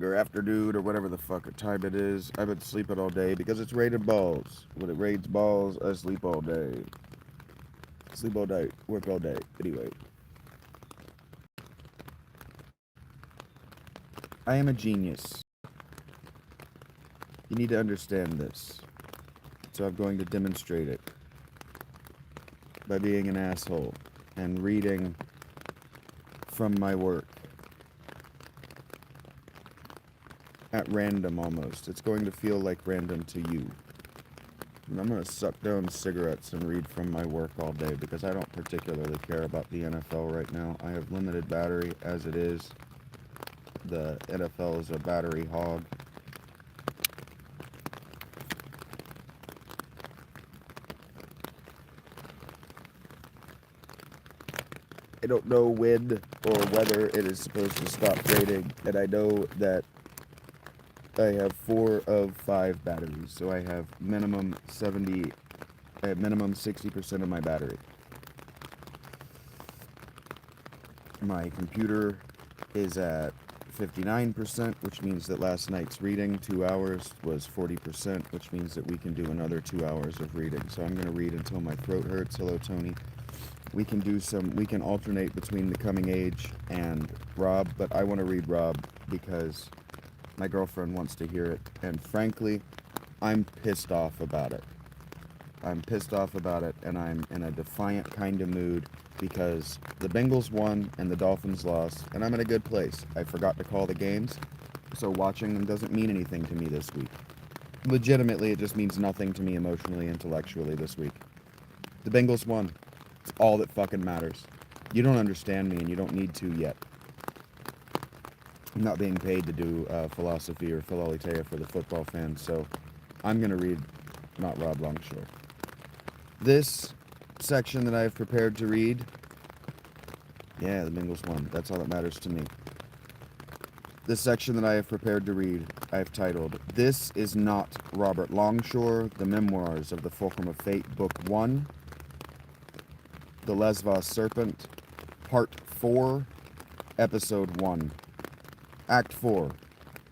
or afternoon or whatever the fuck time it is. I've been sleeping all day because it's raining balls. When it rains balls, I sleep all day. Sleep all night, work all day. Anyway, I am a genius. You need to understand this. So I'm going to demonstrate it by being an asshole and reading from my work at random almost. It's going to feel like random to you. And I'm going to suck down cigarettes and read from my work all day because I don't particularly care about the NFL right now. I have limited battery as it is. The NFL is a battery hog. I don't know when or whether it is supposed to stop raining, and I know that I have 4 of 5 batteries, so I have minimum 60% of my battery. My computer is at 59%, which means that last night's reading, 2 hours, was 40%, which means that we can do another 2 hours of reading. So I'm going to read until my throat hurts. Hello, Tony. We can alternate between The Coming Age and Rob, but I want to read Rob because my girlfriend wants to hear it, and frankly, I'm pissed off about it. I'm pissed off about it, and I'm in a defiant kind of mood because the Bengals won and the Dolphins lost, and I'm in a good place. I forgot to call the games, so watching them doesn't mean anything to me this week. Legitimately, it just means nothing to me emotionally, intellectually this week. The Bengals won. It's all that fucking matters. You don't understand me, and you don't need to yet. I'm not being paid to do philosophy or philolitea for the football fans, so I'm going to read not Rob Longshore. This section that I have prepared to read, yeah, the Bengals won. That's all that matters to me. This section that I have prepared to read, I have titled, This is Not Robert Longshore, The Memoirs of the Fulcrum of Fate, Book 1, The Lesvos Serpent, Part 4, Episode 1. Act 4,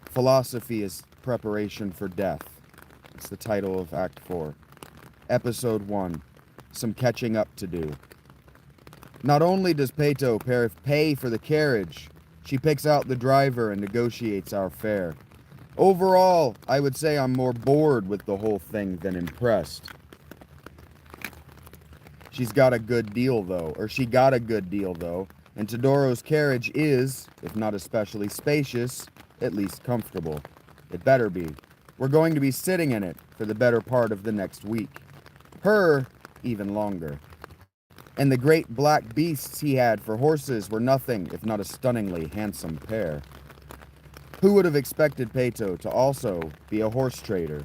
Philosophy is Preparation for Death. It's the title of Act 4. Episode 1, Some Catching Up to Do. Not only does Peto pay for the carriage, she picks out the driver and negotiates our fare. Overall, I would say I'm more bored with the whole thing than impressed. She got a good deal, though, and Todoro's carriage is, if not especially spacious, at least comfortable. It better be. We're going to be sitting in it for the better part of the next week. Her, even longer. And the great black beasts he had for horses were nothing if not a stunningly handsome pair. Who would have expected Peto to also be a horse trader?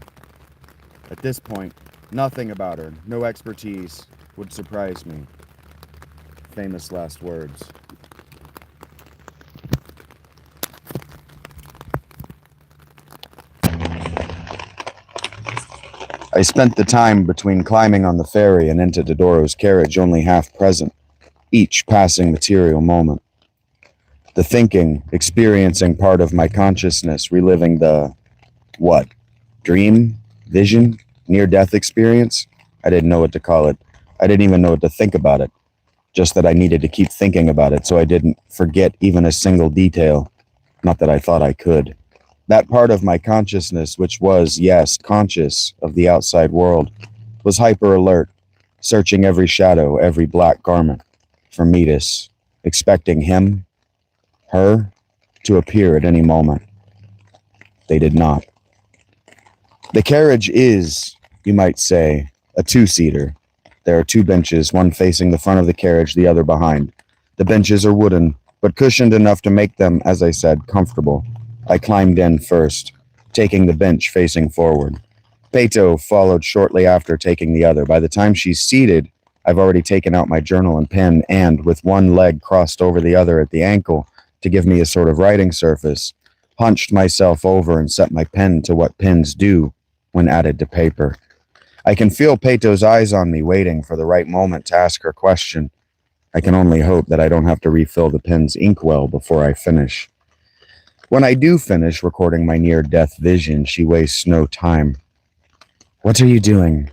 At this point, nothing about her, no expertise, would surprise me. Famous last words. I spent the time between climbing on the ferry and into Todoro's carriage only half present, each passing material moment. The thinking, experiencing part of my consciousness, reliving the, what, dream, vision, near-death experience? I didn't know what to call it. I didn't even know what to think about it. Just that I needed to keep thinking about it so I didn't forget even a single detail. Not that I thought I could. That part of my consciousness, which was, yes, conscious of the outside world, was hyper-alert, searching every shadow, every black garment, for Metis, expecting him, her, to appear at any moment. They did not. The carriage is, you might say, a two-seater. There are 2 benches, one facing the front of the carriage, the other behind. The benches are wooden, but cushioned enough to make them, as I said, comfortable. I climbed in first, taking the bench facing forward. Peto followed shortly after, taking the other. By the time she's seated, I've already taken out my journal and pen and, with one leg crossed over the other at the ankle to give me a sort of writing surface, hunched myself over and set my pen to what pens do when added to paper. I can feel Peto's eyes on me, waiting for the right moment to ask her question. I can only hope that I don't have to refill the pen's inkwell before I finish. When I do finish recording my near-death vision, she wastes no time. What are you doing?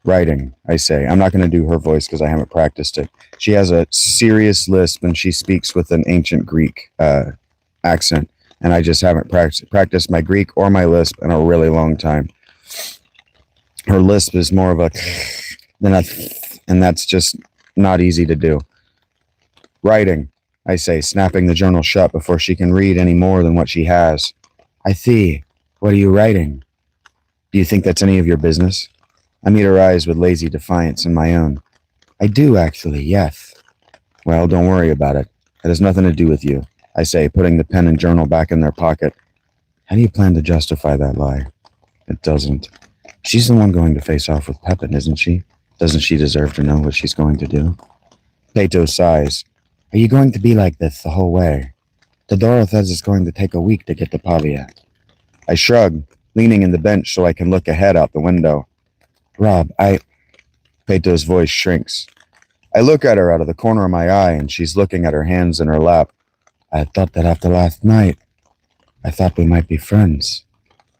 Writing, I say. I'm not going to do her voice because I haven't practiced it. She has a serious lisp and she speaks with an ancient Greek accent. And I just haven't practiced my Greek or my lisp in a really long time. Her lisp is more of a than a and that's just not easy to do. Writing, I say, snapping the journal shut before she can read any more than what she has. I see. What are you writing? Do you think that's any of your business? I meet her eyes with lazy defiance in my own. I do, actually, yes. Well, don't worry about it. It has nothing to do with you, I say, putting the pen and journal back in their pocket. How do you plan to justify that lie? It doesn't. She's the one going to face off with Pepin, isn't she? Doesn't she deserve to know what she's going to do? Peto sighs. Are you going to be like this the whole way? Todoro says it's going to take a week to get to Pavia. I shrug, leaning in the bench so I can look ahead out the window. Rob, Peto's voice shrinks. I look at her out of the corner of my eye, and she's looking at her hands in her lap. I thought that after last night, I thought we might be friends.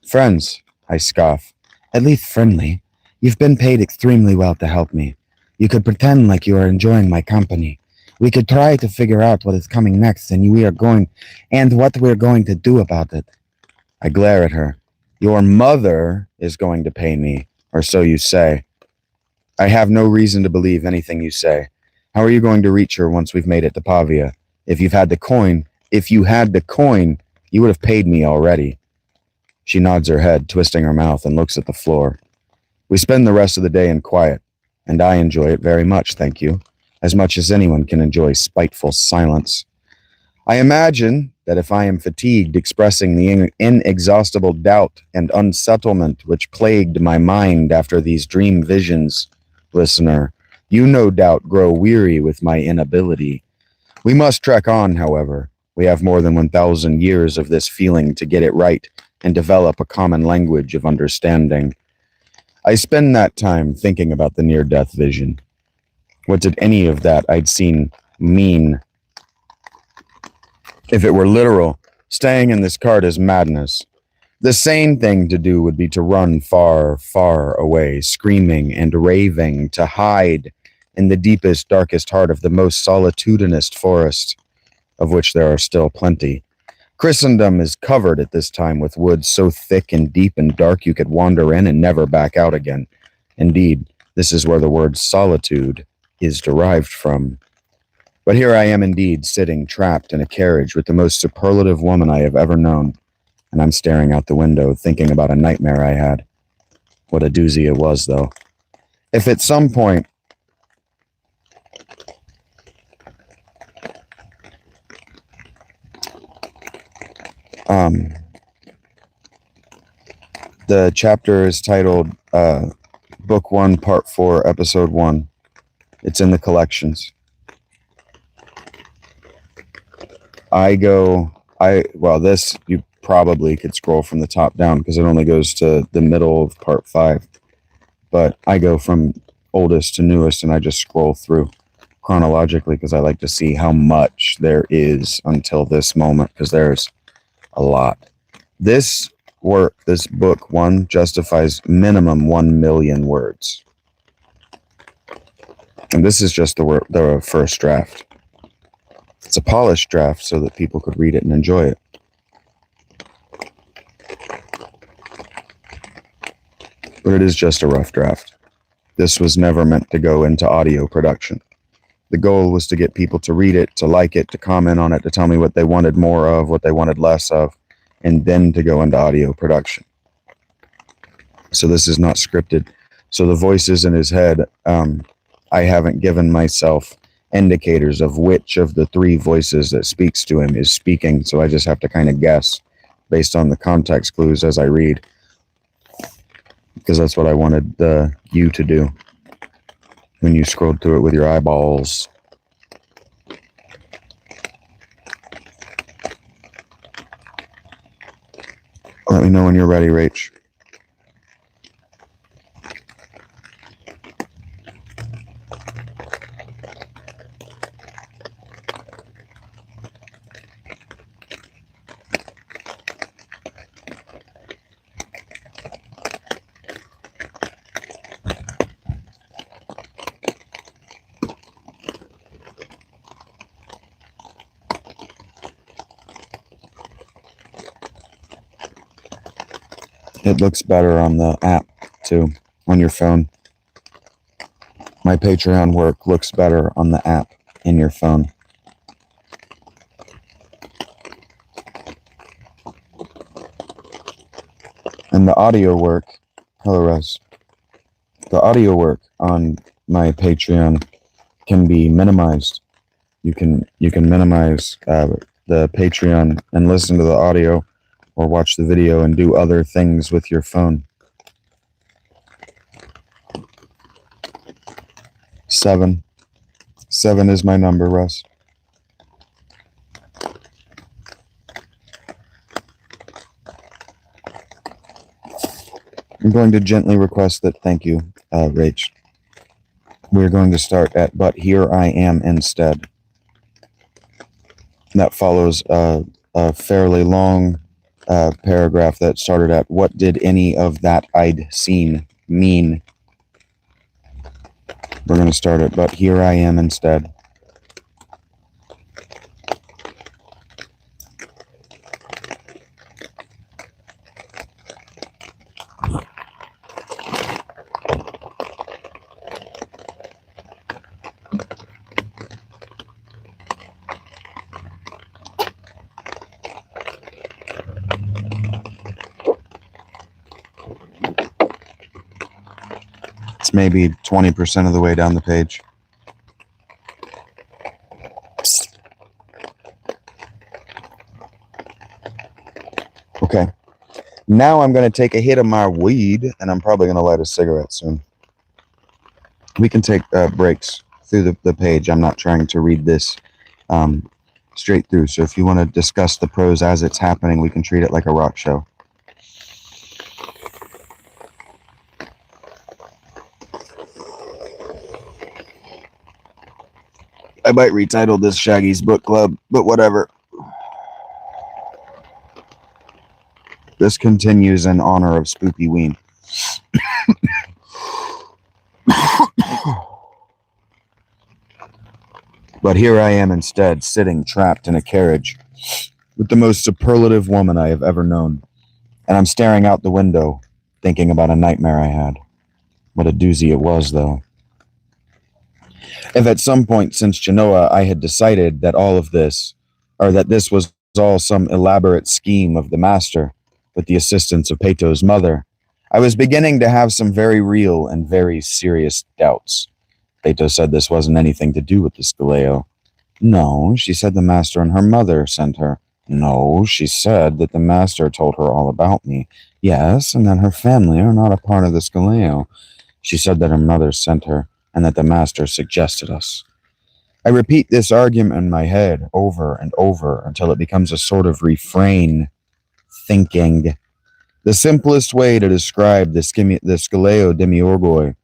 Friends, I scoff. At least friendly. You've been paid extremely well to help me. You could pretend like you are enjoying my company. We could try to figure out what is coming next, and what we're going to do about it. I glare at her. Your mother is going to pay me, or so you say. I have no reason to believe anything you say. How are you going to reach her once we've made it to Pavia? If you had the coin, you would have paid me already. She nods her head, twisting her mouth, and looks at the floor. We spend the rest of the day in quiet, and I enjoy it very much, thank you, as much as anyone can enjoy spiteful silence. I imagine that if I am fatigued expressing the inexhaustible doubt and unsettlement which plagued my mind after these dream visions, listener, you no doubt grow weary with my inability. We must trek on, however. We have more than 1,000 years of this feeling to get it right and develop a common language of understanding. I spend that time thinking about the near-death vision. What did any of that I'd seen mean? If it were literal, staying in this cart is madness. The sane thing to do would be to run far, far away, screaming and raving, to hide in the deepest, darkest heart of the most solitudinous forest, of which there are still plenty. Christendom is covered at this time with woods so thick and deep and dark you could wander in and never back out again. Indeed, this is where the word solitude is derived from. But here I am indeed, sitting trapped in a carriage with the most superlative woman I have ever known, and I'm staring out the window thinking about a nightmare I had. What a doozy it was, though. If at some point the chapter is titled Book 1, Part 4, Episode 1. It's in the collections. This, you probably could scroll from the top down because it only goes to the middle of Part 5. But I go from oldest to newest and I just scroll through chronologically because I like to see how much there is until this moment because there's a lot. This book 1, justifies minimum 1 million words. And this is just the first draft. It's a polished draft so that people could read it and enjoy it. But it is just a rough draft. This was never meant to go into audio production. The goal was to get people to read it, to like it, to comment on it, to tell me what they wanted more of, what they wanted less of, and then to go into audio production. So this is not scripted. So the voices in his head, I haven't given myself indicators of which of the 3 voices that speaks to him is speaking, so I just have to kind of guess based on the context clues as I read, because that's what I wanted you to do when you scrolled through it with your eyeballs. Let me know when you're ready, Rach. It looks better on the app, too, on your phone. My Patreon work looks better on the app in your phone. And the audio work, hello Russ, the audio work on my Patreon can be minimized. You can minimize the Patreon and listen to the audio or watch the video and do other things with your phone. 7 is my number, Russ. I'm going to gently request that. Thank you, Rach. We're going to start at "But here I am instead." That follows a fairly long paragraph that started at "What did any of that I'd seen mean?" We're going to start at "But here I am instead." It's maybe 20% of the way down the page. Okay. Now I'm going to take a hit of my weed, and I'm probably going to light a cigarette soon. We can take breaks through the page. I'm not trying to read this straight through. So if you want to discuss the prose as it's happening, we can treat it like a rock show. I might retitle this Shaggy's Book Club, but whatever. This continues in honor of Spooky Ween. But here I am instead, sitting trapped in a carriage with the most superlative woman I have ever known. And I'm staring out the window, thinking about a nightmare I had. What a doozy it was, though. If at some point since Genoa I had decided that all of this, or that this was all some elaborate scheme of the master, with the assistance of Peto's mother, I was beginning to have some very real and very serious doubts. Peto said this wasn't anything to do with the Scaleo. No, she said the master and her mother sent her. No, she said that the master told her all about me. Yes, and that her family are not a part of the Scaleo. She said that her mother sent her, and that the master suggested us. I repeat this argument in my head over and over until it becomes a sort of refrain, thinking. The simplest way to describe the Scaleo Demiurgoi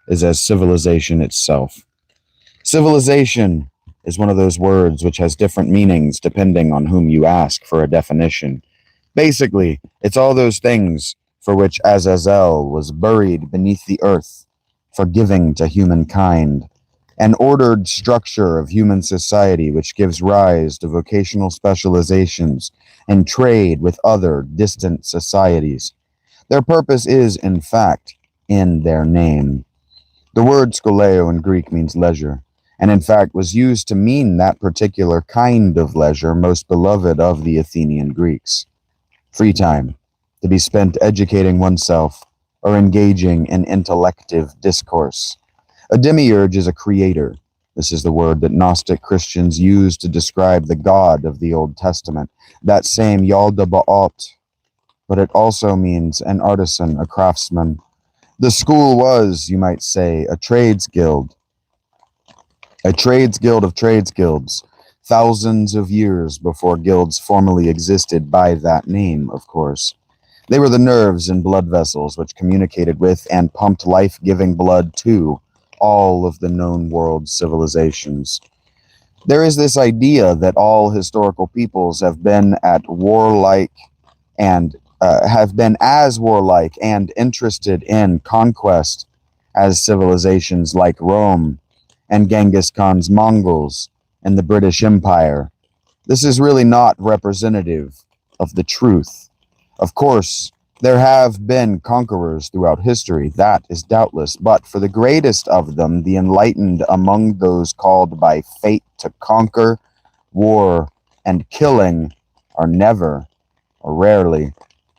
is as civilization itself. Civilization is one of those words which has different meanings depending on whom you ask for a definition. Basically, it's all those things for which Azazel was buried beneath the earth for giving to humankind, an ordered structure of human society which gives rise to vocational specializations and trade with other distant societies. Their purpose is, in fact, in their name. The word skoleo in Greek means leisure, and in fact was used to mean that particular kind of leisure most beloved of the Athenian Greeks. Free time, to be spent educating oneself or engaging in intellective discourse. A demiurge is a creator. This is the word that Gnostic Christians use to describe the God of the Old Testament, that same Yalda Ba'at, but it also means an artisan, a craftsman. The school was, you might say, a trades guild of trades guilds, thousands of years before guilds formally existed by that name, of course. They were the nerves and blood vessels which communicated with and pumped life-giving blood to all of the known world civilizations. There is this idea that all historical peoples have been as warlike and interested in conquest as civilizations like Rome and Genghis Khan's Mongols and the British Empire. This is really not representative of the truth. Of course, There have been conquerors throughout history, that is doubtless, but for the greatest of them, the enlightened among those called by fate to conquer, war, and killing are never, or rarely,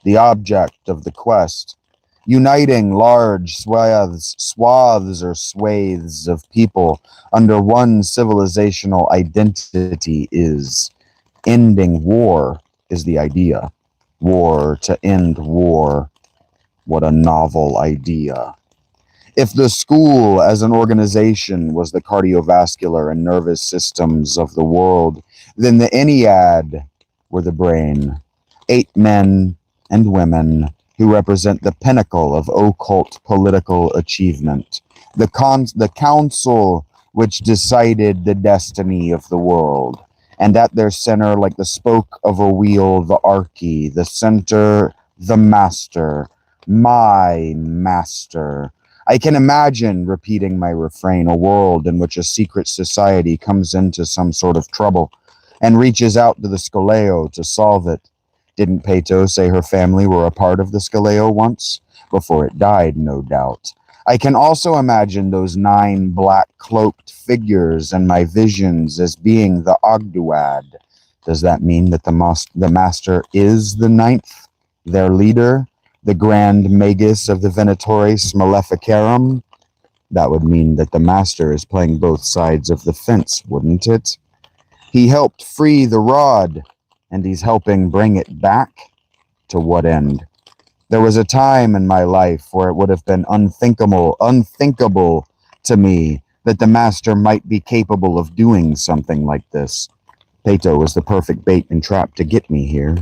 the object of the quest. Uniting large swaths or swathes of people under one civilizational identity is ending war is the idea. War to end war. What a novel idea. If the school as an organization was the cardiovascular and nervous systems of the world, then the Ennead were the brain. 8 men and women who represent the pinnacle of occult political achievement. The council which decided the destiny of the world. And at their center, like the spoke of a wheel, the archy, the center, the master, my master. I can imagine repeating my refrain, a world in which a secret society comes into some sort of trouble and reaches out to the Scoleo to solve it. Didn't Pato say her family were a part of the Scoleo once? Before it died, no doubt. I can also imagine those 9 black cloaked figures in my visions as being the Ogdoad. Does that mean that the master is the 9th, their leader? The Grand Magus of the Venatores Maleficarum? That would mean that the master is playing both sides of the fence, wouldn't it? He helped free the rod, and he's helping bring it back? To what end? There was a time in my life where it would have been unthinkable to me that the master might be capable of doing something like this. Pato was the perfect bait and trap to get me here.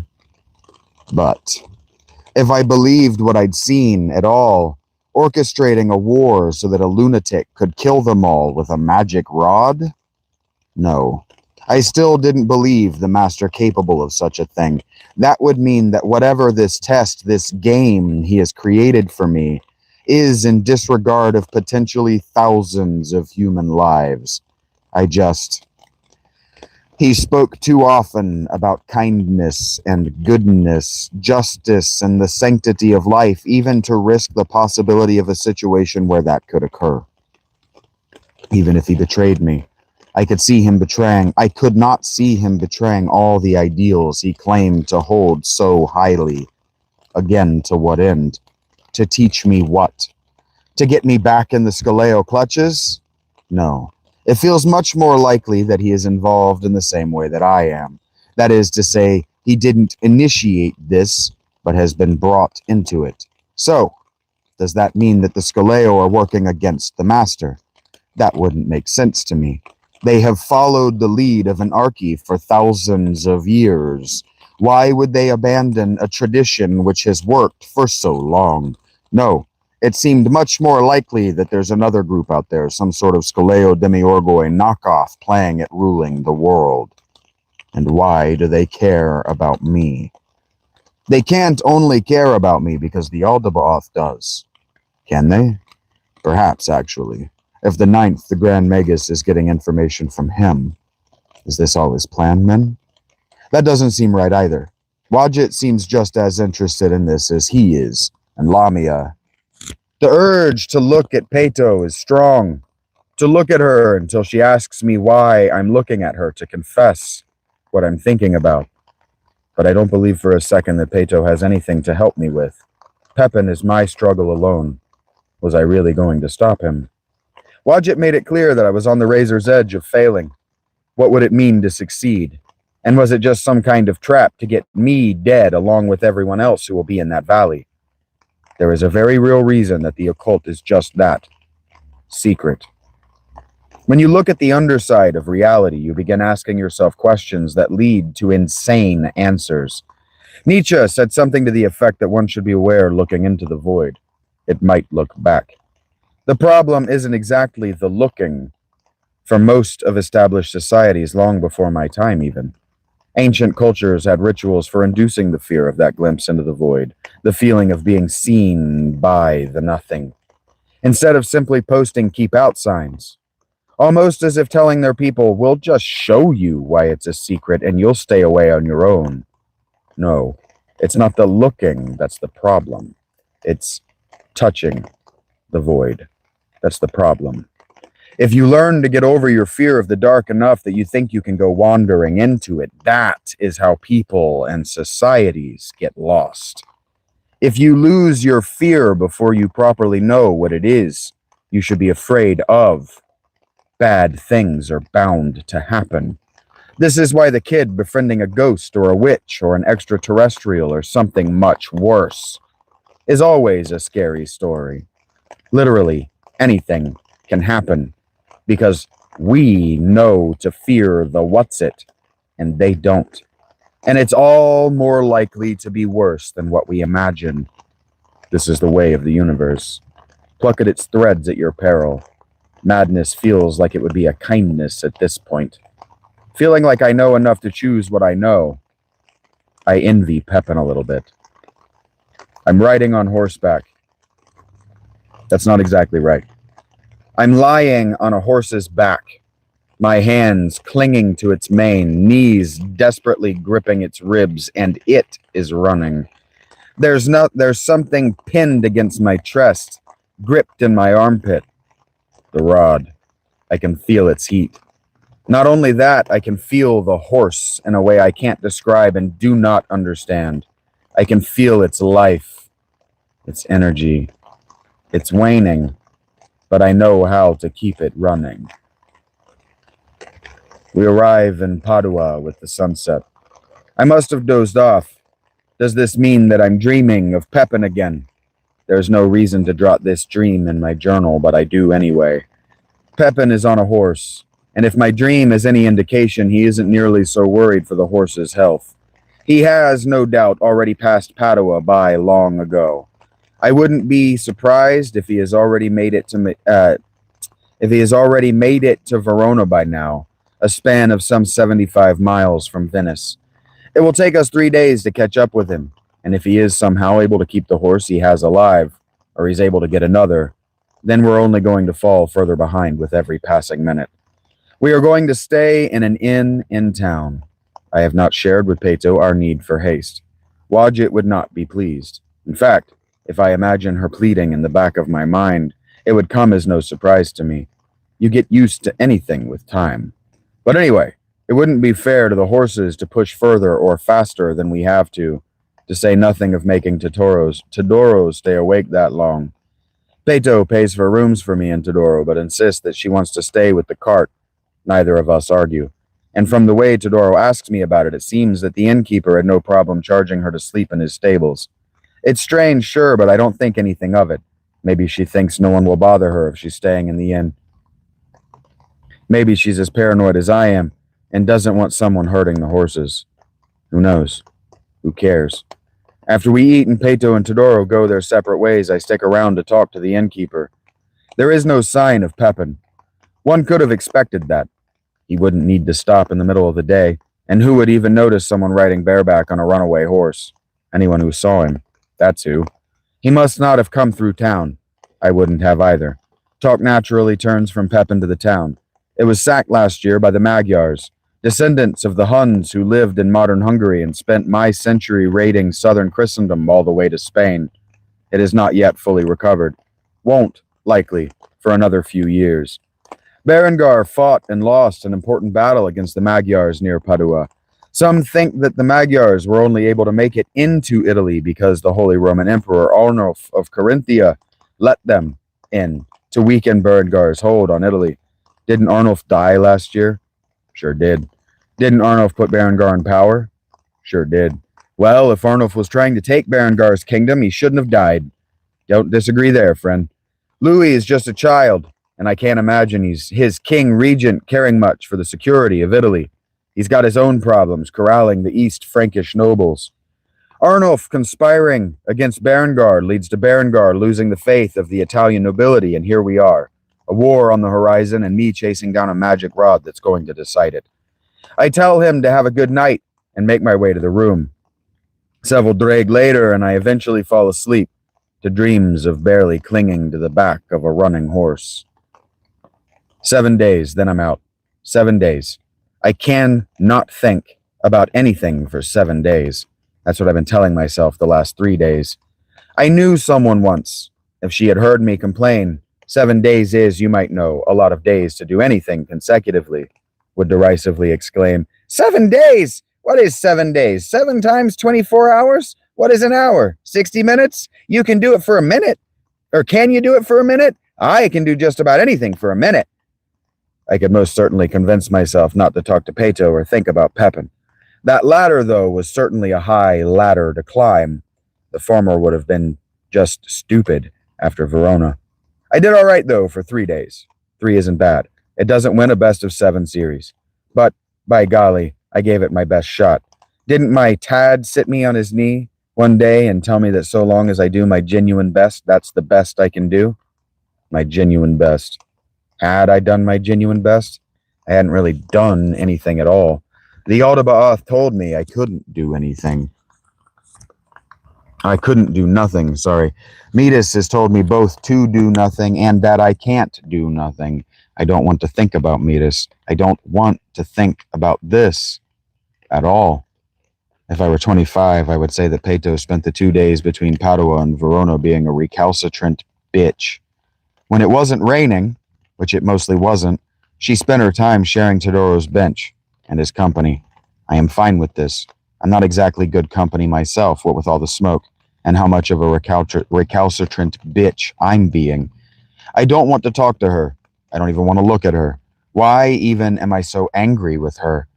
But if I believed what I'd seen at all, orchestrating a war so that a lunatic could kill them all with a magic rod? No. I still didn't believe the master capable of such a thing. That would mean that whatever this test, this game he has created for me, is in disregard of potentially thousands of human lives. He spoke too often about kindness and goodness, justice and the sanctity of life, even to risk the possibility of a situation where that could occur. Even if he betrayed me, I could not see him betraying all the ideals he claimed to hold so highly. Again, to what end? To teach me what? To get me back in the Scoleo clutches? No. It feels much more likely that he is involved in the same way that I am. That is to say, he didn't initiate this, but has been brought into it. So, does that mean that the Scoleo are working against the master? That wouldn't make sense to me. They have followed the lead of an archy for thousands of years. Why would they abandon a tradition which has worked for so long? No, it seemed much more likely that there's another group out there, some sort of Scoleo Demiurgoi knockoff playing at ruling the world. And why do they care about me? They can't only care about me because the Aldebaoth does. Can they? Perhaps, actually. If the 9th, the Grand Magus, is getting information from him. Is this all his plan, then? That doesn't seem right either. Wadjet seems just as interested in this as he is, and Lamia. The urge to look at Pato is strong. To look at her until she asks me why I'm looking at her, to confess what I'm thinking about. But I don't believe for a second that Pato has anything to help me with. Pepin is my struggle alone. Was I really going to stop him? Wadjet made it clear that I was on the razor's edge of failing. What would it mean to succeed? And was it just some kind of trap to get me dead along with everyone else who will be in that valley? There is a very real reason that the occult is just that. Secret. When you look at the underside of reality, you begin asking yourself questions that lead to insane answers. Nietzsche said something to the effect that one should be aware looking into the void. It might look back. The problem isn't exactly the looking, for most of established societies long before my time even. Ancient cultures had rituals for inducing the fear of that glimpse into the void, the feeling of being seen by the nothing. Instead of simply posting keep out signs, almost as if telling their people, we'll just show you why it's a secret and you'll stay away on your own. No, It's not the looking that's the problem. It's touching the void. That's the problem. If you learn to get over your fear of the dark enough that you think you can go wandering into it, that is how people and societies get lost. If you lose your fear before you properly know what it is you should be afraid of, bad things are bound to happen. This is why the kid befriending a ghost or a witch or an extraterrestrial or something much worse is always a scary story. Literally, anything can happen because we know to fear the what's it, and they don't. And it's all more likely to be worse than what we imagine. This is the way of the universe. Pluck at its threads at your peril. Madness feels like it would be a kindness at this point. Feeling like I know enough to choose what I know, I envy Pepin a little bit. I'm riding on horseback. That's not exactly right. I'm lying on a horse's back, my hands clinging to its mane, knees desperately gripping its ribs, and it is running. There's something pinned against my chest, gripped in my armpit. The rod. I can feel its heat. Not only that, I can feel the horse in a way I can't describe and do not understand. I can feel its life, its energy. It's waning, but I know how to keep it running. We arrive in Padua with the sunset. I must have dozed off. Does this mean that I'm dreaming of Pepin again? There's no reason to jot this dream in my journal, but I do anyway. Pepin is on a horse, and if my dream is any indication, he isn't nearly so worried for the horse's health. He has, no doubt, already passed Padua by long ago. I wouldn't be surprised if he has already made it to Verona by now, a span of some 75 miles from Venice. It will take us 3 days to catch up with him, and if he is somehow able to keep the horse he has alive, or he's able to get another, then we're only going to fall further behind with every passing minute. We are going to stay in an inn in town. I have not shared with Peto our need for haste. Wadjet would not be pleased. In fact, if I imagine her pleading in the back of my mind, it would come as no surprise to me. You get used to anything with time. But anyway, it wouldn't be fair to the horses to push further or faster than we have to say nothing of making Todoro stay awake that long. Peto pays for rooms for me in Todoro, but insists that she wants to stay with the cart. Neither of us argue. And from the way Todoro asks me about it, it seems that the innkeeper had no problem charging her to sleep in his stables. It's strange, sure, but I don't think anything of it. Maybe she thinks no one will bother her if she's staying in the inn. Maybe she's as paranoid as I am and doesn't want someone hurting the horses. Who knows? Who cares? After we eat and Peto and Todoro go their separate ways, I stick around to talk to the innkeeper. There is no sign of Pepin. One could have expected that. He wouldn't need to stop in the middle of the day, and who would even notice someone riding bareback on a runaway horse? Anyone who saw him. That's who. He must not have come through town. I wouldn't have either. Talk naturally turns from Pepin to the town. It was sacked last year by the Magyars, descendants of the Huns who lived in modern Hungary and spent my century raiding southern Christendom all the way to Spain. It is not yet fully recovered. Won't, likely, for another few years. Berengar fought and lost an important battle against the Magyars near Padua. Some think that the Magyars were only able to make it into Italy because the Holy Roman Emperor Arnulf of Carinthia let them in to weaken Berengar's hold on Italy. Didn't Arnulf die last year? Sure did. Didn't Arnulf put Berengar in power? Sure did. Well, if Arnulf was trying to take Berengar's kingdom, he shouldn't have died. Don't disagree there, friend. Louis is just a child, and I can't imagine his king regent caring much for the security of Italy. He's got his own problems corralling the East Frankish nobles. Arnulf conspiring against Berengar leads to Berengar losing the faith of the Italian nobility, and here we are. A war on the horizon and me chasing down a magic rod that's going to decide it. I tell him to have a good night and make my way to the room. Several drag later, and I eventually fall asleep to dreams of barely clinging to the back of a running horse. 7 days, then I'm out. 7 days. I can not think about anything for 7 days. That's what I've been telling myself the last 3 days. I knew someone once. If she had heard me complain, 7 days is, you might know, a lot of days to do anything consecutively, would derisively exclaim, 7 days? What is 7 days? 7 times 24 hours? What is an hour? 60 minutes? You can do it for a minute. Or can you do it for a minute? I can do just about anything for a minute. I could most certainly convince myself not to talk to Peto or think about Pepin. That latter, though, was certainly a high ladder to climb. The former would have been just stupid after Verona. I did all right, though, for 3 days. 3 isn't bad. It doesn't win a best-of-7 series. But, by golly, I gave it my best shot. Didn't my Tad sit me on his knee one day and tell me that so long as I do my genuine best, that's the best I can do? My genuine best. Had I done my genuine best? I hadn't really done anything at all. The Aldabaath told me I couldn't do anything. I couldn't do nothing, sorry. Metis has told me both to do nothing and that I can't do nothing. I don't want to think about Metis. I don't want to think about this at all. If I were 25, I would say that Peto spent the 2 days between Padua and Verona being a recalcitrant bitch. When it wasn't raining, which it mostly wasn't, she spent her time sharing Teodoro's bench and his company. I am fine with this. I'm not exactly good company myself, what with all the smoke, and how much of a recalcitrant bitch I'm being. I don't want to talk to her. I don't even want to look at her. Why even am I so angry with her?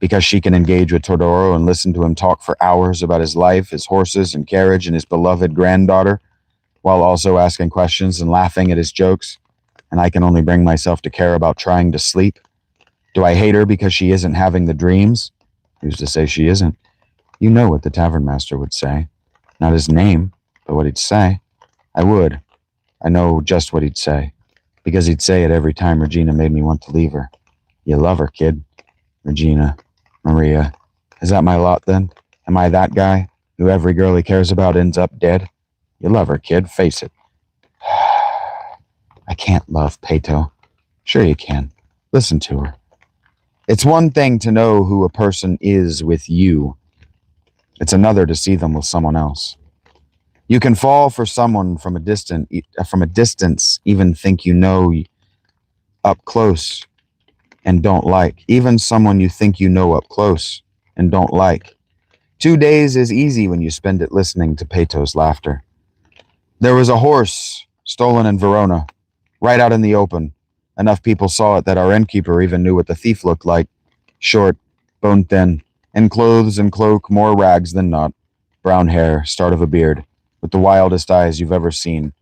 Because she can engage with Teodoro and listen to him talk for hours about his life, his horses and carriage, and his beloved granddaughter, while also asking questions and laughing at his jokes, and I can only bring myself to care about trying to sleep? Do I hate her because she isn't having the dreams? Who's to say she isn't? You know what the tavern master would say. Not his name, but what he'd say. I would. I know just what he'd say, because he'd say it every time Regina made me want to leave her. You love her, kid. Regina. Maria. Is that my lot, then? Am I that guy who every girl he cares about ends up dead? You love her, kid. Face it. I can't love Peto. Sure you can. Listen to her. It's one thing to know who a person is with you. It's another to see them with someone else. You can fall for someone from a distance, even think you know up close and don't like. Even someone you think you know up close and don't like. 2 days is easy when you spend it listening to Peto's laughter. There was a horse stolen in Verona, right out in the open. Enough people saw it that our innkeeper even knew what the thief looked like. Short, bone-thin, in clothes and cloak, more rags than not. Brown hair, start of a beard, with the wildest eyes you've ever seen.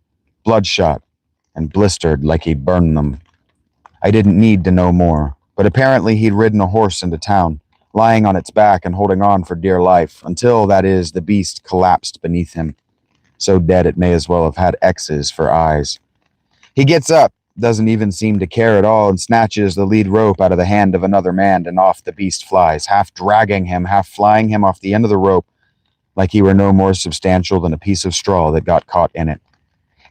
Bloodshot and blistered like he'd burned them. I didn't need to know more, but apparently he'd ridden a horse into town, lying on its back and holding on for dear life, until, that is, the beast collapsed beneath him. So dead it may as well have had X's for eyes. He gets up, doesn't even seem to care at all, and snatches the lead rope out of the hand of another man, and off the beast flies, half dragging him, half flying him off the end of the rope, like he were no more substantial than a piece of straw that got caught in it.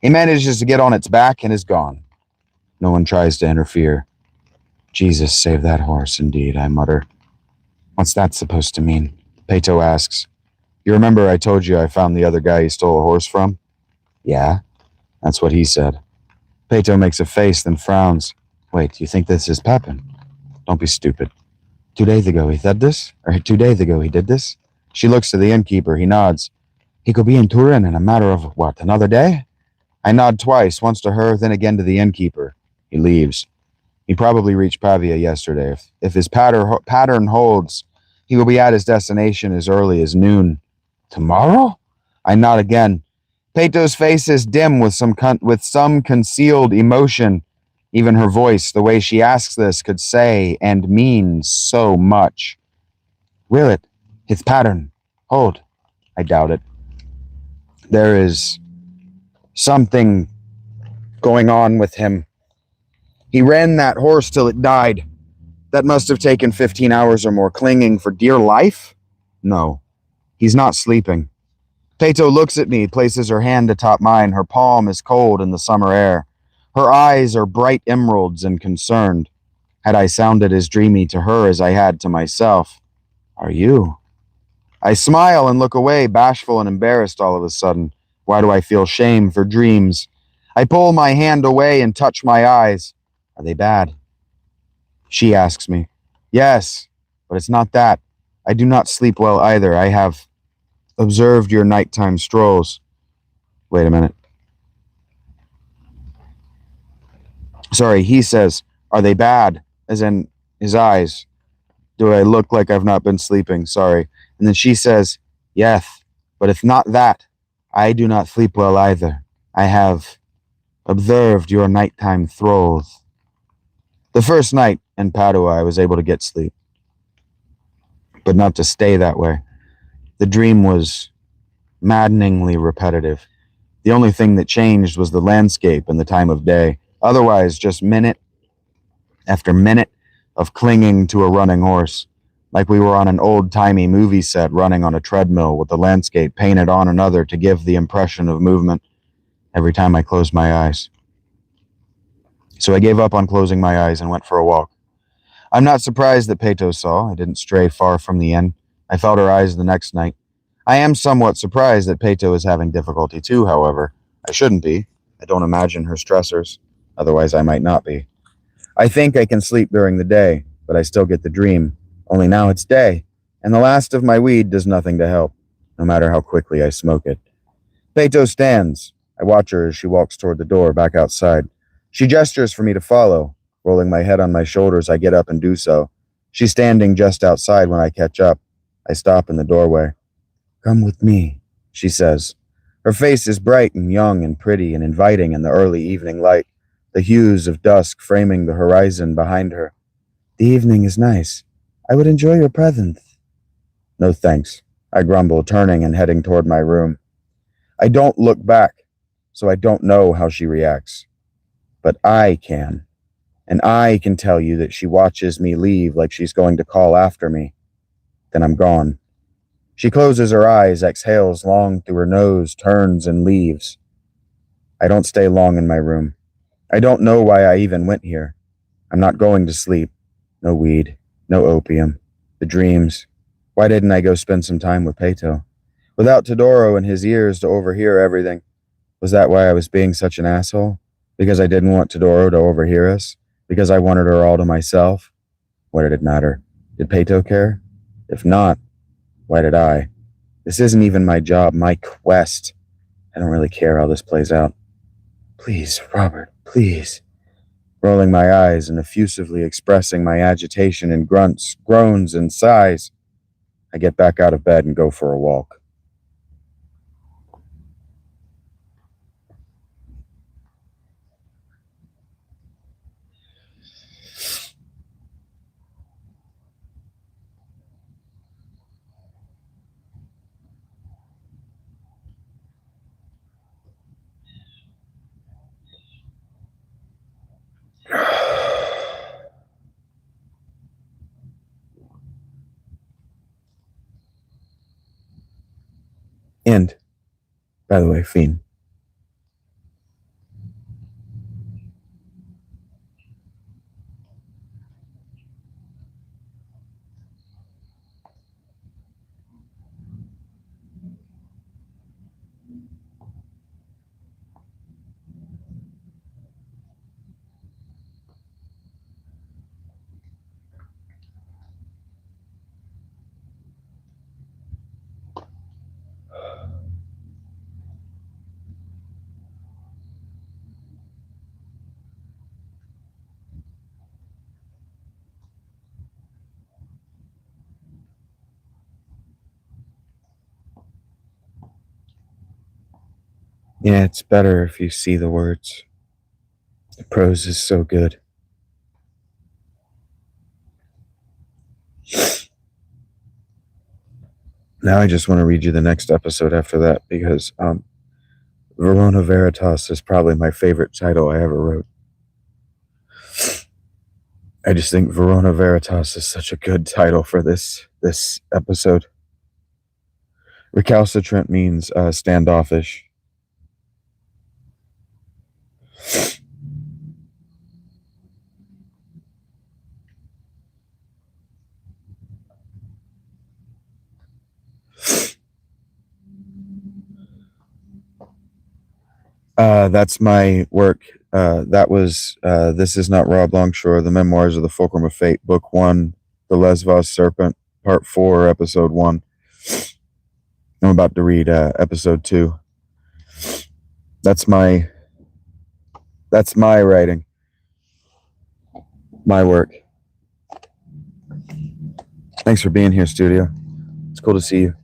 He manages to get on its back and is gone. No one tries to interfere. Jesus save that horse, indeed, I mutter. What's that supposed to mean? Peto asks. You remember I told you I found the other guy he stole a horse from? Yeah, that's what he said. Peto makes a face, then frowns. Wait, you think this is Pepin? Don't be stupid. 2 days ago he said this? Or 2 days ago he did this? She looks to the innkeeper. He nods. He could be in Turin in a matter of, what, another day? I nod twice, once to her, then again to the innkeeper. He leaves. He probably reached Pavia yesterday. If his pattern holds, he will be at his destination as early as noon. Tomorrow? I nod again. Peto's face is dim with some concealed emotion. Even her voice, the way she asks this, could say and mean so much. Will it? His pattern. Hold. I doubt it. There is something going on with him. He ran that horse till it died. That must have taken 15 hours or more, clinging for dear life? No, he's not sleeping. Peto looks at me, places her hand atop mine. Her palm is cold in the summer air. Her eyes are bright emeralds and concerned. Had I sounded as dreamy to her as I had to myself? Are you? I smile and look away, bashful and embarrassed all of a sudden. Why do I feel shame for dreams? I pull my hand away and touch my eyes. Are they bad? She asks me. Yes, but it's not that. I do not sleep well either. I have observed your nighttime strolls. Wait a minute. Sorry, he says, are they bad? As in his eyes. Do I look like I've not been sleeping? Sorry. And then she says, yes, but it's not that. I do not sleep well either. I have observed your nighttime thralls. The first night in Padua, I was able to get sleep, but not to stay that way. The dream was maddeningly repetitive. The only thing that changed was the landscape and the time of day. Otherwise, just minute after minute of clinging to a running horse, like we were on an old-timey movie set running on a treadmill with the landscape painted on another to give the impression of movement every time I closed my eyes. So I gave up on closing my eyes and went for a walk. I'm not surprised that Peto saw. I didn't stray far from the inn. I felt her eyes the next night. I am somewhat surprised that Peto is having difficulty too, however. I shouldn't be. I don't imagine her stressors. Otherwise, I might not be. I think I can sleep during the day, but I still get the dream. Only now it's day, and the last of my weed does nothing to help, no matter how quickly I smoke it. Peto stands. I watch her as she walks toward the door back outside. She gestures for me to follow. Rolling my head on my shoulders, I get up and do so. She's standing just outside when I catch up. I stop in the doorway. Come with me, she says. Her face is bright and young and pretty and inviting in the early evening light, the hues of dusk framing the horizon behind her. The evening is nice. I would enjoy your presence. No thanks, I grumble, turning and heading toward my room. I don't look back, so I don't know how she reacts. But I can. And I can tell you that she watches me leave like she's going to call after me. Then I'm gone. She closes her eyes, exhales long through her nose, turns and leaves. I don't stay long in my room. I don't know why I even went here. I'm not going to sleep. No weed, no opium. The dreams. Why didn't I go spend some time with Peto? Without Todoro in his ears to overhear everything. Was that why I was being such an asshole? Because I didn't want Todoro to overhear us? Because I wanted her all to myself? What did it matter? Did Peto care? If not, why did I? This isn't even my job, my quest. I don't really care how this plays out. Please, Robert, please. Rolling my eyes and effusively expressing my agitation in grunts, groans, and sighs, I get back out of bed and go for a walk. And, by the way, Fiend. Yeah, it's better if you see the words. The prose is so good. Now I just want to read you the next episode after that because Verona Veritas is probably my favorite title I ever wrote. I just think Verona Veritas is such a good title for this episode. Recalcitrant means standoffish. That's my work. That was This Is Not Rob Longshore, The Memoirs of the Fulcrum of Fate, Book 1, The Lesvos Serpent, Part 4, Episode 1. I'm about to read Episode 2. That's my writing, my work. Thanks for being here, studio. It's cool to see you.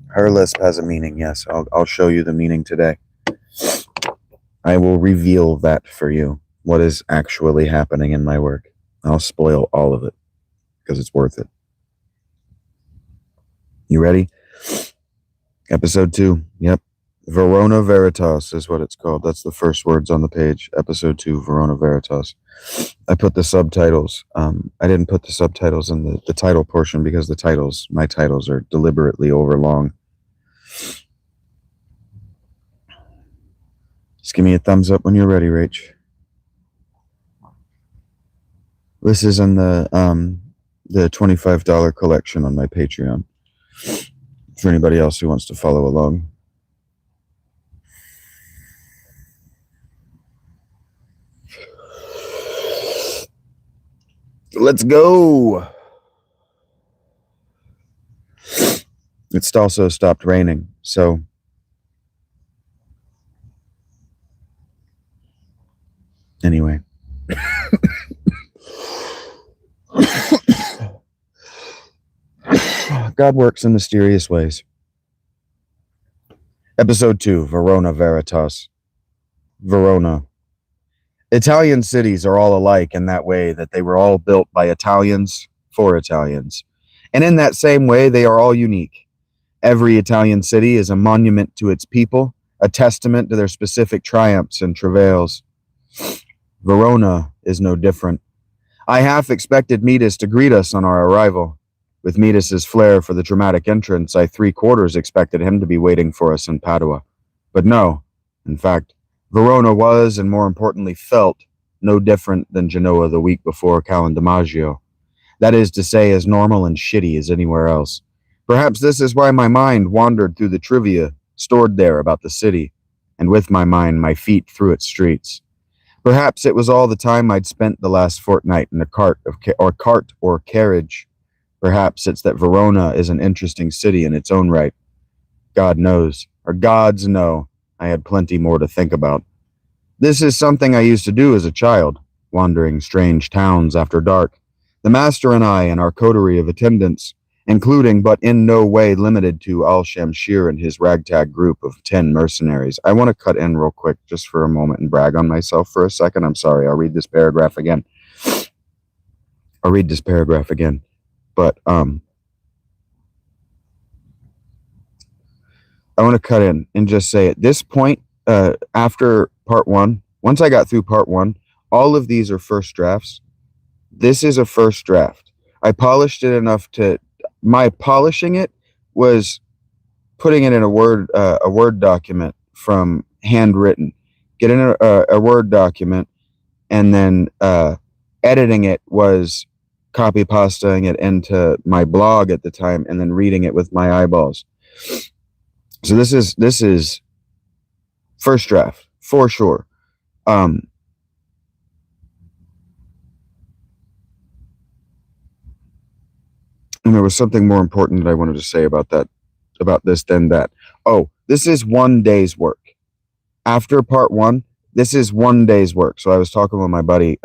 Her lisp has a meaning, yes. I'll show you the meaning today. I will reveal that for you, what is actually happening in my work. I'll spoil all of it, because it's worth it. You ready? Episode 2, yep. Verona Veritas is what it's called. That's the first words on the page. Episode 2, Verona Veritas. I put the subtitles. I didn't put the subtitles in the title portion because my titles are deliberately overlong. Just give me a thumbs up when you're ready, Rach. This is in the $25 collection on my Patreon. For anybody else who wants to follow along. Let's go. It's also stopped raining, so anyway. God works in mysterious ways. Episode 2, Verona Veritas. Verona. Italian cities are all alike in that way that they were all built by Italians for Italians. And in that same way, they are all unique. Every Italian city is a monument to its people, a testament to their specific triumphs and travails. Verona is no different. I half expected Midas to greet us on our arrival. With Midas's flair for the dramatic entrance, I 3/4 expected him to be waiting for us in Padua. But no. In fact, Verona was, and more importantly felt, no different than Genoa the week before Calendamaggio. That is to say, as normal and shitty as anywhere else. Perhaps this is why my mind wandered through the trivia stored there about the city, and with my mind, my feet through its streets. Perhaps it was all the time I'd spent the last fortnight in a cart or carriage. Perhaps it's that Verona is an interesting city in its own right. God knows, or gods know, I had plenty more to think about. This is something I used to do as a child, wandering strange towns after dark. The master and I and our coterie of attendants, including but in no way limited to Al-Shamshir and his ragtag group of 10 mercenaries. I want to cut in real quick just for a moment and brag on myself for a second. I'm sorry, I'll read this paragraph again. But I want to cut in and just say at this point, after part 1, once I got through part 1, all of these are first drafts. This is a first draft. I polished it enough to, my polishing it was putting it in a Word document from handwritten, getting a Word document, and then editing it was copy pastaing it into my blog at the time and then reading it with my eyeballs. So this is first draft for sure. And there was something more important that I wanted to say about this than that. Oh, this is one day's work. After part 1, this is one day's work. So I was talking with my buddy,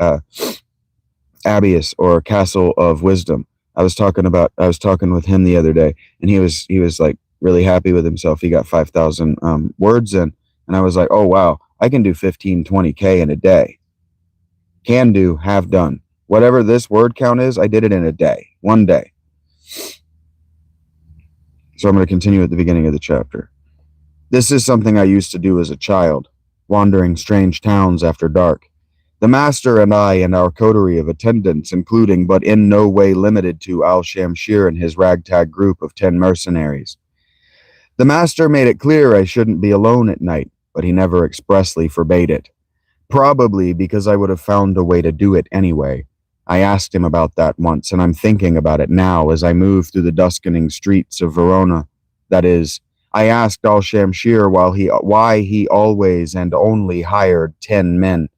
Abius, or Castle of Wisdom. I was talking with him the other day, and he was like really happy with himself. He got 5,000 words in, and I was like, oh wow, I can do 15-20K in a day. Can do, have done. Whatever this word count is, I did it in a day, one day. So I'm going to continue at the beginning of the chapter. This is something I used to do as a child, wandering strange towns after dark. The master and I and our coterie of attendants, including but in no way limited to Al-Shamshir and his ragtag group of 10 mercenaries. The master made it clear I shouldn't be alone at night, but he never expressly forbade it. Probably because I would have found a way to do it anyway. I asked him about that once, and I'm thinking about it now as I move through the duskening streets of Verona. That is, I asked Al-Shamshir why he always and only hired 10 men.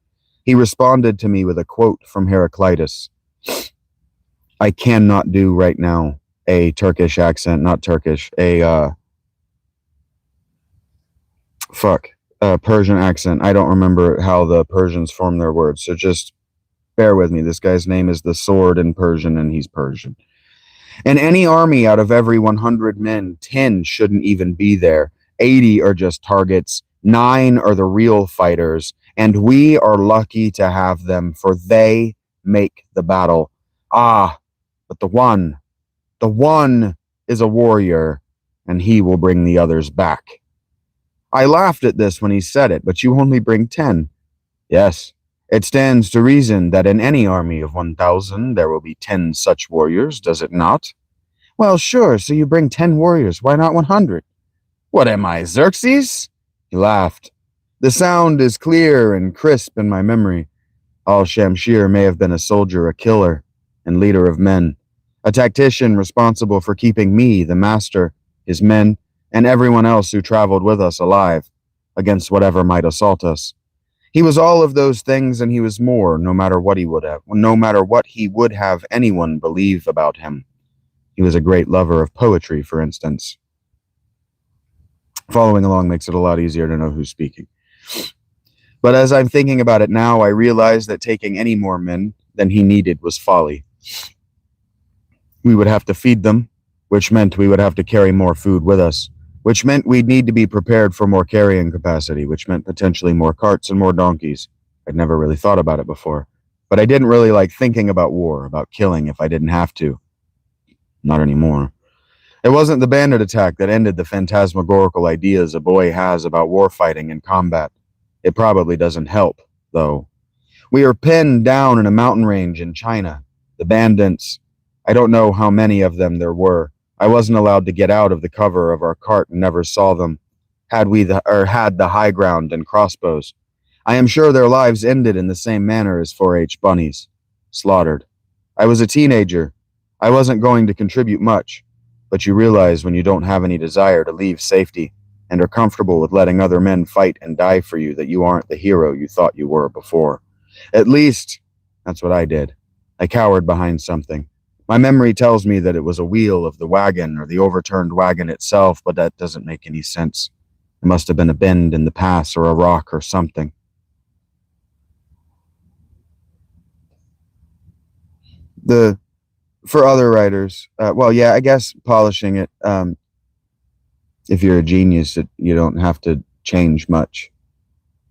He responded to me with a quote from Heraclitus. I cannot do right now a Turkish accent, not Turkish, Persian accent. I don't remember how the Persians form their words, so just bear with me. This guy's name is the Sword in Persian, and he's Persian. In any army, out of every 100 men, 10 shouldn't even be there. 80 are just targets. 9 are the real fighters, and we are lucky to have them, for they make the battle. Ah, but the one is a warrior, and he will bring the others back. I laughed at this when he said it, but you only bring 10. Yes, it stands to reason that in any army of 1,000 there will be 10 such warriors, does it not? Well, sure, so you bring 10 warriors, why not 100? What am I, Xerxes? He laughed. The sound is clear and crisp in my memory. Al-Shamshir may have been a soldier, a killer, and leader of men, a tactician responsible for keeping me, the master, his men, and everyone else who traveled with us alive, against whatever might assault us. He was all of those things, and he was more, no matter what he would have anyone believe about him. He was a great lover of poetry, for instance. Following along makes it a lot easier to know who's speaking. But as I'm thinking about it now, I realize that taking any more men than he needed was folly. We would have to feed them, which meant we would have to carry more food with us, which meant we'd need to be prepared for more carrying capacity, which meant potentially more carts and more donkeys. I'd never really thought about it before, but I didn't really like thinking about war, about killing if I didn't have to. Not anymore. It wasn't the bandit attack that ended the phantasmagorical ideas a boy has about warfighting and combat. It probably doesn't help, though. We are pinned down in a mountain range in China. The bandits, I don't know how many of them there were. I wasn't allowed to get out of the cover of our cart and never saw them. Had the high ground and crossbows. I am sure their lives ended in the same manner as 4-H bunnies. Slaughtered. I was a teenager. I wasn't going to contribute much, but you realize when you don't have any desire to leave safety and are comfortable with letting other men fight and die for you that you aren't the hero you thought you were before. At least, that's what I did. I cowered behind something. My memory tells me that it was a wheel of the wagon or the overturned wagon itself, but that doesn't make any sense. It must have been a bend in the pass or a rock or something. For other writers, I guess polishing it, if you're a genius, you don't have to change much,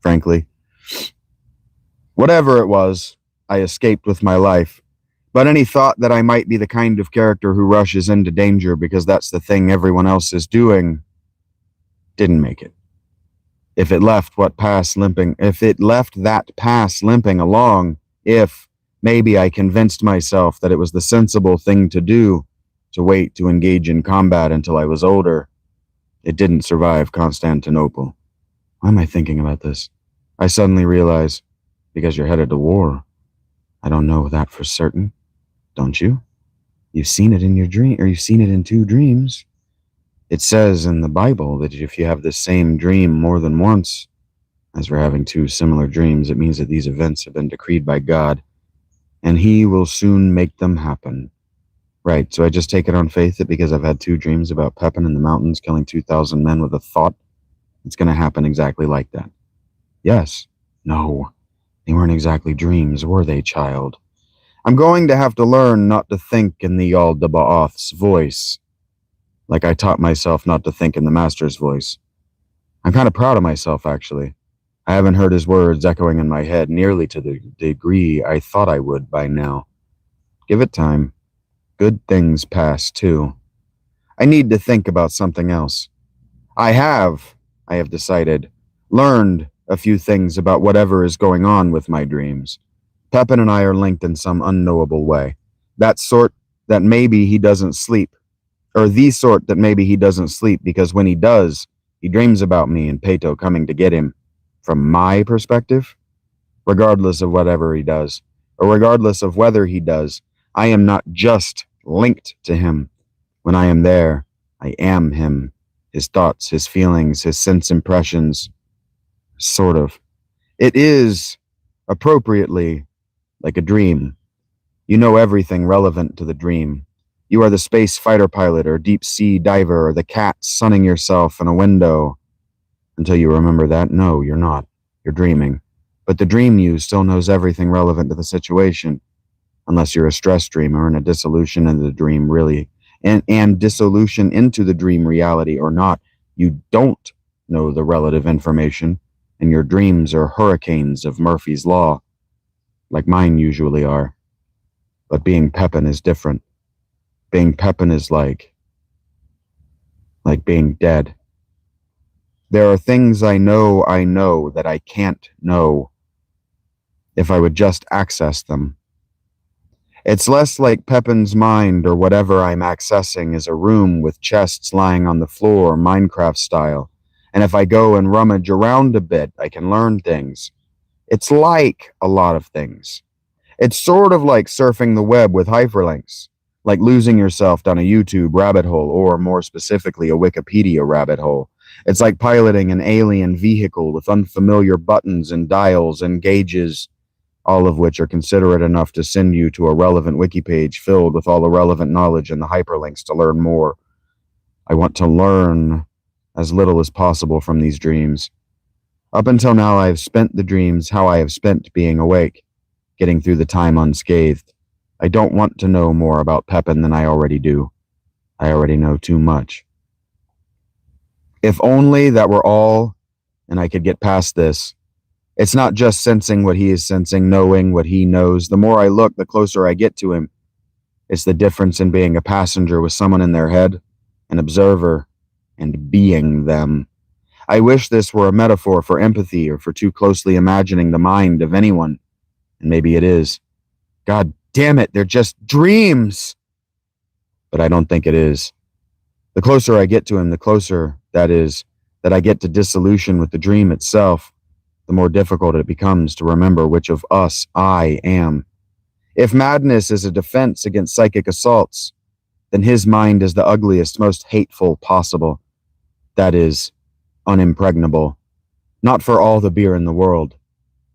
frankly. Whatever it was, I escaped with my life. But any thought that I might be the kind of character who rushes into danger because that's the thing everyone else is doing didn't make it. If it left that pass limping along, maybe I convinced myself that it was the sensible thing to do, to wait to engage in combat until I was older. It didn't survive Constantinople. Why am I thinking about this? I suddenly realize, because you're headed to war. I don't know that for certain. Don't you? You've seen it in your dream, or you've seen it in 2 dreams. It says in the Bible that if you have the same dream more than once, as we're having 2 similar dreams, it means that these events have been decreed by God, and he will soon make them happen. Right, so I just take it on faith that because I've had 2 dreams about Pepin in the mountains killing 2,000 men with a thought, it's going to happen exactly like that. Yes. No. They weren't exactly dreams, were they, child? I'm going to have to learn not to think in the Yaldabaoth's voice, like I taught myself not to think in the Master's voice. I'm kind of proud of myself, actually. I haven't heard his words echoing in my head nearly to the degree I thought I would by now. Give it time. Good things pass, too. I need to think about something else. I have decided, learned a few things about whatever is going on with my dreams. Pepin and I are linked in some unknowable way. That sort that maybe he doesn't sleep. Or the sort that maybe he doesn't sleep because when he does, he dreams about me and Peto coming to get him. From my perspective, regardless of whatever he does, or regardless of whether he does. I am not just linked to him. When I am there, I am him. His thoughts, his feelings, his sense impressions. Sort of. It is, appropriately, like a dream. You know everything relevant to the dream. You are the space fighter pilot or deep sea diver or the cat sunning yourself in a window. Until you remember that, no, you're not. You're dreaming. But the dream you still knows everything relevant to the situation. Unless you're a stress dreamer and a dissolution into the dream really, and dissolution into the dream reality or not, you don't know the relative information, and your dreams are hurricanes of Murphy's Law, like mine usually are. But being Pepin is different. Being Pepin is like being dead. There are things I know that I can't know if I would just access them. It's less like Pepin's mind or whatever I'm accessing is a room with chests lying on the floor, Minecraft style, and if I go and rummage around a bit, I can learn things. It's like a lot of things. It's sort of like surfing the web with hyperlinks, like losing yourself down a YouTube rabbit hole, or more specifically, a Wikipedia rabbit hole. It's like piloting an alien vehicle with unfamiliar buttons and dials and gauges, all of which are considerate enough to send you to a relevant wiki page filled with all the relevant knowledge and the hyperlinks to learn more. I want to learn as little as possible from these dreams. Up until now, I have spent the dreams how I have spent being awake, getting through the time unscathed. I don't want to know more about Pepin than I already do. I already know too much. If only that were all, and I could get past this. It's not just sensing what he is sensing, knowing what he knows. The more I look, the closer I get to him. It's the difference in being a passenger with someone in their head, an observer, and being them. I wish this were a metaphor for empathy or for too closely imagining the mind of anyone. And maybe it is. God damn it, they're just dreams! But I don't think it is. The closer I get to him, the closer, that is, that I get to dissolution with the dream itself, the more difficult it becomes to remember which of us I am. If madness is a defense against psychic assaults, then his mind is the ugliest, most hateful possible. That is, unimpregnable. Not for all the beer in the world,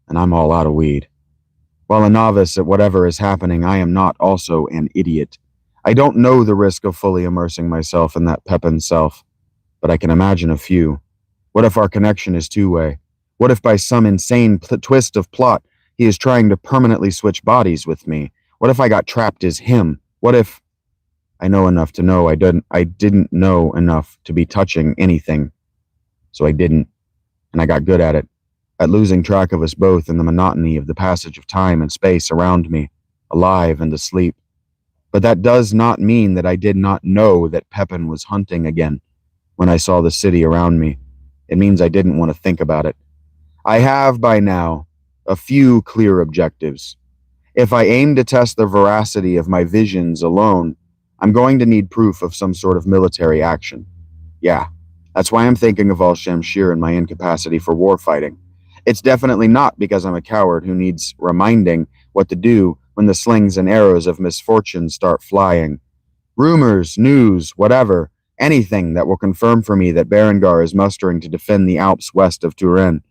and I'm all out of weed. While a novice at whatever is happening, I am not also an idiot. I don't know the risk of fully immersing myself in that Pepin self, but I can imagine a few. What if our connection is two-way? What if by some insane twist of plot, he is trying to permanently switch bodies with me? What if I got trapped as him? What if... I know enough to know I didn't know enough to be touching anything. So I didn't, and I got good at it, at losing track of us both in the monotony of the passage of time and space around me, alive and asleep. But that does not mean that I did not know that Pepin was hunting again when I saw the city around me. It means I didn't want to think about it. I have, by now, a few clear objectives. If I aim to test the veracity of my visions alone, I'm going to need proof of some sort of military action. Yeah, that's why I'm thinking of Al-Shamshir and my incapacity for warfighting. It's definitely not because I'm a coward who needs reminding what to do when the slings and arrows of misfortune start flying. Rumors, news, whatever, anything that will confirm for me that Berengar is mustering to defend the Alps west of Turin.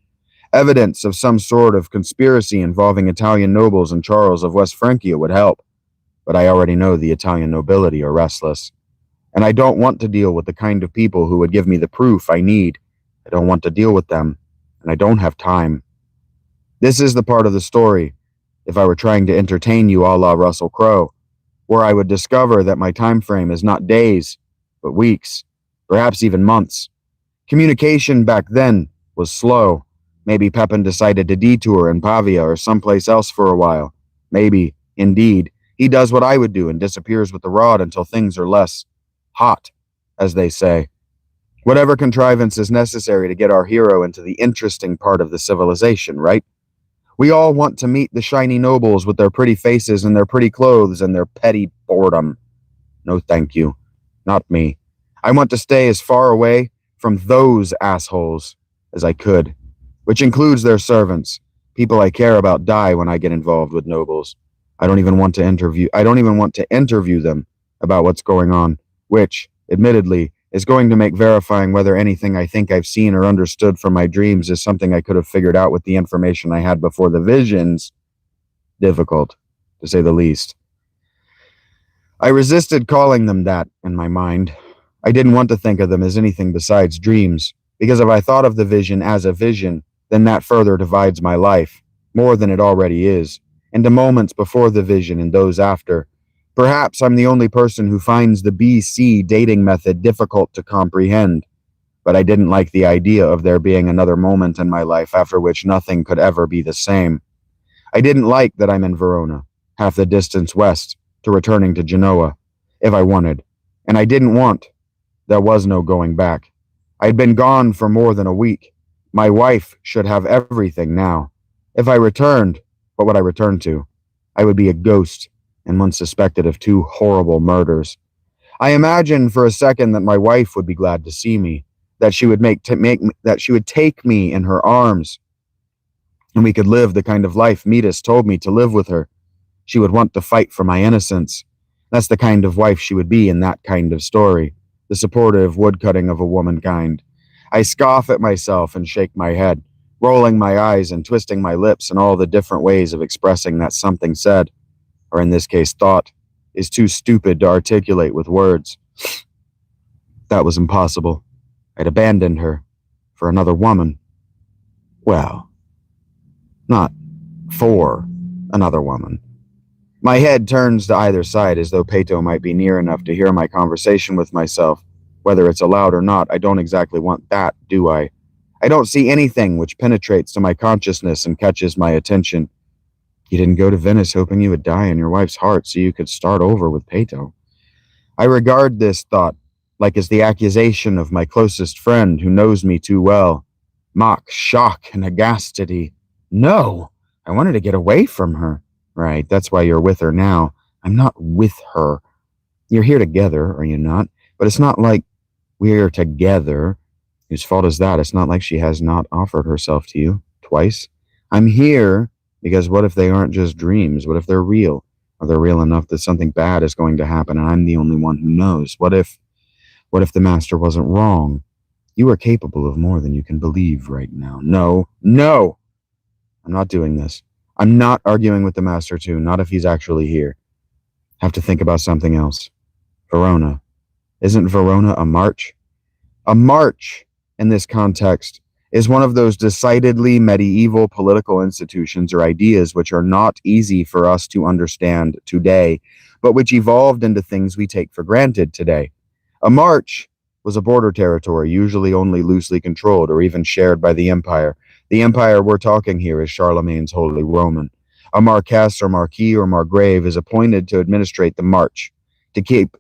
Evidence of some sort of conspiracy involving Italian nobles and Charles of West Francia would help. But I already know the Italian nobility are restless. And I don't want to deal with the kind of people who would give me the proof I need. I don't want to deal with them, and I don't have time. This is the part of the story, if I were trying to entertain you a la Russell Crowe, where I would discover that my time frame is not days, but weeks, perhaps even months. Communication back then was slow. Maybe Pepin decided to detour in Pavia or someplace else for a while. Maybe, indeed, he does what I would do and disappears with the rod until things are less hot, as they say. Whatever contrivance is necessary to get our hero into the interesting part of the civilization, right? We all want to meet the shiny nobles with their pretty faces and their pretty clothes and their petty boredom. No, thank you. Not me. I want to stay as far away from those assholes as I could, which includes their servants. People I care about die when I get involved with nobles. I don't even want to interview them about what's going on, which, admittedly, is going to make verifying whether anything I think I've seen or understood from my dreams is something I could have figured out with the information I had before the visions difficult, to say the least. I resisted calling them that in my mind. I didn't want to think of them as anything besides dreams, because if I thought of the vision as a vision, then that further divides my life, more than it already is, into moments before the vision and those after. Perhaps I'm the only person who finds the BC dating method difficult to comprehend, but I didn't like the idea of there being another moment in my life after which nothing could ever be the same. I didn't like that I'm in Verona, half the distance west, to returning to Genoa, if I wanted, and I didn't want. There was no going back. I'd been gone for more than a week. My wife should have everything now. If I returned, what would I return to? I would be a ghost, and one suspected of 2 horrible murders. I imagined for a second that my wife would be glad to see me, that she would that she would take me in her arms, and we could live the kind of life Metis told me to live with her. She would want to fight for my innocence. That's the kind of wife she would be in that kind of story, the supportive woodcutting of a womankind. I scoff at myself and shake my head, rolling my eyes and twisting my lips in all the different ways of expressing that something said, or in this case thought, is too stupid to articulate with words. That was impossible. I'd abandoned her for another woman. Well, not for another woman. My head turns to either side as though Peto might be near enough to hear my conversation with myself. Whether it's allowed or not, I don't exactly want that, do I? I don't see anything which penetrates to my consciousness and catches my attention. You didn't go to Venice hoping you would die in your wife's heart so you could start over with Peto. I regard this thought like as the accusation of my closest friend who knows me too well. Mock, shock, and agastity. No, I wanted to get away from her. Right, that's why you're with her now. I'm not with her. You're here together, are you not? But it's not like we're together. Whose fault is that? It's not like she has not offered herself to you twice. I'm here because what if they aren't just dreams? What if they're real? Are they real enough that something bad is going to happen and I'm the only one who knows? What if the master wasn't wrong? You are capable of more than you can believe right now. No, I'm not doing this. I'm not arguing with the master too, not if he's actually here. Have to think about something else. Verona. Isn't Verona a march? A march, in this context, is one of those decidedly medieval political institutions or ideas which are not easy for us to understand today, but which evolved into things we take for granted today. A march was a border territory, usually only loosely controlled or even shared by the empire. The empire we're talking here is Charlemagne's Holy Roman. A marquess or marquis or margrave is appointed to administrate the march, to keep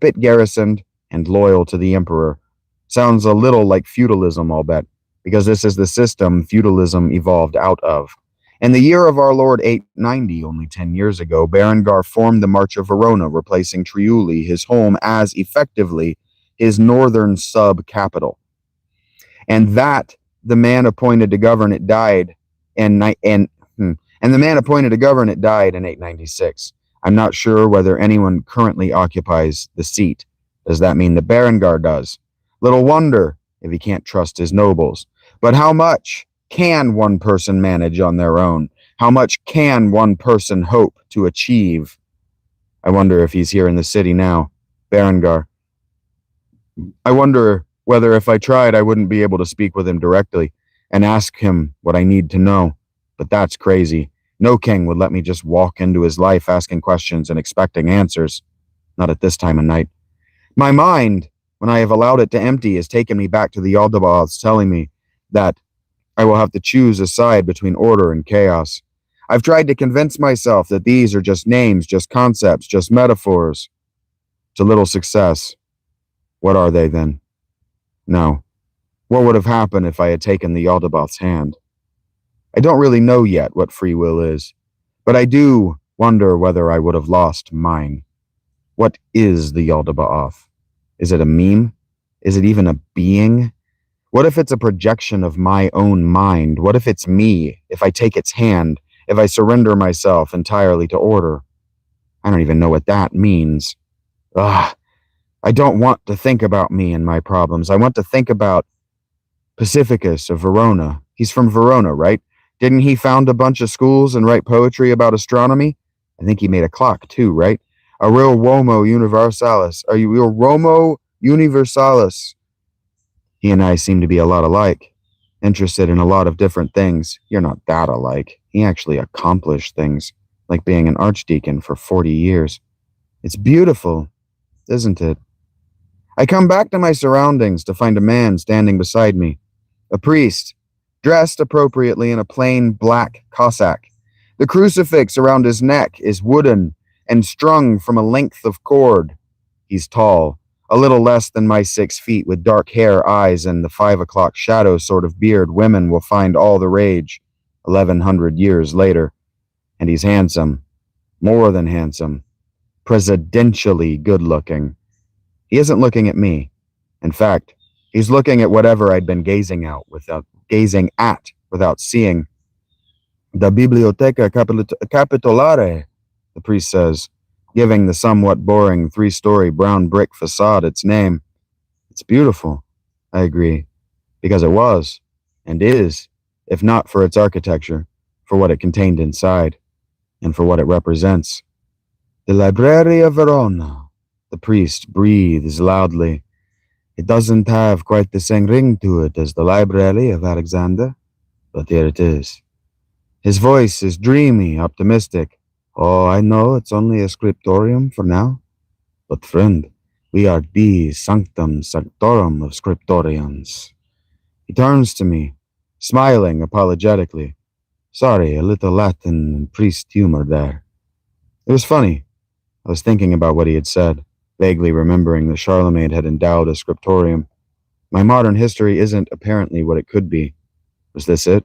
it garrisoned and loyal to the emperor. Sounds a little like feudalism, I'll bet, because this is the system feudalism evolved out of. In the year of our Lord 890, only 10 years ago, Berengar formed the March of Verona, replacing Friuli, his home, as effectively his northern sub-capital. And the man appointed to govern it died in 896. I'm not sure whether anyone currently occupies the seat. Does that mean that Berengar does? Little wonder if he can't trust his nobles. But how much can one person manage on their own? How much can one person hope to achieve? I wonder if he's here in the city now. Berengar. I wonder whether if I tried I wouldn't be able to speak with him directly and ask him what I need to know. But that's crazy. No king would let me just walk into his life asking questions and expecting answers. Not at this time of night. My mind, when I have allowed it to empty, has taken me back to the Aldebaoths, telling me that I will have to choose a side between order and chaos. I've tried to convince myself that these are just names, just concepts, just metaphors. To little success. What are they then? No. What would have happened if I had taken the Aldebaoth's hand? I don't really know yet what free will is, but I do wonder whether I would have lost mine. What is the Aldebaoth? Is it a meme? Is it even a being? What if it's a projection of my own mind? What if it's me, if I take its hand, if I surrender myself entirely to order? I don't even know what that means. Ugh, I don't want to think about me and my problems. I want to think about Pacificus of Verona. He's from Verona, right? Didn't he found a bunch of schools and write poetry about astronomy? I think he made a clock too, right? A real Uomo Universalis. A real Romo Universalis. He and I seem to be a lot alike, interested in a lot of different things. You're not that alike. He actually accomplished things, like being an archdeacon for 40 years. It's beautiful, isn't it? I come back to my surroundings to find a man standing beside me, a priest, dressed appropriately in a plain black cassock. The crucifix around his neck is wooden and strung from a length of cord. He's tall, a little less than my 6 feet, with dark hair, eyes, and the 5 o'clock shadow sort of beard women will find all the rage 1,100 years later. And he's handsome, more than handsome, presidentially good-looking. He isn't looking at me. In fact, he's looking at whatever I'd been gazing at without seeing. The Biblioteca Capitolare, the priest says, giving the somewhat boring 3-story brown brick facade its name. It's beautiful, I agree, because it was, and is, if not for its architecture, for what it contained inside, and for what it represents. The Library of Verona, the priest breathes loudly. It doesn't have quite the same ring to it as the Library of Alexander, but here it is. His voice is dreamy, optimistic. Oh, I know it's only a scriptorium for now. But friend, we are the sanctum sanctorum of scriptorians. He turns to me, smiling apologetically. Sorry, a little Latin and priest humor there. It was funny. I was thinking about what he had said, vaguely remembering that Charlemagne had endowed a scriptorium. My modern history isn't apparently what it could be. Was this it?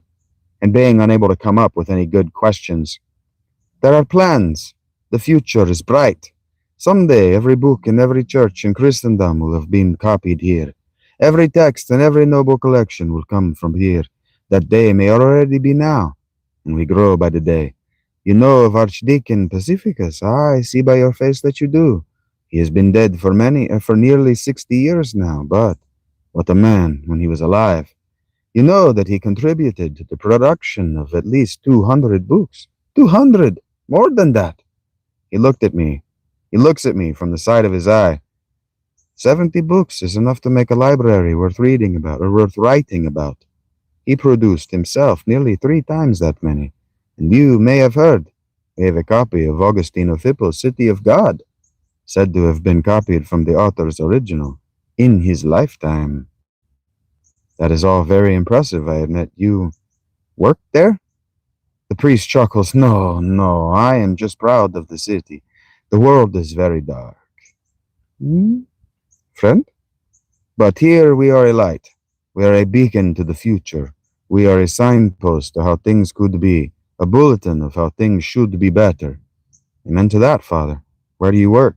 And being unable to come up with any good questions. There are plans. The future is bright. Someday every book in every church in Christendom will have been copied here. Every text and every noble collection will come from here. That day may already be now, and we grow by the day. You know of Archdeacon Pacificus. I see by your face that you do. He has been dead for nearly 60 years now, but what a man when he was alive. You know that he contributed to the production of at least 200 books. 200! More than that. He looked at me. He looks at me from the side of his eye. 70 books is enough to make a library worth reading about, or worth writing about. He produced himself nearly 3 times that many. And you may have heard, we have a copy of Augustine of Hippo's City of God, said to have been copied from the author's original, in his lifetime. That is all very impressive, I admit. You worked there? The priest chuckles. No, I am just proud of the city. The world is very dark. Friend? But here we are a light. We are a beacon to the future. We are a signpost to how things could be, a bulletin of how things should be better. Amen to that, Father. Where do you work?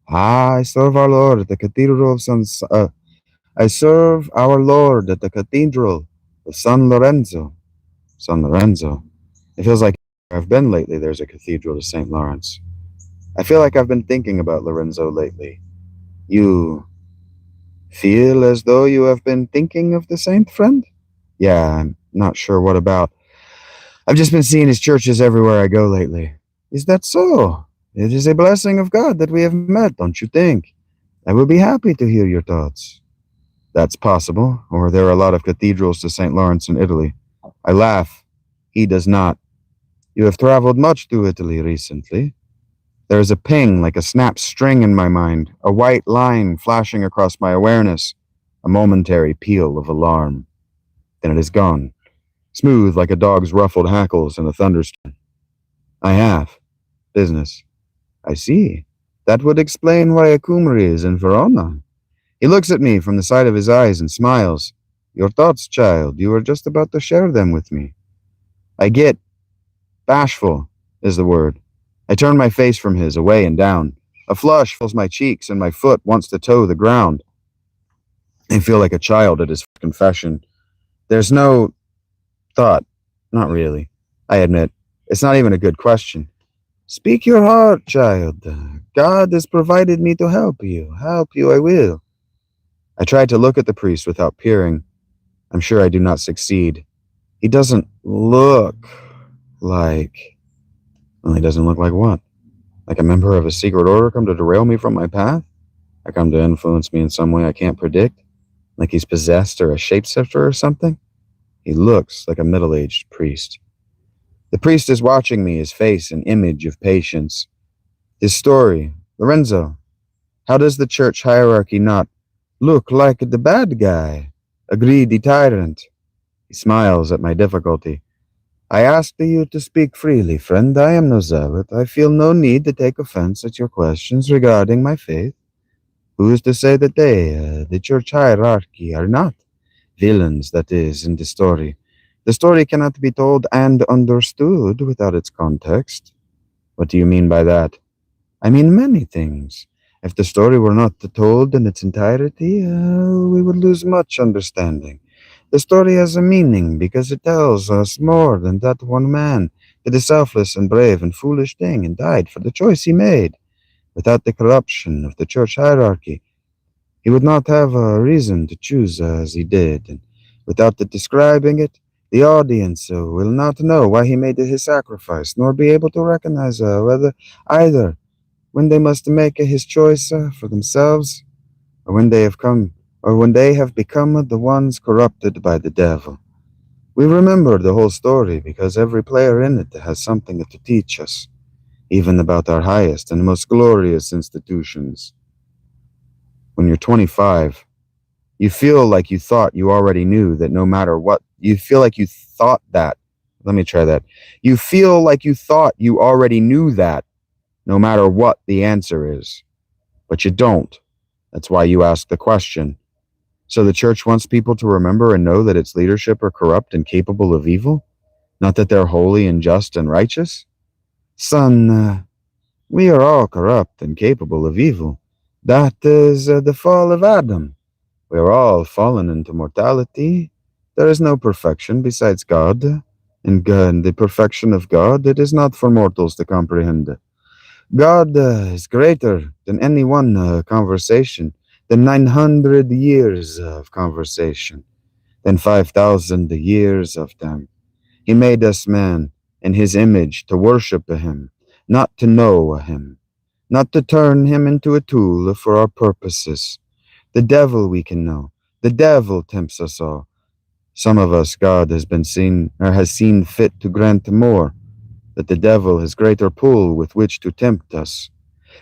I serve our Lord at the Cathedral of I serve our Lord at the Cathedral of San Lorenzo. San Lorenzo. It feels like I've been lately. There's a cathedral of St. Lawrence. I feel like I've been thinking about Lorenzo lately. You feel as though you have been thinking of the saint, friend? Yeah, I'm not sure what about. I've just been seeing his churches everywhere I go lately. Is that so? It is a blessing of God that we have met, don't you think? I will be happy to hear your thoughts. That's possible, or there are a lot of cathedrals to St. Lawrence in Italy. I laugh. He does not. You have traveled much to Italy recently. There is a ping like a snapped string in my mind, a white line flashing across my awareness, a momentary peal of alarm. Then it is gone, smooth like a dog's ruffled hackles in a thunderstorm. I have. Business. I see. That would explain why a cummery is in Verona. He looks at me from the side of his eyes and smiles. Your thoughts, child, you are just about to share them with me. I get bashful, is the word. I turn my face from his, away and down. A flush fills my cheeks, and my foot wants to toe the ground. I feel like a child at his confession. There's no thought. Not really. I admit. It's not even a good question. Speak your heart, child. God has provided me to help you. Help you I will. I tried to look at the priest without peering. I'm sure I do not succeed. He doesn't look like... Well, he doesn't look like what? Like a member of a secret order come to derail me from my path? Like come to influence me in some way I can't predict? Like he's possessed or a shapeshifter or something? He looks like a middle-aged priest. The priest is watching me, his face an image of patience. His story. Lorenzo, how does the church hierarchy not look like the bad guy? A greedy tyrant. He smiles at my difficulty. I ask you to speak freely, friend. I am no zealot. I feel no need to take offense at your questions regarding my faith. Who is to say that they, the church hierarchy, are not villains, that is, in the story? The story cannot be told and understood without its context. What do you mean by that? I mean many things. If the story were not told in its entirety, we would lose much understanding. The story has a meaning because it tells us more than that one man did a selfless and brave and foolish thing and died for the choice he made. Without the corruption of the church hierarchy, he would not have a reason to choose as he did, and without the describing it, the audience will not know why he made his sacrifice, nor be able to recognize whether either when they must make his choice for themselves, or when they have become the ones corrupted by the devil. We remember the whole story because every player in it has something to teach us, even about our highest and most glorious institutions. When you're 25, you feel like you thought you already knew that no matter what, you feel like you thought that. Let me try that. You feel like you thought you already knew that no matter what the answer is. But you don't. That's why you ask the question. So the church wants people to remember and know that its leadership are corrupt and capable of evil? Not that they're holy and just and righteous? Son, we are all corrupt and capable of evil. That is the fall of Adam. We are all fallen into mortality. There is no perfection besides God. And the perfection of God, it is not for mortals to comprehend. God is greater than any one conversation, than 900 years of conversation, than 5,000 years of them. He made us man in his image to worship him, not to know him, not to turn him into a tool for our purposes. The devil we can know. The devil tempts us all. Some of us God has seen fit to grant more, that the devil has greater pull with which to tempt us.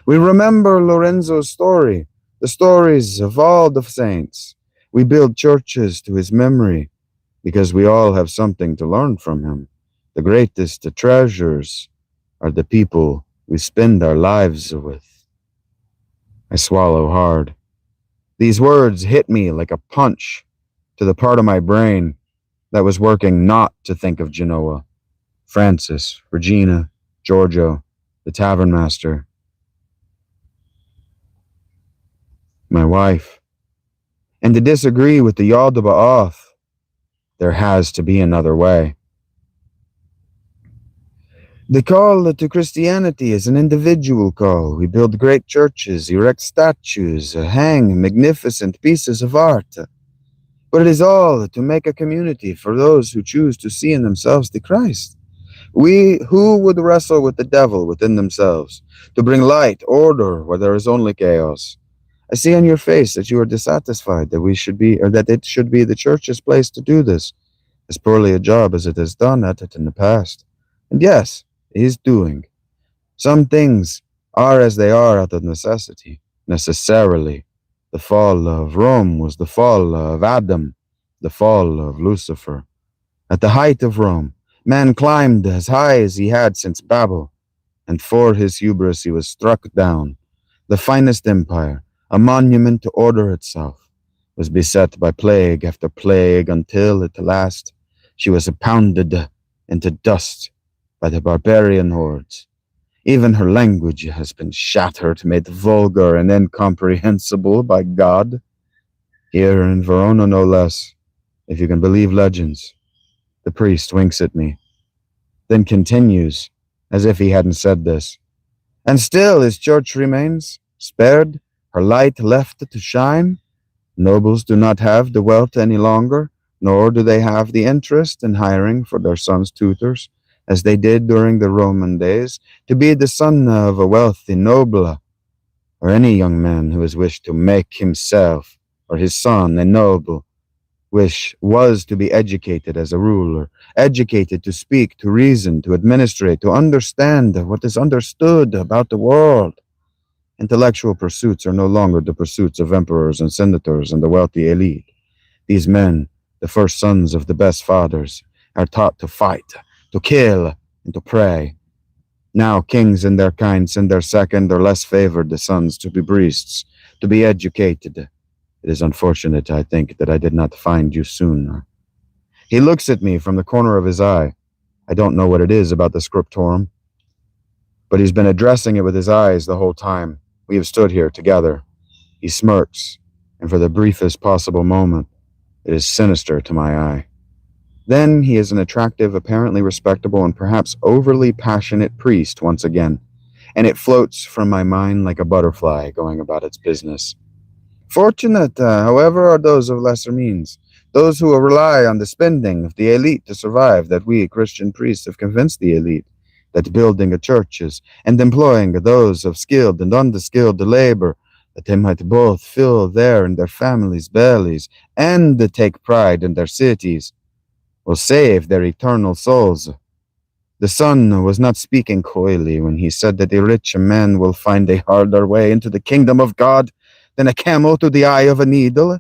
We remember Lorenzo's story, the stories of all the saints. We build churches to his memory because we all have something to learn from him. The greatest treasures are the people we spend our lives with. I swallow hard. These words hit me like a punch to the part of my brain that was working not to think of Genoa, Francis, Regina, Giorgio, the tavern master, my wife, and to disagree with the Yal de Ba'ath. There has to be another way. The call to Christianity is an individual call. We build great churches, erect statues, hang magnificent pieces of art. But it is all to make a community for those who choose to see in themselves the Christ. Who would wrestle with the devil within themselves, to bring light, order, where there is only chaos. I see on your face that you are dissatisfied that it should be the church's place to do this, as poorly a job as it has done at it in the past. And yes, it is doing. Some things are as they are out of necessity, necessarily. The fall of Rome was the fall of Adam, the fall of Lucifer. At the height of Rome, man climbed as high as he had since Babel, and for his hubris he was struck down. The finest empire, a monument to order itself, was beset by plague after plague until, at last, she was pounded into dust by the barbarian hordes. Even her language has been shattered, made vulgar and incomprehensible by God. Here in Verona, no less, if you can believe legends. The priest winks at me, then continues, as if he hadn't said this. And still his church remains, spared, her light left to shine. Nobles do not have the wealth any longer, nor do they have the interest in hiring for their sons tutors, as they did during the Roman days, to be the son of a wealthy noble, or any young man who has wished to make himself or his son a noble, wish was to be educated as a ruler, educated to speak, to reason, to administrate, to understand what is understood about the world. Intellectual pursuits are no longer the pursuits of emperors and senators and the wealthy elite. These men, the first sons of the best fathers, are taught to fight, to kill, and to pray. Now kings and their kind send their second or less favored sons to be priests, to be educated. It is unfortunate, I think, that I did not find you sooner. He looks at me from the corner of his eye. I don't know what it is about the scriptorum, but he's been addressing it with his eyes the whole time. We have stood here together. He smirks, and for the briefest possible moment, it is sinister to my eye. Then he is an attractive, apparently respectable, and perhaps overly passionate priest once again, and it floats from my mind like a butterfly going about its business. Fortunate, however, are those of lesser means, those who rely on the spending of the elite to survive, that we Christian priests have convinced the elite that building churches and employing those of skilled and unskilled labor, that they might both fill their and their families' bellies and take pride in their cities, will save their eternal souls. The son was not speaking coyly when he said that a rich man will find a harder way into the kingdom of God than a camel to the eye of a needle.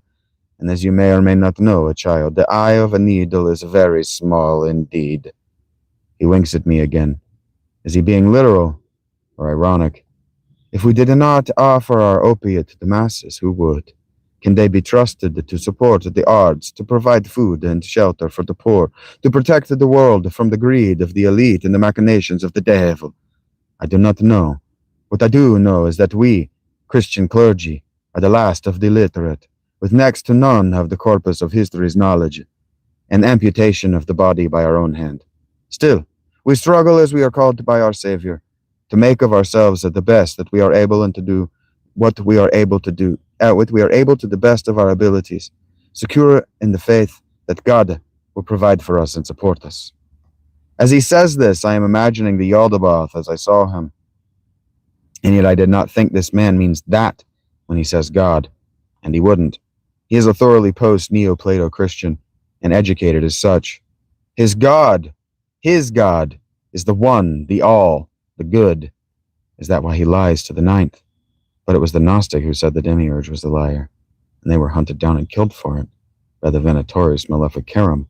And as you may or may not know, child, the eye of a needle is very small indeed. He winks at me again. Is he being literal or ironic? If we did not offer our opiate to the masses, who would? Can they be trusted to support the arts, to provide food and shelter for the poor, to protect the world from the greed of the elite and the machinations of the devil? I do not know. What I do know is that we, Christian clergy, are the last of the illiterate, with next to none of the corpus of history's knowledge, an amputation of the body by our own hand. Still, we struggle as we are called by our Savior, to make of ourselves the best that we are able and to do what we are able to do, what we are able to the best of our abilities, secure in the faith that God will provide for us and support us. As he says this, I am imagining the Yaldabaoth as I saw him, and yet I did not think this man means that when he says God, and he wouldn't. He is a thoroughly post-Neo-Plato Christian, and educated as such. His God, is the one, the all, the good. Is that why he lies to the ninth? But it was the Gnostic who said the demiurge was the liar, and they were hunted down and killed for it by the Venatorius Maleficarum,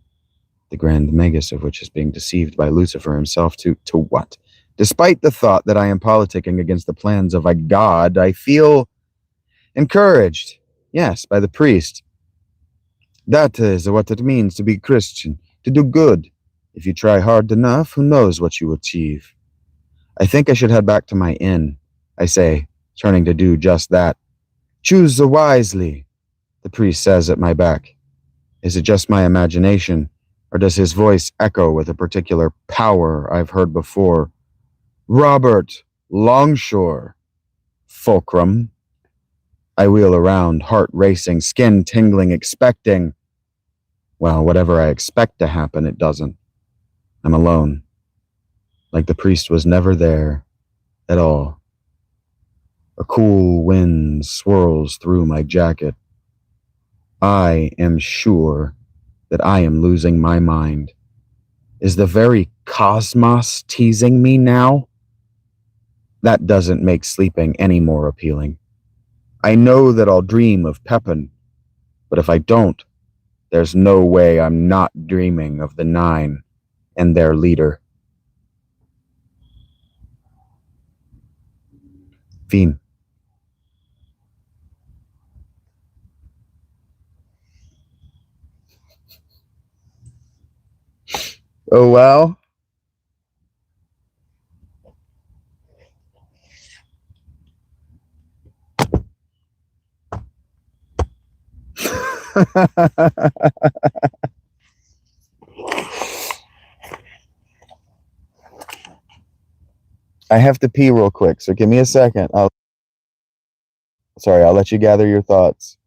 the grand magus of which is being deceived by Lucifer himself to what? Despite the thought that I am politicking against the plans of a god, I feel encouraged, yes, by the priest. That is what it means to be Christian, to do good. If you try hard enough, who knows what you achieve? I think I should head back to my inn, I say, turning to do just that. Choose wisely, the priest says at my back. Is it just my imagination, or does his voice echo with a particular power I've heard before? Robert Longshore, fulcrum. I wheel around, heart racing, skin tingling, expecting. Well, whatever I expect to happen, it doesn't. I'm alone. Like the priest was never there at all. A cool wind swirls through my jacket. I am sure that I am losing my mind. Is the very cosmos teasing me now? That doesn't make sleeping any more appealing. I know that I'll dream of Pepin, but if I don't, there's no way I'm not dreaming of the Nine and their leader. Fiend. Oh, well. I have to pee real quick, so give me a second. I'll let you gather your thoughts.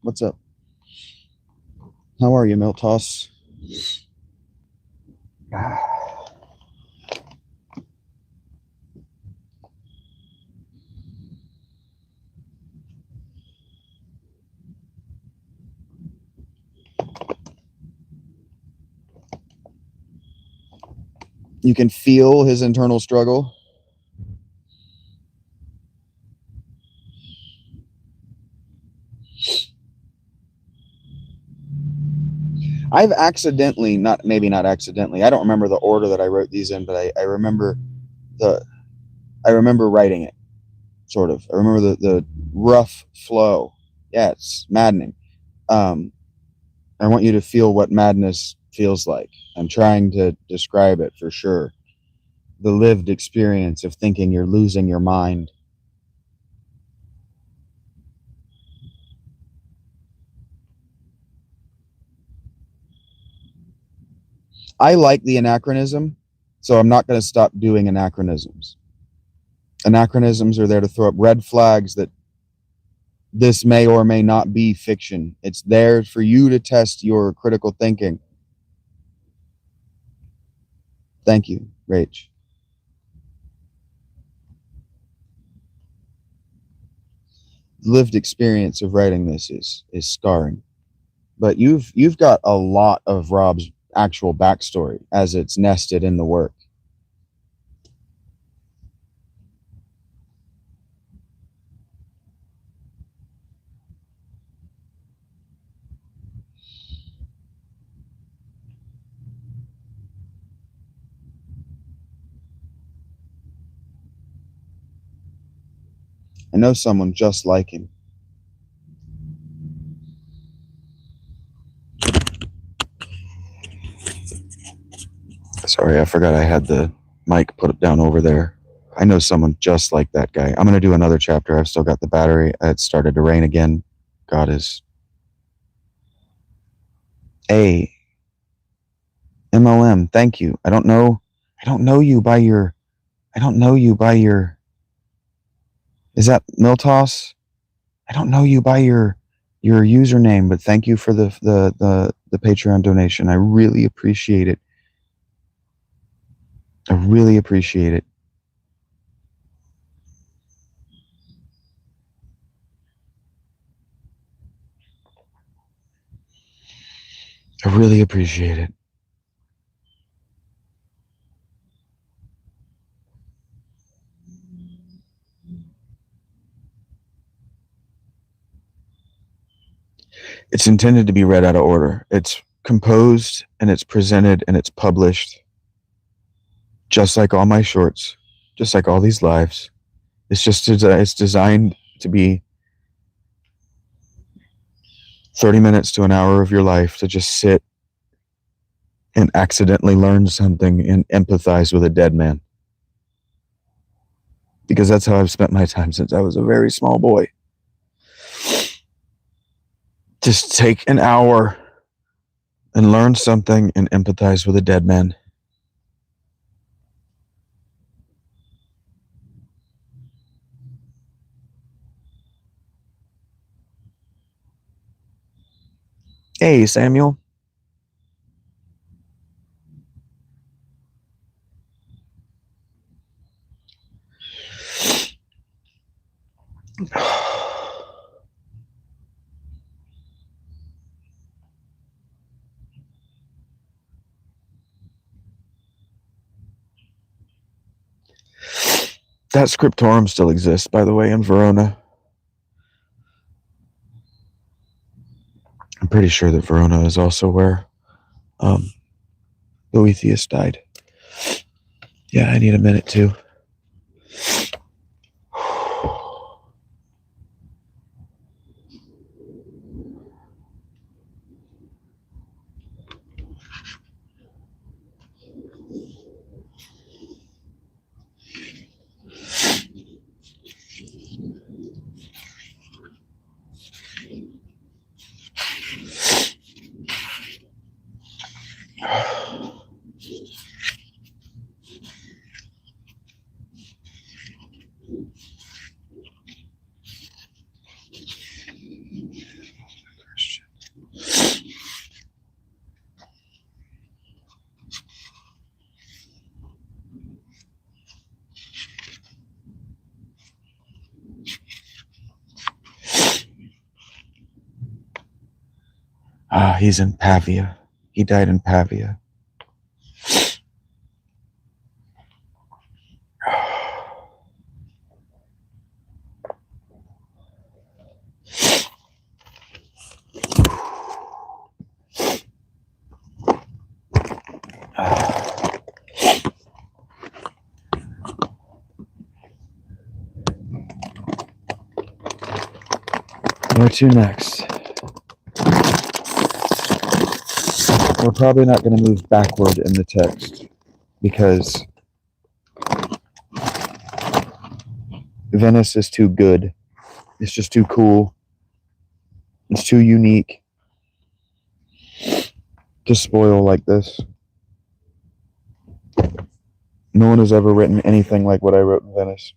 What's up? How are you, Miltos? You can feel his internal struggle. I've accidentally, maybe not accidentally, I don't remember the order that I wrote these in, but I remember the I remember writing it, sort of. I remember the rough flow. Yeah, it's maddening. Um, I want you to feel what madness feels like. I'm trying to describe it for sure. The lived experience of thinking you're losing your mind. I like the anachronism, so I'm not going to stop doing anachronisms. Anachronisms are there to throw up red flags that this may or may not be fiction. It's there for you to test your critical thinking. Thank you, Rach. Lived experience of writing this is scarring. But you've got a lot of Rob's actual backstory as it's nested in the work. I know someone just like him. Sorry, I forgot I had the mic put down over there. I know someone just like that guy. I'm going to do another chapter. I've still got the battery. It started to rain again. God is a MLM. Thank you. I don't know. I don't know you by your. I don't know you by your. Is that Miltos? I don't know you by your username, but thank you for the Patreon donation. I really appreciate it. I really appreciate it. I really appreciate it. It's intended to be read out of order. It's composed and it's presented and it's published just like all my shorts, just like all these lives. It's designed to be 30 minutes to an hour of your life to just sit and accidentally learn something and empathize with a dead man. Because that's how I've spent my time since I was a very small boy. Just take an hour and learn something and empathize with a dead man. Hey, Samuel. That scriptorum still exists, by the way, in Verona. I'm pretty sure that Verona is also where Boethius died. Yeah, I need a minute too. He's in Pavia. He died in Pavia. Where to next? We're probably not going to move backward in the text because Venice is too good. It's just too cool. It's too unique to spoil like this. No one has ever written anything like what I wrote in Venice.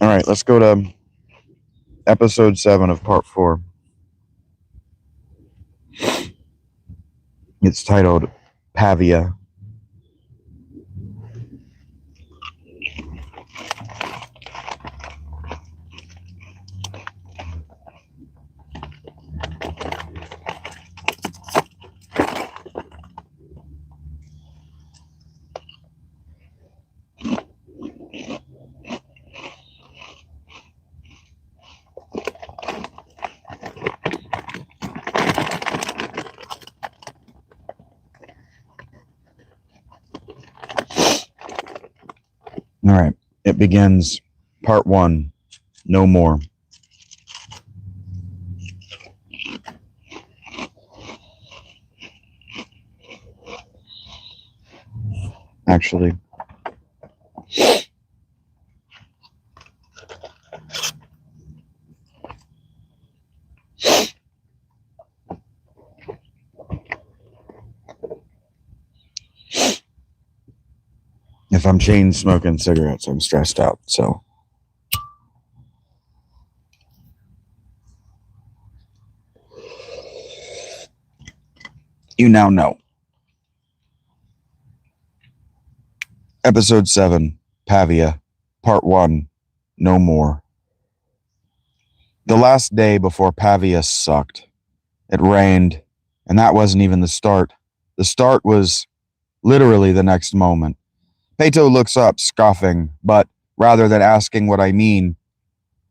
All right, let's go to episode 7 of part 4. It's titled Pavia. It begins. Part 1. No more. Actually, if I'm chain smoking cigarettes, I'm stressed out, so. You now know. Episode 7, Pavia, Part 1, No More. The last day before Pavia sucked. It rained, and that wasn't even the start. The start was literally the next moment. Peto looks up, scoffing, but rather than asking what I mean,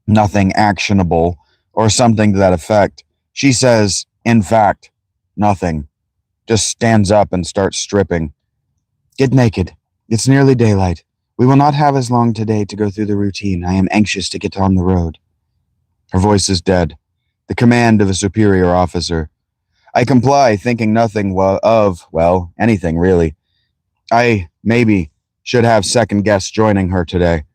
nothing actionable, or something to that effect, she says, in fact, nothing. Just stands up and starts stripping. Get naked. It's nearly daylight. We will not have as long today to go through the routine. I am anxious to get on the road. Her voice is dead. The command of a superior officer. I comply, thinking nothing of anything really. I, maybe, should have second guests joining her today.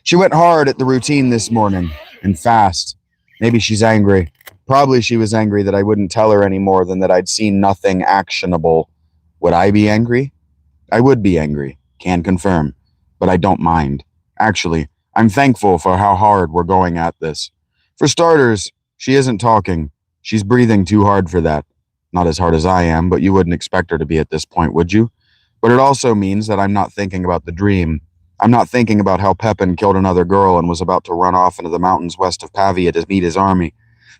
She went hard at the routine this morning, and fast. Maybe she's angry. Probably she was angry that I wouldn't tell her any more than that I'd seen nothing actionable. Would I be angry? I would be angry, can confirm, but I don't mind. Actually, I'm thankful for how hard we're going at this. For starters, she isn't talking. She's breathing too hard for that. Not as hard as I am, but you wouldn't expect her to be at this point, would you? But it also means that I'm not thinking about the dream. I'm not thinking about how Pepin killed another girl and was about to run off into the mountains west of Pavia to meet his army.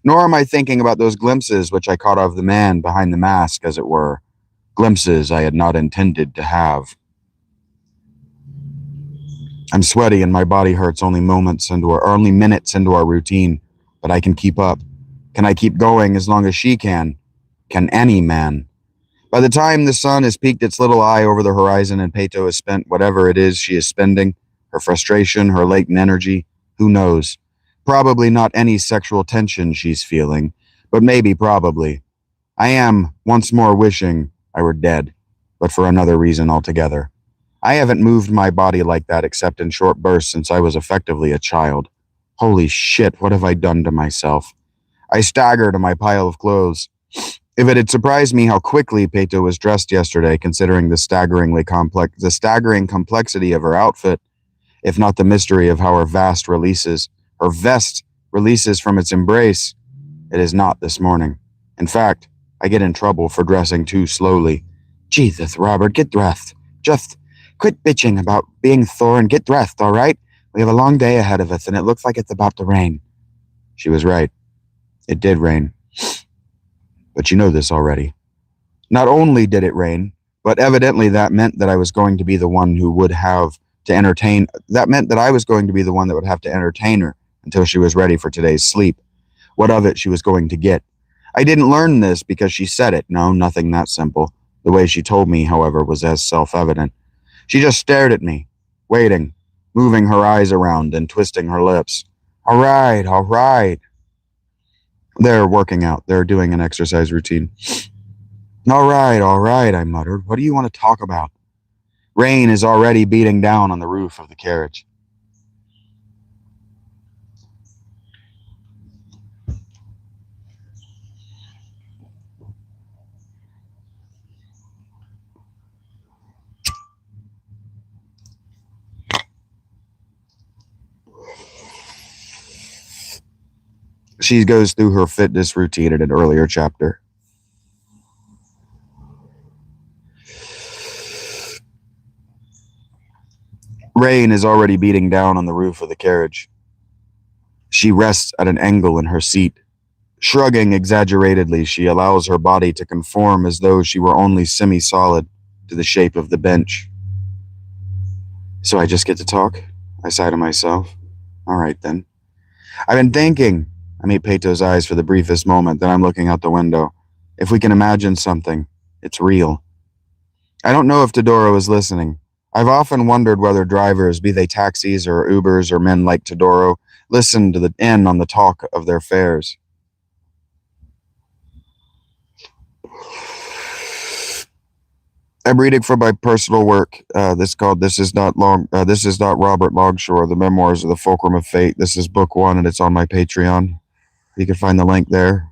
Nor am I thinking about those glimpses which I caught of the man behind the mask, as it were. Glimpses I had not intended to have. I'm sweaty and my body hurts only minutes into our routine, but I can keep up. Can I keep going as long as she can? Can any man? By the time the sun has peeked its little eye over the horizon and Peto has spent whatever it is she is spending, her frustration, her latent energy, who knows? Probably not any sexual tension she's feeling, but maybe probably. I am, once more, wishing I were dead, but for another reason altogether. I haven't moved my body like that except in short bursts since I was effectively a child. Holy shit, what have I done to myself? I stagger to my pile of clothes. If it had surprised me how quickly Peto was dressed yesterday, considering the staggering complexity of her outfit, if not the mystery of how her vest releases from its embrace, it is not this morning. In fact, I get in trouble for dressing too slowly. Jesus, Robert, get dressed. Just quit bitching about being Thor and get dressed, all right? We have a long day ahead of us, and it looks like it's about to rain. She was right. It did rain. But you know this already. Not only did it rain, but evidently that meant that I was going to be the one who would have to entertain. That meant that I was going to be the one that would have to entertain her until she was ready for today's sleep. What of it she was going to get. I didn't learn this because she said it. No, nothing that simple. The way she told me, however, was as self-evident. She just stared at me, waiting, moving her eyes around and twisting her lips. All right, all right. They're working out. They're doing an exercise routine. All right, I muttered. What do you want to talk about? Rain is already beating down on the roof of the carriage. She goes through her fitness routine in an earlier chapter. Rain is already beating down on the roof of the carriage. She rests at an angle in her seat. Shrugging exaggeratedly, she allows her body to conform as though she were only semi-solid to the shape of the bench. So I just get to talk? I sigh to myself. All right, then. I've been thinking. I meet Peto's eyes for the briefest moment, then I'm looking out the window. If we can imagine something, it's real. I don't know if Todoro is listening. I've often wondered whether drivers, be they taxis or Ubers or men like Todoro, listen to the end on the talk of their fares. I'm reading from my personal work. This is not long. This is not Robert Longshore, the Memoirs of the Fulcrum of Fate. This is book one, and it's on my Patreon. You can find the link there.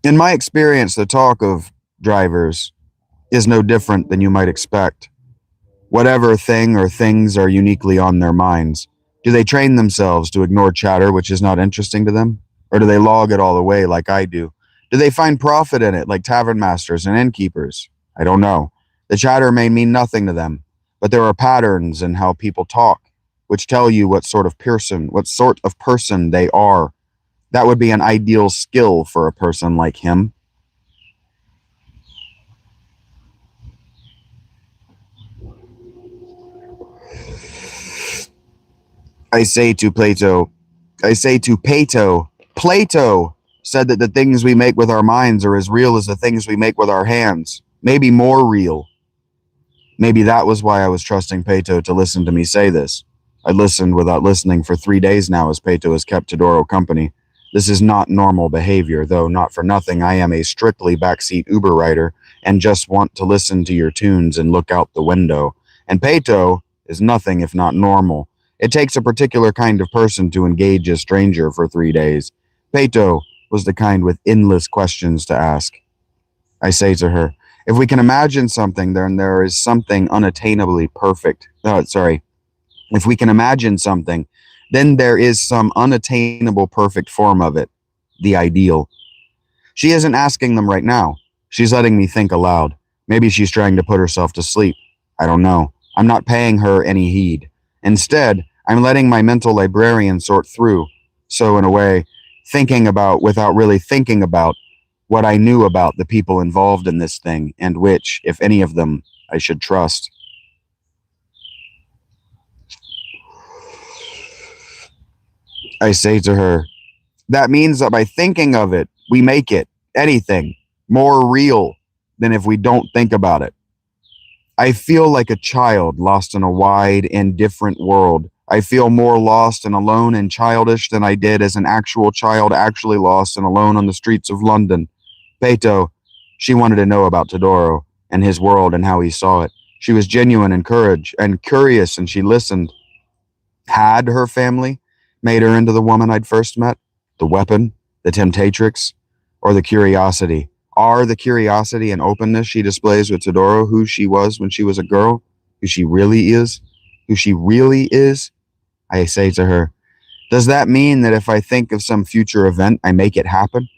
In my experience, the talk of drivers is no different than you might expect. Whatever thing or things are uniquely on their minds. Do they train themselves to ignore chatter which is not interesting to them? Or do they log it all away like I do? Do they find profit in it like tavern masters and innkeepers? I don't know. The chatter may mean nothing to them, but there are patterns in how people talk, which tell you what sort of person they are. That would be an ideal skill for a person like him. I say to Plato, Plato said that the things we make with our minds are as real as the things we make with our hands, maybe more real. Maybe that was why I was trusting Plato to listen to me say this. I listened without listening for 3 days now as Plato has kept Todoro company. This is not normal behavior, though not for nothing I am a strictly backseat Uber rider and just want to listen to your tunes and look out the window. And Plato is nothing if not normal. It takes a particular kind of person to engage a stranger for 3 days. Plato was the kind with endless questions to ask. I say to her, if we can imagine something, then there is something unattainably perfect. If we can imagine something, then there is some unattainable perfect form of it, the ideal. She isn't asking them right now. She's letting me think aloud. Maybe she's trying to put herself to sleep. I don't know. I'm not paying her any heed. Instead, I'm letting my mental librarian sort through. So, in a way, thinking about without really thinking about what I knew about the people involved in this thing and which, if any of them, I should trust. I say to her, that means that by thinking of it, we make it, anything, more real than if we don't think about it. I feel like a child lost in a wide and different world. I feel more lost and alone and childish than I did as an actual child actually lost and alone on the streets of London. Plato, she wanted to know about Todoro and his world and how he saw it. She was genuine and curious, and she listened. Had her family made her into the woman I'd first met? The weapon? The temptatrix? Or the curiosity? Are the curiosity and openness she displays with Todoro who she was when she was a girl? Who she really is? Who she really is? I say to her, does that mean that if I think of some future event, I make it happen?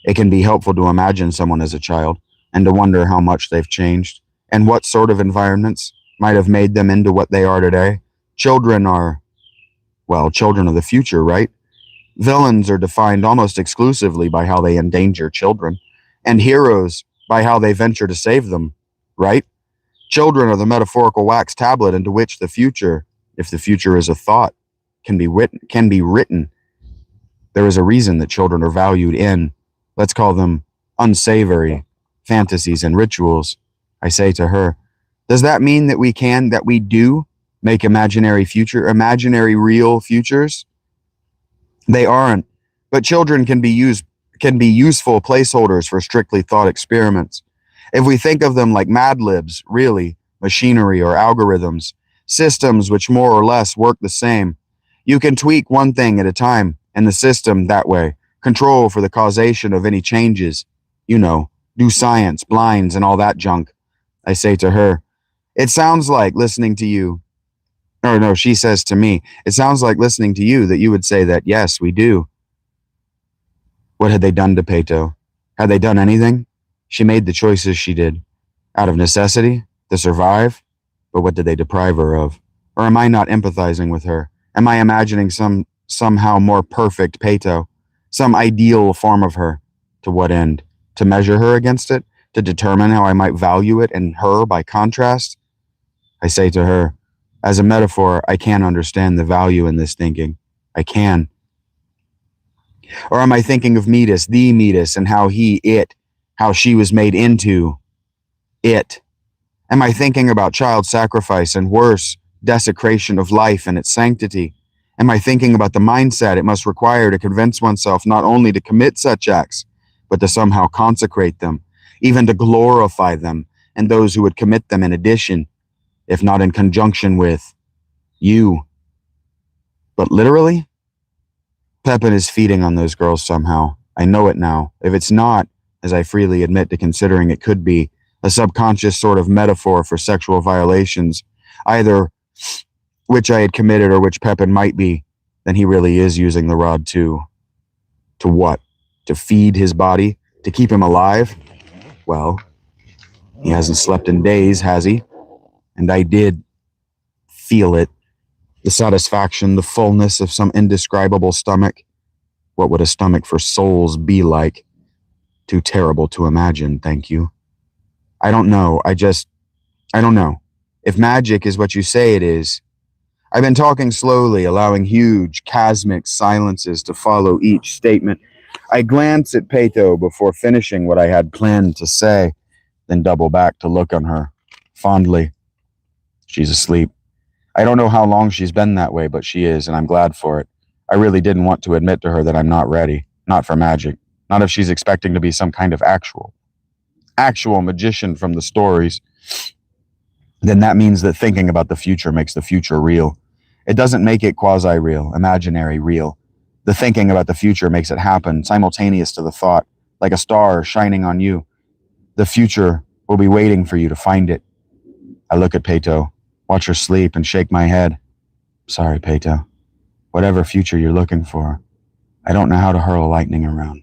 It can be helpful to imagine someone as a child and to wonder how much they've changed and what sort of environments might have made them into what they are today. Children are the future, right? Villains are defined almost exclusively by how they endanger children, and heroes by how they venture to save them, right? Children are the metaphorical wax tablet into which the future, if the future is a thought, can be written. There is a reason that children are valued in, let's call them unsavory fantasies and rituals. I say to her, does that mean that we do make imaginary real futures? They aren't, but children can be useful placeholders for strictly thought experiments. If we think of them like Mad Libs, really, machinery or algorithms, systems which more or less work the same, you can tweak one thing at a time, and the system that way, control for the causation of any changes, do science, blinds, and all that junk. I say to her, it sounds like listening to you. Or no, she says to me, it sounds like listening to you that you would say that, yes, we do. What had they done to Plato? Had they done anything? She made the choices she did. Out of necessity, to survive? But what did they deprive her of? Or am I not empathizing with her? Am I imagining somehow more perfect Plato? Some ideal form of her? To what end? To measure her against it? To determine how I might value it and her by contrast? I say to her, as a metaphor, I can understand the value in this thinking. I can. Or am I thinking of Metis, the Metis, and how she was made into It. Am I thinking about child sacrifice and worse, desecration of life and its sanctity? Am I thinking about the mindset it must require to convince oneself not only to commit such acts, but to somehow consecrate them, even to glorify them and those who would commit them in addition, if not in conjunction with you? But literally, Pepin is feeding on those girls somehow. I know it now. If it's not, as I freely admit to considering it could be, a subconscious sort of metaphor for sexual violations, either which I had committed or which Pepin might be, then he really is using the rod to what? To feed his body? To keep him alive? Well, he hasn't slept in days, has he? And I did feel it. The satisfaction, the fullness of some indescribable stomach. What would a stomach for souls be like? Too terrible to imagine, thank you. I don't know. I don't know. If magic is what you say it is, I've been talking slowly, allowing huge, chasmic silences to follow each statement. I glance at Peto before finishing what I had planned to say, then double back to look on her, fondly. She's asleep. I don't know how long she's been that way, but she is, and I'm glad for it. I really didn't want to admit to her that I'm not ready, not for magic, not if she's expecting to be some kind of actual magician from the stories. Then that means that thinking about the future makes the future real. It doesn't make it quasi-real, imaginary real. The thinking about the future makes it happen, simultaneous to the thought, like a star shining on you. The future will be waiting for you to find it. I look at Peto, watch her sleep, and shake my head. Sorry, Peto. Whatever future you're looking for, I don't know how to hurl lightning around,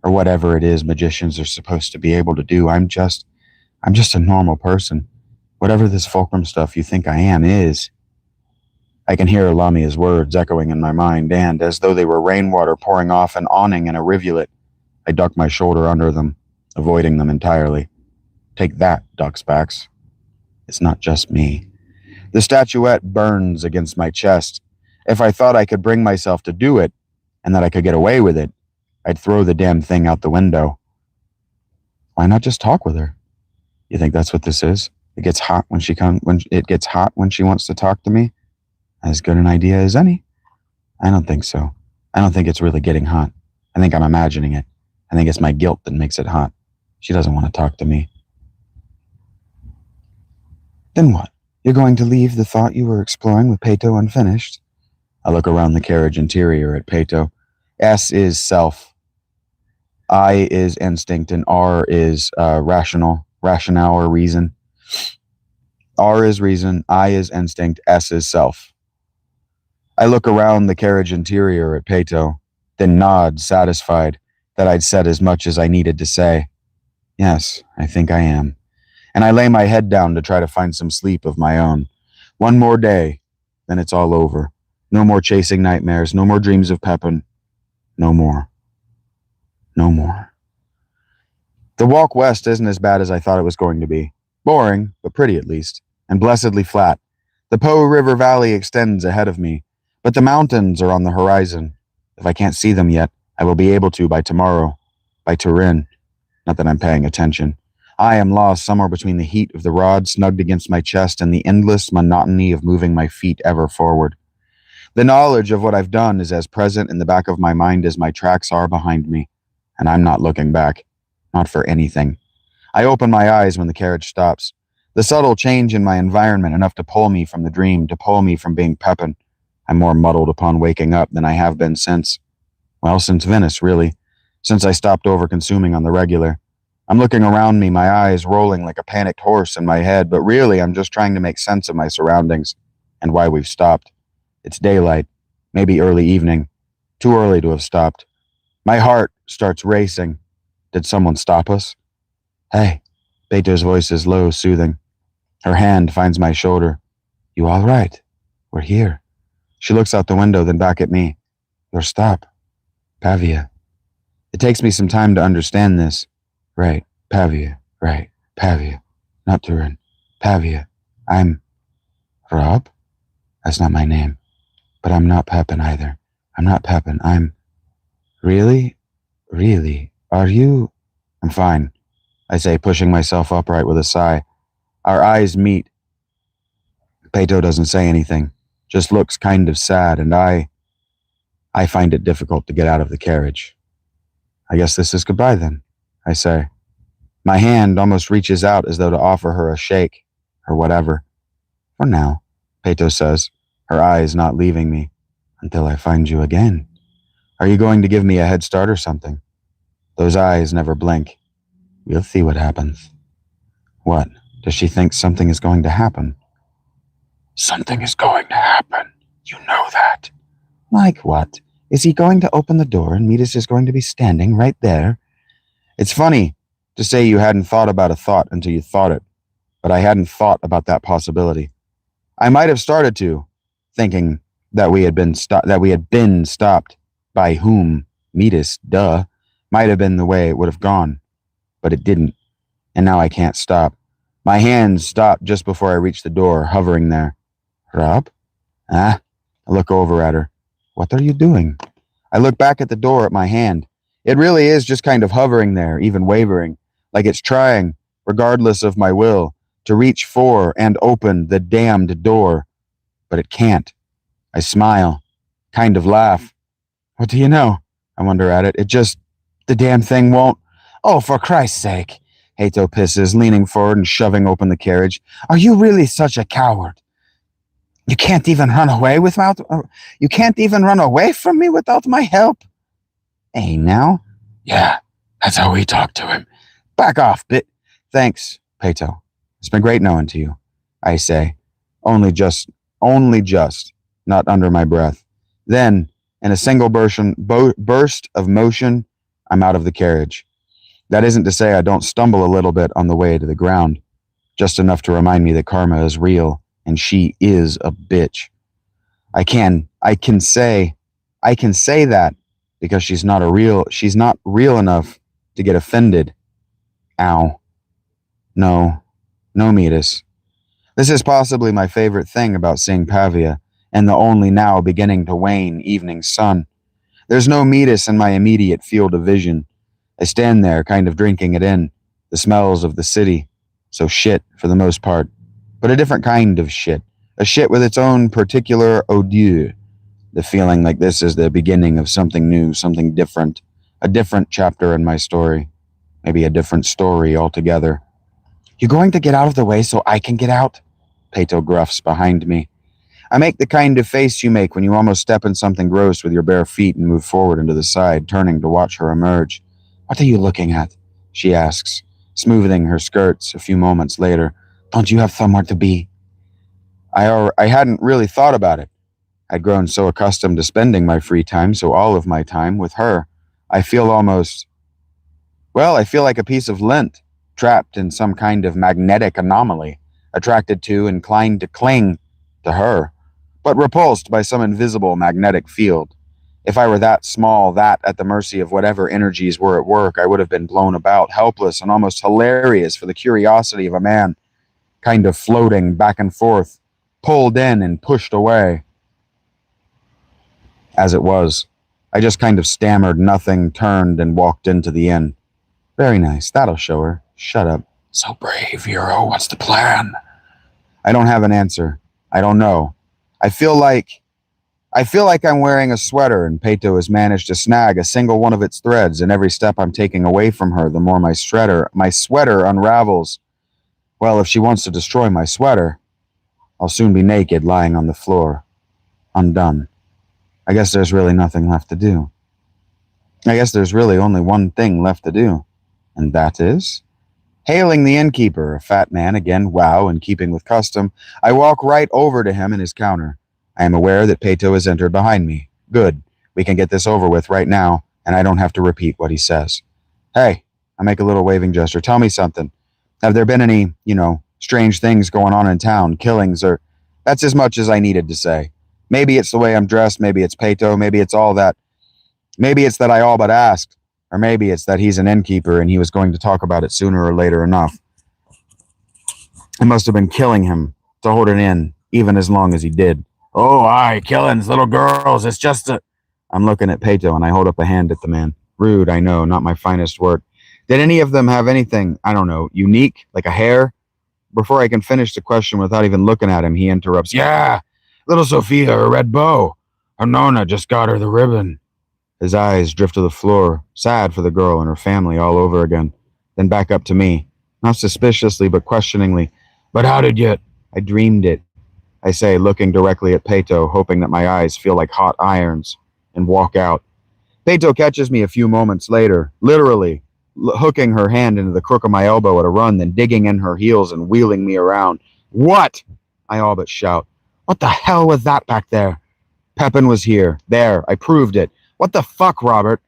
or whatever it is magicians are supposed to be able to do. I'm just a normal person. Whatever this fulcrum stuff you think I am is. I can hear Lamia's words echoing in my mind, and, as though they were rainwater pouring off an awning in a rivulet, I duck my shoulder under them, avoiding them entirely. Take that, ducksbacks. It's not just me. The statuette burns against my chest. If I thought I could bring myself to do it, and that I could get away with it, I'd throw the damn thing out the window. Why not just talk with her? You think that's what this is? It gets hot when she wants to talk to me? As good an idea as any? I don't think so. I don't think it's really getting hot. I think I'm imagining it. I think it's my guilt that makes it hot. She doesn't want to talk to me. Then what? You're going to leave the thought you were exploring with Peto unfinished? I look around the carriage interior at Peto. S is self. I is instinct, and R is rationale or reason. R is reason, I is instinct, S is self. I look around the carriage interior at Peto, then nod, satisfied that I'd said as much as I needed to say. Yes, I think I am. And I lay my head down to try to find some sleep of my own. One more day, then it's all over. No more chasing nightmares, no more dreams of Pepin. No more. No more. The walk west isn't as bad as I thought it was going to be. Boring, but pretty at least, and blessedly flat. The Po River Valley extends ahead of me, but the mountains are on the horizon. If I can't see them yet, I will be able to by tomorrow, by Turin. Not that I'm paying attention. I am lost somewhere between the heat of the rod snugged against my chest and the endless monotony of moving my feet ever forward. The knowledge of what I've done is as present in the back of my mind as my tracks are behind me, and I'm not looking back. Not for anything. I open my eyes when the carriage stops. The subtle change in my environment enough to pull me from the dream, to pull me from being Pepin. I'm more muddled upon waking up than I have been since Venice, really. Since I stopped over-consuming on the regular. I'm looking around me, my eyes rolling like a panicked horse in my head, but really I'm just trying to make sense of my surroundings and why we've stopped. It's daylight, maybe early evening. Too early to have stopped. My heart starts racing. Did someone stop us? Hey, Beto's voice is low, soothing. Her hand finds my shoulder. You all right? We're here. She looks out the window, then back at me. Your stop. Pavia. It takes me some time to understand this. Right, Pavia. Right, Pavia. Not Turin. Pavia. I'm... Rob? That's not my name. But I'm not Pepin either. I'm not Pepin. I'm... Really? Really? Are you... I'm fine. I say, pushing myself upright with a sigh. Our eyes meet. Peto doesn't say anything, just looks kind of sad, and I find it difficult to get out of the carriage. I guess this is goodbye then, I say. My hand almost reaches out as though to offer her a shake, or whatever. For now, Peto says, her eyes not leaving me, until I find you again. Are you going to give me a head start or something? Those eyes never blink. We'll see what happens. What? Does she think something is going to happen? Something is going to happen. You know that. Like what? Is he going to open the door and Midas is going to be standing right there? It's funny to say you hadn't thought about a thought until you thought it, but I hadn't thought about that possibility. I might have started to, thinking that we had been stopped. By whom? Midas, duh. Might have been the way it would have gone, but it didn't, and now I can't stop. My hands stopped just before I reached the door, hovering there. Rob? I look over at her. What are you doing? I look back at the door at my hand. It really is just kind of hovering there, even wavering, like it's trying, regardless of my will, to reach for and open the damned door. But it can't. I smile, kind of laugh. What do you know? I wonder at it. The damn thing won't. Oh, for Christ's sake. Hato pisses, leaning forward and shoving open the carriage. Are you really such a coward? You can't even run away from me without my help. Hey, now? Yeah, that's how we talk to him. Back off, Thanks, Peto. It's been great knowing to you, I say. Only just, not under my breath. Then, in a single burst of motion, I'm out of the carriage. That isn't to say I don't stumble a little bit on the way to the ground, just enough to remind me that karma is real, and she is a bitch. I can say that because she's not real enough to get offended. Ow. No, Midas. This is possibly my favorite thing about seeing Pavia, and the only now beginning to wane evening sun. There's no Midas in my immediate field of vision. I stand there, kind of drinking it in, the smells of the city. So shit, for the most part. But a different kind of shit. A shit with its own particular odeur. The feeling like this is the beginning of something new, something different. A different chapter in my story. Maybe a different story altogether. You going to get out of the way so I can get out? Peto gruffs behind me. I make the kind of face you make when you almost step in something gross with your bare feet and move forward and to the side, turning to watch her emerge. What are you looking at? She asks, smoothing her skirts a few moments later. Don't you have somewhere to be? I hadn't really thought about it. I'd grown so accustomed to spending my free time, so all of my time, with her. I feel like a piece of lint, trapped in some kind of magnetic anomaly, attracted to, inclined to cling to her, but repulsed by some invisible magnetic field. If I were that small, that at the mercy of whatever energies were at work, I would have been blown about, helpless and almost hilarious for the curiosity of a man, kind of floating back and forth, pulled in and pushed away. As it was, I just kind of stammered nothing, turned, and walked into the inn. Very nice, that'll show her. Shut up. So brave, hero, what's the plan? I don't have an answer. I don't know. I feel like I'm wearing a sweater and Peto has managed to snag a single one of its threads, and every step I'm taking away from her, the more my sweater unravels. Well, if she wants to destroy my sweater, I'll soon be naked, lying on the floor, undone. I guess there's really nothing left to do. I guess there's really only one thing left to do, and that is... Hailing the innkeeper, a fat man, again, in keeping with custom, I walk right over to him and his counter. I am aware that Peto has entered behind me. Good. We can get this over with right now, and I don't have to repeat what he says. Hey, I make a little waving gesture. Tell me something. Have there been any, strange things going on in town, killings, or... That's as much as I needed to say. Maybe it's the way I'm dressed, maybe it's Peto, maybe it's all that. Maybe it's that I all but asked. Or maybe it's that he's an innkeeper and he was going to talk about it sooner or later enough. It must have been killing him to hold it in, even as long as he did. Oh, aye, killings, little girls, it's just a... I'm looking at Peto and I hold up a hand at the man. Rude, I know, not my finest work. Did any of them have anything, I don't know, unique, like a hair? Before I can finish the question without even looking at him, he interrupts. Yeah, little Sophia, her red bow. Her Nona just got her the ribbon. His eyes drift to the floor, sad for the girl and her family all over again. Then back up to me, not suspiciously but questioningly. But how did you? I dreamed it, I say, looking directly at Peto, hoping that my eyes feel like hot irons, and walk out. Peto catches me a few moments later, literally hooking her hand into the crook of my elbow at a run, then digging in her heels and wheeling me around. What? I all but shout. What the hell was that back there? Pepin was here. There, I proved it. What the fuck, Robert?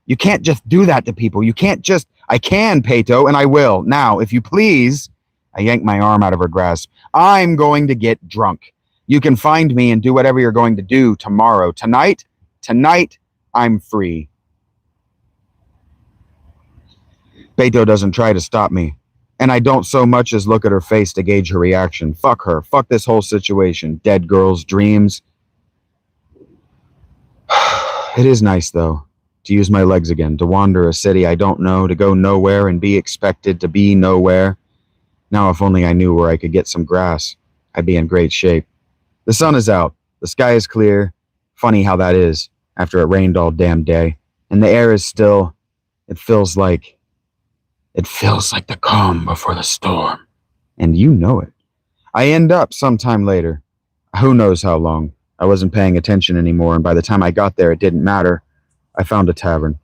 You can't just do that to people. You can't just... I can, Peto, and I will. Now, if you please... I yank my arm out of her grasp. I'm going to get drunk. You can find me and do whatever you're going to do tomorrow. Tonight, I'm free. Peto doesn't try to stop me, and I don't so much as look at her face to gauge her reaction. Fuck her. Fuck this whole situation. Dead girls' dreams. It is nice, though, to use my legs again, to wander a city I don't know, to go nowhere and be expected to be nowhere. Now, if only I knew where I could get some grass, I'd be in great shape. The sun is out. The sky is clear. Funny how that is, after it rained all damn day. And the air is still. It feels like the calm before the storm. And you know it. I end up sometime later. Who knows how long. I wasn't paying attention anymore, and by the time I got there, it didn't matter. I found a tavern.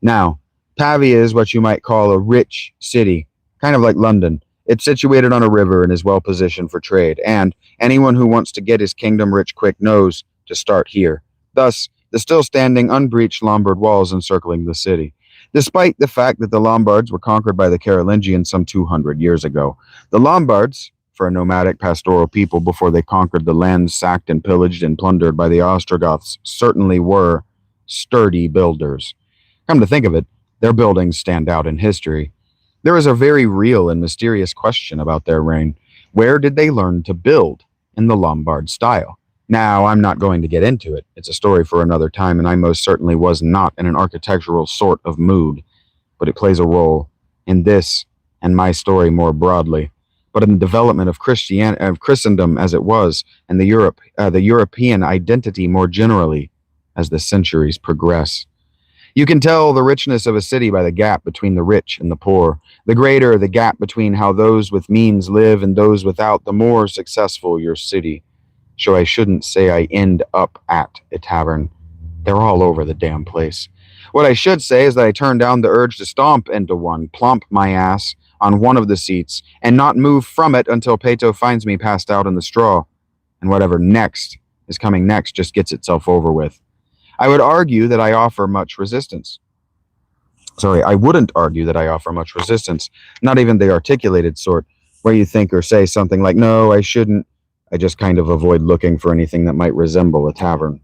Now, Pavia is what you might call a rich city, kind of like London. It's situated on a river and is well positioned for trade, and anyone who wants to get his kingdom rich quick knows to start here. Thus, the still standing unbreached Lombard walls encircling the city, despite the fact that the Lombards were conquered by the Carolingians some 200 years ago. The Lombards, for a nomadic pastoral people before they conquered the lands sacked and pillaged and plundered by the Ostrogoths, certainly were sturdy builders. Come to think of it, their buildings stand out in history. There is a very real and mysterious question about their reign. Where did they learn to build in the Lombard style? Now, I'm not going to get into it. It's a story for another time, and I most certainly was not in an architectural sort of mood. But it plays a role in this and my story more broadly, but in the development of Christendom as it was, and the European identity more generally as the centuries progress. You can tell the richness of a city by the gap between the rich and the poor. The greater the gap between how those with means live and those without, the more successful your city. So I shouldn't say I end up at a tavern. They're all over the damn place. What I should say is that I turned down the urge to stomp into one, plump my ass on one of the seats, and not move from it until Peto finds me passed out in the straw, and whatever next is coming next just gets itself over with. I wouldn't argue that I offer much resistance, not even the articulated sort, where you think or say something like, no, I shouldn't. I just kind of avoid looking for anything that might resemble a tavern.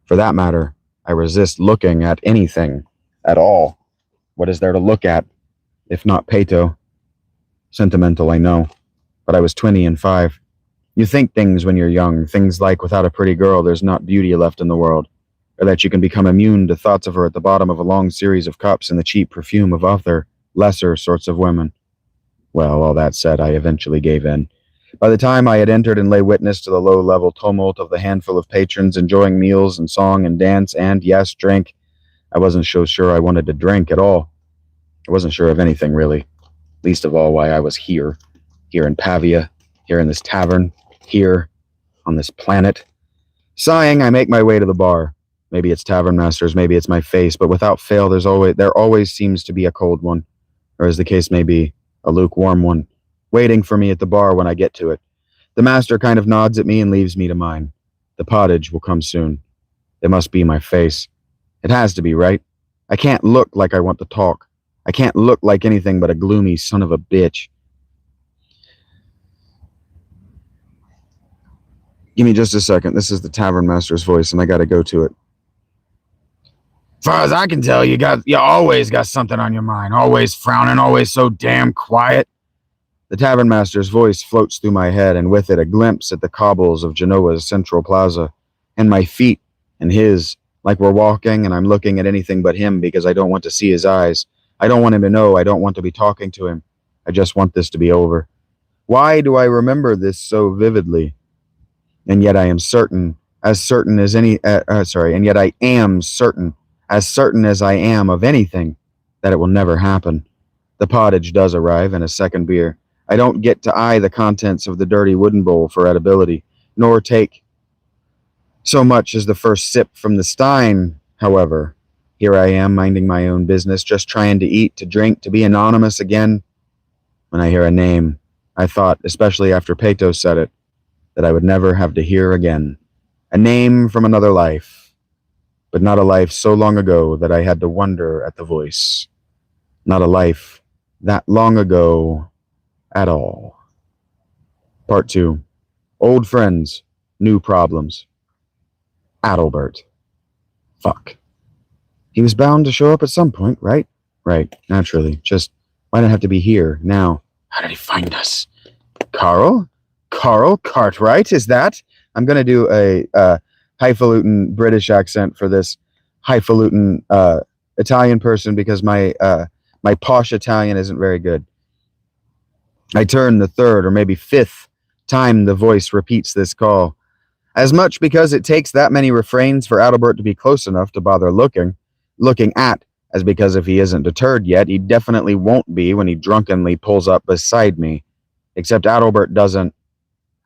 For that matter, I resist looking at anything at all. What is there to look at, if not Peto? Sentimental, I know, but I was 25. You think things when you're young, things like without a pretty girl there's not beauty left in the world, or that you can become immune to thoughts of her at the bottom of a long series of cups and the cheap perfume of other, lesser sorts of women. Well, all that said, I eventually gave in. By the time I had entered and lay witness to the low-level tumult of the handful of patrons enjoying meals and song and dance and, yes, drink, I wasn't so sure I wanted to drink at all. I wasn't sure of anything, really. Least of all why I was here in Pavia, here in this tavern, here on this planet. Sighing, I make my way to the bar. Maybe it's Tavern Master's, maybe it's my face, but without fail there always seems to be a cold one, or as the case may be, a lukewarm one, waiting for me at the bar when I get to it. The master kind of nods at me and leaves me to mine. The pottage will come soon. It must be my face. It has to be, right? I can't look like I want to talk. I can't look like anything but a gloomy son of a bitch. Give me just a second. This is the Tavern Master's voice, and I gotta go to it. As far as I can tell, you always got something on your mind. Always frowning, always so damn quiet. The Tavern Master's voice floats through my head, and with it a glimpse at the cobbles of Genoa's central plaza, and my feet and his, like we're walking, and I'm looking at anything but him because I don't want to see his eyes. I don't want him to know. I don't want to be talking to him. I just want this to be over. Why do I remember this so vividly? And yet I am certain, as certain as any, and yet I am certain, as certain as I am of anything, that it will never happen. The pottage does arrive and a second beer. I don't get to eye the contents of the dirty wooden bowl for edibility, nor take so much as the first sip from the stein, however. Here I am, minding my own business, just trying to eat, to drink, to be anonymous again. When I hear a name, I thought, especially after Peto said it, that I would never have to hear again. A name from another life, but not a life so long ago that I had to wonder at the voice. Not a life that long ago at all. Part 2. Old friends, new problems. Adalbert. Fuck. He was bound to show up at some point, right? Right, naturally. Just, why did it have to be here, now? How did he find us? Carl? Carl Cartwright, is that? I'm going to do a highfalutin British accent for this highfalutin Italian person because my posh Italian isn't very good. I turn the third or maybe fifth time the voice repeats this call. As much because it takes that many refrains for Adalbert to be close enough to bother looking at, as because if he isn't deterred yet, he definitely won't be when he drunkenly pulls up beside me. Except Adalbert doesn't.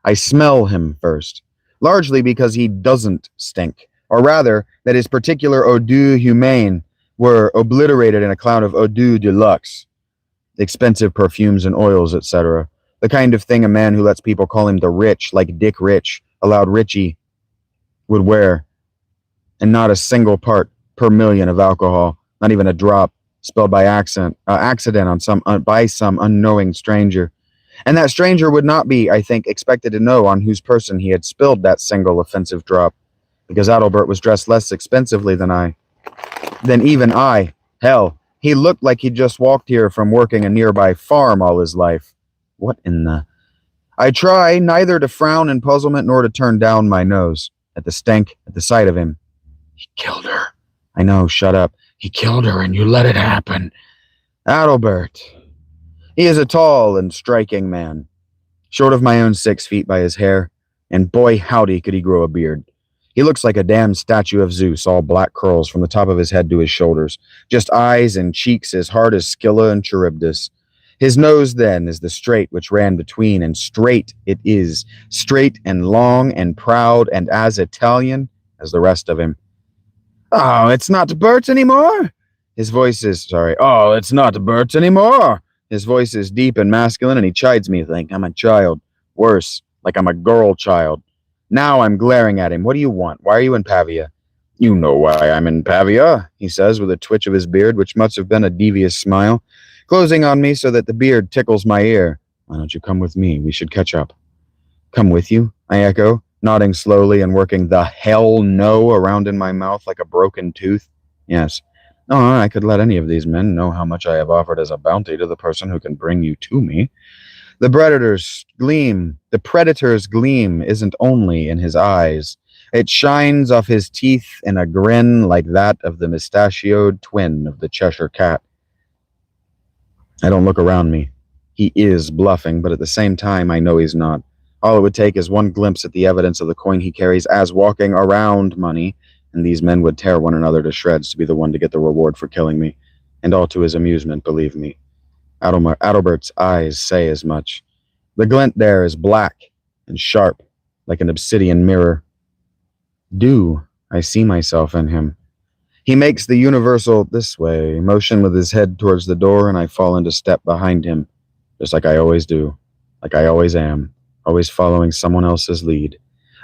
I smell him first, largely because he doesn't stink, or rather, that his particular odeur humaine were obliterated in a cloud of odeur de luxe, expensive perfumes and oils, etc., the kind of thing a man who lets people call him the Rich, like Dick Rich, allowed Richie, would wear, and not a single part per million of alcohol, not even a drop, spilled by accident by some unknowing stranger. And that stranger would not be, I think, expected to know on whose person he had spilled that single offensive drop, because Adalbert was dressed less expensively than even I. Hell, he looked like he'd just walked here from working a nearby farm all his life. What in the... I try neither to frown in puzzlement nor to turn down my nose at the stank, at the sight of him. He killed her. I know, shut up. He killed her and you let it happen. Adalbert. He is a tall and striking man, short of my own 6 feet by his hair, and boy howdy could he grow a beard. He looks like a damn statue of Zeus, all black curls from the top of his head to his shoulders, just eyes and cheeks as hard as Scylla and Charybdis. His nose, then, is the straight which ran between, and straight it is, straight and long and proud and as Italian as the rest of him. Oh, it's not Bert anymore? His voice is, oh, it's not Bert anymore. His voice is deep and masculine, and he chides me, think I'm a child. Worse, like I'm a girl child. Now I'm glaring at him. What do you want? Why are you in Pavia? You know why I'm in Pavia, he says with a twitch of his beard, which must have been a devious smile, closing on me so that the beard tickles my ear. Why don't you come with me? We should catch up. Come with you? I echo, nodding slowly and working the hell no around in my mouth like a broken tooth. Yes. Oh, I could let any of these men know how much I have offered as a bounty to the person who can bring you to me. The predator's gleam isn't only in his eyes. It shines off his teeth in a grin like that of the mustachioed twin of the Cheshire Cat. I don't look around me. He is bluffing, but at the same time, I know he's not. All it would take is one glimpse at the evidence of the coin he carries as walking around money, and these men would tear one another to shreds to be the one to get the reward for killing me, and all to his amusement, believe me. Adalbert's eyes say as much. The glint there is black and sharp, like an obsidian mirror. I see myself in him. He makes the universal this way motion with his head towards the door, and I fall into step behind him, just like I always do, like I always am, always following someone else's lead.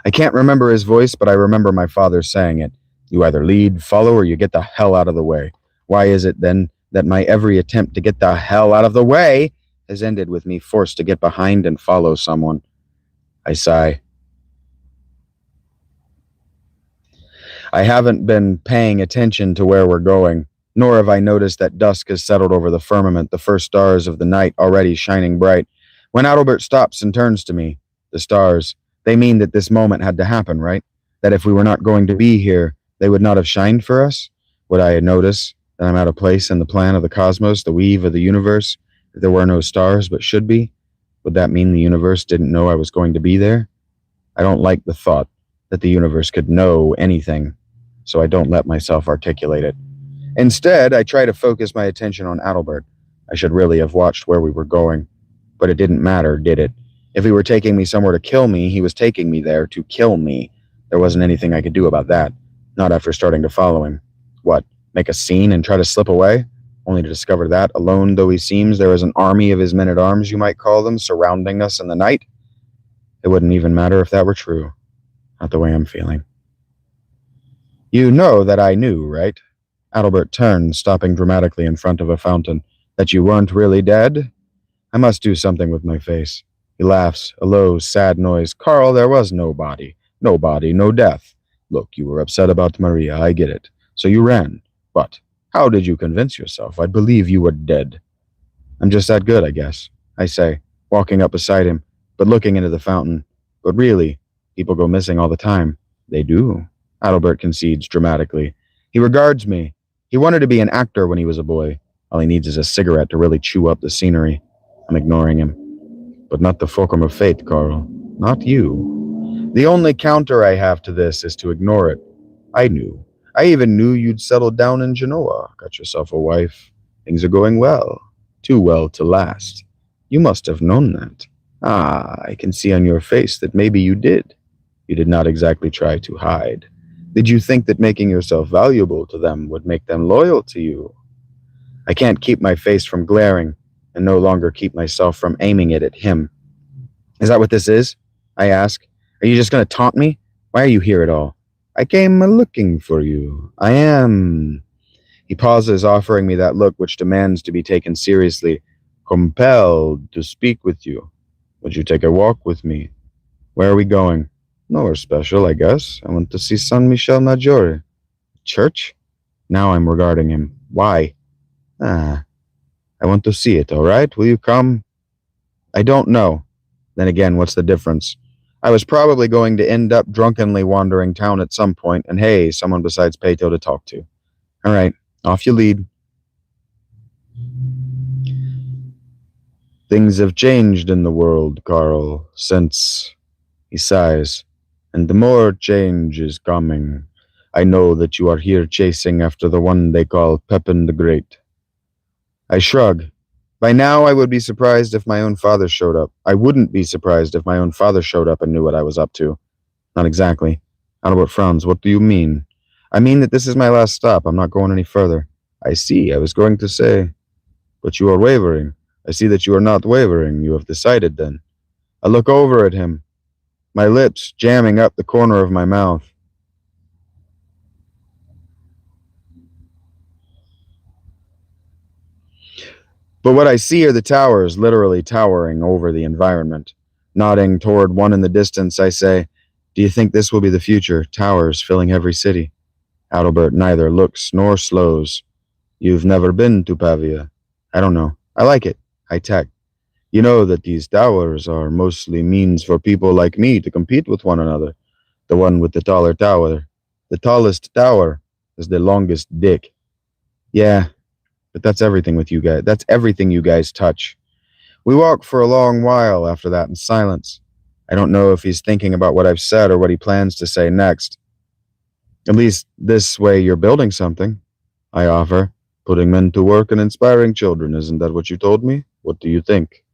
I can't remember his voice, but I remember my father saying it. You either lead, follow, or you get the hell out of the way. Why is it, then, that my every attempt to get the hell out of the way has ended with me forced to get behind and follow someone? I sigh. I haven't been paying attention to where we're going, nor have I noticed that dusk has settled over the firmament, the first stars of the night already shining bright. When Adalbert stops and turns to me, the stars, they mean that this moment had to happen, right? That if we were not going to be here, they would not have shined for us? Would I notice? That I'm out of place in the plan of the cosmos, the weave of the universe, that there were no stars but should be? Would that mean the universe didn't know I was going to be there? I don't like the thought that the universe could know anything, so I don't let myself articulate it. Instead, I try to focus my attention on Adalbert. I should really have watched where we were going. But it didn't matter, did it? If he were taking me somewhere to kill me, he was taking me there to kill me. There wasn't anything I could do about that. Not after starting to follow him. What, make a scene and try to slip away? Only to discover that, alone though he seems, there is an army of his men-at-arms, you might call them, surrounding us in the night? It wouldn't even matter if that were true. Not the way I'm feeling. You know that I knew, right? Adalbert turned, stopping dramatically in front of a fountain. That you weren't really dead? I must do something with my face. He laughs, a low, sad noise. Carl, there was no body. No body, no death. Look, you were upset about Maria, I get it. So you ran. But how did you convince yourself I'd believe you were dead? I'm just that good, I guess, I say, walking up beside him, but looking into the fountain. But really, people go missing all the time. They do, Adalbert concedes dramatically. He regards me. He wanted to be an actor when he was a boy. All he needs is a cigarette to really chew up the scenery. I'm ignoring him. But not the fulcrum of fate, Carl. Not you. The only counter I have to this is to ignore it. I knew. I even knew you'd settled down in Genoa, got yourself a wife. Things are going well. Too well to last. You must have known that. Ah, I can see on your face that maybe you did. You did not exactly try to hide. Did you think that making yourself valuable to them would make them loyal to you? I can't keep my face from glaring, and no longer keep myself from aiming it at him. Is that what this is? I ask. Are you just going to taunt me? Why are you here at all? I came looking for you. I am. He pauses, offering me that look which demands to be taken seriously. Compelled to speak with you. Would you take a walk with me? Where are we going? Nowhere special, I guess. I want to see San Michele Maggiore. Church? Now I'm regarding him. Why? I want to see it, all right? Will you come? I don't know. Then again, what's the difference? I was probably going to end up drunkenly wandering town at some point, and hey, someone besides Peto to talk to. All right, off you lead. Things have changed in the world, Carl, since... He sighs. And more change is coming. I know that you are here chasing after the one they call Pepin the Great. I shrug. By now I would be surprised if my own father showed up. I wouldn't be surprised if my own father showed up and knew what I was up to. Not exactly. Adalbert frowns. What do you mean? I mean that this is my last stop. I'm not going any further. I see. I was going to say. But you are wavering. I see that you are not wavering. You have decided then. I look over at him, my lips jamming up the corner of my mouth. But what I see are the towers literally towering over the environment. Nodding toward one in the distance, I say, do you think this will be the future? Towers filling every city. Adalbert neither looks nor slows. You've never been to Pavia. I don't know. I like it. High tech. You know that these towers are mostly means for people like me to compete with one another. The one with the taller tower. The tallest tower is the longest dick. Yeah, but that's everything with you guys. That's everything you guys touch. We walk for a long while after that in silence. I don't know if he's thinking about what I've said or what he plans to say next. At least this way you're building something, I offer. Putting men to work and inspiring children, isn't that what you told me? What do you think?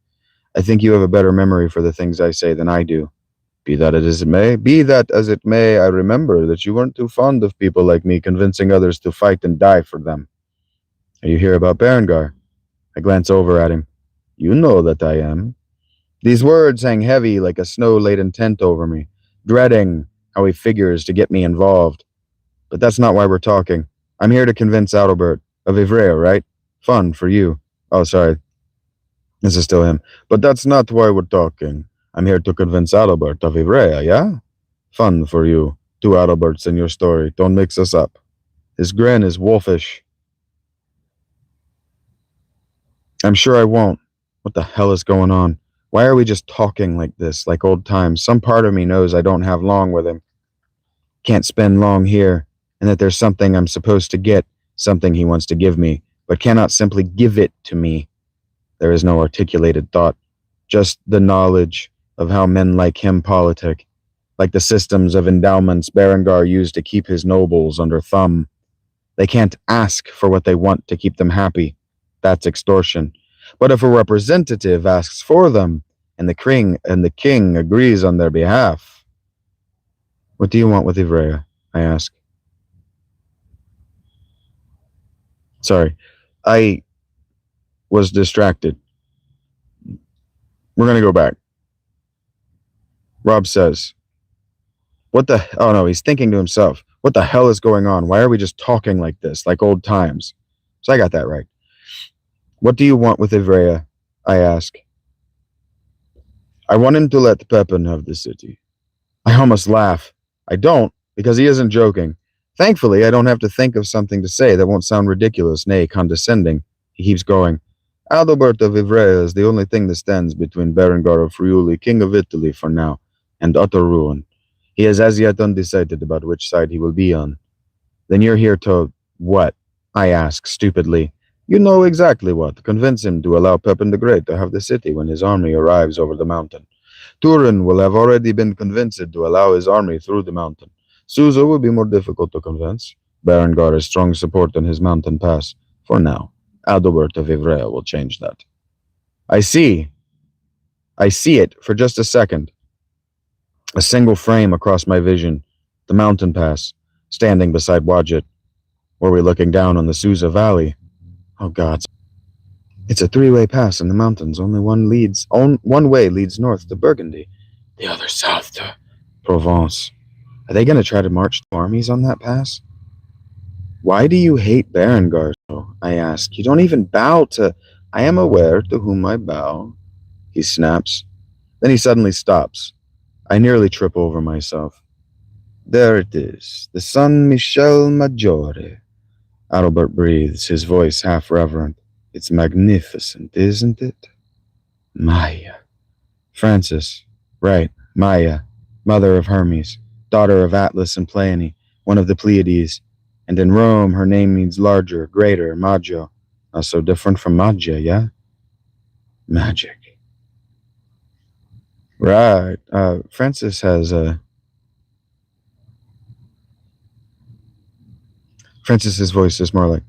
I think you have a better memory for the things I say than I do. Be that as it may, I remember that you weren't too fond of people like me convincing others to fight and die for them. Are you here about Berengar? I glance over at him. You know that I am. These words hang heavy like a snow-laden tent over me, dreading how he figures to get me involved. But that's not why we're talking. I'm here to convince Adalbert. Of Ivrea, right? Fun for you. Oh, sorry. This is still him. But that's not why we're talking. I'm here to convince Adalbert of Ivrea, yeah? Fun for you. Two Adalberts in your story. Don't mix us up. His grin is wolfish. I'm sure I won't. What the hell is going on? Why are we just talking like this, like old times? Some part of me knows I don't have long with him. Can't spend long here, and that there's something I'm supposed to get. something he wants to give me, but cannot simply give it to me. There is no articulated thought, just the knowledge of how men like him politic, like the systems of endowments Berengar used to keep his nobles under thumb. They can't ask for what they want to keep them happy. That's extortion. But if a representative asks for them, and the king agrees on their behalf. What do you want with Ivrea? I ask. Sorry, I was distracted. We're gonna go back. Rob says, oh no, he's thinking to himself, what the hell is going on? Why are we just talking like this, like old times? So I got that right. What do you want with Ivrea? I ask. I want him to let Pepin have the city. I almost laugh. I don't, because he isn't joking. Thankfully, I don't have to think of something to say that won't sound ridiculous, nay, condescending. He keeps going. Adalbert of Ivrea is the only thing that stands between Berengar of Friuli, king of Italy for now, and utter ruin. He is as yet undecided about which side he will be on. Then you're here to what? I ask, stupidly. You know exactly what. Convince him to allow Pepin the Great to have the city when his army arrives over the mountain. Turin will have already been convinced to allow his army through the mountain. Susa will be more difficult to convince. Berengar has strong support on his mountain pass. For now, Adalbert of Ivrea will change that. I see it for just a second. A single frame across my vision. The mountain pass, standing beside Wadjet. Were we looking down on the Susa Valley? Oh God. It's a three-way pass in the mountains. Only one way leads north to Burgundy. The other south to Provence. Are they going to try to march armies on that pass? Why do you hate Berengar so? I ask. You don't even bow to... I am aware to whom I bow. He snaps. Then he suddenly stops. I nearly trip over myself. There it is. The San Michel Maggiore. Adalbert breathes, his voice half reverent. It's magnificent, isn't it? Maya. Francis. Right, Maya. Mother of Hermes. Daughter of Atlas and Pleione. One of the Pleiades. And in Rome, her name means larger, greater, Maggio. Not so different from Magia, yeah? Magic. Right. Francis has Francis's voice is more like,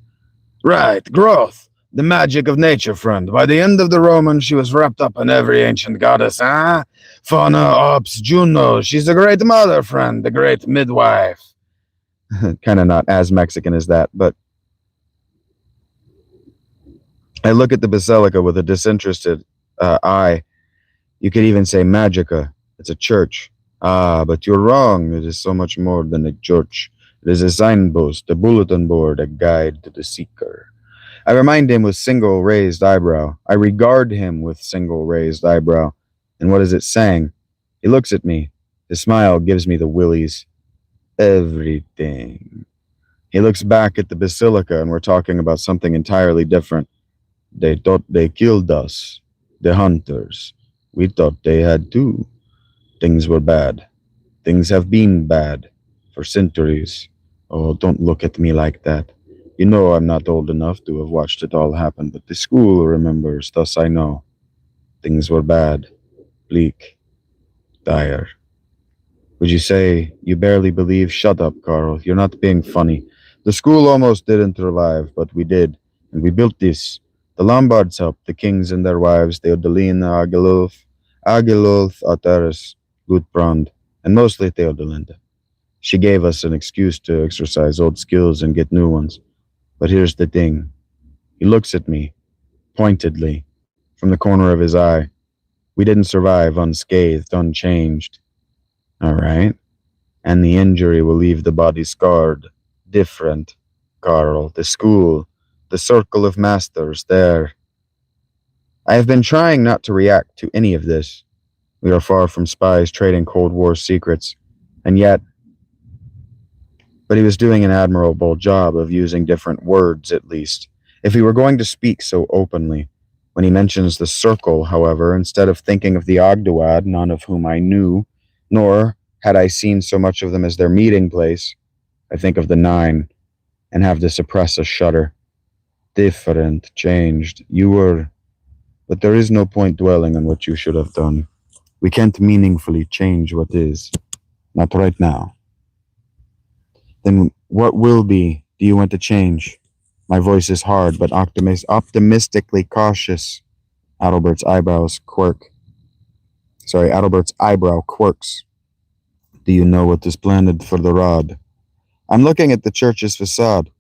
right, growth. The magic of nature, friend. By the end of the Roman, she was wrapped up in every ancient goddess, huh? Fauna, Ops, Juno. She's the great mother, friend, the great midwife. Kind of not as Mexican as that, but I look at the basilica with a disinterested eye. You could even say magica. It's a church. Ah, but you're wrong. It is so much more than a church. It is a signpost, a bulletin board, a guide to the seeker. I remind him with single raised eyebrow. I regard him with single raised eyebrow. And what is it saying? He looks at me. His smile gives me the willies. Everything. He looks back at the basilica, and we're talking about something entirely different. They thought they killed us, the hunters. We thought they had too. Things were bad. Things have been bad for centuries. Oh, don't look at me like that. You know I'm not old enough to have watched it all happen, but the school remembers, thus I know. Things were bad, bleak, dire. Would you say you barely believe? Shut up, Carl. You're not being funny. The school almost didn't survive, but we did, and we built this. The Lombards helped, the kings and their wives, Theodoline, Agilulf, Ataris, Gutbrand, and mostly Theodolinda. She gave us an excuse to exercise old skills and get new ones. But here's the thing. He looks at me, pointedly, from the corner of his eye. We didn't survive unscathed, unchanged. All right? And the injury will leave the body scarred, different. Carl, the school, the circle of masters, there. I have been trying not to react to any of this. We are far from spies trading Cold War secrets, and yet... But he was doing an admirable job of using different words, at least. If he were going to speak so openly. When he mentions the circle, however, instead of thinking of the Ogdoad, none of whom I knew, nor had I seen so much of them as their meeting place, I think of the 9, and have to suppress a shudder. Different, changed. You were. But there is no point dwelling on what you should have done. We can't meaningfully change what is. Not right now. Then what will be do you want to change? My voice is hard, but optimistically cautious. Adalbert's eyebrow quirks. Do you know what is planned for the rod? I'm looking at the church's facade,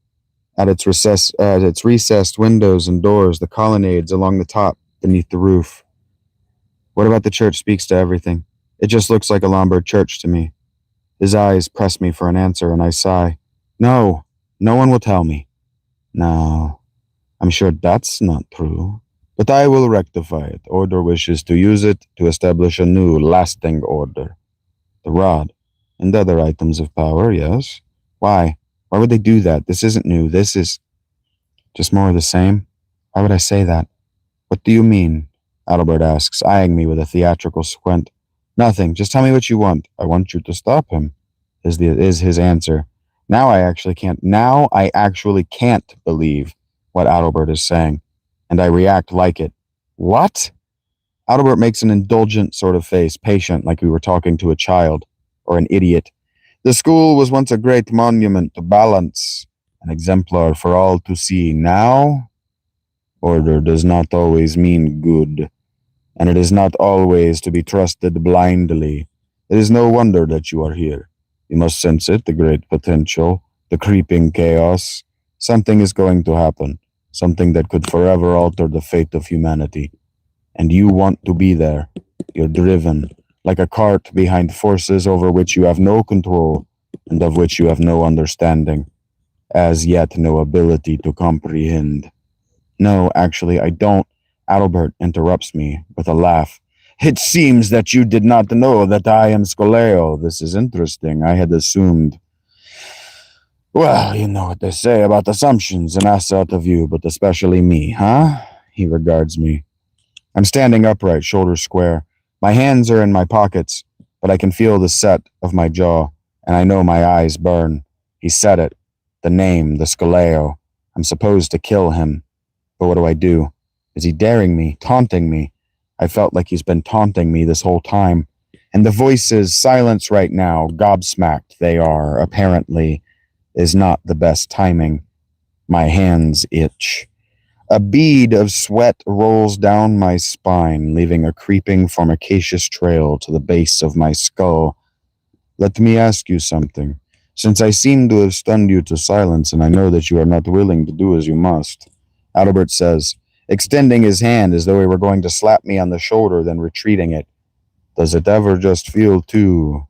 at its recessed windows and doors, the colonnades along the top, beneath the roof. What about the church speaks to everything? It just looks like a Lombard church to me. His eyes press me for an answer, and I sigh. No, no one will tell me. No, I'm sure that's not true. But I will rectify it. Order wishes to use it to establish a new, lasting order. The rod, and other items of power, yes. Why? Why would they do that? This isn't new. This is just more of the same. Why would I say that? What do you mean? Adalbert asks, eyeing me with a theatrical squint. Nothing. Just tell me what you want. I want you to stop him, is his answer. Now I actually can't believe what Adalbert is saying, and I react like it. What? Adalbert makes an indulgent sort of face, patient, like we were talking to a child or an idiot. The school was once a great monument to balance, an exemplar for all to see. Now, order does not always mean good, and it is not always to be trusted blindly. It is no wonder that you are here. You must sense it, the great potential, the creeping chaos. Something is going to happen, something that could forever alter the fate of humanity. And you want to be there. You're driven, like a cart behind forces over which you have no control, and of which you have no understanding, as yet no ability to comprehend. No, actually, I don't. Adalbert interrupts me with a laugh. It seems that you did not know that I am Scoleo. This is interesting. I had assumed. Well, you know what they say about assumptions, an asset of you, but especially me, huh? He regards me. I'm standing upright, shoulders square. My hands are in my pockets, but I can feel the set of my jaw, and I know my eyes burn. He said it. The name, the Scoleo. I'm supposed to kill him. But what do I do? Is he daring me, taunting me? I felt like he's been taunting me this whole time. And the voices, silence right now, gobsmacked they are, apparently, is not the best timing. My hands itch. A bead of sweat rolls down my spine, leaving a creeping, formicacious trail to the base of my skull. Let me ask you something. Since I seem to have stunned you to silence, and I know that you are not willing to do as you must, Adalbert says, extending his hand as though he were going to slap me on the shoulder, then retreating it. Does it ever just feel too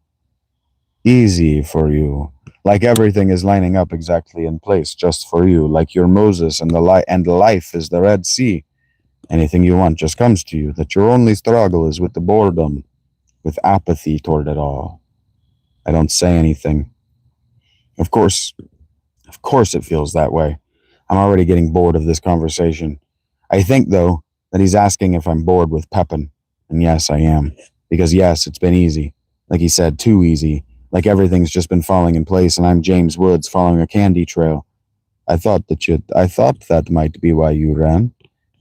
easy for you? Like everything is lining up exactly in place just for you, like you're Moses and life is the Red Sea. Anything you want just comes to you, that your only struggle is with the boredom, with apathy toward it all. I don't say anything. Of course it feels that way. I'm already getting bored of this conversation. I think, though, that he's asking if I'm bored with Pepin. And yes, I am. Because yes, it's been easy. Like he said, too easy. Like everything's just been falling in place and I'm James Woods following a candy trail. I thought that might be why you ran,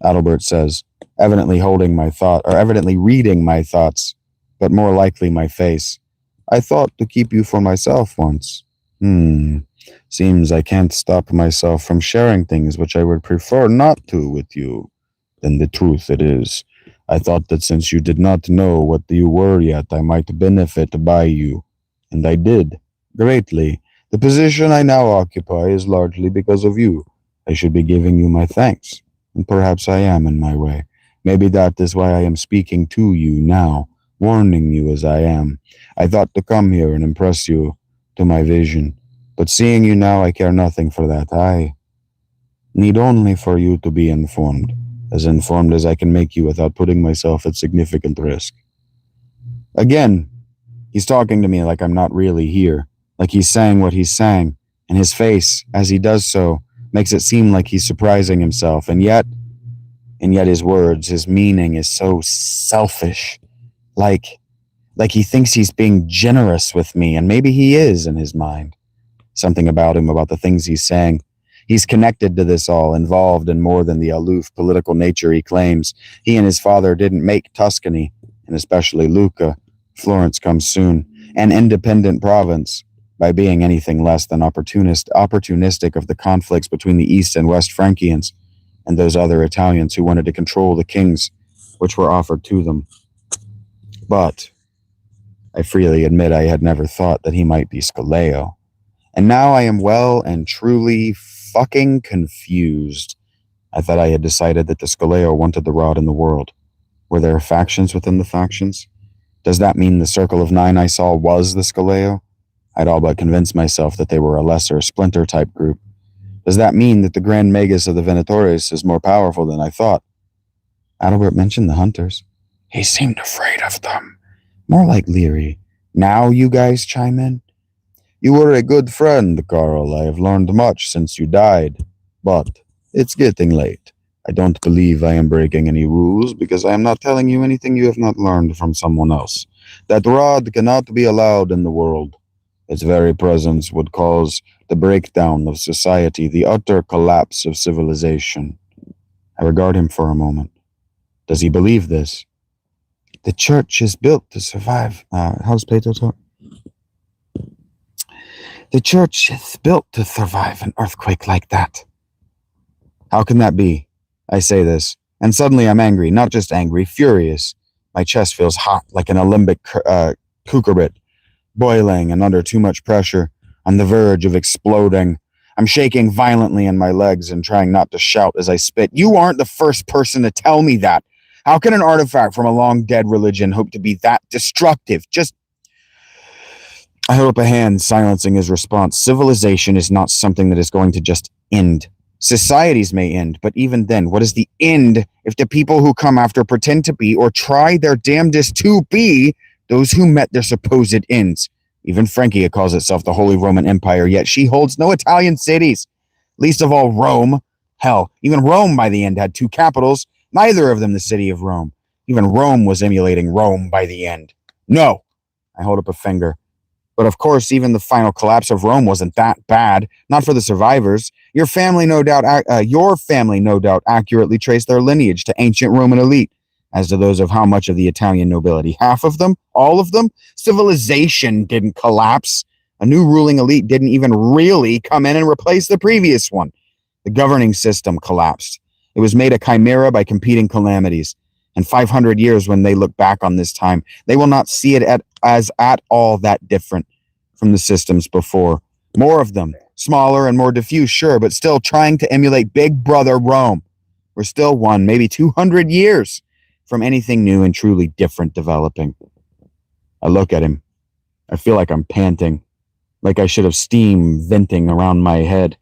Adalbert says, evidently reading my thoughts, but more likely my face. I thought to keep you for myself once. Seems I can't stop myself from sharing things which I would prefer not to with you. Then the truth it is. I thought that since you did not know what you were yet, I might benefit by you. And I did, greatly. The position I now occupy is largely because of you. I should be giving you my thanks. And perhaps I am in my way. Maybe that is why I am speaking to you now, warning you as I am. I thought to come here and impress you to my vision. But seeing you now, I care nothing for that. I need only for you to be informed as I can make you without putting myself at significant risk. Again, he's talking to me like I'm not really here, like he's saying what he's saying, and his face, as he does so, makes it seem like he's surprising himself, and yet his words, his meaning is so selfish, like he thinks he's being generous with me, and maybe he is in his mind. Something about him, about the things he's saying, He's connected to this all, involved in more than the aloof political nature he claims. He and his father didn't make Tuscany, and especially Lucca, Florence comes soon, an independent province, by being anything less than opportunistic of the conflicts between the East and West Frankians and those other Italians who wanted to control the kings which were offered to them. But I freely admit I had never thought that he might be Scaleo. And now I am well and truly fucking confused. I thought I had decided that the Scaleo wanted the rod in the world. Were there factions within the factions? Does that mean the Circle of Nine I saw was the Scaleo? I'd all but convinced myself that they were a lesser, splinter-type group. Does that mean that the Grand Magus of the Venatores is more powerful than I thought? Adalbert mentioned the hunters. He seemed afraid of them. More like leery. Now you guys chime in? You were a good friend, Carl. I have learned much since you died. But it's getting late. I don't believe I am breaking any rules because I am not telling you anything you have not learned from someone else. That rod cannot be allowed in the world. Its very presence would cause the breakdown of society, the utter collapse of civilization. I regard him for a moment. Does he believe this? The church is built to survive. How's Plato talk? The church is built to survive an earthquake like that. How can that be? I say this, and suddenly I'm angry, not just angry, furious. My chest feels hot like an Olympic cucurbit, boiling and under too much pressure, on the verge of exploding. I'm shaking violently in my legs and trying not to shout as I spit. You aren't the first person to tell me that. How can an artifact from a long-dead religion hope to be that destructive? I hold up a hand, silencing his response. Civilization is not something that is going to just end. Societies may end, but even then, what is the end if the people who come after pretend to be, or try their damnedest to be, those who met their supposed ends? Even Francia calls itself the Holy Roman Empire, yet she holds no Italian cities, least of all Rome. Hell, even Rome by the end had two capitals, neither of them the city of Rome. Even Rome was emulating Rome by the end. No, I hold up a finger. But of course, even the final collapse of Rome wasn't that bad. Not for the survivors. Your family, no doubt, accurately traced their lineage to ancient Roman elite. As to those of how much of the Italian nobility, half of them, all of them, civilization didn't collapse. A new ruling elite didn't even really come in and replace the previous one. The governing system collapsed. It was made a chimera by competing calamities. In 500 years, when they look back on this time, they will not see it as at all that different from the systems before. More of them, smaller and more diffuse, sure, but still trying to emulate Big Brother Rome. We're still one, maybe 200 years from anything new and truly different developing. I look at him. I feel like I'm panting, like I should have steam venting around my head,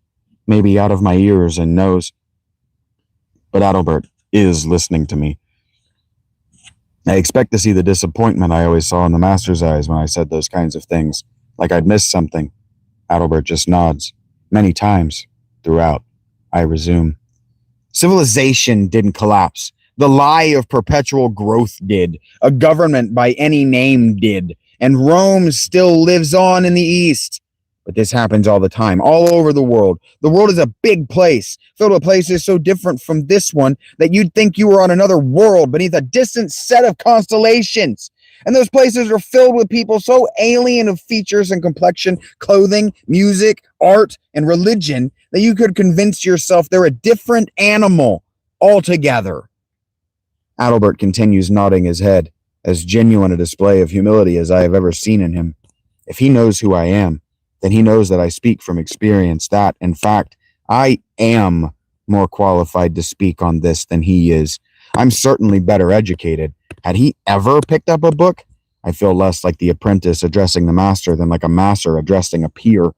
maybe out of my ears and nose. But Adalbert is listening to me. I expect to see the disappointment I always saw in the master's eyes when I said those kinds of things, like I'd missed something. Adalbert just nods. Many times, throughout, I resume. Civilization didn't collapse. The lie of perpetual growth did. A government by any name did. And Rome still lives on in the East. But this happens all the time, all over the world. The world is a big place, filled with places so different from this one that you'd think you were on another world beneath a distant set of constellations. And those places are filled with people so alien of features and complexion, clothing, music, art, and religion that you could convince yourself they're a different animal altogether. Adalbert continues nodding his head, as genuine a display of humility as I have ever seen in him. If he knows who I am, then he knows that I speak from experience, that, in fact, I am more qualified to speak on this than he is. I'm certainly better educated. Had he ever picked up a book, I feel less like the apprentice addressing the master than like a master addressing a peer,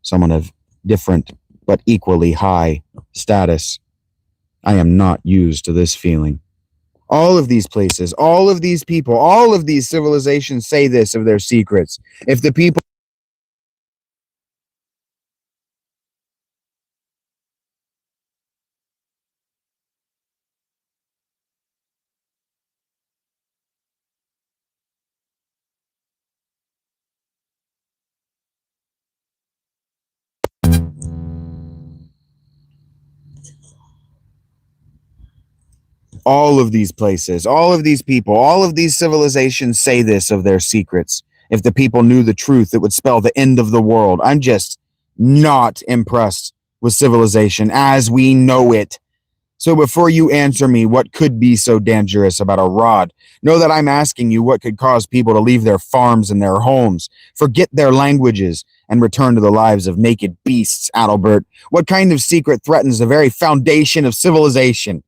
someone of different but equally high status. I am not used to this feeling. All of these places, all of these people, all of these civilizations say this of their secrets. If the people All of these places, all of these people, all of these civilizations say this of their secrets. If the people knew the truth, it would spell the end of the world. I'm just not impressed with civilization as we know it. So before you answer me what could be so dangerous about a rod, know that I'm asking you what could cause people to leave their farms and their homes, forget their languages, and return to the lives of naked beasts, Adalbert. What kind of secret threatens the very foundation of civilization?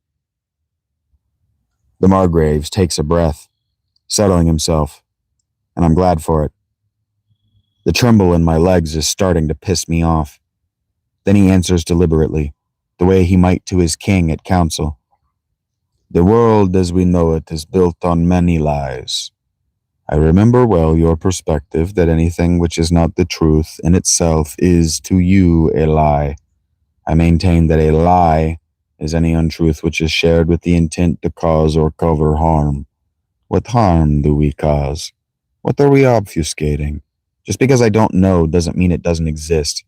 The Margraves takes a breath, settling himself, and I'm glad for it. The tremble in my legs is starting to piss me off. Then he answers deliberately, the way he might to his king at council. The world as we know it is built on many lies. I remember well your perspective that anything which is not the truth in itself is to you a lie. I maintain that a lie is any untruth which is shared with the intent to cause or cover harm. What harm do we cause? What are we obfuscating? Just because I don't know doesn't mean it doesn't exist.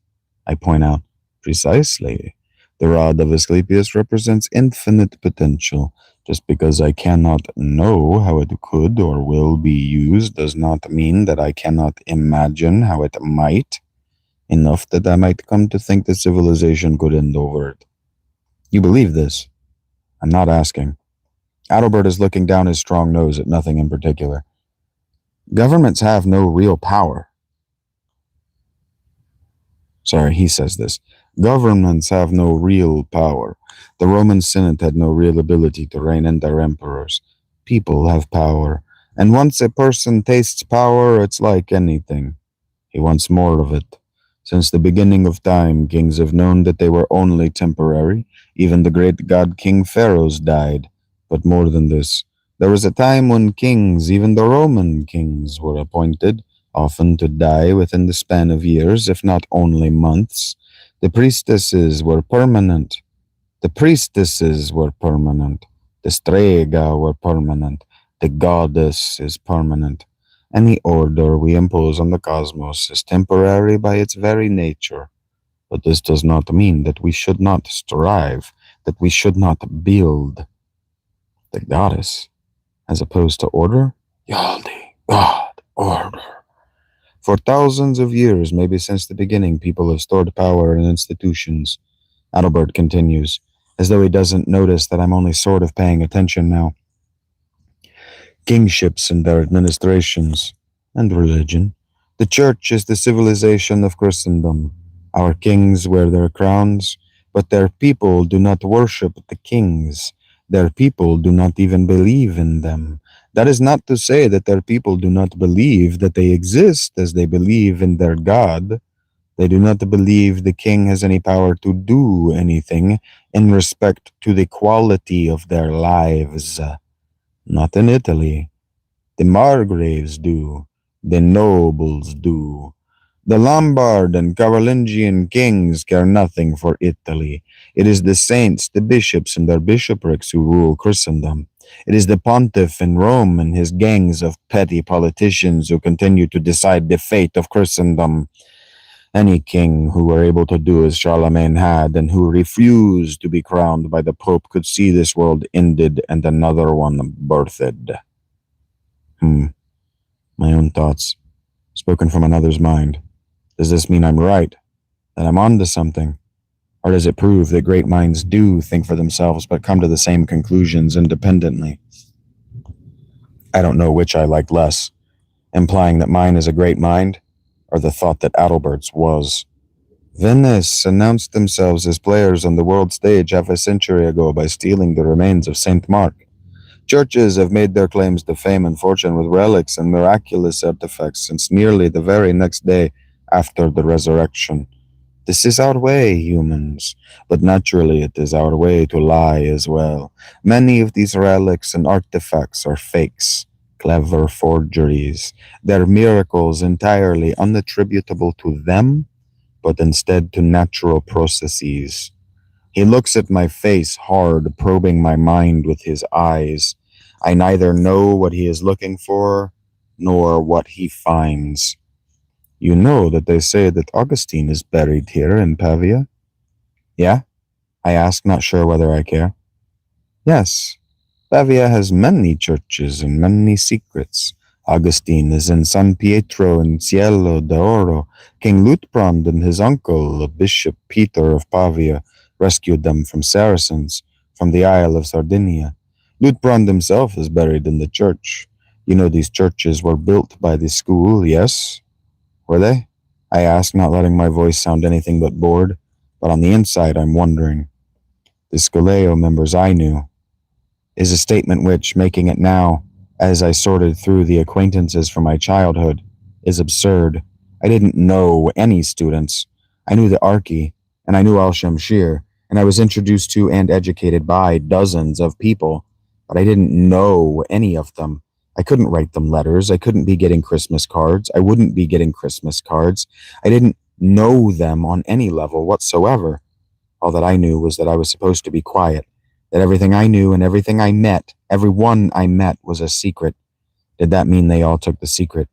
I point out, precisely. The rod of Asclepius represents infinite potential. Just because I cannot know how it could or will be used does not mean that I cannot imagine how it might. Enough that I might come to think that civilization could end over it. You believe this? I'm not asking. Adalbert is looking down his strong nose at nothing in particular. Governments have no real power. Sorry, he says this. Governments have no real power. The Roman Senate had no real ability to rein in their emperors. People have power. And once a person tastes power, it's like anything. He wants more of it. Since the beginning of time, kings have known that they were only temporary. Even the great god King Pharaohs died. But more than this, there was a time when kings, even the Roman kings, were appointed, often to die within the span of years, if not only months. The priestesses were permanent. The strega were permanent. The goddess is permanent. Any order we impose on the cosmos is temporary by its very nature. But this does not mean that we should not strive, that we should not build. The goddess, as opposed to order? Yaldi, God, order. For thousands of years, maybe since the beginning, people have stored power in institutions. Adalbert continues, as though he doesn't notice that I'm only sort of paying attention now. Kingships and their administrations, and religion. The church is the civilization of Christendom. Our kings wear their crowns, but their people do not worship the kings. Their people do not even believe in them. That is not to say that their people do not believe that they exist as they believe in their God. They do not believe the king has any power to do anything in respect to the quality of their lives. Not in Italy. The Margraves do. The nobles do. The Lombard and Carolingian kings care nothing for Italy. It is the saints, the bishops, and their bishoprics who rule Christendom. It is the pontiff in Rome and his gangs of petty politicians who continue to decide the fate of Christendom. Any king who were able to do as Charlemagne had and who refused to be crowned by the Pope could see this world ended and another one birthed. My own thoughts, spoken from another's mind. Does this mean I'm right? That I'm onto something? Or does it prove that great minds do think for themselves but come to the same conclusions independently? I don't know which I like less, implying that mine is a great mind, or the thought that Adalbert's was. Venice announced themselves as players on the world stage half a century ago by stealing the remains of St. Mark. Churches have made their claims to fame and fortune with relics and miraculous artifacts since nearly the very next day after the resurrection. This is our way, humans, but naturally it is our way to lie as well. Many of these relics and artifacts are fakes, clever forgeries. They're miracles entirely unattributable to them, but instead to natural processes. He looks at my face hard, probing my mind with his eyes. I neither know what he is looking for, nor what he finds. You know that they say that Augustine is buried here in Pavia? Yeah? I ask, not sure whether I care. Yes, Pavia has many churches and many secrets. Augustine is in San Pietro in Cielo d'Oro. King Luitprand and his uncle, Bishop Peter of Pavia, rescued them from Saracens, from the Isle of Sardinia. Luitprand himself is buried in the church. You know these churches were built by the school, yes? Were they? I asked, not letting my voice sound anything but bored, but on the inside I'm wondering. The Scoleo members I knew is a statement which, making it now, as I sorted through the acquaintances from my childhood, is absurd. I didn't know any students. I knew the Archie, and I knew Al-Shamshir, and I was introduced to and educated by dozens of people, but I didn't know any of them. I couldn't write them letters. I couldn't be getting Christmas cards. I wouldn't be getting Christmas cards. I didn't know them on any level whatsoever. All that I knew was that I was supposed to be quiet, that everything I knew and everything I met, everyone I met, was a secret. Did that mean they all took the secret?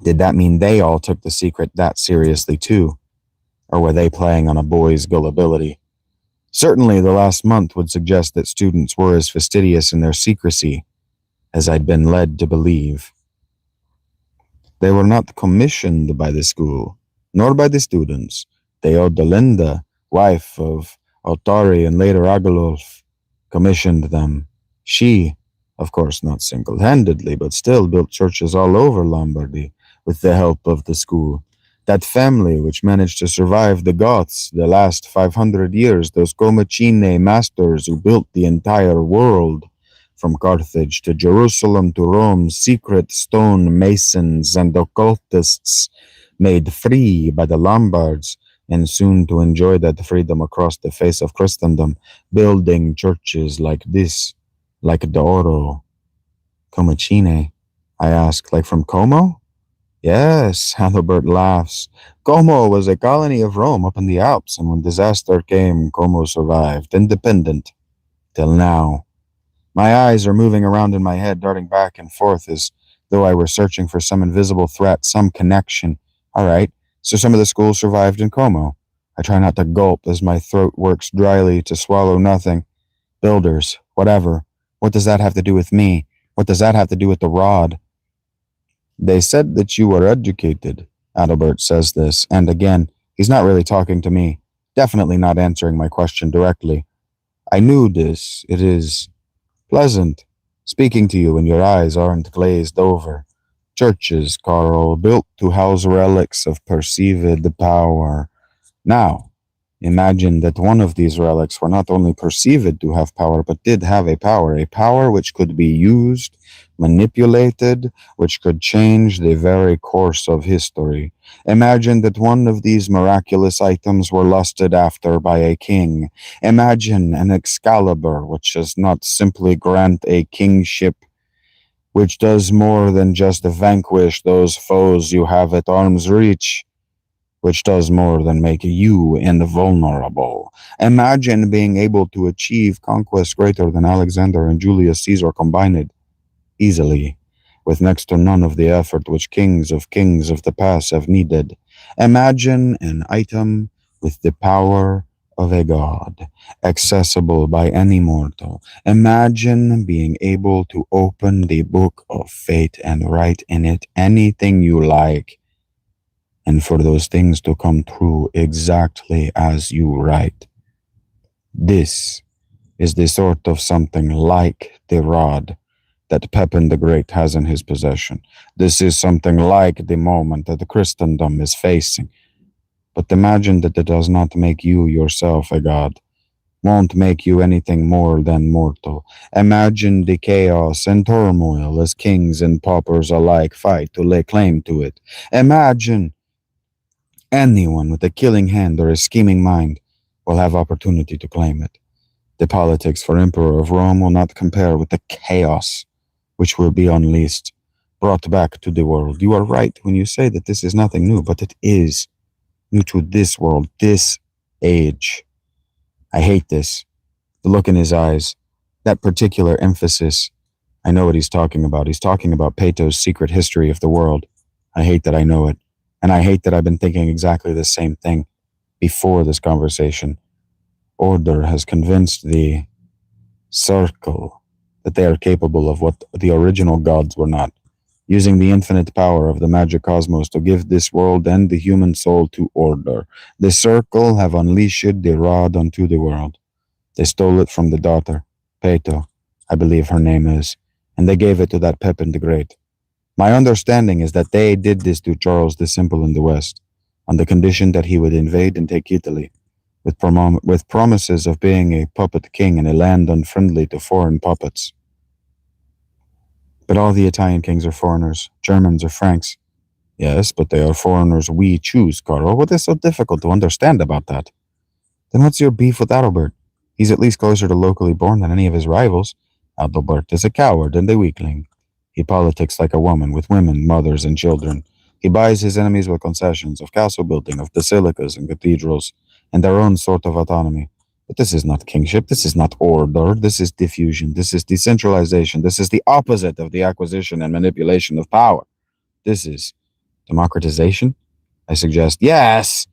Did that mean they all took the secret that seriously too? Or were they playing on a boy's gullibility? Certainly the last month would suggest that students were as fastidious in their secrecy as I'd been led to believe. They were not commissioned by the school, nor by the students. Theodolinda, wife of Altari and later Agilolf, commissioned them. She, of course not single-handedly, but still built churches all over Lombardy with the help of the school. That family which managed to survive the Goths the last 500 years, those Comacine masters who built the entire world, from Carthage to Jerusalem to Rome, secret stone masons and occultists made free by the Lombards, and soon to enjoy that freedom across the face of Christendom, building churches like this, like D'Oro. Comacine? I ask, like from Como? Yes, Adalbert laughs. Como was a colony of Rome up in the Alps, and when disaster came, Como survived, independent, till now. My eyes are moving around in my head, darting back and forth as though I were searching for some invisible threat, some connection. All right, so some of the schools survived in Como. I try not to gulp as my throat works dryly to swallow nothing. Builders, whatever. What does that have to do with me? What does that have to do with the rod? They said that you were educated. Adalbert says this, and again, he's not really talking to me, definitely not answering my question directly. I knew this. It is pleasant, speaking to you when your eyes aren't glazed over. Churches, Carl, built to house relics of perceived power. Now, imagine that one of these relics were not only perceived to have power, but did have a power which could be used, manipulated, which could change the very course of history. Imagine that one of these miraculous items were lusted after by a king. Imagine an Excalibur, which does not simply grant a kingship, which does more than just vanquish those foes you have at arm's reach, which does more than make you invulnerable. Imagine being able to achieve conquest greater than Alexander and Julius Caesar combined, easily, with next to none of the effort which kings of the past have needed. Imagine an item with the power of a god, accessible by any mortal. Imagine being able to open the book of fate and write in it anything you like, and for those things to come true exactly as you write. This is the sort of something like the rod that Pepin the Great has in his possession. This is something like the moment that Christendom is facing. But imagine that it does not make you yourself a god, won't make you anything more than mortal. Imagine the chaos and turmoil as kings and paupers alike fight to lay claim to it. Imagine anyone with a killing hand or a scheming mind will have opportunity to claim it. The politics for Emperor of Rome will not compare with the chaos which will be unleashed, brought back to the world. You are right when you say that this is nothing new, but it is new to this world, this age. I hate this. The look in his eyes, that particular emphasis. I know what he's talking about. He's talking about Peto's secret history of the world. I hate that I know it. And I hate that I've been thinking exactly the same thing before this conversation. Order has convinced thee. circle, that they are capable of what the original gods were not, using the infinite power of the magic cosmos to give this world and the human soul to order. The circle have unleashed the rod unto the world. They stole it from the daughter, Peto, I believe her name is, and they gave it to that Pepin the Great. My understanding is that they did this to Charles the Simple in the West, on the condition that he would invade and take Italy, with promises of being a puppet king in a land unfriendly to foreign puppets. But all the Italian kings are foreigners, Germans or Franks. Yes, but they are foreigners we choose, Carl. What is so difficult to understand about that? Then what's your beef with Adalbert? He's at least closer to locally born than any of his rivals. Adalbert is a coward and a weakling. He politics like a woman, with women, mothers, and children. He buys his enemies with concessions of castle building, of basilicas and cathedrals, and their own sort of autonomy. But this is not kingship, this is not order, this is diffusion, this is decentralization, this is the opposite of the acquisition and manipulation of power. This is democratization? I suggest, yes!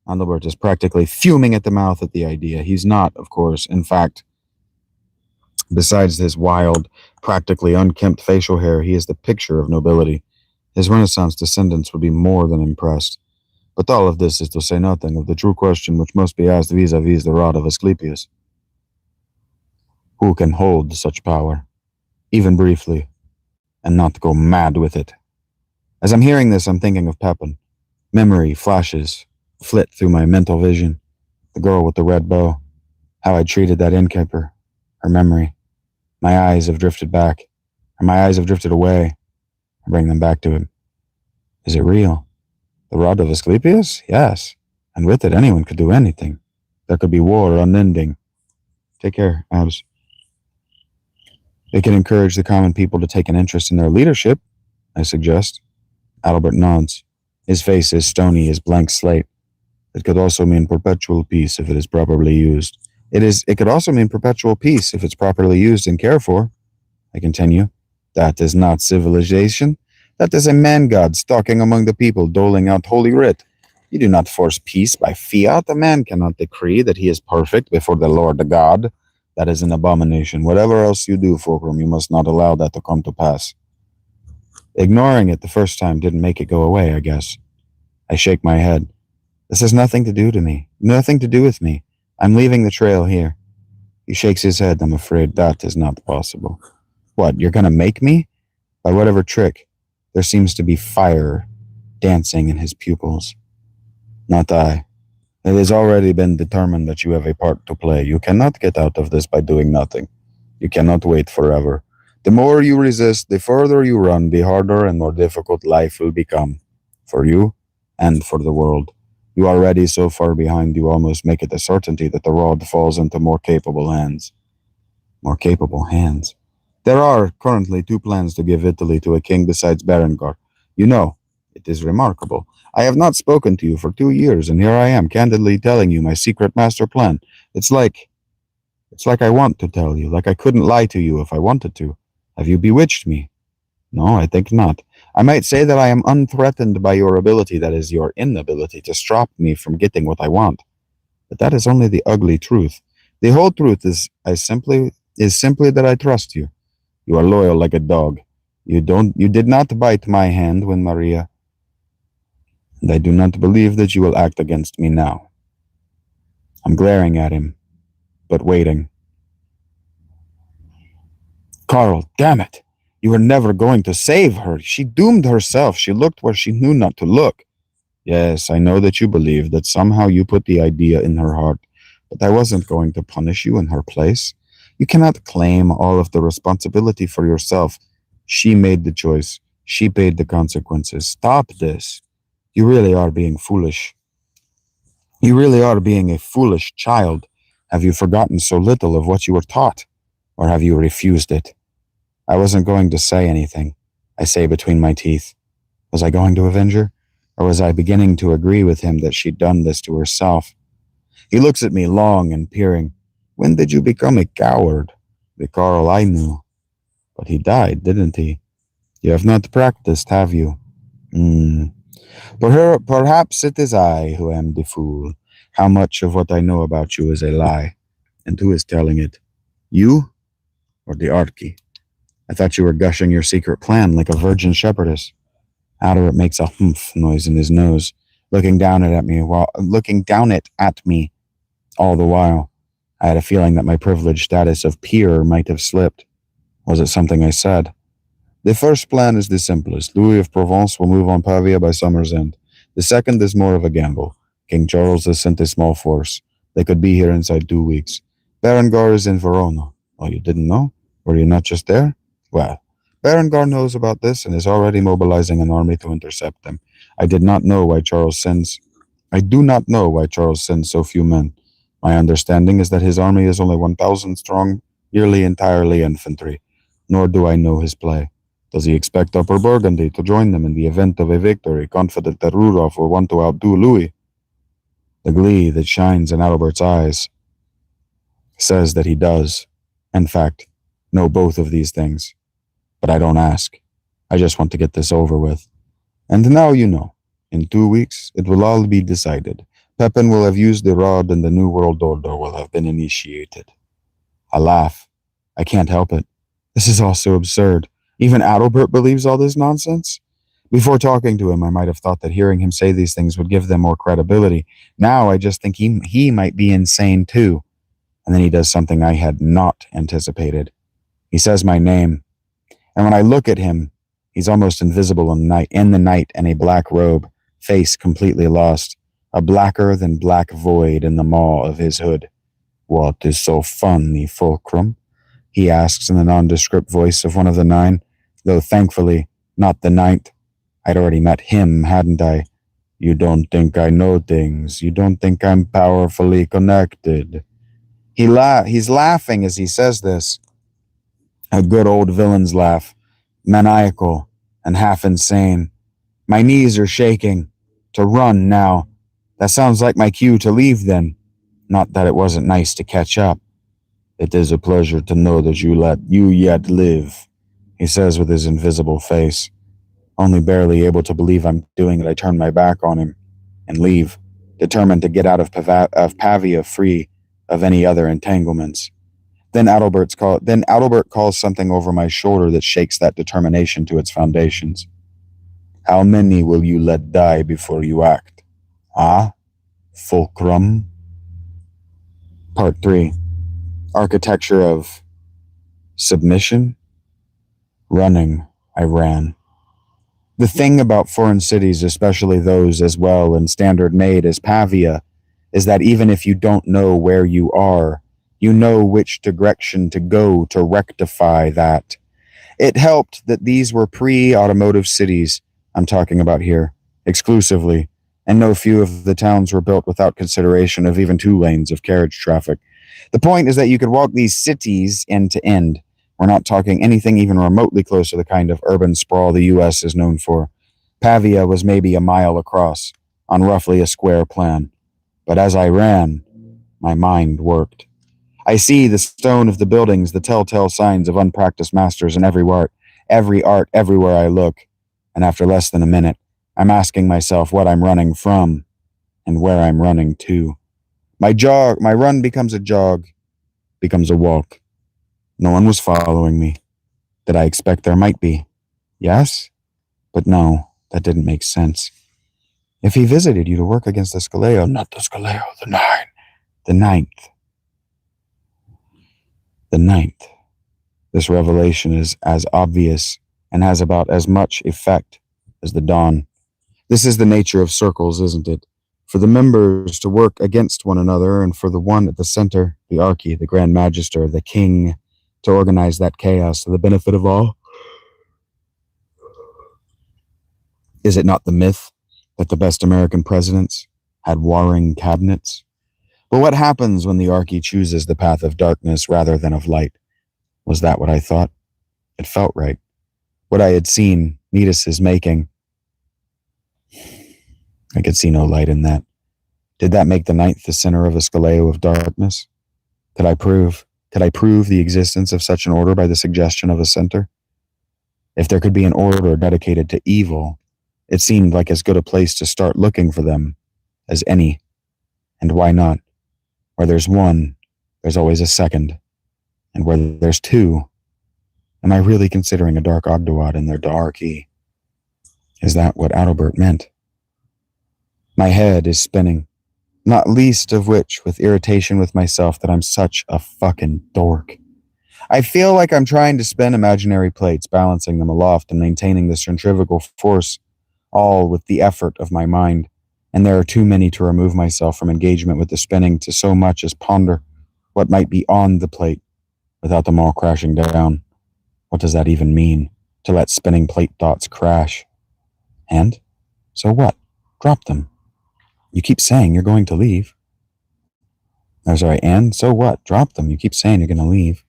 Adalbert is practically fuming at the mouth at the idea. He's not, of course. In fact, besides his wild, practically unkempt facial hair, he is the picture of nobility. His Renaissance descendants would be more than impressed. But all of this is to say nothing of the true question which must be asked vis-a-vis the rod of Asclepius. Who can hold such power, even briefly, and not go mad with it? As I'm hearing this, I'm thinking of Pepin. Memory flashes flit through my mental vision. The girl with the red bow, how I treated that innkeeper, her memory. My eyes have drifted back, or my eyes have drifted away. I bring them back to him. Is it real? The rod of Asclepius? Yes. And with it, anyone could do anything. There could be war unending. Take care, Abs. It can encourage the common people to take an interest in their leadership, I suggest. Adalbert nods. His face is stony as blank slate. It could also mean perpetual peace if it is properly used. It could also mean perpetual peace if it's properly used and cared for. I continue. That is not civilization. That is a man-god stalking among the people, doling out holy writ. You do not force peace by fiat. A man cannot decree that he is perfect before the Lord the God. That is an abomination. Whatever else you do, Fulcrum, you must not allow that to come to pass. Ignoring it the first time didn't make it go away, I guess. I shake my head. This has nothing to do to me. Nothing to do with me. I'm leaving the trail here. He shakes his head. I'm afraid that is not possible. What, you're going to make me? By whatever trick. There seems to be fire dancing in his pupils. Not I. It has already been determined that you have a part to play. You cannot get out of this by doing nothing. You cannot wait forever. The more you resist, the further you run, the harder and more difficult life will become. For you and for the world. You are already so far behind you almost make it a certainty that the rod falls into more capable hands. More capable hands. There are currently 2 plans to give Italy to a king besides Berengar. You know, it is remarkable. I have not spoken to you for 2 years, and here I am candidly telling you my secret master plan. It's like I want to tell you, like I couldn't lie to you if I wanted to. Have you bewitched me? No, I think not. I might say that I am unthreatened by your ability, that is, your inability to stop me from getting what I want. But that is only the ugly truth. The whole truth is simply that I trust you. You are loyal like a dog. You did not bite my hand when Maria, and I do not believe that you will act against me now. I'm glaring at him, but waiting. Carl, damn it! You were never going to save her. She doomed herself. She looked where she knew not to look. Yes, I know that you believe that somehow you put the idea in her heart, but I wasn't going to punish you in her place. You cannot claim all of the responsibility for yourself. She made the choice. She paid the consequences. Stop this. You really are being foolish. You really are being a foolish child. Have you forgotten so little of what you were taught? Or have you refused it? I wasn't going to say anything, I say between my teeth. Was I going to avenge her? Or was I beginning to agree with him that she'd done this to herself? He looks at me long and peering. When did you become a coward? The Carl I knew. But he died, didn't he? You have not practiced, have you? Perhaps it is I who am the fool. How much of what I know about you is a lie? And who is telling it? You or the Arky? I thought you were gushing your secret plan like a virgin shepherdess. Adderant makes a humph noise in his nose, looking down it at me all the while. I had a feeling that my privileged status of peer might have slipped. Was it something I said? The first plan is the simplest. Louis of Provence will move on Pavia by summer's end. The second is more of a gamble. King Charles has sent a small force. They could be here inside 2 weeks. Berengar is in Verona. Oh, you didn't know? Were you not just there? Well, Berengar knows about this and is already mobilizing an army to intercept them. I do not know why Charles sends so few men. My understanding is that his army is only 1,000 strong, nearly entirely infantry. Nor do I know his play. Does he expect Upper Burgundy to join them in the event of a victory, confident that Rudolph will want to outdo Louis? The glee that shines in Adalbert's eyes says that he does, in fact, know both of these things. But I don't ask. I just want to get this over with. And now you know. In 2 weeks, it will all be decided. Pepin will have used the rod and the New World Order will have been initiated. I laugh. I can't help it. This is all so absurd. Even Adalbert believes all this nonsense? Before talking to him, I might have thought that hearing him say these things would give them more credibility. Now I just think he might be insane too. And then he does something I had not anticipated. He says my name. And when I look at him, he's almost invisible in the night in a black robe, face completely lost, a blacker than black void in the maw of his hood. What is so funny, Fulcrum? He asks in the nondescript voice of one of the 9, though thankfully not the 9th. I'd already met him, hadn't I? You don't think I know things. You don't think I'm powerfully connected. He's laughing as he says this. A good old villain's laugh, maniacal and half insane. My knees are shaking. To run now. That sounds like my cue to leave then. Not that it wasn't nice to catch up. It is a pleasure to know that you yet live, he says with his invisible face. Only barely able to believe I'm doing it, I turn my back on him and leave, determined to get out of Pavia free of any other entanglements. Then Adalbert calls something over my shoulder that shakes that determination to its foundations. How many will you let die before you act? Ah? Fulcrum? Part 3. Architecture of submission? Running, I ran. The thing about foreign cities, especially those as well and standard made as Pavia, is that even if you don't know where you are, you know which direction to go to rectify that. It helped that these were pre-automotive cities I'm talking about here, exclusively, and no few of the towns were built without consideration of even 2 lanes of carriage traffic. The point is that you could walk these cities end to end. We're not talking anything even remotely close to the kind of urban sprawl the U.S. is known for. Pavia was maybe a mile across, on roughly a square plan. But as I ran, my mind worked. I see the stone of the buildings, the telltale signs of unpracticed masters in every art everywhere I look. And after less than a minute, I'm asking myself what I'm running from and where I'm running to. My run becomes a jog, becomes a walk. No one was following me. Did I expect there might be? Yes? But no, that didn't make sense. If he visited you to work against the Scaleo, not the Scaleo, the 9, the 9th. The 9th. This revelation is as obvious and has about as much effect as the dawn. This is the nature of circles, isn't it? For the members to work against one another, and for the one at the center, the Archy, the Grand Magister, the King, to organize that chaos to the benefit of all. Is it not the myth that the best American presidents had warring cabinets? But what happens when the Archy chooses the path of darkness rather than of light? Was that what I thought? It felt right. What I had seen Needus' making. I could see no light in that. Did that make the 9th the center of a Scaleo of darkness? Could I prove the existence of such an order by the suggestion of a center? If there could be an order dedicated to evil, it seemed like as good a place to start looking for them as any. And why not? Where there's one, there's always a second. And where there's 2, Am I really considering a dark Ogdoad in their Darky? Is that what Adalbert meant? My head is spinning, not least of which with irritation with myself that I'm such a fucking dork. I feel like I'm trying to spin imaginary plates, balancing them aloft and maintaining the centrifugal force, all with the effort of my mind, and there are too many to remove myself from engagement with the spinning to so much as ponder what might be on the plate without them all crashing down. What does that even mean, to let spinning plate thoughts crash? And? So what? Drop them. You keep saying you're going to leave. And so what? Drop them. You keep saying you're going to leave.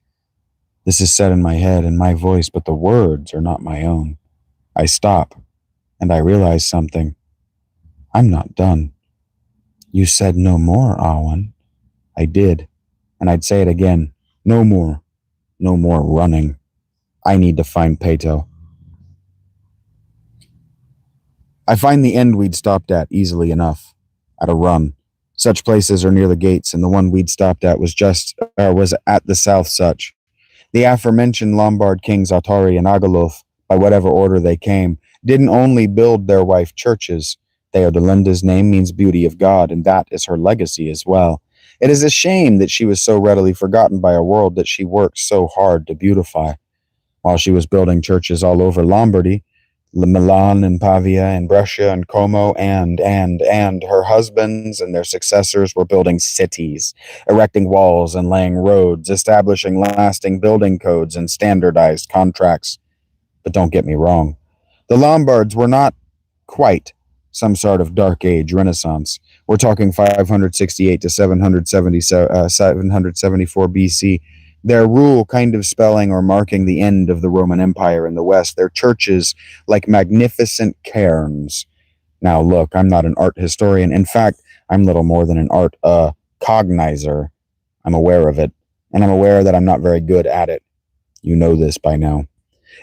This is said in my head and my voice, but the words are not my own. I stop, and I realize something. I'm not done. You said no more, Awan. I did, and I'd say it again. No more. No more running. I need to find Peto. I find the end we'd stopped at easily enough. At a run. Such places are near the gates, and the one we'd stopped at was at the south such. The aforementioned Lombard kings Atari and Agaloth, by whatever order they came, didn't only build their wife churches. Theodelinda's name means beauty of God, and that is her legacy as well. It is a shame that she was so readily forgotten by a world that she worked so hard to beautify. While she was building churches all over Lombardy, Milan and Pavia and Brescia and Como and her husbands and their successors were building cities, erecting walls and laying roads, establishing lasting building codes and standardized contracts. But don't get me wrong, the Lombards were not quite some sort of Dark Age Renaissance. We're talking 568 to 774 BC. Their rule kind of spelling or marking the end of the Roman Empire in the West. Their churches like magnificent cairns. Now look, I'm not an art historian. In fact, I'm little more than an art cognizer. I'm aware of it, and I'm aware that I'm not very good at it. You know this by now.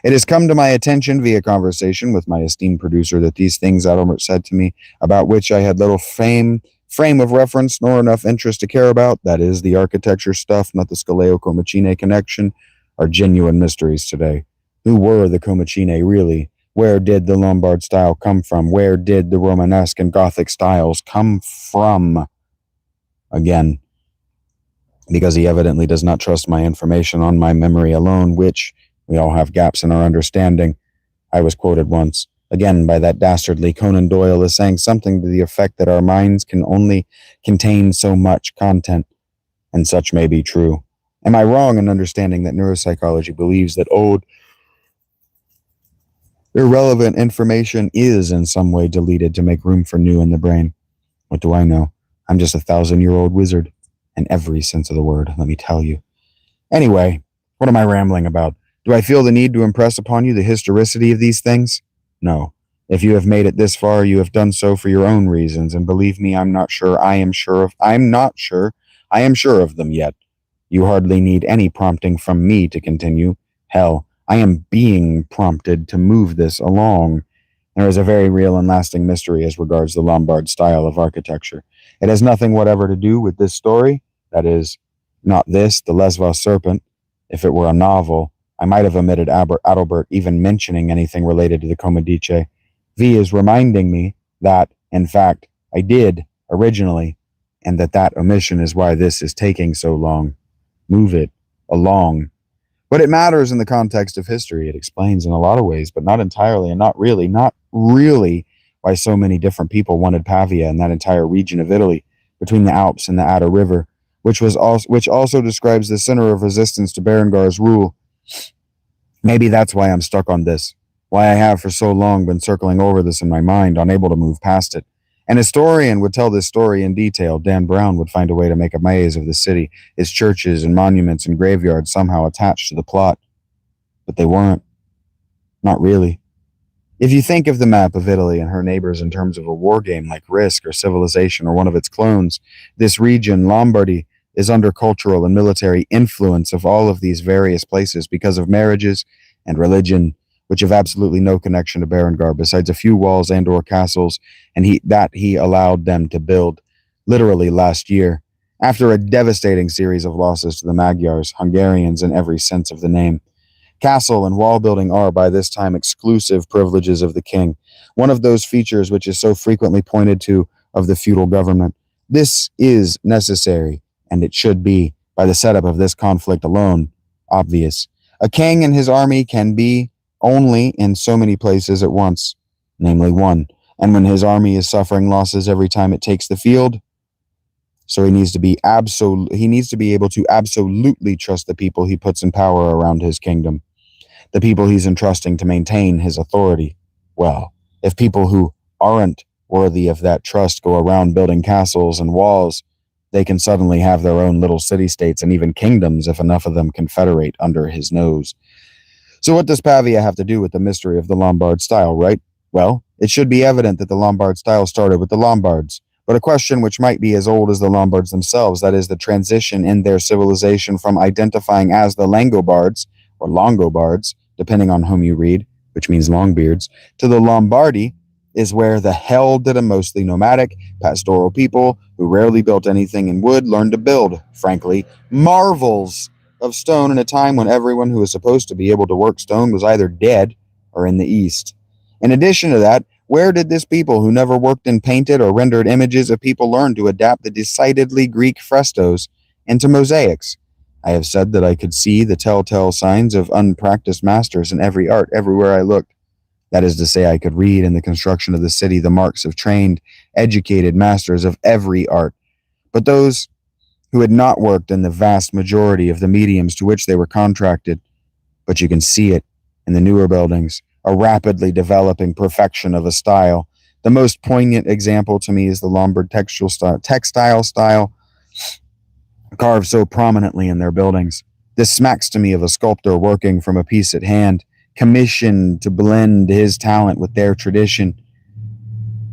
It has come to my attention via conversation with my esteemed producer that these things Adalbert said to me, about which I had little frame of reference nor enough interest to care about, that is, the architecture stuff, not the Scaleo-Comacine connection, are genuine mysteries today. Who were the Comacine really? Where did the Lombard style come from? Where did the Romanesque and Gothic styles come from? Again, because he evidently does not trust my information on my memory alone, which we all have gaps in our understanding. I was quoted once, again by that dastardly Conan Doyle, as saying something to the effect that our minds can only contain so much content, and such may be true. Am I wrong in understanding that neuropsychology believes that old, irrelevant information is in some way deleted to make room for new in the brain? What do I know? I'm just a 1,000-year-old wizard, in every sense of the word, let me tell you. Anyway, what am I rambling about? Do I feel the need to impress upon you the historicity of these things? No. If you have made it this far, you have done so for your own reasons, and believe me, I am sure of them yet. You hardly need any prompting from me to continue. Hell, I am being prompted to move this along. There is a very real and lasting mystery as regards the Lombard style of architecture. It has nothing whatever to do with this story, that is, not this, the Lesvos Serpent. If it were a novel, I might have omitted Adalbert even mentioning anything related to the Comedice. V is reminding me that, in fact, I did originally, and that omission is why this is taking so long. Move it along. But it matters in the context of history. It explains in a lot of ways, but not entirely and not really why so many different people wanted Pavia and that entire region of Italy between the Alps and the Adda River, which also describes the center of resistance to Berengar's rule. Maybe that's why I'm stuck on this, why I have for so long been circling over this in my mind, unable to move past it. An historian would tell this story in detail. Dan Brown would find a way to make a maze of the city, its churches and monuments and graveyards somehow attached to the plot. But they weren't. Not really. If you think of the map of Italy and her neighbors in terms of a war game like Risk or Civilization or one of its clones, this region, Lombardy, is under cultural and military influence of all of these various places because of marriages and religion, which have absolutely no connection to Berengar besides a few walls and or castles, and he allowed them to build literally last year, after a devastating series of losses to the Magyars, Hungarians in every sense of the name. Castle and wall building are, by this time, exclusive privileges of the king, one of those features which is so frequently pointed to of the feudal government. This is necessary, and it should be, by the setup of this conflict alone, obvious. A king and his army can be only in so many places at once, namely one, and when his army is suffering losses every time it takes the field, so he needs to be able to absolutely trust the people he puts in power around his kingdom, the people he's entrusting to maintain his authority. Well, if people who aren't worthy of that trust go around building castles and walls, they can suddenly have their own little city-states and even kingdoms if enough of them confederate under his nose. So what does Pavia have to do with the mystery of the Lombard style, right? Well, it should be evident that the Lombard style started with the Lombards, but a question which might be as old as the Lombards themselves, that is, the transition in their civilization from identifying as the Langobards, or Longobards, depending on whom you read, which means Longbeards, to the Lombardi, is where the hell did a mostly nomadic, pastoral people who rarely built anything in wood learn to build, frankly, marvels of stone in a time when everyone who was supposed to be able to work stone was either dead or in the East. In addition to that, where did this people who never worked in painted or rendered images of people learn to adapt the decidedly Greek frescoes into mosaics? I have said that I could see the telltale signs of unpracticed masters in every art everywhere I looked. That is to say, I could read in the construction of the city the marks of trained, educated masters of every art. But those who had not worked in the vast majority of the mediums to which they were contracted, but you can see it in the newer buildings, a rapidly developing perfection of a style. The most poignant example to me is the Lombard textile style carved so prominently in their buildings. This smacks to me of a sculptor working from a piece at hand, commissioned to blend his talent with their tradition.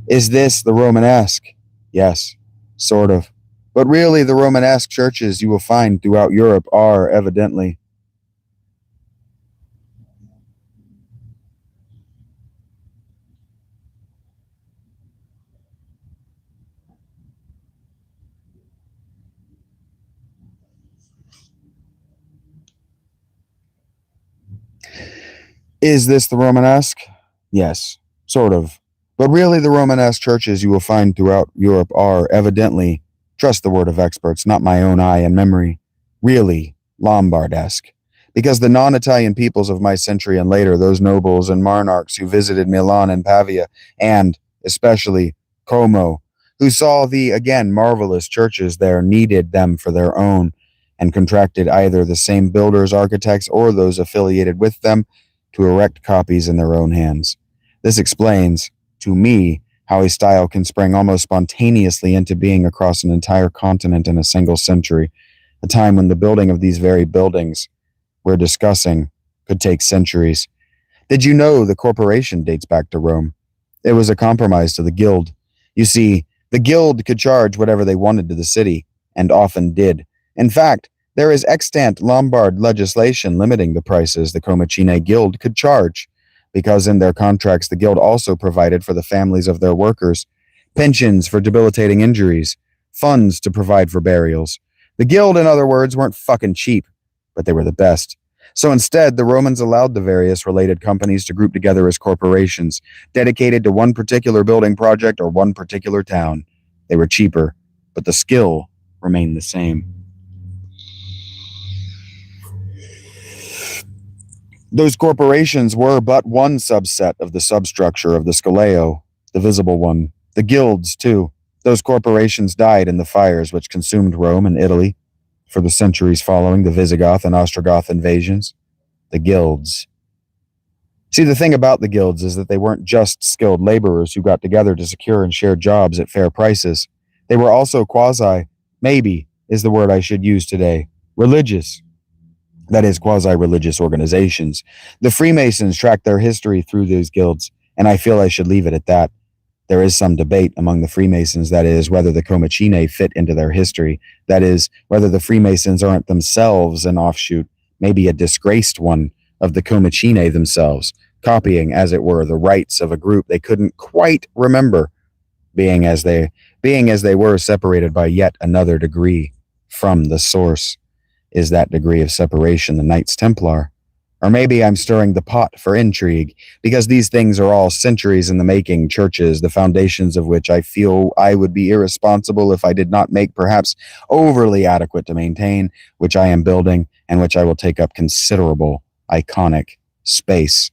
Is this the Romanesque? Yes, sort of. But really, the Romanesque churches you will find throughout Europe are evidently Is this the Romanesque? Yes, sort of. But really, the Romanesque churches you will find throughout Europe are evidently, trust the word of experts, not my own eye and memory, really Lombardesque. Because the non-Italian peoples of my century and later, those nobles and monarchs who visited Milan and Pavia, and especially Como, who saw the, again, marvelous churches there, needed them for their own, and contracted either the same builders, architects, or those affiliated with them to erect copies in their own hands. This explains, to me, how a style can spring almost spontaneously into being across an entire continent in a single century, a time when the building of these very buildings we're discussing could take centuries. Did you know the corporation dates back to Rome? It was a compromise to the guild. You see, the guild could charge whatever they wanted to the city, and often did. In fact, there is extant Lombard legislation limiting the prices the Comacine Guild could charge, because in their contracts the guild also provided for the families of their workers, pensions for debilitating injuries, funds to provide for burials. The guild, in other words, weren't fucking cheap, but they were the best. So instead, the Romans allowed the various related companies to group together as corporations, dedicated to one particular building project or one particular town. They were cheaper, but the skill remained the same. Those corporations were but one subset of the substructure of the Scholeo, the visible one. The guilds, too. Those corporations died in the fires which consumed Rome and Italy for the centuries following the Visigoth and Ostrogoth invasions. The guilds. See, the thing about the guilds is that they weren't just skilled laborers who got together to secure and share jobs at fair prices. They were also maybe is the word I should use today, religious. That is, quasi-religious organizations. The Freemasons tracked their history through these guilds, and I feel I should leave it at that. There is some debate among the Freemasons, that is, whether the Comacine fit into their history, that is, whether the Freemasons aren't themselves an offshoot, maybe a disgraced one, of the Comacine themselves, copying, as it were, the rites of a group they couldn't quite remember, being as they were separated by yet another degree from the source. Is that degree of separation the Knights Templar, Or maybe I'm stirring the pot for intrigue, because these things are all centuries in the making churches, the foundations of which I feel I would be irresponsible if I did not make perhaps overly adequate to maintain, which I am building, and which I will take up considerable, iconic space.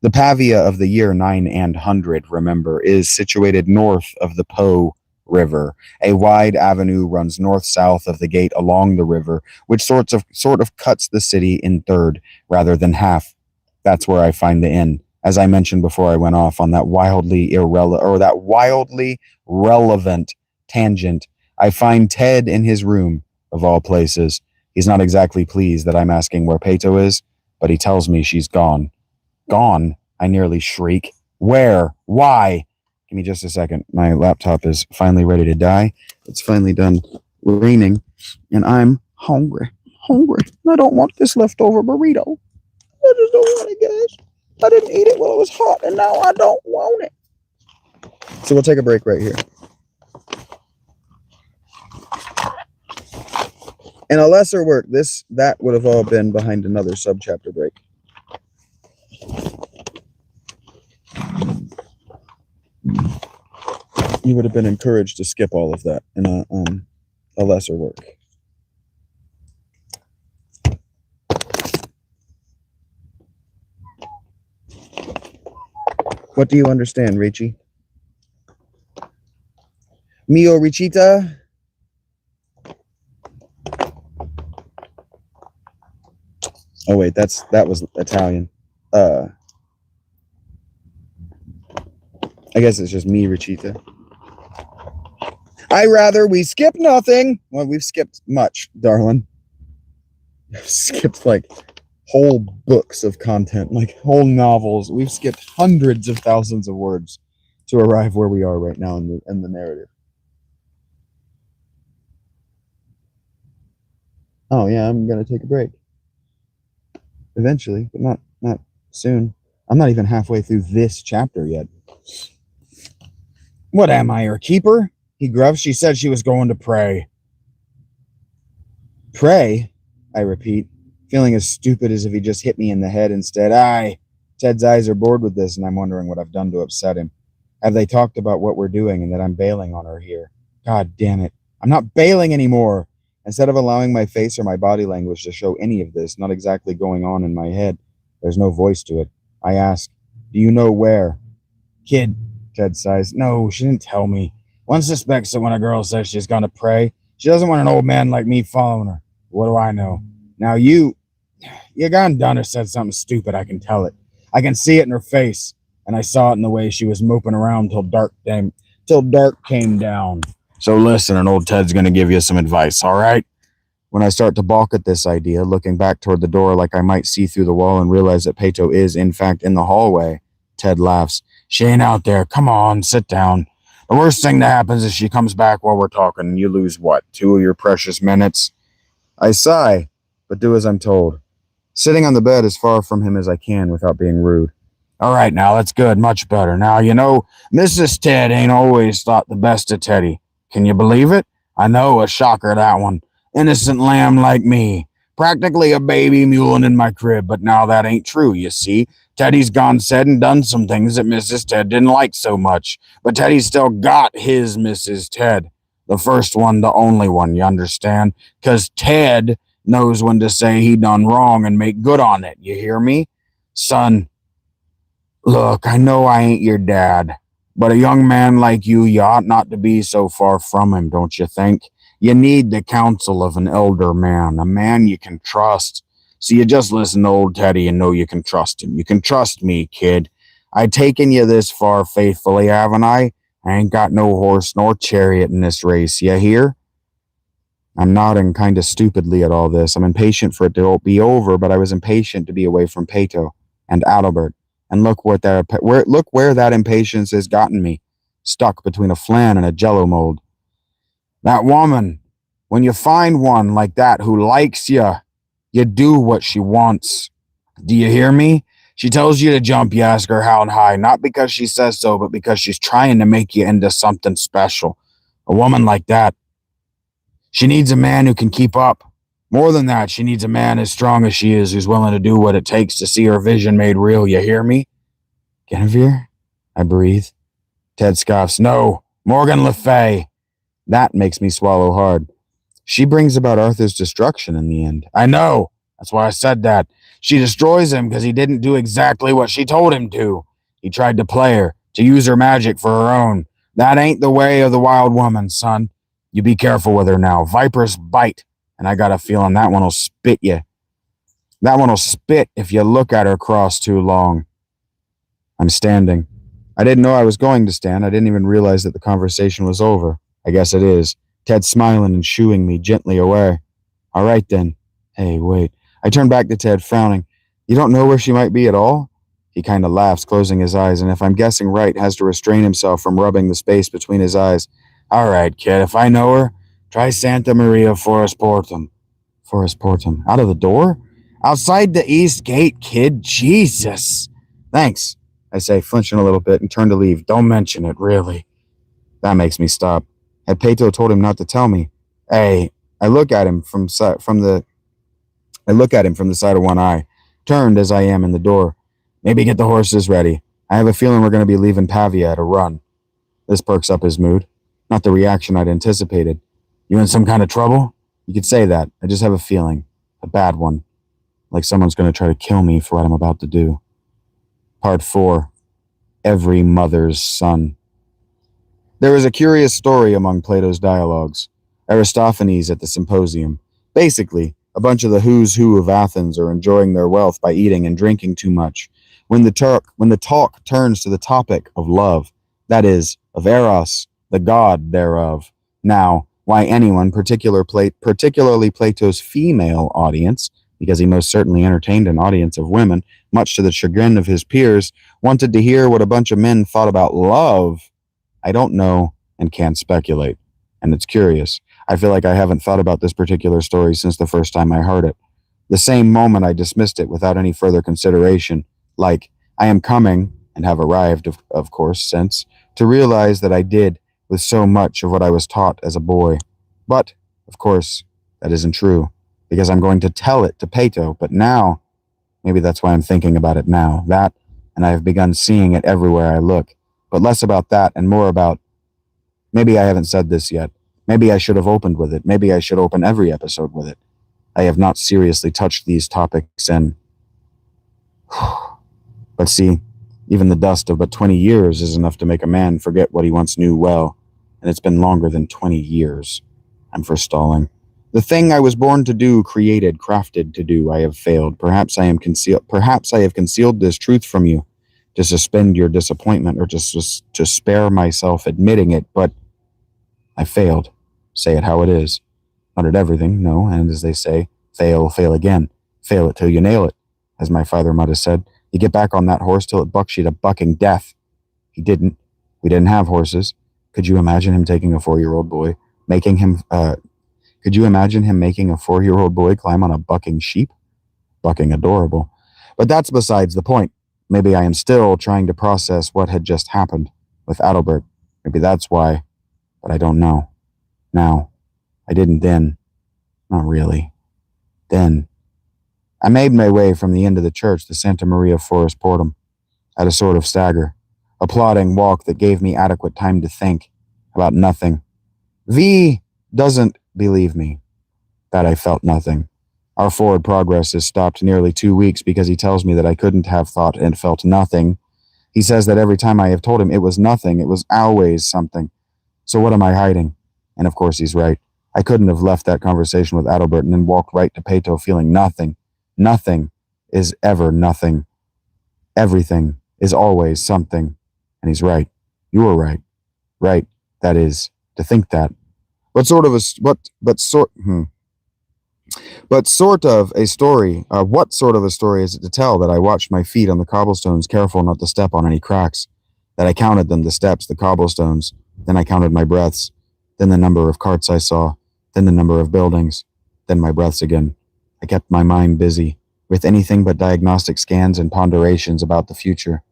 The Pavia of the year 900, remember, is situated north of the Po River. A wide avenue runs north-south of the gate along the river, which sort of cuts the city in third rather than half. That's where I find the inn. As I mentioned before I went off on that wildly relevant tangent, I find Ted in his room, of all places. He's not exactly pleased that I'm asking where Pato is, but he tells me she's gone. Gone? I nearly shriek. Where? Why? Give me just a second. My laptop is finally ready to die. It's finally done raining, and I'm hungry. Hungry. I don't want this leftover burrito. I just don't want it, guys. I didn't eat it while it was hot, and now I don't want it. So we'll take a break right here. In a lesser work, that would have all been behind another subchapter break. You would have been encouraged to skip all of that in a lesser work. What do you understand, Richie? Mio Richita? Oh wait, that was Italian. I guess it's just me, Richita. I rather we skip nothing. Well, we've skipped much, darling. We've skipped like whole books of content, like whole novels. We've skipped hundreds of thousands of words to arrive where we are right now in the narrative. Oh yeah, I'm gonna take a break. Eventually, but not soon. I'm not even halfway through this chapter yet. What am I, her keeper? He gruffs. She said she was going to pray. Pray? I repeat, feeling as stupid as if he just hit me in the head instead. Aye. Ted's eyes are bored with this, and I'm wondering what I've done to upset him. Have they talked about what we're doing and that I'm bailing on her here? God damn it. I'm not bailing anymore. Instead of allowing my face or my body language to show any of this, not exactly going on in my head, there's no voice to it. I ask, do you know where? Kid, Ted sighs. No, she didn't tell me. One suspects that when a girl says she's gonna pray, she doesn't want an old man like me following her. What do I know? Now you gone done or said something stupid, I can tell it. I can see it in her face, and I saw it in the way she was moping around till dark came down. So listen, and old Ted's gonna give you some advice, all right? When I start to balk at this idea, looking back toward the door like I might see through the wall and realize that Pato is, in fact, in the hallway, Ted laughs. She ain't out there. Come on, sit down. The worst thing that happens is she comes back while we're talking, and you lose, what, 2 of your precious minutes? I sigh, but do as I'm told, sitting on the bed as far from him as I can without being rude. All right, now, that's good, much better. Now, you know, Mrs. Ted ain't always thought the best of Teddy. Can you believe it? I know, a shocker, that one. Innocent lamb like me. Practically a baby mewling in my crib, but now that ain't true, you see. Teddy's gone said and done some things that Mrs. Ted didn't like so much, but Teddy's still got his Mrs. Ted. The first one, the only one, you understand? 'Cause Ted knows when to say he done wrong and make good on it, you hear me? Son, look, I know I ain't your dad, but a young man like you ought not to be so far from him, don't you think? You need the counsel of an elder man, a man you can trust. So you just listen to old Teddy and know you can trust him. You can trust me, kid. I taken you this far faithfully, haven't I? I ain't got no horse nor chariot in this race, you hear? I'm nodding kind of stupidly at all this. I'm impatient for it to be over, but I was impatient to be away from Pato and Adalbert. And look where that impatience has gotten me, stuck between a flan and a jello mold. That woman, when you find one like that who likes you, you do what she wants. Do you hear me? She tells you to jump, you ask her how high, not because she says so, but because she's trying to make you into something special. A woman like that, she needs a man who can keep up. More than that, she needs a man as strong as she is who's willing to do what it takes to see her vision made real, you hear me? Guinevere? I breathe. Ted scoffs. No, Morgan Le Fay. That makes me swallow hard. She brings about Arthur's destruction in the end. I know. That's why I said that. She destroys him because he didn't do exactly what she told him to. He tried to play her, to use her magic for her own. That ain't the way of the wild woman, son. You be careful with her now. Vipers bite, and I got a feeling that one'll spit you. That one'll spit if you look at her cross too long. I'm standing. I didn't know I was going to stand. I didn't even realize that the conversation was over. I guess it is. Ted smiling and shooing me gently away. All right, then. Hey, wait. I turn back to Ted, frowning. You don't know where she might be at all? He kind of laughs, closing his eyes, and if I'm guessing right, has to restrain himself from rubbing the space between his eyes. All right, kid, if I know her, try Santa Maria Forest Portum. Forest Portum. Out of the door? Outside the east gate, kid. Jesus. Thanks, I say, flinching a little bit, and turn to leave. Don't mention it, really. That makes me stop. Had Peto told him not to tell me? Hey, I look at him from the side of one eye, turned as I am in the door. Maybe get the horses ready. I have a feeling we're going to be leaving Pavia at a run. This perks up his mood. Not the reaction I'd anticipated. You in some kind of trouble? You could say that. I just have a feeling. A bad one. Like someone's going to try to kill me for what I'm about to do. Part 4. Every mother's son. There is a curious story among Plato's dialogues. Aristophanes at the symposium. Basically, a bunch of the who's who of Athens are enjoying their wealth by eating and drinking too much. When the talk turns to the topic of love, that is, of Eros, the god thereof. Now, why anyone, particularly Plato's female audience, because he most certainly entertained an audience of women, much to the chagrin of his peers, wanted to hear what a bunch of men thought about love, I don't know and can't speculate. And it's curious. I feel like I haven't thought about this particular story since the first time I heard it. The same moment I dismissed it without any further consideration, like, I am coming, and have arrived, of course, since, to realize that I did with so much of what I was taught as a boy. But, of course, that isn't true, because I'm going to tell it to Peto, but now, maybe that's why I'm thinking about it now, that, and I have begun seeing it everywhere I look, but less about that and more about, maybe I haven't said this yet, maybe I should have opened with it, maybe I should open every episode with it. I have not seriously touched these topics and... But see, even the dust of but 20 years is enough to make a man forget what he once knew well, and it's been longer than 20 years. I'm forestalling. The thing I was born to do, created, crafted to do, I have failed. Perhaps I have concealed this truth from you, to suspend your disappointment or just to spare myself admitting it, but I failed. Say it how it is. Not at everything, no, and as they say, fail again. Fail it till you nail it, as my father might have said. You get back on that horse till it bucks you to bucking death. He didn't. We didn't have horses. Could you imagine him taking a 4-year-old boy, could you imagine him making a 4-year-old boy climb on a bucking sheep? Bucking adorable. But that's besides the point. Maybe I am still trying to process what had just happened with Adalbert. Maybe that's why, but I don't know. Now, I didn't then. Not really. Then. I made my way from the end of the church to Santa Maria Forest Portum, at a sort of stagger, a plodding walk that gave me adequate time to think about nothing. V doesn't believe me that I felt nothing. Our forward progress has stopped nearly 2 weeks because he tells me that I couldn't have thought and felt nothing. He says that every time I have told him it was nothing, it was always something. So what am I hiding? And of course he's right. I couldn't have left that conversation with Adalbert and then walked right to Peto feeling nothing. Nothing is ever nothing. Everything is always something. And he's right. You are right. Right, that is, to think that. What sort of a story, what sort of a story is it to tell that I watched my feet on the cobblestones, careful not to step on any cracks, that I counted them, the steps, the cobblestones, then I counted my breaths, then the number of carts I saw, then the number of buildings, then my breaths again. I kept my mind busy with anything but diagnostic scans and ponderations about the future.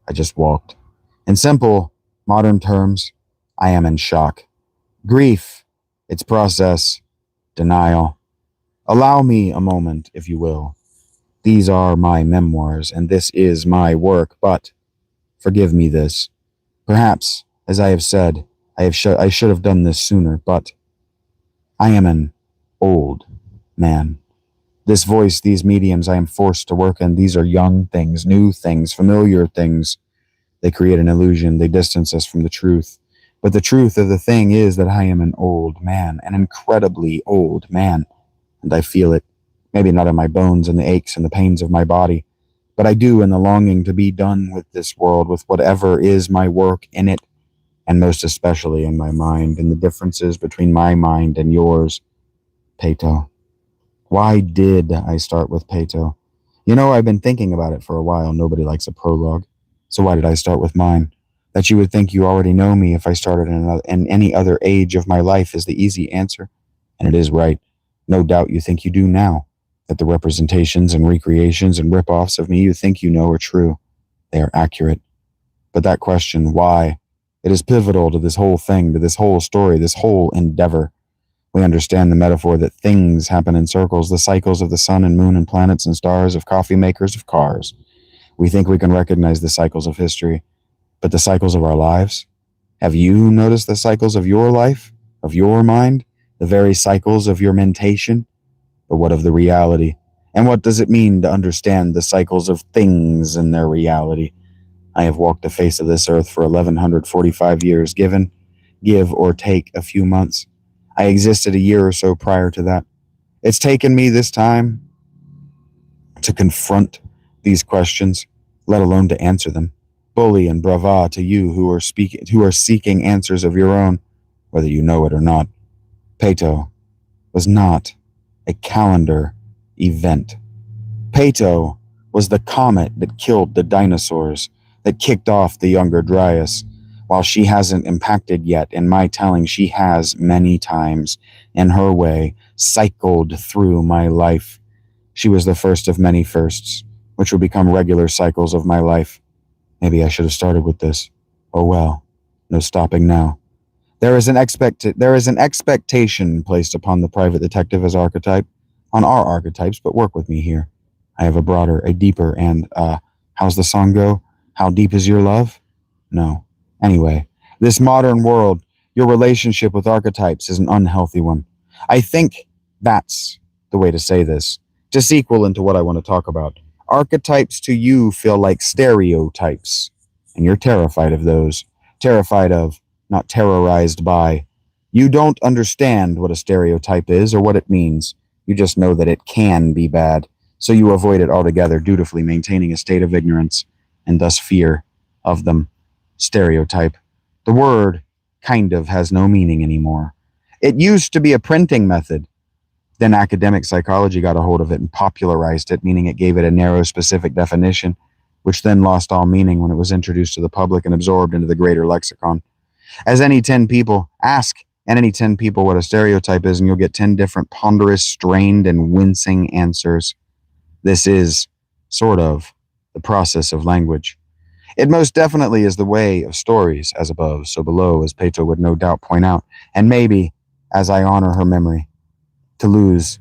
I just walked. In simple, modern terms, I am in shock. Grief, its process, denial. Allow me a moment, if you will. These are my memoirs, and this is my work, but forgive me this. Perhaps, as I have said, I should have done this sooner, but I am an old man. This voice, these mediums I am forced to work in, these are young things, new things, familiar things. They create an illusion, they distance us from the truth. But the truth of the thing is that I am an old man, an incredibly old man, and I feel it. Maybe not in my bones and the aches and the pains of my body, but I do in the longing to be done with this world, with whatever is my work in it, and most especially in my mind, and the differences between my mind and yours. Peto. Why did I start with Peto? You know, I've been thinking about it for a while. Nobody likes a prologue. So why did I start with mine? That you would think you already know me if I started in any other age of my life is the easy answer. And it is right. No doubt you think you do now. That the representations and recreations and rip-offs of me you think you know are true. They are accurate. But that question, why? It is pivotal to this whole thing, to this whole story, this whole endeavor. We understand the metaphor that things happen in circles, the cycles of the sun and moon and planets and stars, of coffee makers, of cars. We think we can recognize the cycles of history, but the cycles of our lives? Have you noticed the cycles of your life, of your mind, the very cycles of your mentation? But what of the reality? And what does it mean to understand the cycles of things and their reality? I have walked the face of this earth for 1145 years, give or take a few months. I existed a year or so prior to that. It's taken me this time to confront these questions, let alone to answer them. Bully and brava to you who are seeking answers of your own, whether you know it or not. Peto was not a calendar event. Peto was the comet that killed the dinosaurs, that kicked off the Younger Dryas. While she hasn't impacted yet, in my telling, she has many times, in her way, cycled through my life. She was the first of many firsts, which would become regular cycles of my life. Maybe I should have started with this. Oh well, no stopping now. There is an expectation placed upon the private detective as archetype, on our archetypes, but work with me here. I have a broader, a deeper, and, how's the song go? How deep is your love? No. Anyway, this modern world, your relationship with archetypes is an unhealthy one. I think that's the way to say this, to sequel into what I want to talk about. Archetypes to you feel like stereotypes, and you're terrified of those. Terrified of, not terrorized by. You don't understand what a stereotype is or what it means. You just know that it can be bad, so you avoid it altogether, dutifully maintaining a state of ignorance, and thus fear of them. Stereotype. The word kind of has no meaning anymore. It used to be a printing method. Then academic psychology got a hold of it and popularized it, meaning it gave it a narrow, specific definition, which then lost all meaning when it was introduced to the public and absorbed into the greater lexicon. Ask any 10 people what a stereotype is, and you'll get 10 different ponderous, strained, and wincing answers. This is, sort of, the process of language. It most definitely is the way of stories, as above, so below, as Peto would no doubt point out, and maybe, as I honor her memory, to lose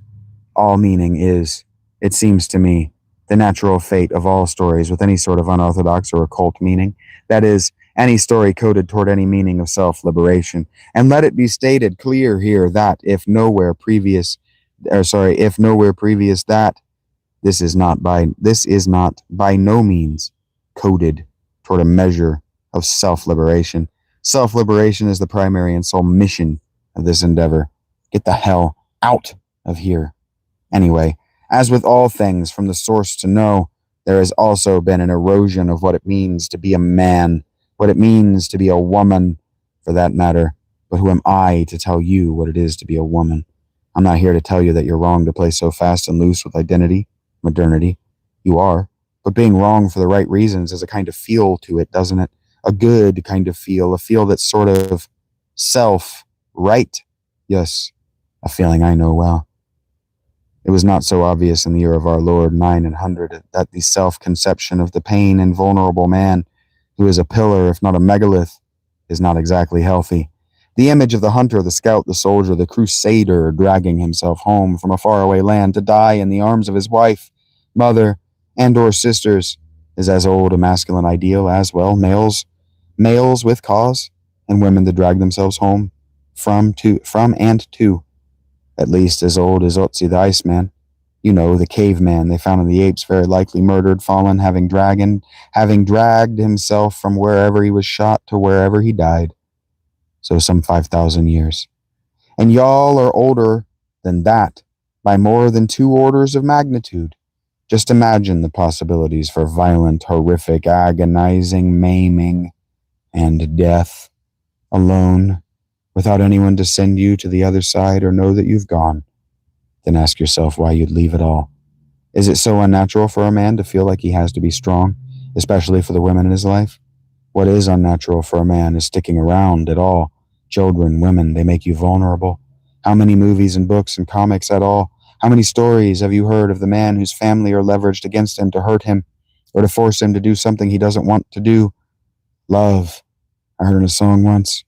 all meaning is, it seems to me, the natural fate of all stories with any sort of unorthodox or occult meaning. That is, any story coded toward any meaning of self-liberation. And let it be stated clear here that if nowhere previous that this is not by no means coded toward a measure of self-liberation. Self-liberation is the primary and sole mission of this endeavor. Get the hell out of here. Anyway, as with all things from the source to know, there has also been an erosion of what it means to be a man, what it means to be a woman, for that matter. But who am I to tell you what it is to be a woman? I'm not here to tell you that you're wrong to play so fast and loose with identity, modernity. You are. But being wrong for the right reasons has a kind of feel to it, doesn't it? A good kind of feel, a feel that's sort of self-right. Yes, a feeling I know well. It was not so obvious in the year of our Lord 900 that the self-conception of the pain and vulnerable man, who is a pillar if not a megalith, is not exactly healthy. The image of the hunter, the scout, the soldier, the crusader dragging himself home from a faraway land to die in the arms of his wife, mother, and or sisters is as old a masculine ideal as, well, males with cause, and women that drag themselves home from and to, at least as old as Otzi the Iceman. You know, the caveman they found in the apes, very likely murdered, fallen, having dragged himself from wherever he was shot to wherever he died. So some 5,000 years. And y'all are older than that by more than 2 orders of magnitude. Just imagine the possibilities for violent, horrific, agonizing maiming and death, alone, without anyone to send you to the other side or know that you've gone. Then ask yourself why you'd leave it all. Is it so unnatural for a man to feel like he has to be strong, especially for the women in his life? What is unnatural for a man is sticking around at all. Children, women, they make you vulnerable. How many movies and books and comics at all? How many stories have you heard of the man whose family are leveraged against him to hurt him or to force him to do something he doesn't want to do? Love. I heard in a song once,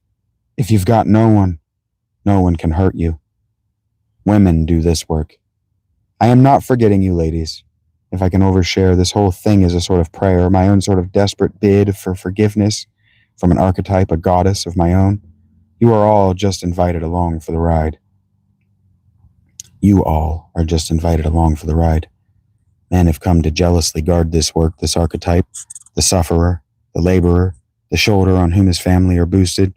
if you've got no one can hurt you. Women do this work. I am not forgetting you, ladies. If I can overshare, this whole thing is a sort of prayer, my own sort of desperate bid for forgiveness from an archetype, a goddess of my own. You are all just invited along for the ride. You all are just invited along for the ride. Men have come to jealously guard this work, this archetype, the sufferer, the laborer, the shoulder on whom his family are boosted,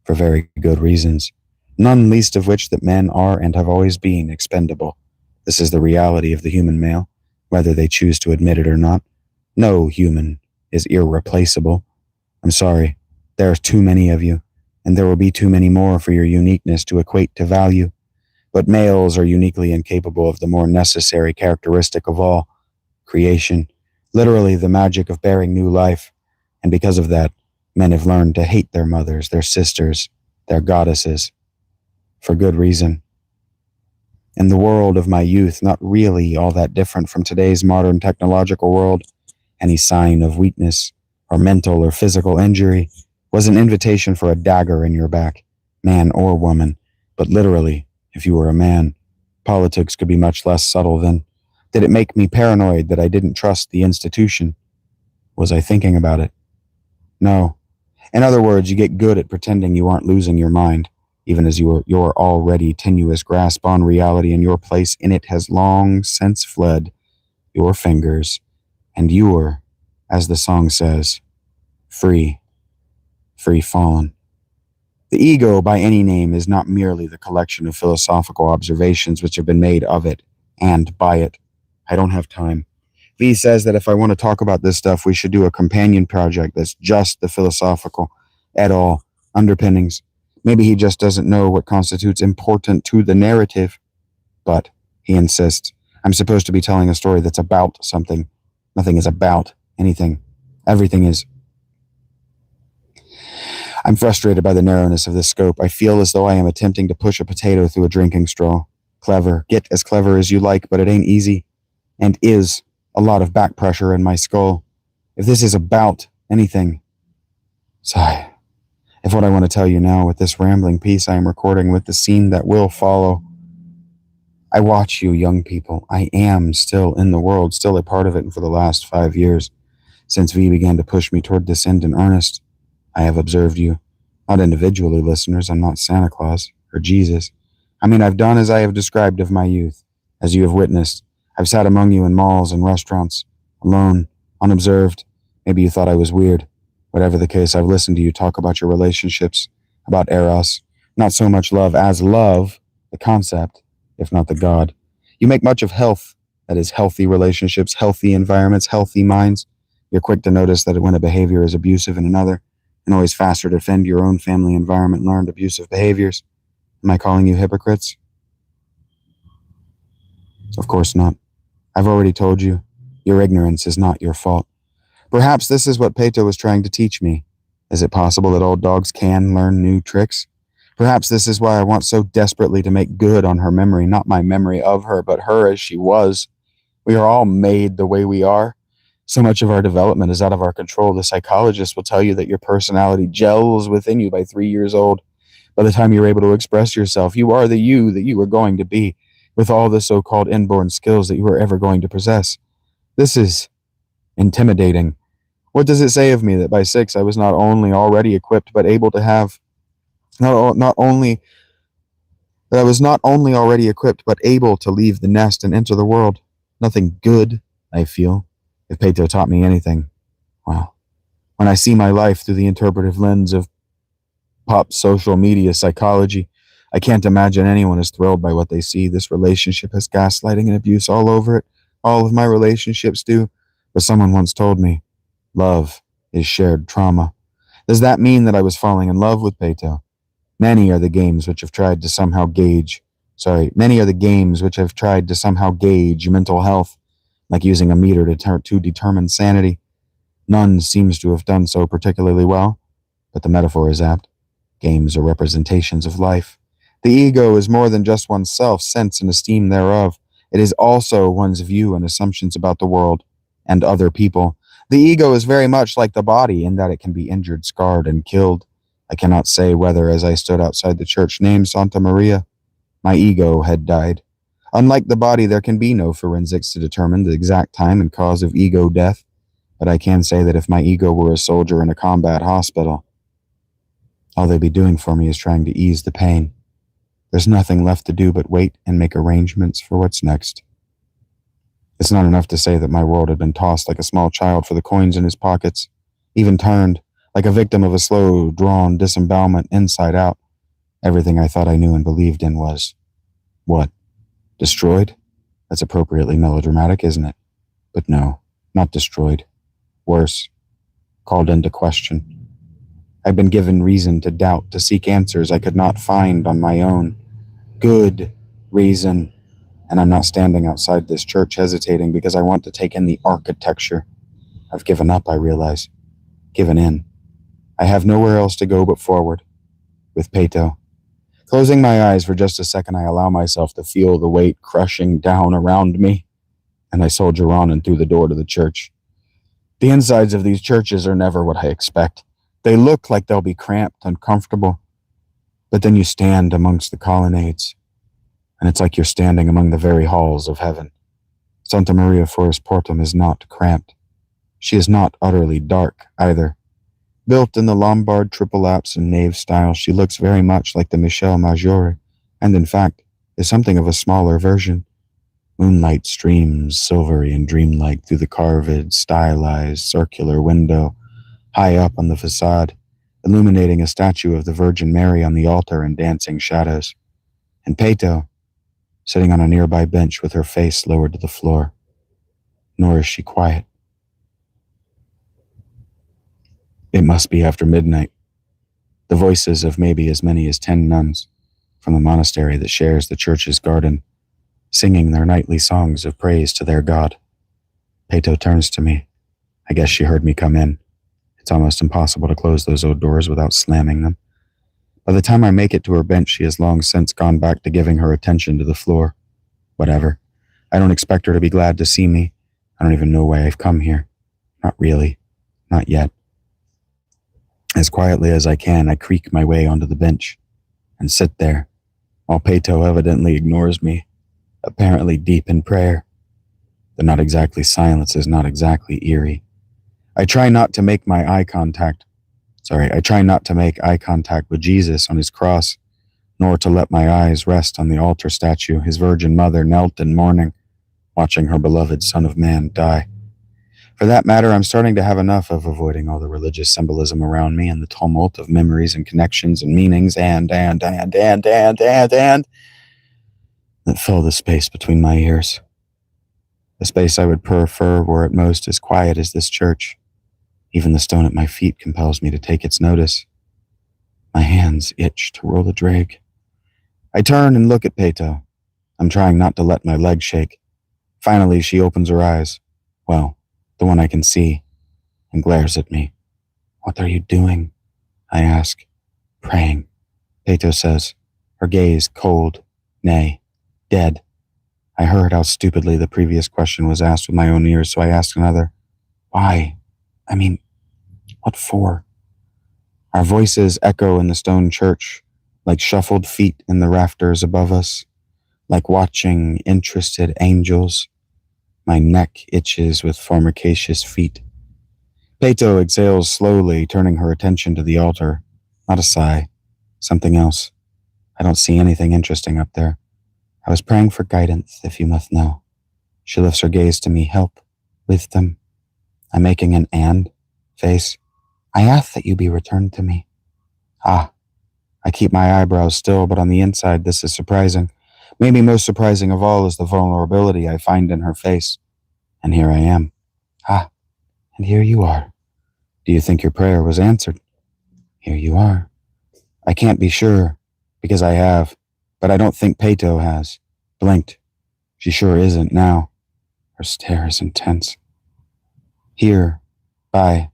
for very good reasons, none least of which that men are and have always been expendable. This is the reality of the human male, whether they choose to admit it or not. No human is irreplaceable. I'm sorry, there are too many of you, and there will be too many more for your uniqueness to equate to value. But males are uniquely incapable of the more necessary characteristic of all, creation, literally the magic of bearing new life, and because of that, men have learned to hate their mothers, their sisters, their goddesses, for good reason. In the world of my youth, not really all that different from today's modern technological world, any sign of weakness or mental or physical injury was an invitation for a dagger in your back, man or woman, but literally, if you were a man, politics could be much less subtle then. Did it make me paranoid that I didn't trust the institution? Was I thinking about it? No. In other words, you get good at pretending you aren't losing your mind, even as your already tenuous grasp on reality and your place in it has long since fled. Your fingers, and you're, as the song says, free fallen. The ego, by any name, is not merely the collection of philosophical observations which have been made of it and by it. I don't have time. V says that if I want to talk about this stuff, we should do a companion project that's just the philosophical, et al. Underpinnings. Maybe he just doesn't know what constitutes important to the narrative. But, he insists, I'm supposed to be telling a story that's about something. Nothing is about anything. Everything is. I'm frustrated by the narrowness of this scope. I feel as though I am attempting to push a potato through a drinking straw. Clever. Get as clever as you like, but it ain't easy. And is a lot of back pressure in my skull. If this is about anything. Sigh. If what I want to tell you now with this rambling piece I am recording with the scene that will follow. I watch you, young people. I am still in the world, still a part of it, and for the last 5 years, since V began to push me toward this end in earnest, I have observed you. Not individually, listeners. I'm not Santa Claus or Jesus. I mean, I've done as I have described of my youth, as you have witnessed. I've sat among you in malls and restaurants, alone, unobserved. Maybe you thought I was weird. Whatever the case, I've listened to you talk about your relationships, about eros, not so much love as love, the concept, if not the God. You make much of health, that is, healthy relationships, healthy environments, healthy minds. You're quick to notice that when a behavior is abusive in another, and always faster to defend your own family environment learned abusive behaviors. Am I calling you hypocrites? Of course not. I've already told you, your ignorance is not your fault. Perhaps this is what Peto was trying to teach me. Is it possible that old dogs can learn new tricks? Perhaps this is why I want so desperately to make good on her memory, not my memory of her, but her as she was. We are all made the way we are. So much of our development is out of our control. The psychologist will tell you that your personality gels within you by 3 years old. By the time you're able to express yourself, you are the you that you are going to be, with all the so-called inborn skills that you are ever going to possess. This is intimidating. What does it say of me that by 6 I was not only already equipped, but able to have, not only that I was not only already equipped, but able to leave the nest and enter the world? Nothing good, I feel. If Peto taught me anything, well, when I see my life through the interpretive lens of pop social media psychology, I can't imagine anyone is thrilled by what they see. This relationship has gaslighting and abuse all over it. All of my relationships do. But someone once told me, love is shared trauma. Does that mean that I was falling in love with Peto? Many are the games which have tried to somehow gauge mental health, like using a meter to determine sanity. None seems to have done so particularly well, but the metaphor is apt. Games are representations of life. The ego is more than just one's self, sense, and esteem thereof. It is also one's view and assumptions about the world and other people. The ego is very much like the body in that it can be injured, scarred, and killed. I cannot say whether, as I stood outside the church named Santa Maria, my ego had died. Unlike the body, there can be no forensics to determine the exact time and cause of ego death, but I can say that if my ego were a soldier in a combat hospital, all they'd be doing for me is trying to ease the pain. There's nothing left to do but wait and make arrangements for what's next. It's not enough to say that my world had been tossed like a small child for the coins in his pockets, even turned, like a victim of a slow, drawn disembowelment inside out. Everything I thought I knew and believed in was, what? Destroyed? That's appropriately melodramatic, isn't it? But no, not destroyed. Worse, called into question. I'd been given reason to doubt, to seek answers I could not find on my own. Good reason. And I'm not standing outside this church hesitating because I want to take in the architecture. I've given up, I realize. Given in. I have nowhere else to go but forward. With Peto. Closing my eyes for just a second, I allow myself to feel the weight crushing down around me, and I soldier on and through the door to the church. The insides of these churches are never what I expect. They look like they'll be cramped, uncomfortable. But then you stand amongst the colonnades, and it's like you're standing among the very halls of heaven. Santa Maria Forest Portum is not cramped. She is not utterly dark, either. Built in the Lombard triple apse and nave style, she looks very much like the Michel Maggiore, and in fact, is something of a smaller version. Moonlight streams silvery and dreamlike through the carved, stylized, circular window, high up on the facade, illuminating a statue of the Virgin Mary on the altar in dancing shadows, and Peto, sitting on a nearby bench with her face lowered to the floor. Nor is she quiet. It must be after midnight. The voices of maybe as many as 10 nuns from the monastery that shares the church's garden, singing their nightly songs of praise to their God. Peto turns to me. I guess she heard me come in. It's almost impossible to close those old doors without slamming them. By the time I make it to her bench, she has long since gone back to giving her attention to the floor. Whatever. I don't expect her to be glad to see me. I don't even know why I've come here. Not really. Not yet. As quietly as I can, I creak my way onto the bench and sit there, while Peto evidently ignores me, apparently deep in prayer. The not exactly silence is not exactly eerie. I try not to make eye contact with Jesus on his cross, nor to let my eyes rest on the altar statue his Virgin Mother knelt in mourning, watching her beloved Son of Man die. For that matter, I'm starting to have enough of avoiding all the religious symbolism around me and the tumult of memories and connections and meanings and that fill the space between my ears. The space I would prefer were at most as quiet as this church. Even the stone at my feet compels me to take its notice. My hands itch to roll the drag. I turn and look at Peto. I'm trying not to let my legs shake. Finally, she opens her eyes. Well, the one I can see, and glares at me. What are you doing? I ask. Praying, Peto says, her gaze cold, nay, dead. I heard how stupidly the previous question was asked with my own ears, so I asked another. Why? I mean, what for? Our voices echo in the stone church, like shuffled feet in the rafters above us, like watching interested angels. My neck itches with formicacious feet. Peto exhales slowly, turning her attention to the altar. Not a sigh. Something else. I don't see anything interesting up there. I was praying for guidance, if you must know. She lifts her gaze to me. Help. Wisdom. I'm making an and face. I ask that you be returned to me. Ah. I keep my eyebrows still, but on the inside this is surprising. Maybe most surprising of all is the vulnerability I find in her face. And here I am. Ah. And here you are. Do you think your prayer was answered? Here you are. I can't be sure, because I have, but I don't think Peto has. Blinked. She sure isn't now. Her stare is intense. Here. Bye.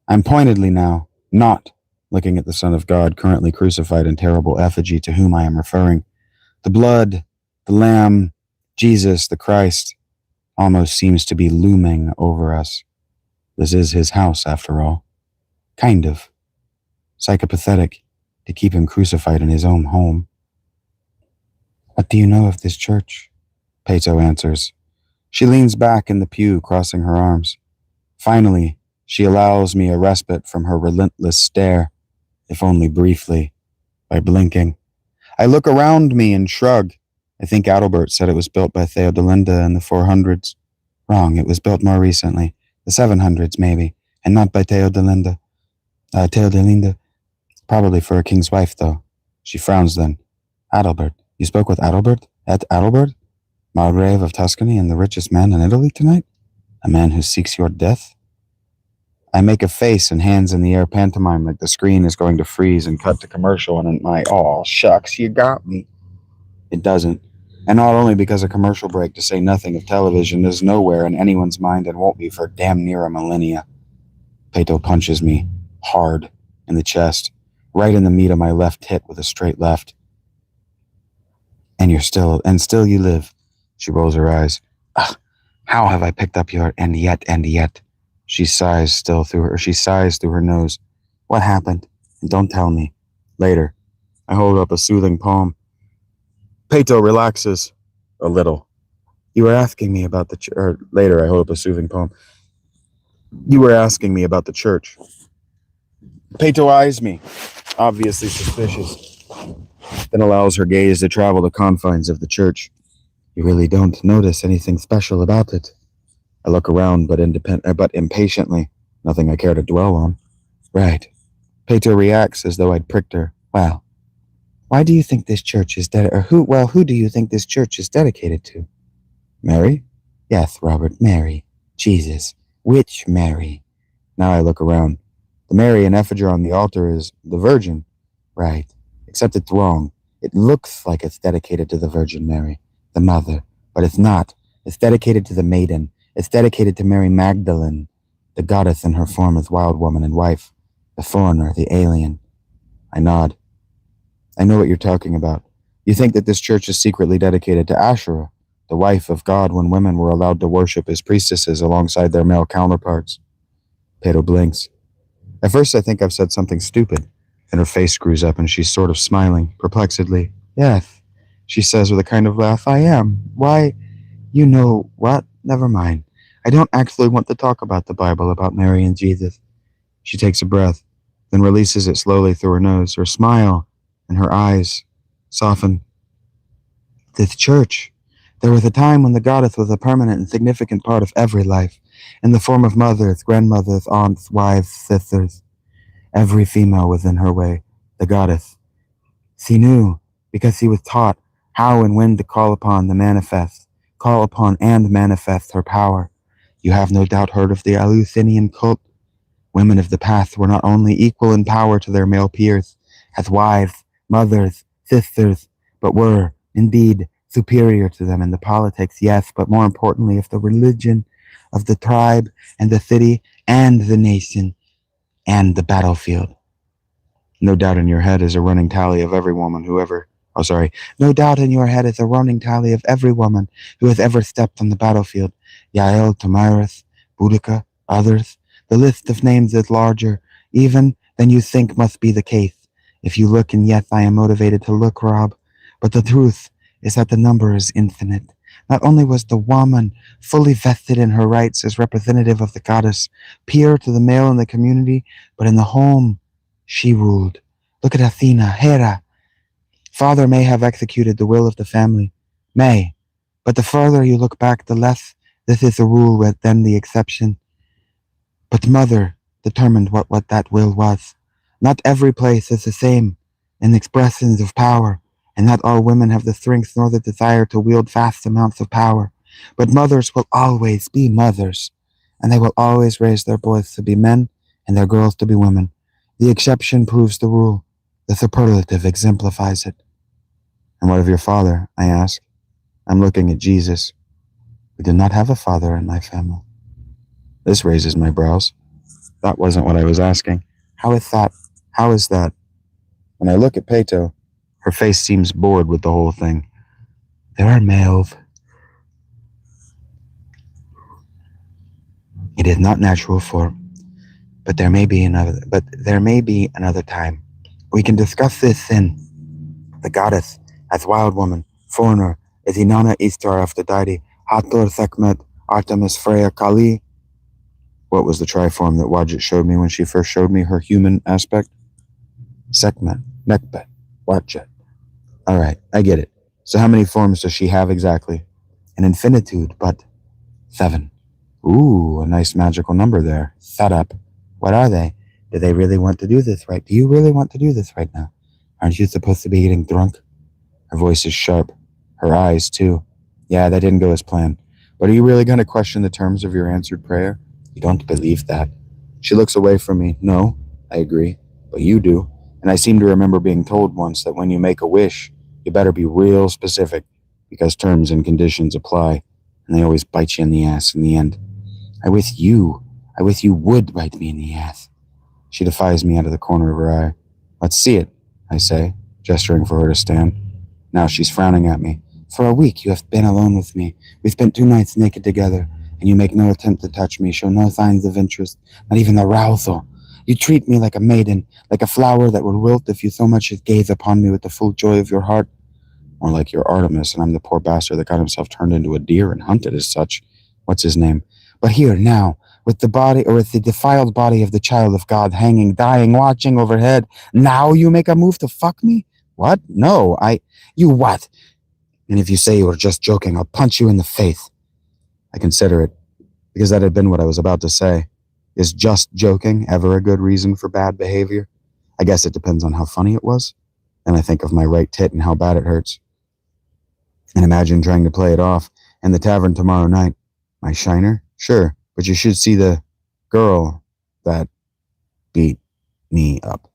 I'm pointedly now, not looking at the Son of God currently crucified in terrible effigy to whom I am referring. The blood, the Lamb, Jesus, the Christ, almost seems to be looming over us. This is his house, after all. Kind of. Psychopathetic to keep him crucified in his own home. What do you know of this church? Peto answers. She leans back in the pew, crossing her arms. Finally, she allows me a respite from her relentless stare, if only briefly, by blinking. I look around me and shrug. I think Adalbert said it was built by Theodelinda in the 400s. Wrong, it was built more recently. The 700s, maybe, and not by Theodelinda. Theodelinda. Probably for a king's wife, though. She frowns then. Adalbert. You spoke with Adalbert? At Adalbert? Margrave of Tuscany and the richest man in Italy tonight? A man who seeks your death? I make a face and hands in the air pantomime like the screen is going to freeze and cut to commercial, and my, oh, shucks, you got me. It doesn't. And not only because a commercial break, to say nothing of television, is nowhere in anyone's mind and won't be for damn near a millennia. Peto punches me, hard, in the chest, right in the meat of my left hip with a straight left. And still you live. She rolls her eyes. Ugh, how have I picked up your and yet? She sighs through her nose. What happened? And don't tell me. Later. I hold up a soothing palm. Peto relaxes a little. You were asking me about the church. Later, I hold up a soothing palm. You were asking me about the church. Peto eyes me, obviously suspicious, then allows her gaze to travel the confines of the church. You really don't notice anything special about it. I look around, but impatiently. Nothing I care to dwell on. Right. Peto reacts as though I'd pricked her. Well, why do you think this church is who do you think this church is dedicated to? Mary? Yes, Robert, Mary. Jesus. Which Mary? Now I look around. The Mary in effigy on the altar is the Virgin. Right. Except it's wrong. It looks like it's dedicated to the Virgin Mary, the Mother, but it's not. It's dedicated to the Maiden. It's dedicated to Mary Magdalene, the goddess in her form as wild woman and wife, the foreigner, the alien. I nod. I know what you're talking about. You think that this church is secretly dedicated to Asherah, the wife of God when women were allowed to worship as priestesses alongside their male counterparts. Peto blinks. At first I think I've said something stupid. Then her face screws up and she's sort of smiling, perplexedly. Yes, she says with a kind of laugh, I am. Why, you know what? Never mind. I don't actually want to talk about the Bible, about Mary and Jesus. She takes a breath, then releases it slowly through her nose. Her smile and her eyes soften. This church. There was a time when the goddess was a permanent and significant part of every life, in the form of mothers, grandmothers, aunts, wives, sisters. Every female was in her way, the goddess. She knew, because she was taught how and when to call upon and manifest her power. You have no doubt heard of the Eleusinian cult. Women of the past were not only equal in power to their male peers, as wives, mothers, sisters, but were, indeed, superior to them in the politics, yes, but more importantly of the religion, of the tribe and the city and the nation and the battlefield. No doubt in your head is a running tally of every woman No doubt in your head is a running tally of every woman who has ever stepped on the battlefield. Yael, Tamiris, Boudica, others. The list of names is larger, even than you think must be the case. If you look, and yes, I am motivated to look, Rob, but the truth is that the number is infinite. Not only was the woman fully vested in her rights as representative of the goddess, peer to the male in the community, but in the home, she ruled. Look at Athena, Hera. Father may have executed the will of the family, may, but the further you look back, the less this is the rule than the exception. But mother determined what that will was. Not every place is the same in expressions of power, and not all women have the strength nor the desire to wield vast amounts of power. But mothers will always be mothers, and they will always raise their boys to be men and their girls to be women. The exception proves the rule. The superlative exemplifies it. And what of your father? I ask. I'm looking at Jesus. We did not have a father in my family. This raises my brows. That wasn't what I was asking. How is that? How is that? When I look at Peto, her face seems bored with the whole thing. There are males. It is not natural for, but there may be another time. We can discuss this in the goddess, as wild woman, foreigner, as Inanna Istar of the deity, Hathor Sekhmet, Artemis Freya Kali. What was the triform that Wadjet showed me when she first showed me her human aspect? Sekhmet, Nekbet, Wadjet. All right, I get it. So how many forms does she have exactly? An infinitude, but 7. Ooh, a nice magical number there. Set up. What are they? Do they really want to do this right? Do you really want to do this right now? Aren't you supposed to be getting drunk? Her voice is sharp. Her eyes, too. Yeah, that didn't go as planned. But are you really going to question the terms of your answered prayer? You don't believe that. She looks away from me. No, I agree. But you do. And I seem to remember being told once that when you make a wish, you better be real specific, because terms and conditions apply, and they always bite you in the ass in the end. I wish you would bite me in the ass. She defies me out of the corner of her eye. Let's see it, I say, gesturing for her to stand. Now she's frowning at me. For a week you have been alone with me. We spent 2 nights naked together, and you make no attempt to touch me, show no signs of interest, not even arousal. You treat me like a maiden, like a flower that would wilt if you so much as gaze upon me with the full joy of your heart. More like you're Artemis, and I'm the poor bastard that got himself turned into a deer and hunted as such. What's his name? But here, now, with the defiled body of the child of God hanging, dying, watching overhead, now you make a move to fuck me? What? No, you what? And if you say you were just joking, I'll punch you in the face. I consider it, because that had been what I was about to say. Is just joking ever a good reason for bad behavior? I guess it depends on how funny it was. Then I think of my right tit and how bad it hurts. And imagine trying to play it off in the tavern tomorrow night. My shiner? Sure, but you should see the girl that beat me up.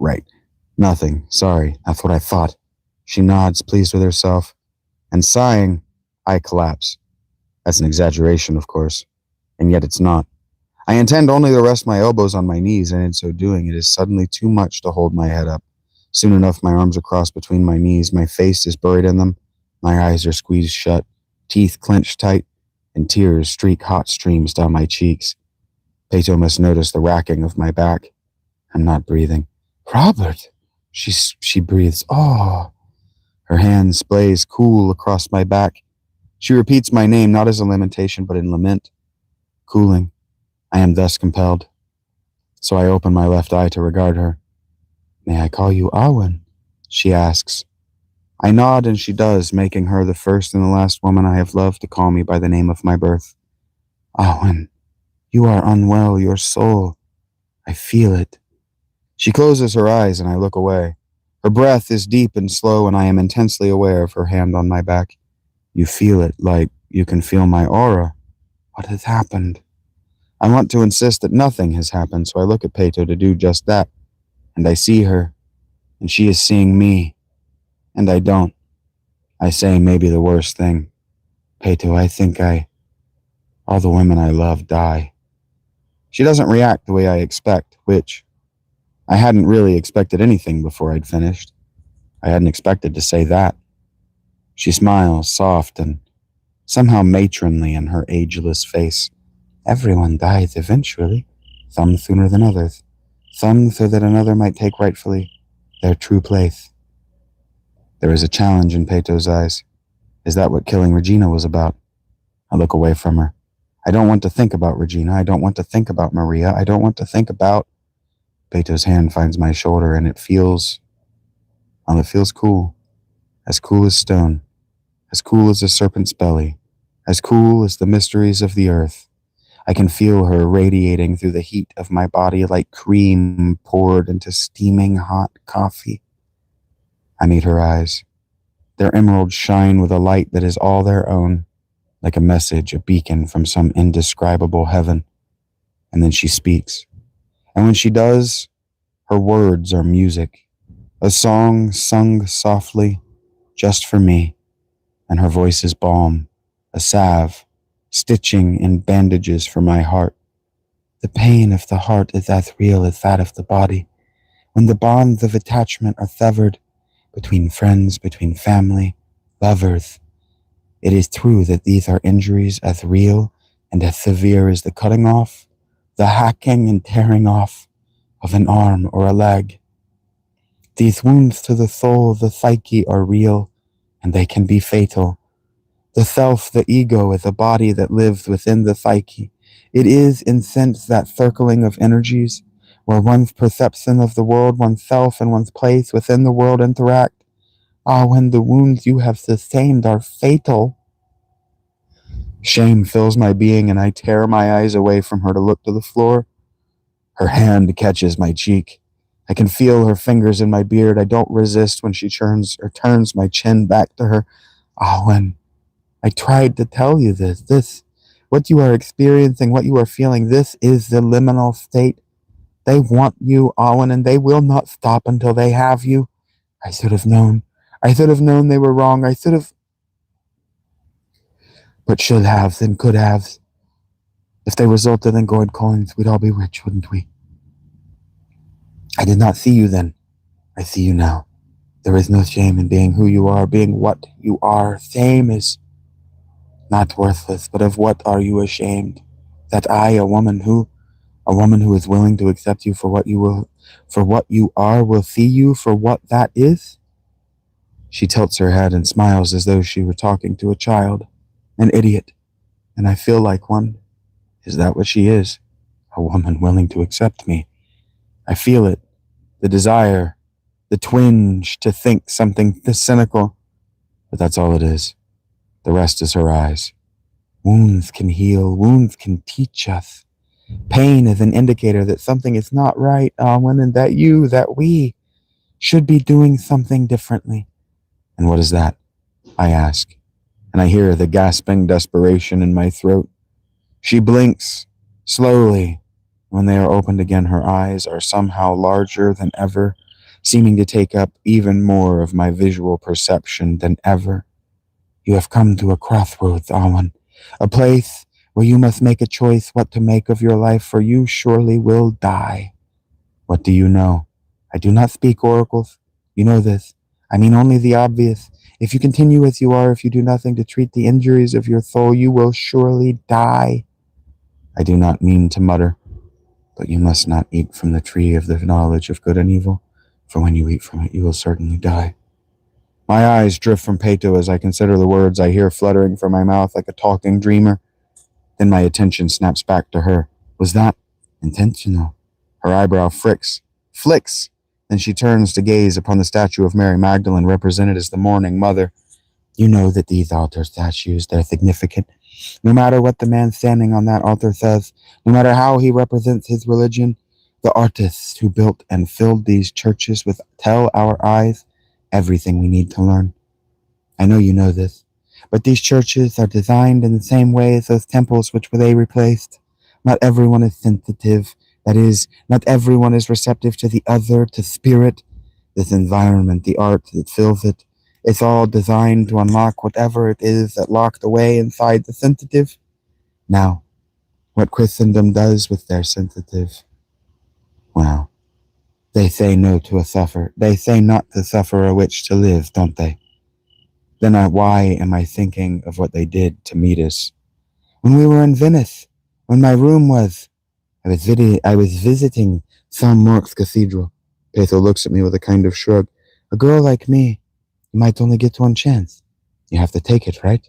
Right. Nothing. Sorry. That's what I thought. She nods, pleased with herself. And sighing, I collapse. That's an exaggeration, of course. And yet it's not. I intend only to rest my elbows on my knees, and in so doing, it is suddenly too much to hold my head up. Soon enough, my arms are crossed between my knees, my face is buried in them, my eyes are squeezed shut, teeth clenched tight, and tears streak hot streams down my cheeks. Peto must notice the racking of my back. I'm not breathing. Robert! She breathes. Oh! Her hand splays cool across my back. She repeats my name, not as a lamentation, but in lament. Cooling. I am thus compelled. So I open my left eye to regard her. May I call you Awen? She asks. I nod, and she does, making her the first and the last woman I have loved to call me by the name of my birth. Awen, you are unwell, your soul. I feel it. She closes her eyes, and I look away. Her breath is deep and slow, and I am intensely aware of her hand on my back. You feel it, like you can feel my aura. What has happened? I want to insist that nothing has happened, so I look at Peto to do just that. And I see her, and she is seeing me. And I don't. I say maybe the worst thing. Peto, I think all the women I love die. She doesn't react the way I expect, which I hadn't really expected anything before I'd finished. I hadn't expected to say that. She smiles, soft and somehow matronly in her ageless face. Everyone dies eventually, some sooner than others, some so that another might take rightfully. their true place. There is a challenge in Peto's eyes. Is that what killing Regina was about? I look away from her. I don't want to think about Regina. I don't want to think about Maria. I don't want to think about... Peto's hand finds my shoulder, and it feels cool. As cool as stone. As cool as a serpent's belly. As cool as the mysteries of the earth. I can feel her radiating through the heat of my body like cream poured into steaming hot coffee. I meet her eyes. Their emeralds shine with a light that is all their own, like a message, a beacon from some indescribable heaven. And then she speaks. And when she does, her words are music. A song sung softly, just for me. And her voice is balm, a salve, stitching in bandages for my heart. The pain of the heart is as real as that of the body. When the bonds of attachment are severed, between friends, between family, lovers, it is true that these are injuries as real and as severe as the cutting off, the hacking and tearing off of an arm or a leg. These wounds to the soul, the psyche, are real, and they can be fatal. The self, the ego, is a body that lives within the psyche. It is, in sense, that circling of energies, where one's perception of the world, oneself, and one's place within the world interact. Ah, when the wounds you have sustained are fatal. Shame fills my being, and I tear my eyes away from her to look to the floor. Her hand catches my cheek. I can feel her fingers in my beard. I don't resist when she turns my chin back to her. Ah, when I tried to tell you this, what you are experiencing, what you are feeling, this is the liminal state. They want you, Owen, and they will not stop until they have you. I should have known. I should have known they were wrong. I should have... But should haves and could haves. If they resulted in gold coins, we'd all be rich, wouldn't we? I did not see you then. I see you now. There is no shame in being who you are, being what you are. Shame is not worthless, but of what are you ashamed? That I, a woman who is willing to accept you for what you are, will see you for what that is? She tilts her head and smiles as though she were talking to a child, an idiot, and I feel like one. Is that what she is? A woman willing to accept me. I feel it, the desire, the twinge to think something cynical, but that's all it is. The rest is her eyes. Wounds can heal, wounds can teach us. Pain is an indicator that something is not right, Owen, and that we should be doing something differently. And what is that? I ask, and I hear the gasping desperation in my throat. She blinks, slowly. When they are opened again, her eyes are somehow larger than ever, seeming to take up even more of my visual perception than ever. You have come to a crossroads, Owen, a place where you must make a choice what to make of your life, for you surely will die. What do you know? I do not speak oracles. You know this. I mean only the obvious. If you continue as you are, if you do nothing to treat the injuries of your soul, you will surely die. I do not mean to mutter, but you must not eat from the tree of the knowledge of good and evil, for when you eat from it, you will certainly die. My eyes drift from Peto as I consider the words I hear fluttering from my mouth like a talking dreamer. Then my attention snaps back to her. Was that intentional? Her eyebrow flicks. Then she turns to gaze upon the statue of Mary Magdalene, represented as the mourning mother. You know that these altar statues, they're significant. No matter what the man standing on that altar says, no matter how he represents his religion, the artists who built and filled these churches with tell our eyes everything we need to learn. I know you know this, but these churches are designed in the same way as those temples which they replaced. Not everyone is sensitive. That is, not everyone is receptive to the other, to spirit. This environment, the art that fills it, it's all designed to unlock whatever it is that locked away inside the sensitive. Now, what Christendom does with their sensitive, well, they say no to a suffer. They say not to suffer a witch to live, don't they? Then why am I thinking of what they did to meet us? When we were in Venice, when my room was, I was visiting St. Mark's Cathedral. Petho looks at me with a kind of shrug. A girl like me, you might only get one chance. You have to take it, right?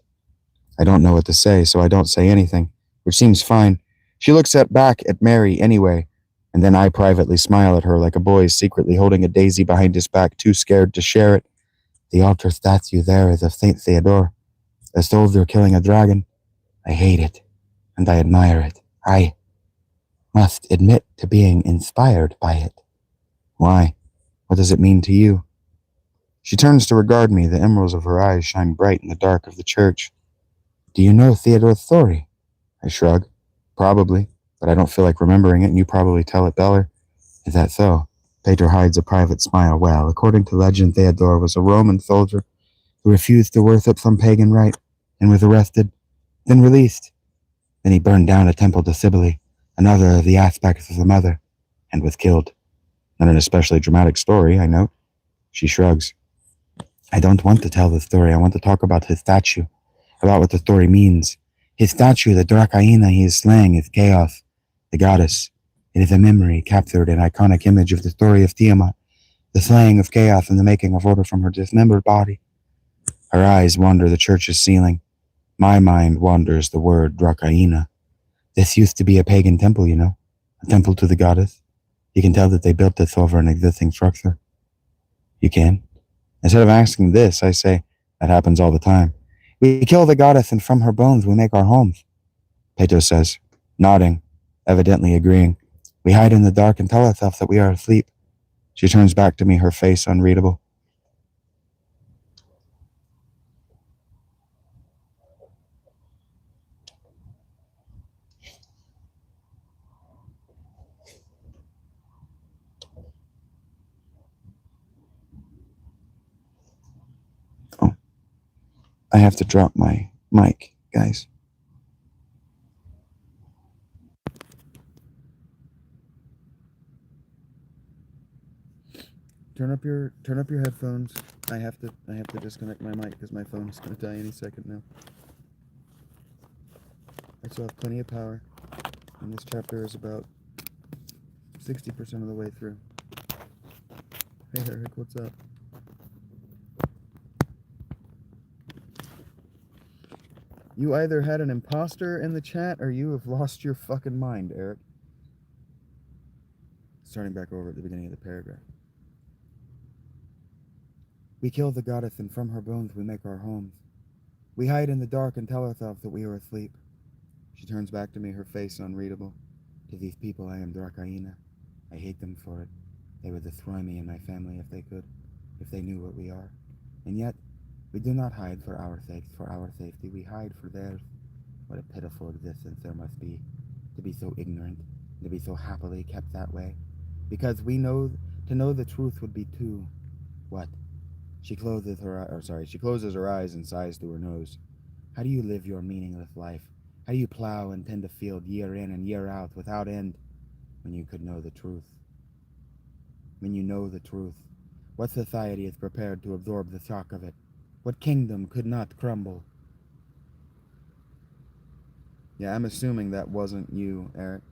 I don't know what to say, so I don't say anything, which seems fine. She looks back at Mary anyway, and then I privately smile at her like a boy secretly holding a daisy behind his back, too scared to share it. The altar statue there is of Saint Theodore, a soldier killing a dragon. I hate it, and I admire it. I must admit to being inspired by it. Why? What does it mean to you? She turns to regard me. The emeralds of her eyes shine bright in the dark of the church. Do you know Theodore's story? I shrug. Probably, but I don't feel like remembering it, and you probably tell it better. Is that so? Peter hides a private smile. Well, according to legend, Theodore was a Roman soldier who refused to worship some pagan rite and was arrested, then released. Then he burned down a temple to Cybele, another of the aspects of the mother, and was killed. Not an especially dramatic story, I note. She shrugs. I don't want to tell the story. I want to talk about his statue, about what the story means. His statue, the Drakaina he is slaying, is Chaos, the goddess. It is a memory, captured an iconic image of the story of Tiamat, the slaying of Chaos and the making of order from her dismembered body. Her eyes wander the church's ceiling. My mind wanders the word Drakaina. This used to be a pagan temple, you know, a temple to the goddess. You can tell that they built this over an existing structure. You can. Instead of asking this, I say, that happens all the time. We kill the goddess, and from her bones we make our homes. Peto says, nodding, evidently agreeing. We hide in the dark and tell ourselves that we are asleep. She turns back to me, her face unreadable. Oh, I have to drop my mic, guys. Turn up your headphones. I have to disconnect my mic because my phone is gonna die any second now. I still have plenty of power, and this chapter is about 60% of the way through. Hey Eric, what's up? You either had an imposter in the chat or you have lost your fucking mind, Eric. Starting back over at the beginning of the paragraph. We kill the goddess, and from her bones we make our homes. We hide in the dark and tell ourselves that we are asleep. She turns back to me, her face unreadable. To these people I am Drakaina. I hate them for it. They would destroy me and my family if they could, if they knew what we are. And yet, we do not hide for our sakes, for our safety. We hide for theirs. What a pitiful existence there must be, to be so ignorant, to be so happily kept that way. Because we know, to know the truth would be too, what? She closes her eyes and sighs through her nose. How do you live your meaningless life? How do you plow and tend a field year in and year out without end, when you could know the truth? When you know the truth, what society is prepared to absorb the shock of it? What kingdom could not crumble? Yeah, I'm assuming that wasn't you, Eric.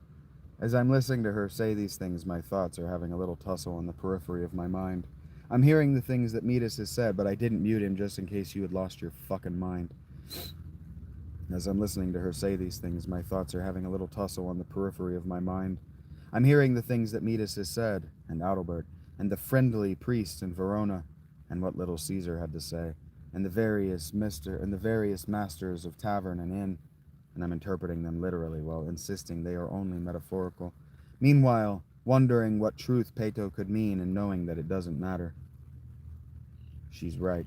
As I'm listening to her say these things, my thoughts are having a little tussle in the periphery of my mind. I'm hearing the things that Midas has said, but I didn't mute him just in case you had lost your fucking mind. As I'm listening to her say these things, my thoughts are having a little tussle on the periphery of my mind. I'm hearing the things that Midas has said, and Adalbert, and the friendly priest in Verona, and what little Caesar had to say, and the various masters of tavern and inn, and I'm interpreting them literally while insisting they are only metaphorical. Meanwhile, wondering what truth Peto could mean and knowing that it doesn't matter. She's right.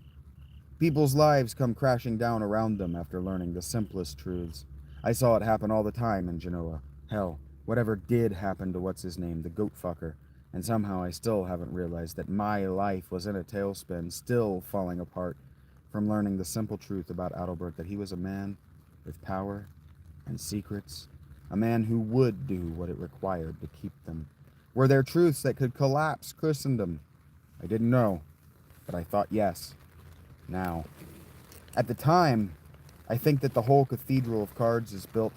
People's lives come crashing down around them after learning the simplest truths. I saw it happen all the time in Genoa. Hell, whatever did happen to what's-his-name, the goat fucker, and somehow I still haven't realized that my life was in a tailspin, still falling apart from learning the simple truth about Adalbert, that he was a man with power and secrets, a man who would do what it required to keep them. Were there truths that could collapse Christendom? I didn't know, but I thought yes. Now, at the time, I think that the whole Cathedral of Cards is built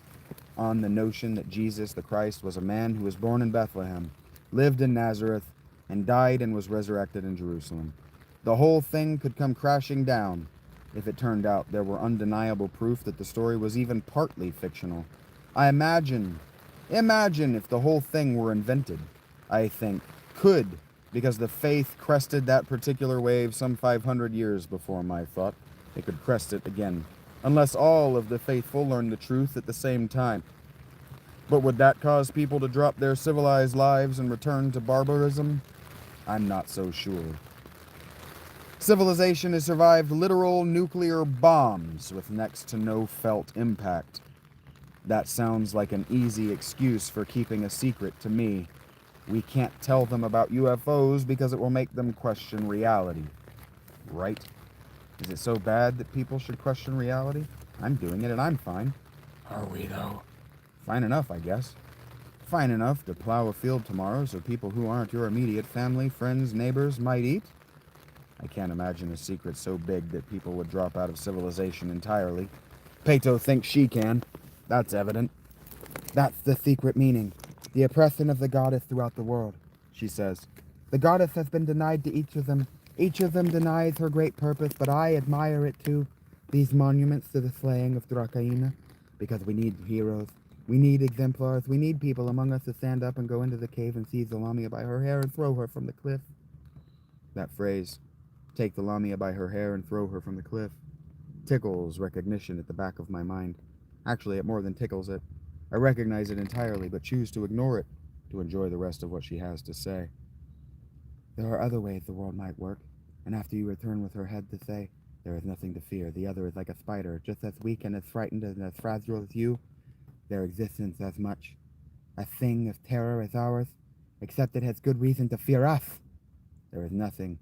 on the notion that Jesus the Christ was a man who was born in Bethlehem, lived in Nazareth, and died and was resurrected in Jerusalem. The whole thing could come crashing down if it turned out there were undeniable proof that the story was even partly fictional. Imagine if the whole thing were invented. I think could, because the faith crested that particular wave some 500 years before my thought. It could crest it again, unless all of the faithful learned the truth at the same time. But would that cause people to drop their civilized lives and return to barbarism? I'm not so sure. Civilization has survived literal nuclear bombs with next to no felt impact. That sounds like an easy excuse for keeping a secret to me. We can't tell them about UFOs because it will make them question reality. Right? Is it so bad that people should question reality? I'm doing it and I'm fine. Are we, though? Fine enough, I guess. Fine enough to plow a field tomorrow so people who aren't your immediate family, friends, neighbors might eat. I can't imagine a secret so big that people would drop out of civilization entirely. Pato thinks she can. That's evident. That's the secret meaning. The oppression of the goddess throughout the world, she says. The goddess has been denied to each of them. Each of them denies her great purpose, but I admire it too. These monuments to the slaying of Drakaina. Because we need heroes. We need exemplars. We need people among us to stand up and go into the cave and seize the Lamia by her hair and throw her from the cliff. That phrase, take the Lamia by her hair and throw her from the cliff, tickles recognition at the back of my mind. Actually, it more than tickles it. I recognize it entirely, but choose to ignore it, to enjoy the rest of what she has to say. There are other ways the world might work, and after you return with her head to say, there is nothing to fear. The other is like a spider, just as weak and as frightened and as fragile as you. Their existence as much a thing of terror as ours, except it has good reason to fear us. There is nothing.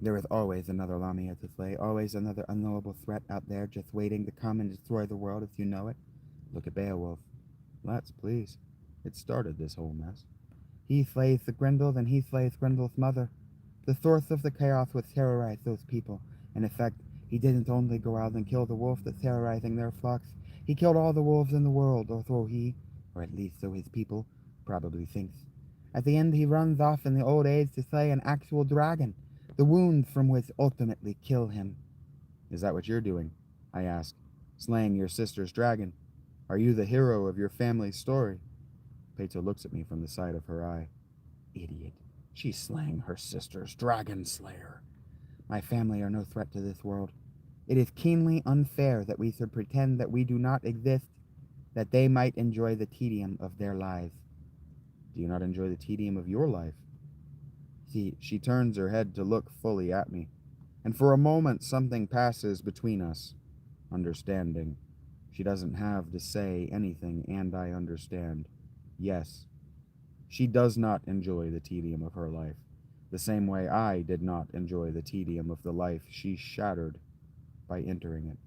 There is always another Lamia to slay, always another unknowable threat out there just waiting to come and destroy the world as you know it. Look at Beowulf. Let's, please. It started this whole mess. He slays the Grendel, then he slays Grendel's mother. The source of the chaos was terrorize those people. In effect, he didn't only go out and kill the wolf that's terrorizing their flocks. He killed all the wolves in the world, or so he, or at least so his people, probably thinks. At the end, he runs off in the old age to slay an actual dragon, the wounds from which ultimately kill him. Is that what you're doing? I ask. Slaying your sister's dragon. Are you the hero of your family's story? Peto looks at me from the side of her eye. Idiot. She's slaying her sister's dragon slayer. My family are no threat to this world. It is keenly unfair that we should pretend that we do not exist, that they might enjoy the tedium of their lives. Do you not enjoy the tedium of your life? She turns her head to look fully at me, and for a moment something passes between us. Understanding. She doesn't have to say anything, and I understand. Yes, she does not enjoy the tedium of her life, the same way I did not enjoy the tedium of the life she shattered by entering it.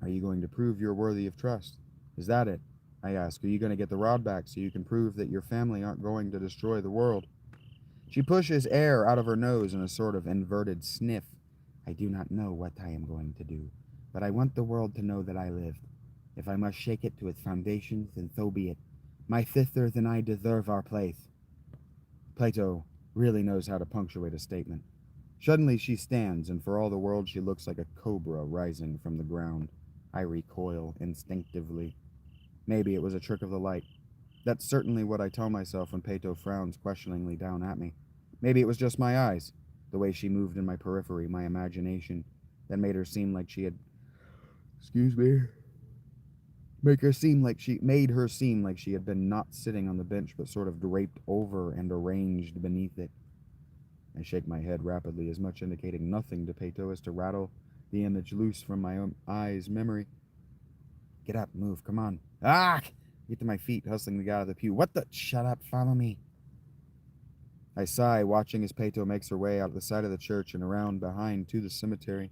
Are you going to prove you're worthy of trust? Is that it? I ask. Are you going to get the rod back so you can prove that your family aren't going to destroy the world? She pushes air out of her nose in a sort of inverted sniff. I do not know what I am going to do, but I want the world to know that I lived. If I must shake it to its foundations, then so be it. My sisters and I deserve our place. Plato really knows how to punctuate a statement. Suddenly she stands, and for all the world she looks like a cobra rising from the ground. I recoil instinctively. Maybe it was a trick of the light. That's certainly what I tell myself when Peto frowns questioningly down at me. Maybe it was just my eyes, the way she moved in my periphery, my imagination, that made her seem like she had... made her seem like she had been not sitting on the bench, but sort of draped over and arranged beneath it. I shake my head rapidly, as much indicating nothing to Peto as to rattle the image loose from my own eyes' memory. Get up, move, come on. Ah! Get to my feet, hustling the guy out of the pew. What the? Shut up, follow me. I sigh, watching as Peto makes her way out the side of the church and around behind to the cemetery,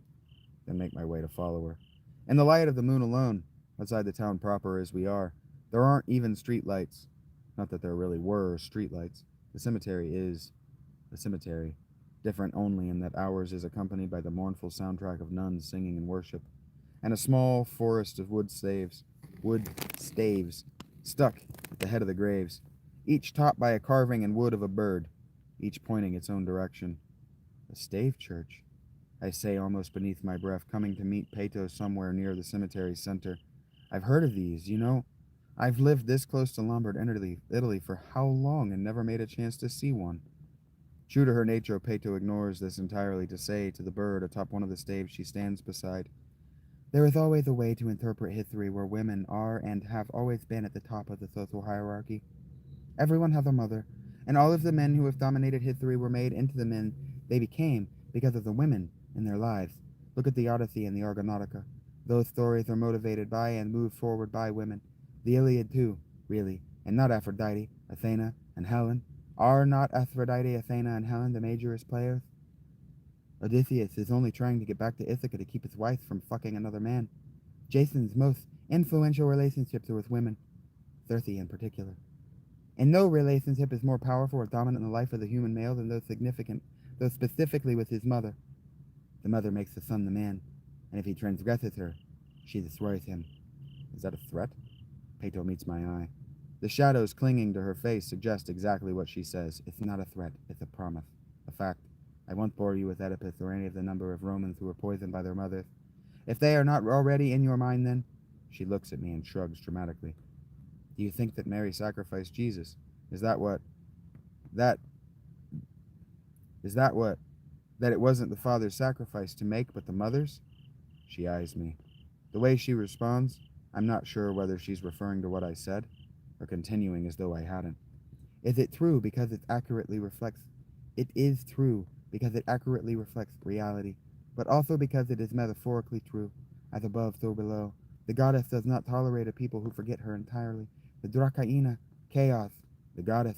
then make my way to follow her. In the light of the moon alone, outside the town proper as we are, there aren't even street lights. Not that there really were street lights. The cemetery is a cemetery, different only in that ours is accompanied by the mournful soundtrack of nuns singing in worship, and a small forest of wood staves stuck at the head of the graves. each topped by a carving in wood of a bird, each pointing its own direction. A stave church, I say almost beneath my breath, coming to meet Peto somewhere near the cemetery center. I've heard of these, you know. I've lived this close to Lombard, Italy for how long and never made a chance to see one. True to her nature, Peto ignores this entirely to say to the bird atop one of the staves she stands beside, "There is always a way to interpret history where women are and have always been at the top of the social hierarchy. Everyone has a mother, and all of the men who have dominated history were made into the men they became because of the women in their lives. Look at the Odyssey and the Argonautica. Those stories are motivated by and moved forward by women. The Iliad, too, really, and not Aphrodite, Athena, and Helen. Are not Aphrodite, Athena, and Helen the majorist players? Odysseus is only trying to get back to Ithaca to keep his wife from fucking another man. Jason's most influential relationships are with women, Circe in particular. And no relationship is more powerful or dominant in the life of the human male than those specifically with his mother. The mother makes the son the man, and if he transgresses her, she destroys him. Is that a threat? Peto meets my eye. The shadows clinging to her face suggest exactly what she says. It's not a threat, it's a promise. A fact. I won't bore you with Oedipus or any of the number of Romans who were poisoned by their mothers. If they are not already in your mind, then... She looks at me and shrugs dramatically. Do you think that Mary sacrificed Jesus? Is that that it wasn't the father's sacrifice to make, but the mother's? She eyes me. The way she responds, I'm not sure whether she's referring to what I said, or continuing as though I hadn't. Is it true because it accurately reflects... It is true because it accurately reflects reality, but also because it is metaphorically true. As above, so below. The goddess does not tolerate a people who forget her entirely. The Drakaina, chaos, the goddess.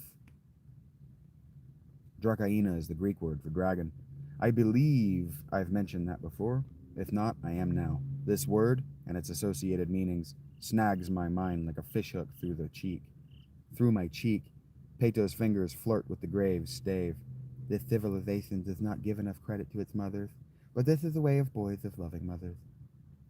Drakaina is the Greek word for dragon. I believe I've mentioned that before. If not, I am now. This word, and its associated meanings, snags my mind like a fishhook through my cheek. Peto's fingers flirt with the grave stave. This civilization does not give enough credit to its mothers, but this is the way of boys of loving mothers.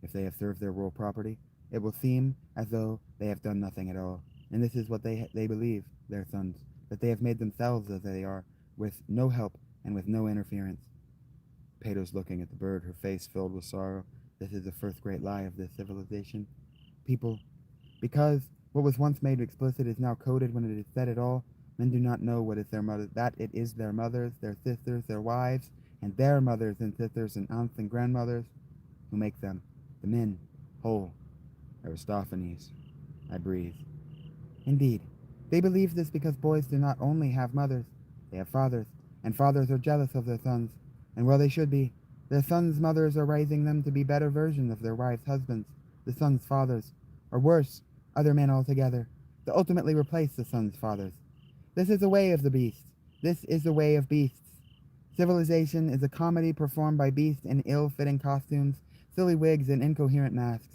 If they have served their royal property, it will seem as though they have done nothing at all, and this is what they believe, their sons, that they have made themselves as they are, with no help and with no interference. Peto's looking at the bird, her face filled with sorrow. This is the first great lie of this civilization. People, because what was once made explicit is now coded when it is said at all, men do not know what is their mother, that it is their mothers, their sisters, their wives, and their mothers and sisters and aunts and grandmothers who make them, the men, whole. Aristophanes. I breathe. Indeed, they believe this because boys do not only have mothers, they have fathers, and fathers are jealous of their sons, and well they should be. Their sons' mothers are raising them to be better versions of their wives' husbands, the sons' fathers, or worse, other men altogether, to ultimately replace the sons' fathers. This is the way of the beast. This is the way of beasts. Civilization is a comedy performed by beasts in ill-fitting costumes, silly wigs, and incoherent masks.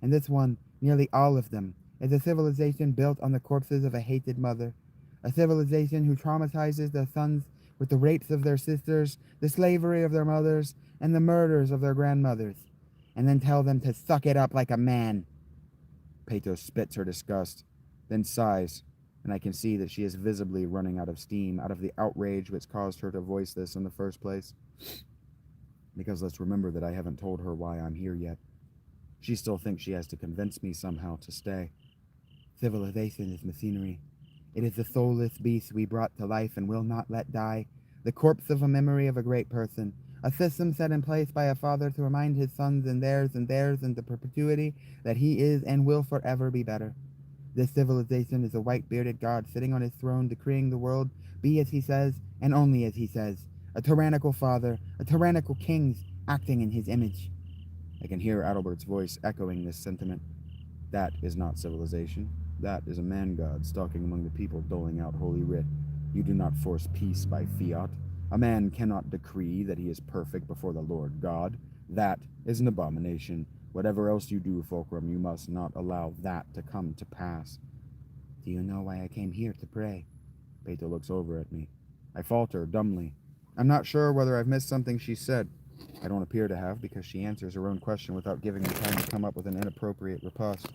And this one, nearly all of them, is a civilization built on the corpses of a hated mother. A civilization who traumatizes their sons with the rapes of their sisters, the slavery of their mothers, and the murders of their grandmothers, and then tell them to suck it up like a man. Peto spits her disgust, then sighs, and I can see that she is visibly running out of steam, out of the outrage which caused her to voice this in the first place. Because let's remember that I haven't told her why I'm here yet. She still thinks she has to convince me somehow to stay. Civilization is machinery. It is the soulless beast we brought to life and will not let die, the corpse of a memory of a great person, a system set in place by a father to remind his sons and theirs into perpetuity that he is and will forever be better. This civilization is a white-bearded god sitting on his throne decreeing the world be as he says and only as he says, a tyrannical father, a tyrannical king acting in his image. I can hear Adalbert's voice echoing this sentiment. That is not civilization. That is a man-god stalking among the people, doling out holy writ. You do not force peace by fiat. A man cannot decree that he is perfect before the Lord God. That is an abomination. Whatever else you do, Fulcrum, you must not allow that to come to pass. Do you know why I came here to pray? Peto looks over at me. I falter dumbly. I'm not sure whether I've missed something she said. I don't appear to have, because she answers her own question without giving me time to come up with an inappropriate riposte.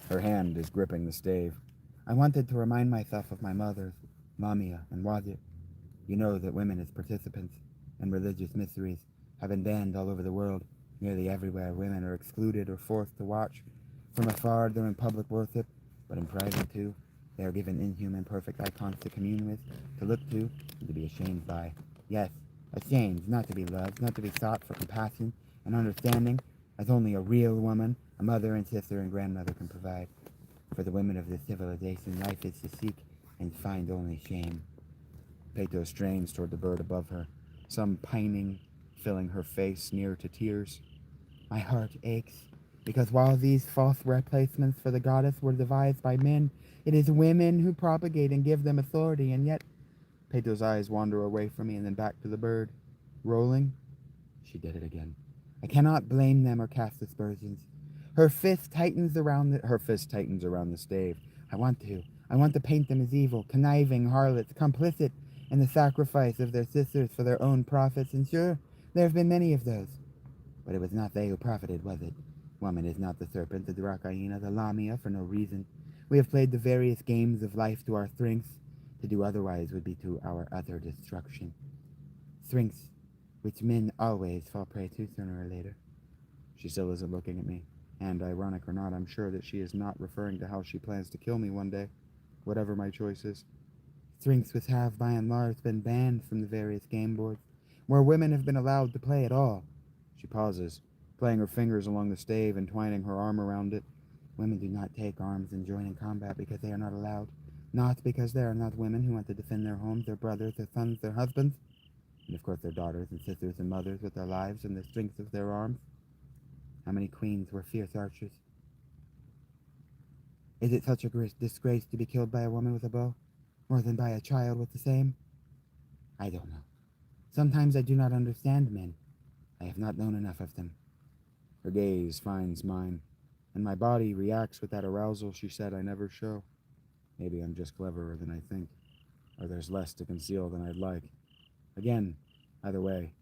Her hand is gripping the stave. I wanted to remind myself of my mothers, Lamia and Wazir. You know that women as participants in religious mysteries have been banned all over the world. Nearly everywhere women are excluded or forced to watch. From afar they're in public worship, but in private too. They are given inhuman perfect icons to commune with, to look to, and to be ashamed by. Yes, ashamed, not to be loved, not to be sought for compassion and understanding, as only a real woman, a mother and sister and grandmother can provide. For the women of this civilization, life is to seek and find only shame. Peto strains toward the bird above her, some pining filling her face near to tears. My heart aches, because while these false replacements for the goddess were devised by men, it is women who propagate and give them authority, and yet Peto's eyes wander away from me and then back to the bird. Rolling, she did it again. I cannot blame them or cast aspersions. Her fist tightens around the stave. I want to paint them as evil, conniving harlots, complicit in the sacrifice of their sisters for their own profits, and sure, there have been many of those. But it was not they who profited, was it? Woman is not the serpent, the Drakaina, the Lamia, for no reason. We have played the various games of life to our strengths. To do otherwise would be to our utter destruction. Strengths which men always fall prey to sooner or later. She still isn't looking at me, and ironic or not, I'm sure that she is not referring to how she plans to kill me one day, whatever my choice is. Strengths which have, by and large, been banned from the various game boards, where women have been allowed to play at all. She pauses, playing her fingers along the stave and twining her arm around it. Women do not take arms and join in combat because they are not allowed, not because there are not women who want to defend their homes, their brothers, their sons, their husbands, and of course their daughters and sisters and mothers with their lives and the strength of their arms. How many queens were fierce archers? Is it such a disgrace to be killed by a woman with a bow, more than by a child with the same? I don't know. Sometimes I do not understand men. I have not known enough of them. Her gaze finds mine, and my body reacts with that arousal she said I never show. Maybe I'm just cleverer than I think, or there's less to conceal than I'd like. Again, either way,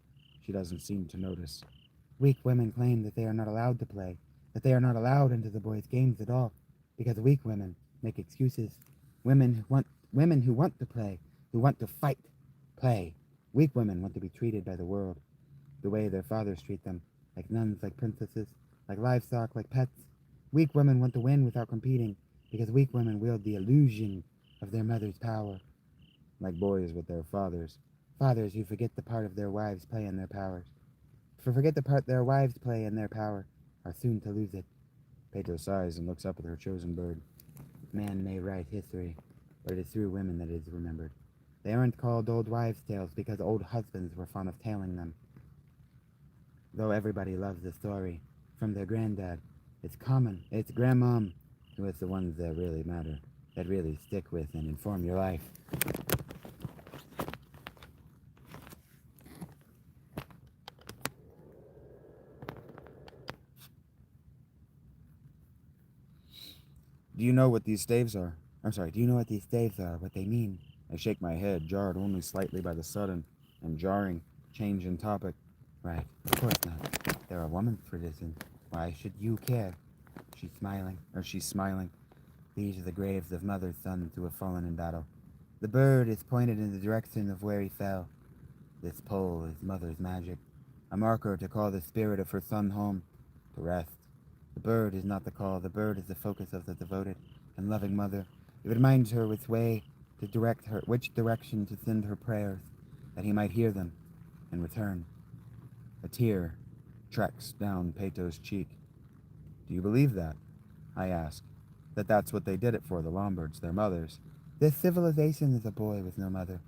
she doesn't seem to notice. Weak women claim that they are not allowed to play, that they are not allowed into the boys' games at all, because weak women make excuses. Women who want to play, who want to fight, play. Weak women want to be treated by the world the way their fathers treat them, like nuns, like princesses, like livestock, like pets. Weak women want to win without competing, because weak women wield the illusion of their mother's power. Like boys with their fathers. Fathers who forget the part of their wives play in their powers. Forget the part their wives play in their power, are soon to lose it. Peto sighs and looks up at her chosen bird. Man may write history, but it is through women that it is remembered. They aren't called old wives' tales because old husbands were fond of telling them. Though everybody loves the story, from their granddad, it's common, it's grandmom, who is the ones that really matter, that really stick with and inform your life. Do you know what these staves are? Do you know what these staves are, what they mean? I shake my head, jarred only slightly by the sudden and jarring change in topic. Right, of course not. They're a woman's tradition. Why should you care? She's smiling. These are the graves of mother's sons who have fallen in battle. The bird is pointed in the direction of where he fell. This pole is mother's magic, a marker to call the spirit of her son home, to rest. The bird is not the call, the bird is the focus of the devoted and loving mother. It reminds her which direction to send her prayers, that he might hear them and return. A tear treks down Peto's cheek. Do you believe that? I ask. That that's what they did it for, the Lombards, their mothers. This civilization is a boy with no mother.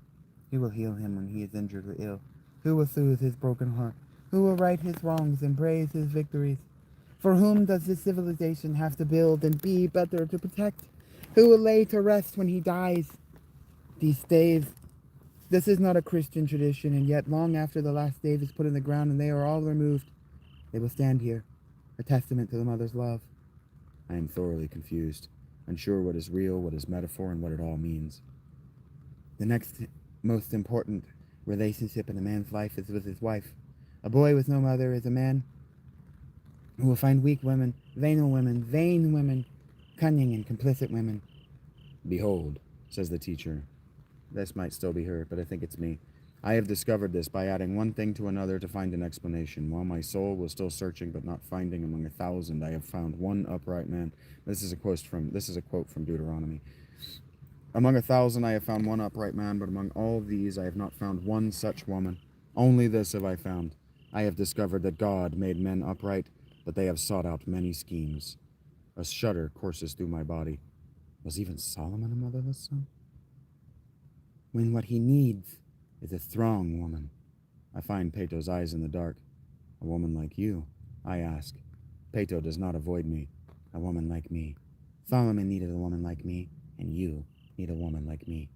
Who will heal him when he is injured or ill? Who will soothe his broken heart? Who will right his wrongs and praise his victories? For whom does this civilization have to build and be better to protect? Who will lay to rest when he dies? These staves. This is not a Christian tradition, and yet long after the last stave is put in the ground and they are all removed, they will stand here, a testament to the mother's love. I am thoroughly confused, unsure what is real, what is metaphor, and what it all means. The next most important relationship in a man's life is with his wife. A boy with no mother is a man who will find weak women, vain women, cunning and complicit women. Behold, says the teacher. This might still be her, but I think it's me. I have discovered this by adding one thing to another to find an explanation. While my soul was still searching but not finding among 1,000, I have found one upright man. This is a quote from Deuteronomy. Among 1,000 I have found one upright man, but among all these I have not found one such woman. Only this have I found. I have discovered that God made men upright, but they have sought out many schemes. A shudder courses through my body. Was even Solomon a motherless son? When what he needs is a strong woman. I find Peto's eyes in the dark. A woman like you, I ask. Peto does not avoid me. A woman like me. Solomon needed a woman like me, and you need a woman like me.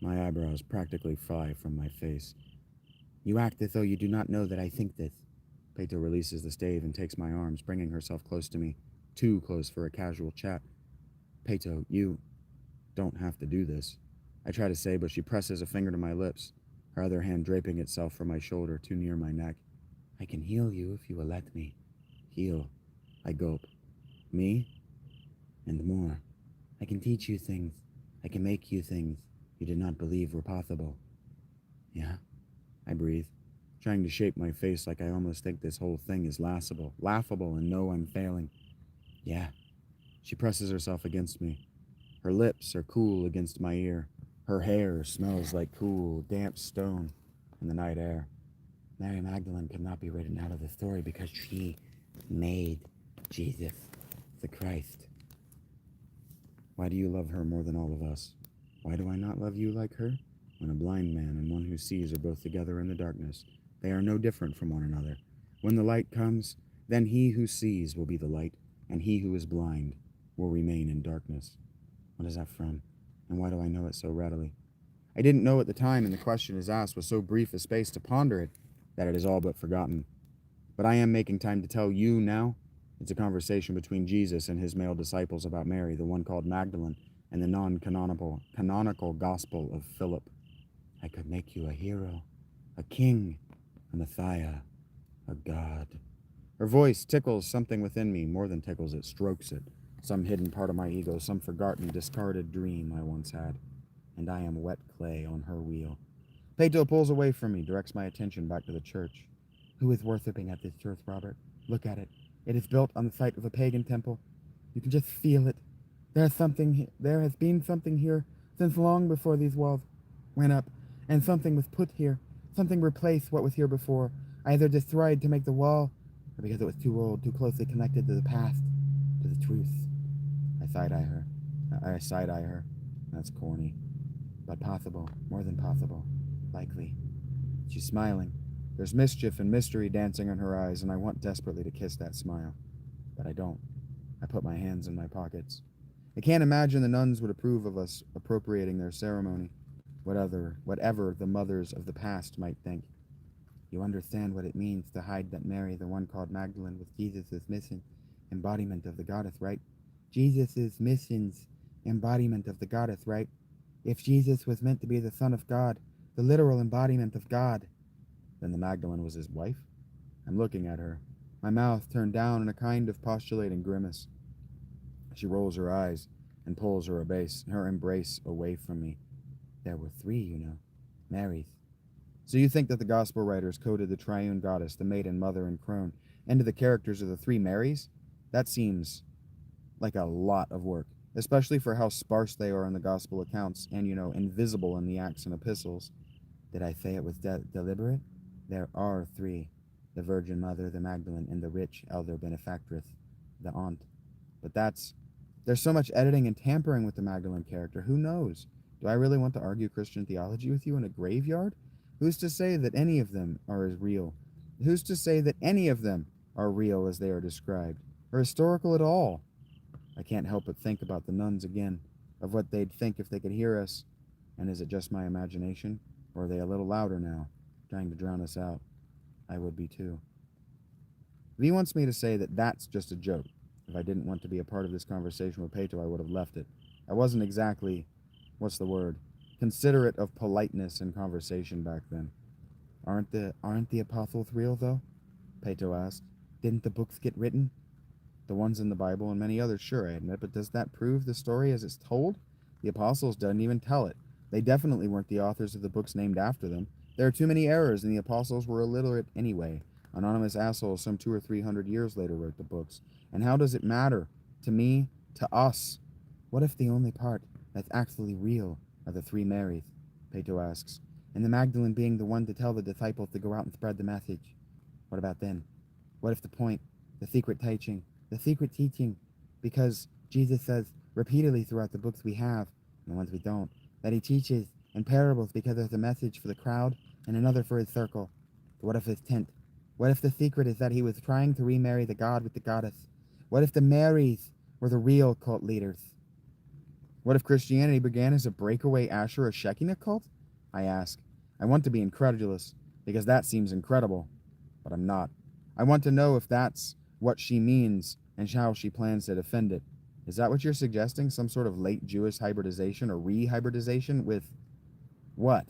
My eyebrows practically fly from my face. You act as though you do not know that I think this. Peto releases the stave and takes my arms, bringing herself close to me. Too close for a casual chat. Peto, you don't have to do this. I try to say, but she presses a finger to my lips, her other hand draping itself from my shoulder too near my neck. I can heal you if you will let me. Heal. I gulp. Me? And more. I can teach you things. I can make you things you did not believe were possible. Yeah? I breathe, trying to shape my face like I almost think this whole thing is laughable, and know I'm failing. Yeah. She presses herself against me. Her lips are cool against my ear. Her hair smells like cool, damp stone in the night air. Mary Magdalene could not be written out of the story because she made Jesus the Christ. Why do you love her more than all of us? Why do I not love you like her? When a blind man and one who sees are both together in the darkness, they are no different from one another. When the light comes, then he who sees will be the light, and he who is blind will remain in darkness. What is that from? And why do I know it so readily? I didn't know at the time, and the question is asked with so brief a space to ponder it, that it is all but forgotten. But I am making time to tell you now. It's a conversation between Jesus and his male disciples about Mary, the one called Magdalene, and the canonical gospel of Philip. I could make you a hero, a king, a Messiah, a god. Her voice tickles something within me, more than tickles it, strokes it. Some hidden part of my ego, some forgotten, discarded dream I once had. And I am wet clay on her wheel. Peto pulls away from me, directs my attention back to the church. Who is worshipping at this church, Robert? Look at it. It is built on the site of a pagan temple. You can just feel it. There has been something here since long before these walls went up, and something was put here. Something replaced what was here before, either destroyed to make the wall, or because it was too old, too closely connected to the past, to the truth. I side-eye her. That's corny. But possible, more than possible, likely. She's smiling. There's mischief and mystery dancing in her eyes, and I want desperately to kiss that smile. But I don't. I put my hands in my pockets. I can't imagine the nuns would approve of us appropriating their ceremony, whatever the mothers of the past might think. You understand what it means to hide that Mary, the one called Magdalene, was Jesus' missing embodiment of the goddess, right? Jesus' mission's embodiment of the goddess, right? If Jesus was meant to be the Son of God, the literal embodiment of God, then the Magdalene was his wife? I'm looking at her, my mouth turned down in a kind of postulating grimace. She rolls her eyes and pulls her embrace away from me. There were 3, you know, Marys. So you think that the gospel writers coded the triune goddess, the maiden, mother, and crone, into the characters of the 3 Marys? That seems like a lot of work, especially for how sparse they are in the gospel accounts and, invisible in the Acts and epistles. Did I say it was deliberate? There are 3, the Virgin Mother, the Magdalene, and the rich elder benefactress, the aunt. But there's so much editing and tampering with the Magdalene character. Who knows? Do I really want to argue Christian theology with you in a graveyard? Who's to say that any of them are as real? Who's to say that any of them are real as they are described, or historical at all? I can't help but think about the nuns again, of what they'd think if they could hear us. And is it just my imagination, or are they a little louder now, trying to drown us out? I would be too. V wants me to say that that's just a joke. If I didn't want to be a part of this conversation with Peto, I would have left it. I wasn't exactly, considerate of politeness in conversation back then. Aren't the apostles real, though? Peto asked. Didn't the books get written? The ones in the Bible and many others, sure, I admit, but does that prove the story as it's told? The apostles didn't even tell it. They definitely weren't the authors of the books named after them. There are too many errors, and the apostles were illiterate anyway. Anonymous assholes some 200 or 300 years later wrote the books. And how does it matter? To me? To us? What if the only part that's actually real are the three Marys? Pato asks. And the Magdalene being the one to tell the disciples to go out and spread the message. What about then? What if the point, the secret teaching, because Jesus says repeatedly throughout the books we have, and the ones we don't, that he teaches in parables because there's a message for the crowd and another for his circle. But what if his tent? What if the secret is that he was trying to remarry the god with the goddess? What if the Marys were the real cult leaders? What if Christianity began as a breakaway Asherah Shekinah cult? I ask. I want to be incredulous, because that seems incredible, but I'm not. I want to know if that's what she means and how she plans to defend it. Is that what you're suggesting? Some sort of late Jewish hybridization or re-hybridization with what?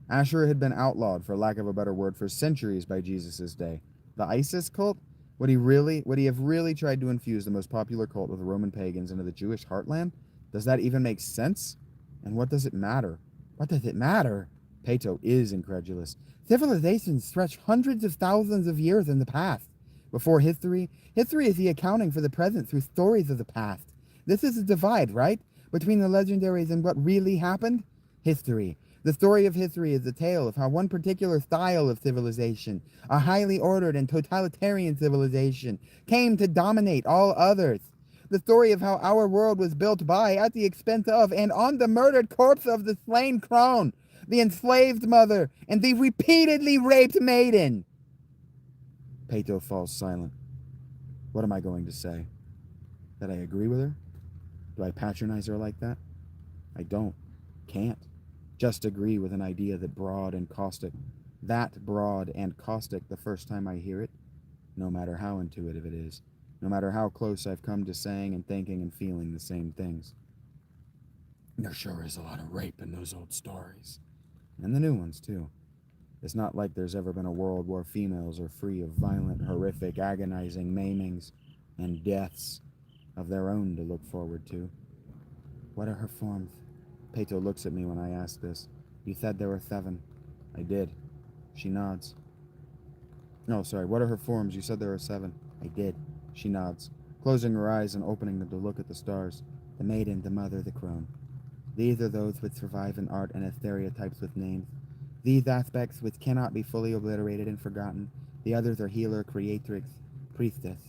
Asherah had been outlawed, for lack of a better word, for centuries by Jesus' day. The ISIS cult? Would he have really tried to infuse the most popular cult of the Roman pagans into the Jewish heartland? Does that even make sense? And what does it matter? What does it matter? Pato is incredulous. Civilizations stretch hundreds of thousands of years in the past. Before history is the accounting for the present through stories of the past. This is a divide, right? Between the legendaries and what really happened? History. The story of history is the tale of how one particular style of civilization, a highly ordered and totalitarian civilization, came to dominate all others. The story of how our world was built by, at the expense of, and on the murdered corpse of the slain crone, the enslaved mother, and the repeatedly raped maiden. Pato falls silent. What am I going to say? That I agree with her? Do I patronize her like that? I don't. Can't. Just agree with an idea that broad and caustic the first time I hear it, no matter how intuitive it is, no matter how close I've come to saying and thinking and feeling the same things. There sure is a lot of rape in those old stories. And the new ones, too. It's not like there's ever been a world where females are free of violent, horrific, agonizing maimings and deaths of their own to look forward to. What are her forms? Pato looks at me when I ask this. You said there were 7. I did. She nods. No, sorry, what are her forms? You said there were 7. I did. She nods, closing her eyes and opening them to look at the stars. The maiden, the mother, the crone. These are those which survive in art and as stereotypes with names. These aspects which cannot be fully obliterated and forgotten. The others are healer, creatrix, priestess.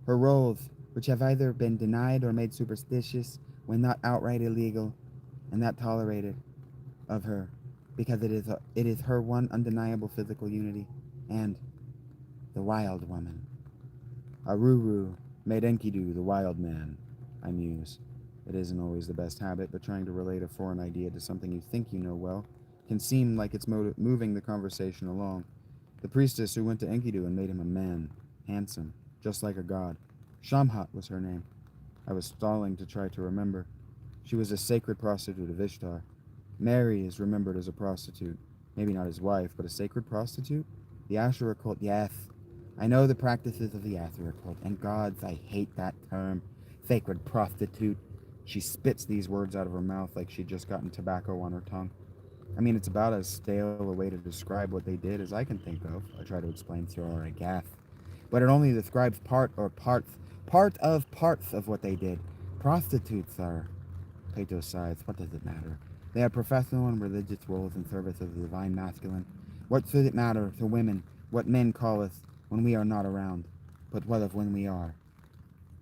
Her roles, which have either been denied or made superstitious when not outright illegal, and that tolerated of her, because it is her one undeniable physical unity, and the wild woman. Aruru made Enkidu the wild man, I muse. It isn't always the best habit, but trying to relate a foreign idea to something you think you know well can seem like it's moving the conversation along. The priestess who went to Enkidu and made him a man, handsome, just like a god. Shamhat was her name. I was stalling to try to remember. She was a sacred prostitute of Ishtar. Mary is remembered as a prostitute. Maybe not his wife, but a sacred prostitute? The Asherah cult, yes. I know the practices of the Asherah cult, and gods, I hate that term. Sacred prostitute. She spits these words out of her mouth like she'd just gotten tobacco on her tongue. I mean, it's about as stale a way to describe what they did as I can think of. I try to explain to her, I guess. But it only describes part of parts of what they did. Prostitutes are... Pato sighs. What does it matter? They have professional and religious roles in service of the divine masculine. What should it matter to women what men call us when we are not around? But what of when we are?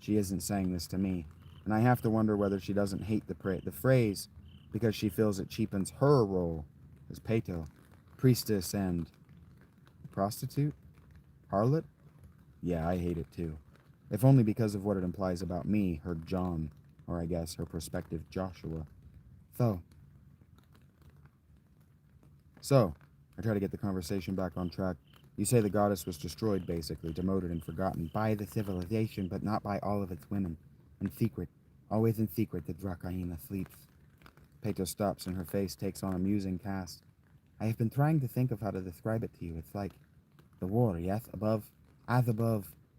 She isn't saying this to me, and I have to wonder whether she doesn't hate the phrase because she feels it cheapens her role as Pato, priestess and prostitute? Harlot? Yeah, I hate it too. If only because of what it implies about me, her John, or I guess her prospective Joshua. So, I try to get the conversation back on track. You say the goddess was destroyed, basically, demoted and forgotten by the civilization, but not by all of its women. In secret, always in secret, the Drakaina sleeps. Pato stops and her face takes on a musing cast. I have been trying to think of how to describe it to you. It's like the war, yes? Above,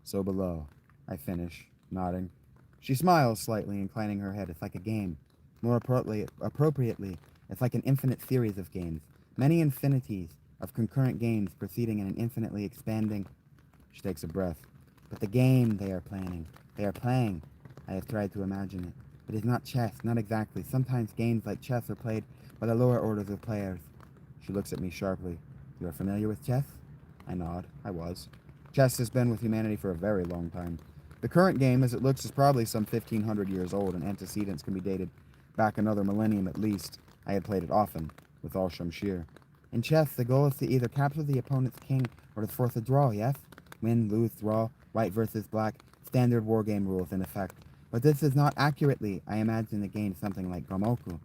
so below. I finish, nodding. She smiles slightly, inclining her head. It's like a game. More appropriately, it's like an infinite series of games, many infinities of concurrent games proceeding in an infinitely expanding. She takes a breath. But the game they are playing. I have tried to imagine it. It is not chess, not exactly. Sometimes games like chess are played by the lower orders of players. She looks at me sharply. You are familiar with chess? I nod. I was. Chess has been with humanity for a very long time. The current game, as it looks, is probably some 1,500 years old, and antecedents can be dated back another millennium at least. I had played it often, with all Shamshir. In chess, the goal is to either capture the opponent's king or to force a draw, yes? Win, lose, draw, white versus black, standard wargame rules in effect. But this is not accurately, I imagine, the game something like Gomoku.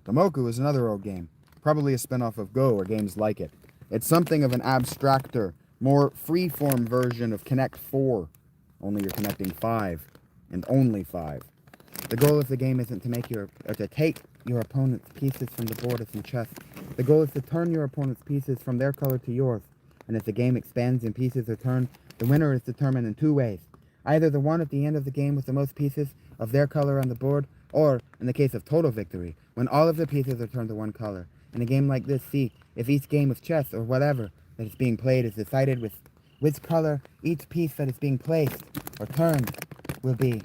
Gomoku is another old game, probably a spin-off of Go or games like it. It's something of an abstracter, more free-form version of Connect 4, only you're connecting 5, and only 5. The goal of the game isn't to take your opponent's pieces from the board as in chess. The goal is to turn your opponent's pieces from their color to yours, and as the game expands and pieces are turned, the winner is determined in two ways. Either the one at the end of the game with the most pieces of their color on the board, or, in the case of total victory, when all of the pieces are turned to one color. In a game like this, see if each game of chess or whatever that is being played is decided with which color each piece that is being placed or turned will be.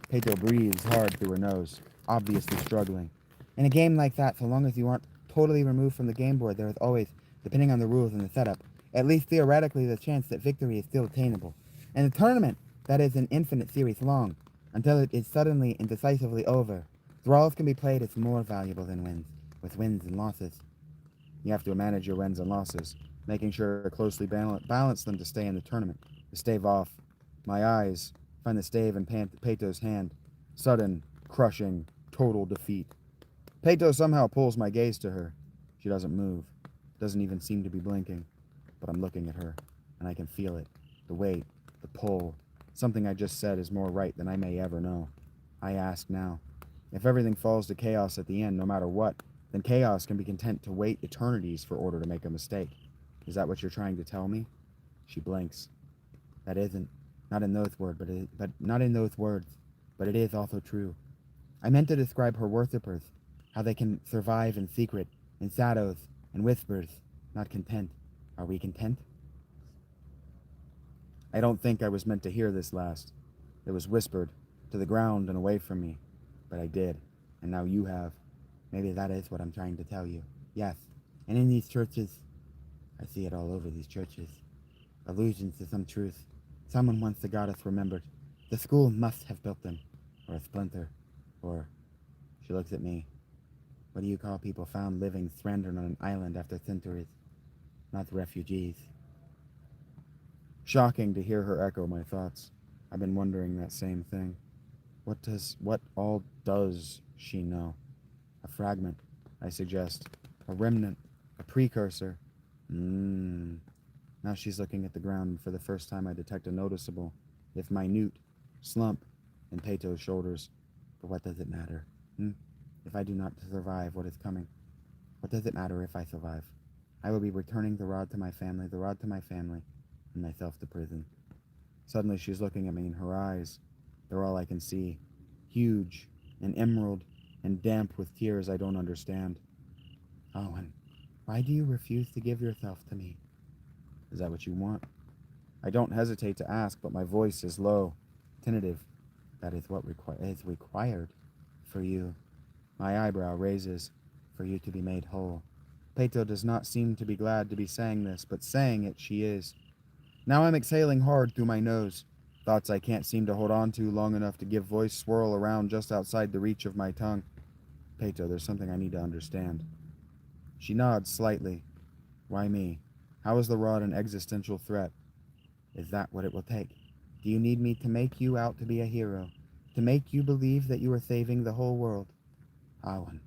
Pedro breathes hard through her nose, obviously struggling. In a game like that, so long as you aren't totally removed from the game board, there is always, depending on the rules and the setup, at least theoretically the chance that victory is still attainable. In a tournament that is an infinite series long, until it is suddenly and decisively over, draws can be played as more valuable than wins, with wins and losses. You have to manage your wins and losses, making sure to closely balance them to stay in the tournament, to stave off. My eyes find the stave in Peto's hand. Sudden, crushing, total defeat. Peto somehow pulls my gaze to her. She doesn't move, doesn't even seem to be blinking, but I'm looking at her, and I can feel it, the weight, the pull. Something I just said is more right than I may ever know. I ask now, if everything falls to chaos at the end, no matter what, then chaos can be content to wait eternities for order to make a mistake. Is that what you're trying to tell me? She blinks. That isn't, not in those words, but it is also true. I meant to describe her worshippers, how they can survive in secret, in shadows, and whispers, not content. Are we content? I don't think I was meant to hear this last. It was whispered, to the ground and away from me. But I did, and now you have. Maybe that is what I'm trying to tell you. Yes, and in these churches, I see it all over these churches. Allusions to some truth. Someone once the goddess remembered. The school must have built them. Or a splinter. Or, she looks at me. What do you call people found living stranded on an island after centuries? Not refugees. Shocking to hear her echo my thoughts. I've been wondering that same thing. What all does she know? A fragment, I suggest. A remnant. A precursor. Now she's looking at the ground, and for the first time I detect a noticeable, if minute, slump in Peto's shoulders. But what does it matter? If I do not survive what is coming, what does it matter if I survive? I will be returning the rod to my family, and myself to prison. Suddenly she's looking at me, and her eyes, they're all I can see. Huge, and emerald, and damp with tears I don't understand. Owen, why do you refuse to give yourself to me? Is that what you want? I don't hesitate to ask, but my voice is low, tentative. That is what is required for you. My eyebrow raises, for you to be made whole. Peto does not seem to be glad to be saying this, but saying it she is. Now I'm exhaling hard through my nose. Thoughts I can't seem to hold on to long enough to give voice swirl around just outside the reach of my tongue. Peto, there's something I need to understand. She nods slightly. Why me? How is the rod an existential threat? Is that what it will take? Do you need me to make you out to be a hero? To make you believe that you are saving the whole world? Owen,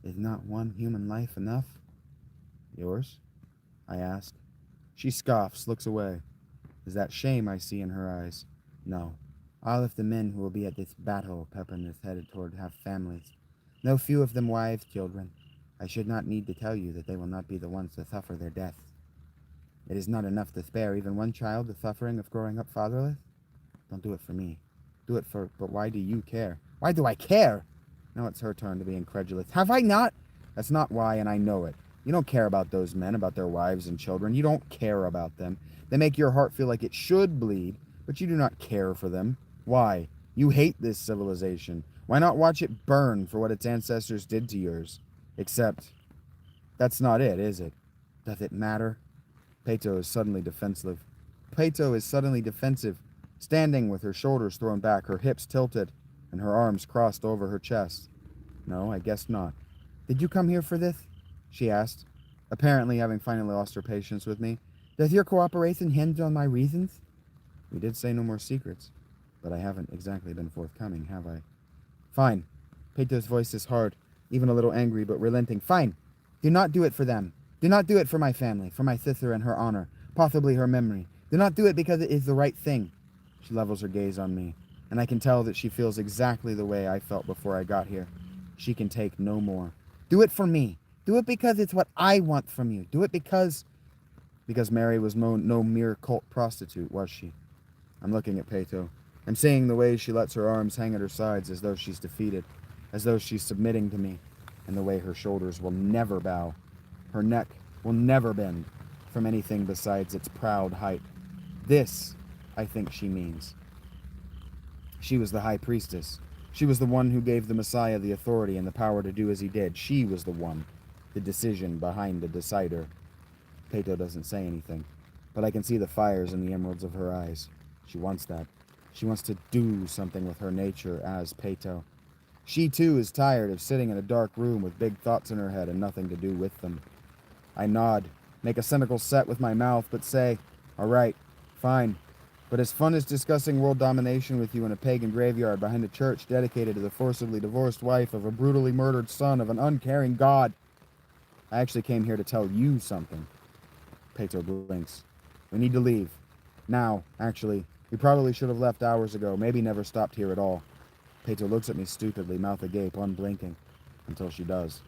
is not one human life enough? Yours? I ask. She scoffs, looks away. Is that shame I see in her eyes? No. All of the men who will be at this battle Pepin is headed toward have families. No few of them wives, children. I should not need to tell you that they will not be the ones to suffer their deaths. It is not enough to spare even one child the suffering of growing up fatherless. Don't do it for me. Do it for, but why do you care? Why do I care? Now it's her turn to be incredulous. Have I not? That's not why, and I know it. You don't care about those men, about their wives and children. You don't care about them. They make your heart feel like it should bleed, but you do not care for them. Why? You hate this civilization. Why not watch it burn for what its ancestors did to yours? Except, that's not it, is it? Does it matter? Peto is suddenly defensive. Peto is suddenly defensive, standing with her shoulders thrown back, her hips tilted, and her arms crossed over her chest. No, I guess not. Did you come here for this? She asked, apparently having finally lost her patience with me. Does your cooperation hinge on my reasons? We did say no more secrets, but I haven't exactly been forthcoming, have I? Fine. Peto's voice is hard, even a little angry, but relenting. Fine. Do not do it for them. Do not do it for my family, for my sister and her honor, possibly her memory. Do not do it because it is the right thing. She levels her gaze on me, and I can tell that she feels exactly the way I felt before I got here. She can take no more. Do it for me. Do it because it's what I want from you. Do it because Mary was no mere cult prostitute, was she? I'm looking at Peto. I'm seeing the way she lets her arms hang at her sides as though she's defeated, as though she's submitting to me, and the way her shoulders will never bow. Her neck will never bend from anything besides its proud height. This, I think she means. She was the high priestess. She was the one who gave the Messiah the authority and the power to do as he did. She was the one, the decision behind the decider. Peto doesn't say anything, but I can see the fires in the emeralds of her eyes. She wants that. She wants to do something with her nature as Peto. She, too, is tired of sitting in a dark room with big thoughts in her head and nothing to do with them. I nod, make a cynical set with my mouth, but say, all right, fine. But as fun as discussing world domination with you in a pagan graveyard behind a church dedicated to the forcibly divorced wife of a brutally murdered son of an uncaring god, I actually came here to tell you something. Peto blinks. We need to leave. Now, actually. We probably should have left hours ago, maybe never stopped here at all. Peto looks at me stupidly, mouth agape, unblinking, until she does.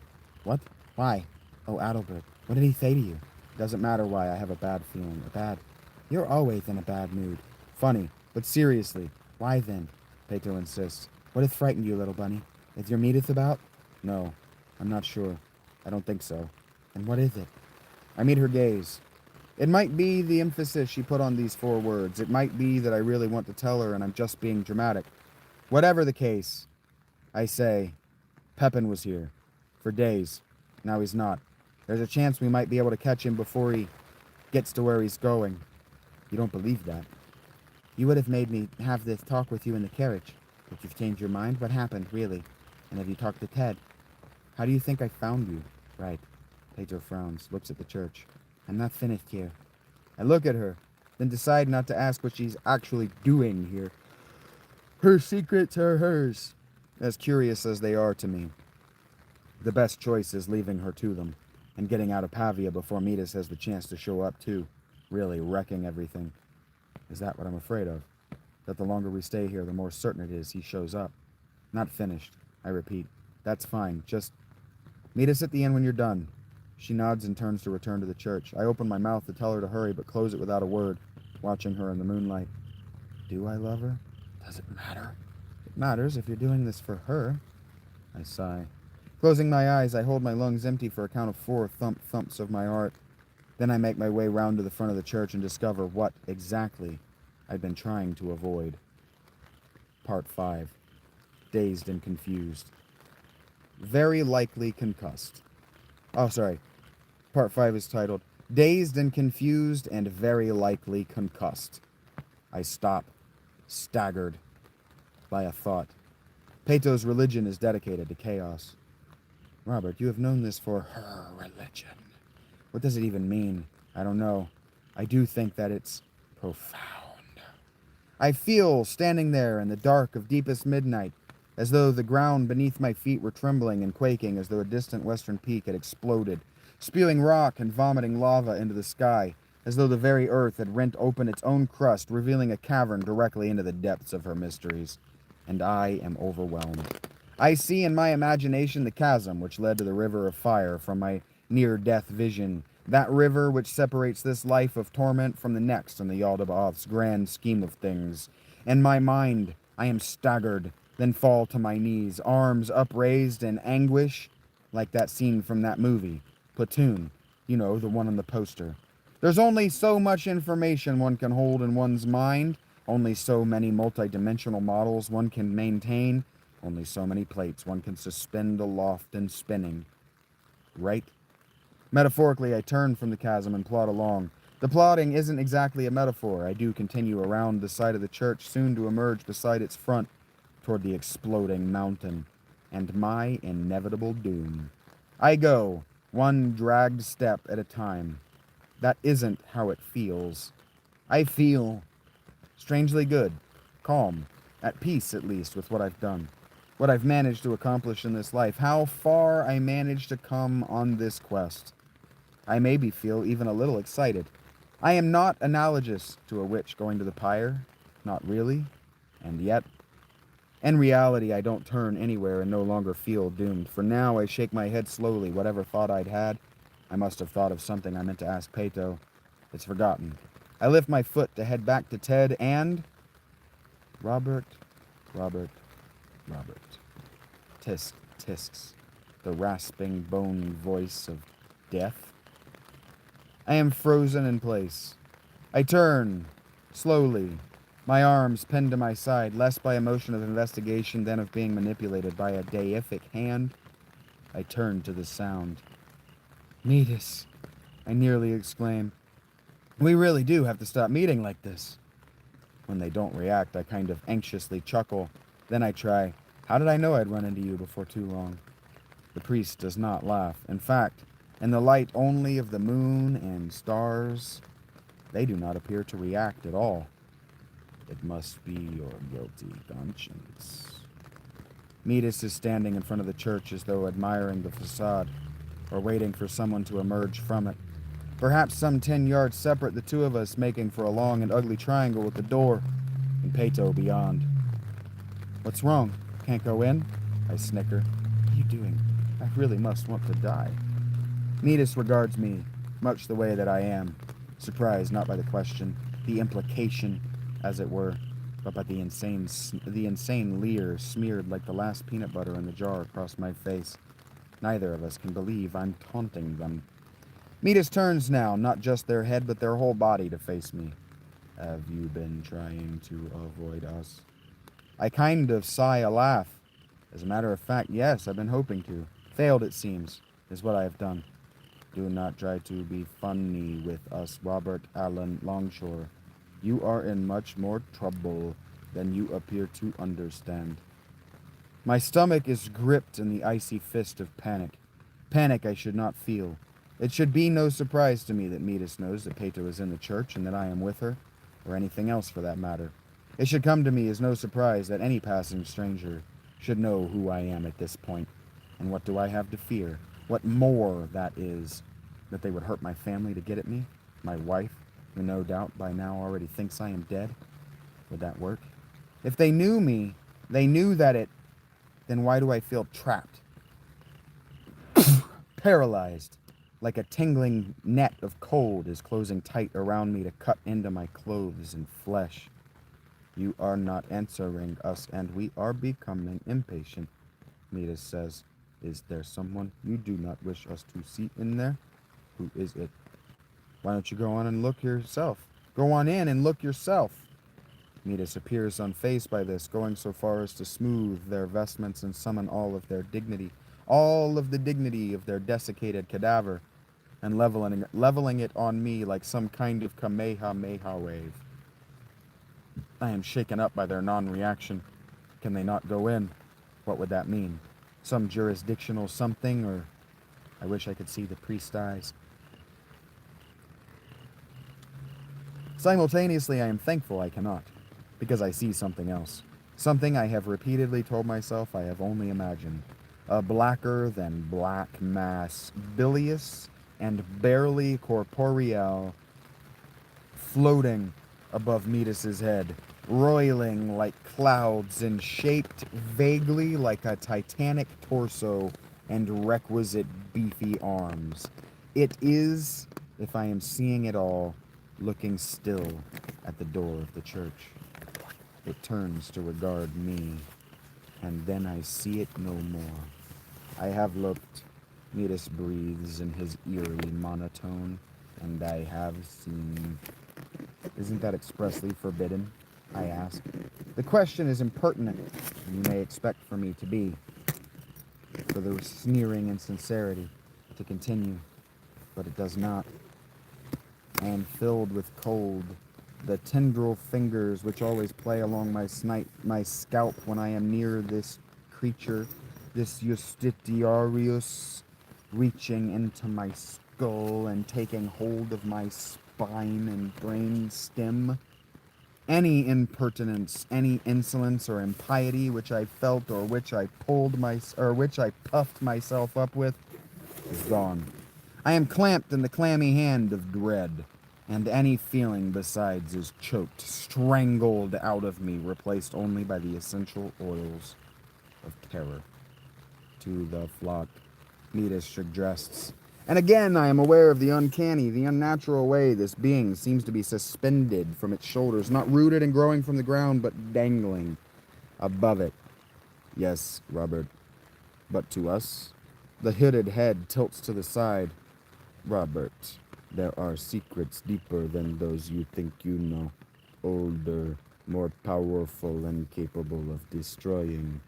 What? Why? Oh, Adelbert, what did he say to you? Doesn't matter why, I have a bad feeling. You're always in a bad mood. Funny, but seriously, why then? Peto insists. What has frightened you, little bunny? Is your meatus about? No, I'm not sure. I don't think so. And what is it? I meet her gaze. It might be the emphasis she put on these 4 words. It might be that I really want to tell her and I'm just being dramatic. Whatever the case, I say, Pepin was here. For days. Now he's not. There's a chance we might be able to catch him before he gets to where he's going. You don't believe that. You would have made me have this talk with you in the carriage. But you've changed your mind? What happened, really? And have you talked to Ted? How do you think I found you? Right. Peto frowns, looks at the church. I'm not finished here. I look at her, then decide not to ask what she's actually doing here. Her secrets are hers, as curious as they are to me. The best choice is leaving her to them, and getting out of Pavia before Midas has the chance to show up too, really wrecking everything. Is that what I'm afraid of? That the longer we stay here, the more certain it is he shows up. Not finished, I repeat. That's fine, just meet us at the inn when you're done. She nods and turns to return to the church. I open my mouth to tell her to hurry, but close it without a word, watching her in the moonlight. Do I love her? Does it matter? It matters if you're doing this for her. I sigh. Closing my eyes, I hold my lungs empty for a count of 4 thumps of my heart. Then I make my way round to the front of the church and discover what, exactly, I'd been trying to avoid. Part 5. Dazed and confused. Very likely concussed. Oh, sorry. Part 5 is titled, Dazed and Confused and Very Likely Concussed. I stop, staggered by a thought. Peto's religion is dedicated to chaos. Robert, you have known this for her religion. What does it even mean? I don't know. I do think that it's profound. I feel, standing there in the dark of deepest midnight, as though the ground beneath my feet were trembling and quaking, as though a distant western peak had exploded, spewing rock and vomiting lava into the sky, as though the very earth had rent open its own crust, revealing a cavern directly into the depths of her mysteries. And I am overwhelmed. I see in my imagination the chasm which led to the river of fire from my near-death vision, that river which separates this life of torment from the next in the Yaldabaoth's grand scheme of things. In my mind, I am staggered, then fall to my knees, arms upraised in anguish, like that scene from that movie, Platoon, you know, the one on the poster. There's only so much information one can hold in one's mind, only so many multidimensional models one can maintain, only so many plates one can suspend aloft and spinning. Right? Metaphorically, I turn from the chasm and plod along. The plodding isn't exactly a metaphor. I do continue around the side of the church, soon to emerge beside its front, toward the exploding mountain, and my inevitable doom. I go, one dragged step at a time. That isn't how it feels. I feel strangely good, calm, at peace at least with what I've done, what I've managed to accomplish in this life, how far I managed to come on this quest. I maybe feel even a little excited. I am not analogous to a witch going to the pyre, not really, and yet, in reality, I don't turn anywhere and no longer feel doomed. For now, I shake my head slowly. Whatever thought I'd had, I must have thought of something I meant to ask Peto. It's forgotten. I lift my foot to head back to Ted and... Robert. Tisk, tisks. The rasping bone voice of death. I am frozen in place. I turn, slowly, my arms pinned to my side, less by emotion of investigation than of being manipulated by a deific hand. I turn to the sound. Metis, I nearly exclaim. We really do have to stop meeting like this. When they don't react, I kind of anxiously chuckle. Then I try, how did I know I'd run into you before too long? The priest does not laugh. In fact, in the light only of the moon and stars, they do not appear to react at all. It must be your guilty conscience. Metis is standing in front of the church as though admiring the facade, or waiting for someone to emerge from it. Perhaps some 10 yards separate, the two of us making for a long and ugly triangle with the door, and Peto beyond. What's wrong? Can't go in? I snicker. What are you doing? I really must want to die. Metis regards me, much the way that I am, surprised not by the question, the implication, as it were, but by the insane leer smeared like the last peanut butter in the jar across my face. Neither of us can believe I'm taunting them. Metis turns now, not just their head, but their whole body to face me. Have you been trying to avoid us? I kind of sigh a laugh. As a matter of fact, yes, I've been hoping to. Failed, it seems, is what I have done. Do not try to be funny with us, Robert Allen Longshore. You are in much more trouble than you appear to understand. My stomach is gripped in the icy fist of panic. Panic I should not feel. It should be no surprise to me that Metis knows that Peto is in the church and that I am with her, or anything else for that matter. It should come to me as no surprise that any passing stranger should know who I am at this point. And what do I have to fear? What more, that is, that they would hurt my family to get at me? My wife, who no doubt by now already thinks I am dead? Would that work? If they knew me, they knew that it... Then why do I feel trapped? Paralyzed. Like a tingling net of cold is closing tight around me to cut into my clothes and flesh. You are not answering us, and we are becoming impatient, Metis says. Is there someone you do not wish us to see in there? Who is it? Why don't you go on and look yourself? Go on in and look yourself. Metis appears unfazed by this, going so far as to smooth their vestments and summon all of their dignity, all of the dignity of their desiccated cadaver, and leveling it on me like some kind of Kamehameha wave. I am shaken up by their non-reaction. Can they not go in? What would that mean? Some jurisdictional something, or... I wish I could see the priest's eyes. Simultaneously, I am thankful I cannot, because I see something else. Something I have repeatedly told myself I have only imagined. A blacker than black mass, bilious and barely corporeal, floating above Metis's head, roiling like clouds and shaped vaguely like a titanic torso and requisite beefy arms. It is, if I am seeing it all, looking still at the door of the church. It turns to regard me. and then I see it no more. I have looked. Midas breathes in his eerie monotone, and I have seen. Isn't that expressly forbidden? I ask. The question is impertinent, and you may expect for me to be, for the sneering insincerity to continue, but it does not. I am filled with cold. The tendril fingers which always play along my scalp when I am near this creature, this justitiarius, reaching into my skull and taking hold of my spine and brain stem. Any impertinence, any insolence or impiety which I felt or which I puffed myself up with is gone. I am clamped in the clammy hand of dread, and any feeling besides is choked, strangled out of me, replaced only by the essential oils of terror. To the flock, Midas suggests. And again I am aware of the uncanny, the unnatural way this being seems to be suspended from its shoulders, not rooted and growing from the ground, but dangling above it. Yes, Robert, but to us, the hooded head tilts to the side. Robert, there are secrets deeper than those you think you know, older, more powerful and capable of destroying.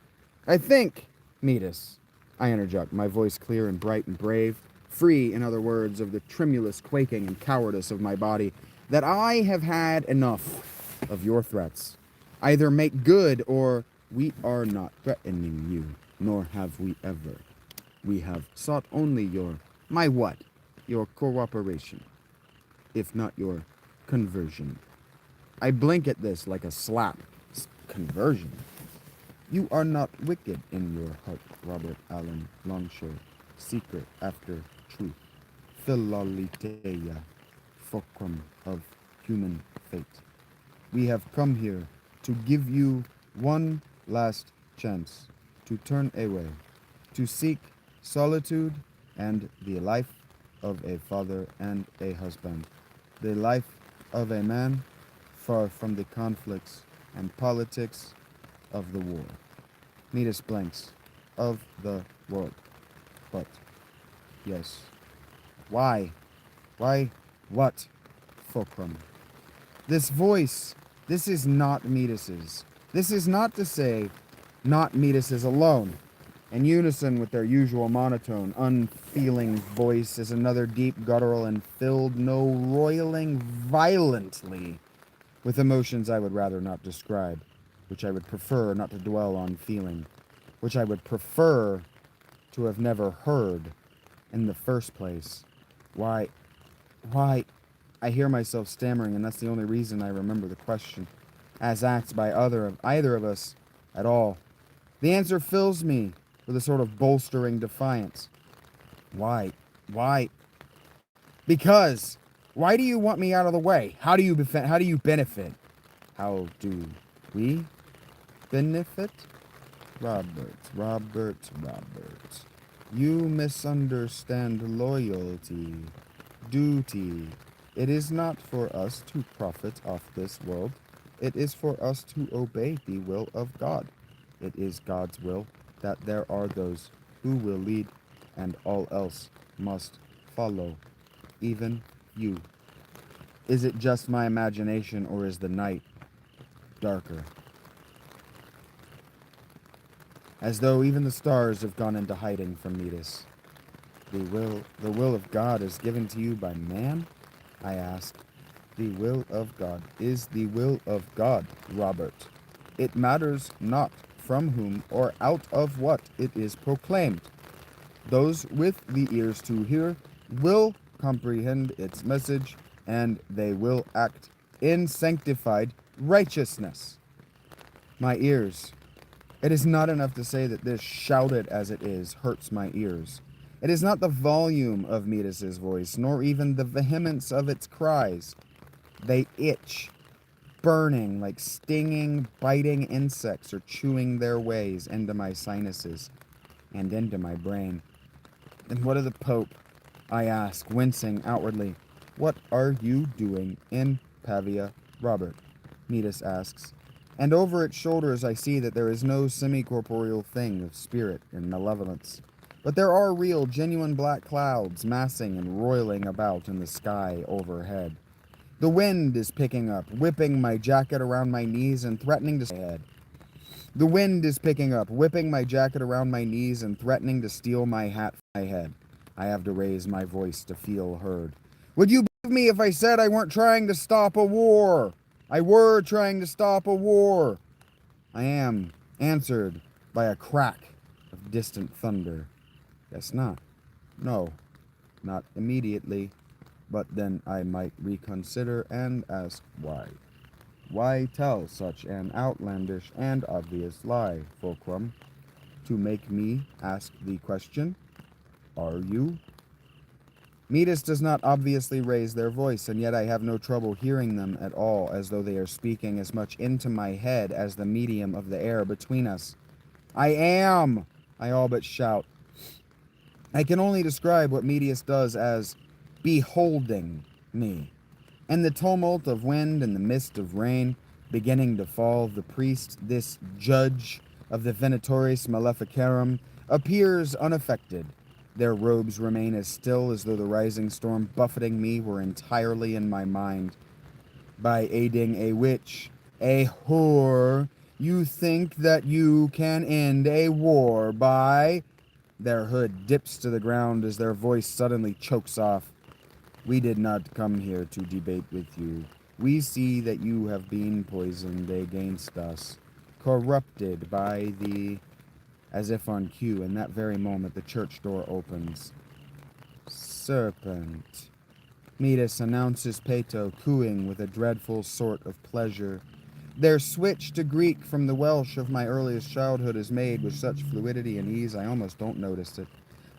I think, Midas, I interject, my voice clear and bright and brave, free, in other words, of the tremulous quaking and cowardice of my body, that I have had enough of your threats. Either make good, or we are not threatening you, nor have we ever. We have sought only my what? Your cooperation, if not your conversion. I blink at this like a slap. Conversion? You are not wicked in your heart, Robert Allen Longshore. Secret after truth. Philoliteia, fulcrum of human fate. We have come here to give you one last chance to turn away, to seek solitude and the life of a father and a husband, the life of a man far from the conflicts and politics of the war. Midas blanks. Of the world. But, yes. Why? Why? What? Fulcrum. This voice, this is not Midas's. This is not to say, not Midas's alone. In unison with their usual monotone, unfeeling voice is another deep guttural and filled, no roiling violently with emotions I would rather not describe, which I would prefer not to dwell on feeling, which I would prefer to have never heard in the first place. Why, I hear myself stammering, and that's the only reason I remember the question, as asked by either of us at all. The answer fills me with a sort of bolstering defiance. Why? Because. Why do you want me out of the way? How do you benefit? How do we benefit? Robert. You misunderstand loyalty, duty. It is not for us to profit off this world. It is for us to obey the will of God. It is God's will that there are those who will lead, and all else must follow, even you. Is it just my imagination, or is the night darker? As though even the stars have gone into hiding from Midas. The will of God is given to you by man? I ask. The will of God is the will of God, Robert. It matters not from whom or out of what it is proclaimed. Those with the ears to hear will comprehend its message, and they will act in sanctified righteousness. My ears. It is not enough to say that this, shouted as it is, hurts my ears. It is not the volume of Midas's voice, nor even the vehemence of its cries. They itch, burning like stinging, biting insects are chewing their ways into my sinuses and into my brain. And what of the Pope? I ask, wincing outwardly. What are you doing in Pavia, Robert? Midas asks. and over its shoulders I see that there is no semi-corporeal thing of spirit and malevolence, but there are real, genuine black clouds massing and roiling about in the sky overhead. The wind is picking up, whipping my jacket around my knees and threatening to head. The wind is picking up, whipping my jacket around my knees and threatening to steal my hat from my head. I have to raise my voice to feel heard. Would you believe me if I said I weren't trying to stop a war? I were trying to stop a war. I am answered by a crack of distant thunder. Guess not. No, not immediately. But then I might reconsider and ask why. Why tell such an outlandish and obvious lie, Fulcrum? To make me ask the question, are you? Metis does not obviously raise their voice, and yet I have no trouble hearing them at all, as though they are speaking as much into my head as the medium of the air between us. I am! I all but shout. I can only describe what Metis does as beholding me. And the tumult of wind and the mist of rain beginning to fall, the priest, this judge of the Venatoris Maleficarum, appears unaffected. Their robes remain as still as though the rising storm buffeting me were entirely in my mind. By aiding a witch, a whore, you think that you can end a war by... Their hood dips to the ground as their voice suddenly chokes off. We did not come here to debate with you. We see that you have been poisoned against us, corrupted by the... As if on cue, in that very moment, the church door opens. Serpent. Metis announces Peto, cooing with a dreadful sort of pleasure. Their switch to Greek from the Welsh of my earliest childhood is made with such fluidity and ease I almost don't notice it.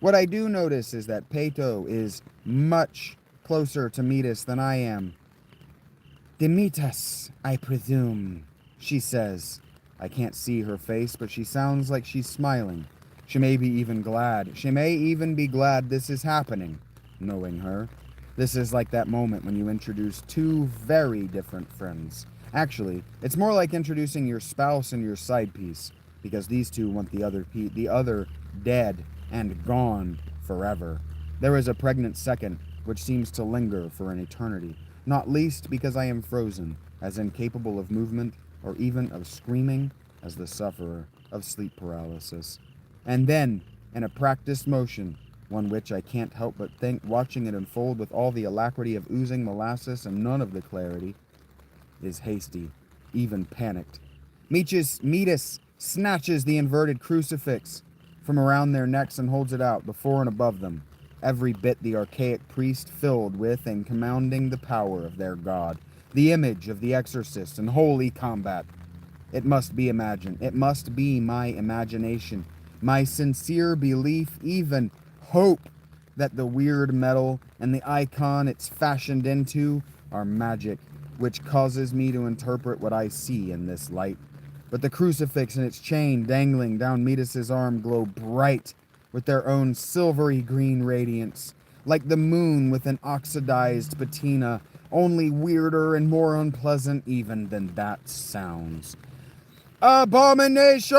What I do notice is that Peto is much closer to Metis than I am. Demetas, I presume, she says. I can't see her face, but she sounds like she's smiling. She may be even glad. She may even be glad this is happening, knowing her. This is like that moment when you introduce two very different friends. Actually, it's more like introducing your spouse and your side piece, because these two want the other dead and gone forever. There is a pregnant second, which seems to linger for an eternity, not least because I am frozen, as incapable of movement or even of screaming as the sufferer of sleep paralysis. And then, in a practiced motion, one which I can't help but think, watching it unfold with all the alacrity of oozing molasses and none of the clarity, is hasty, even panicked. Metis snatches the inverted crucifix from around their necks and holds it out before and above them, every bit the archaic priest filled with and commanding the power of their god, the image of the exorcist in holy combat. It must be imagined. It must be my imagination, my sincere belief, even hope, that the weird metal and the icon it's fashioned into are magic, which causes me to interpret what I see in this light. But the crucifix and its chain dangling down Metis's arm glow bright with their own silvery green radiance, like the moon with an oxidized patina, only weirder and more unpleasant even than that sounds. Abomination!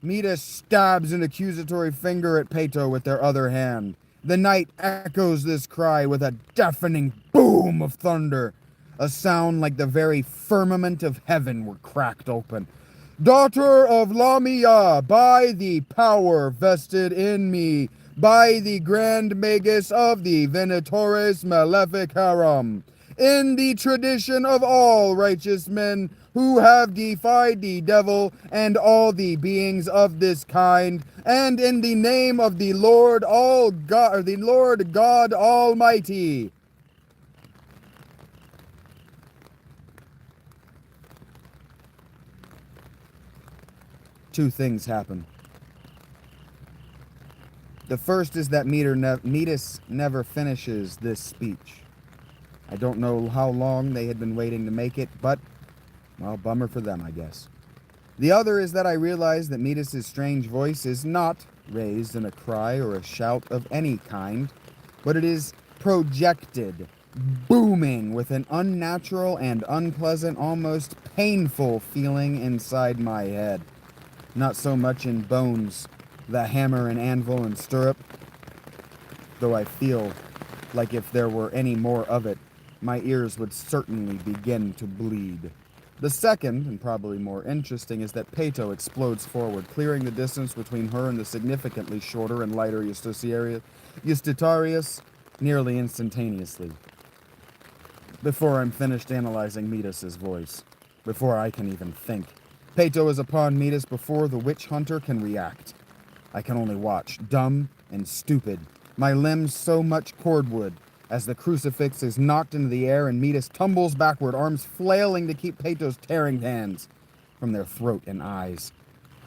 Metis stabs an accusatory finger at Peto with their other hand. The night echoes this cry with a deafening boom of thunder, a sound like the very firmament of heaven were cracked open. Daughter of Lamia, by the power vested in me, by the Grand Magus of the Venatoris Maleficarum, in the tradition of all righteous men who have defied the devil and all the beings of this kind, and in the name of the Lord God Almighty. Two things happen. The first is that Metis never finishes this speech. I don't know how long they had been waiting to make it, but, well, bummer for them, I guess. The other is that I realize that Metis' strange voice is not raised in a cry or a shout of any kind, but it is projected booming with an unnatural and unpleasant, almost painful feeling inside my head. Not so much in bones, the hammer and anvil and stirrup, though I feel like if there were any more of it, my ears would certainly begin to bleed. The second, and probably more interesting, is that Peto explodes forward, clearing the distance between her and the significantly shorter and lighter Justitarius nearly instantaneously. Before I'm finished analyzing Midas's voice, before I can even think, Peto is upon Midas before the witch hunter can react. I can only watch, dumb and stupid, my limbs so much cordwood, as the crucifix is knocked into the air and Midas tumbles backward, arms flailing to keep Peto's tearing hands from their throat and eyes.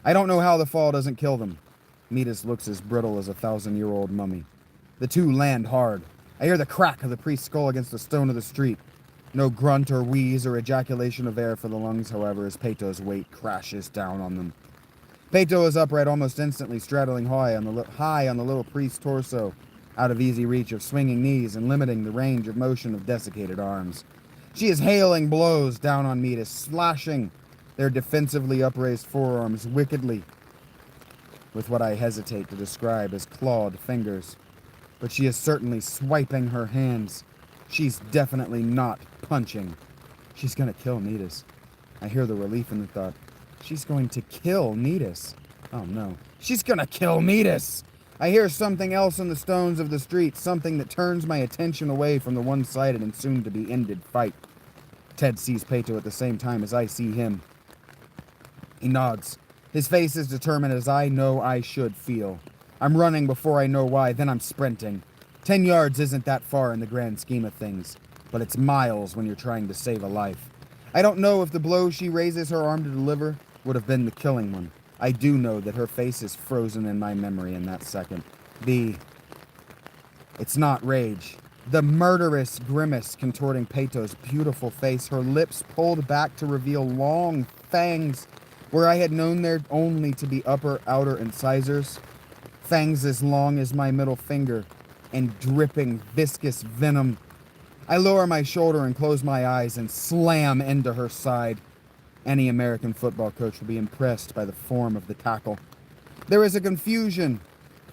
I don't know how the fall doesn't kill them. Midas looks as brittle as a 1,000-year-old mummy. The two land hard. I hear the crack of the priest's skull against the stone of the street. No grunt or wheeze or ejaculation of air for the lungs, however, as Peto's weight crashes down on them. Peto is upright almost instantly, straddling high on the little priest's torso, out of easy reach of swinging knees and limiting the range of motion of desiccated arms. She is hailing blows down on Midas, slashing their defensively upraised forearms wickedly with what I hesitate to describe as clawed fingers. But she is certainly swiping her hands. She's definitely not punching. She's gonna kill Midas. I hear the relief in the thought. She's going to kill Midas. Oh no. She's gonna kill Midas! I hear something else on the stones of the street, something that turns my attention away from the one-sided and soon-to-be-ended fight. Ted sees Peto at the same time as I see him. He nods. His face is determined as I know I should feel. I'm running before I know why, then I'm sprinting. 10 yards isn't that far in the grand scheme of things, but it's miles when you're trying to save a life. I don't know if the blow she raises her arm to deliver would have been the killing one. I do know that her face is frozen in my memory in that second. It's not rage. The murderous grimace contorting Peto's beautiful face, her lips pulled back to reveal long fangs where I had known there only to be upper, outer incisors. Fangs as long as my middle finger and dripping viscous venom. I lower my shoulder and close my eyes and slam into her side. Any American football coach will be impressed by the form of the tackle. There is a confusion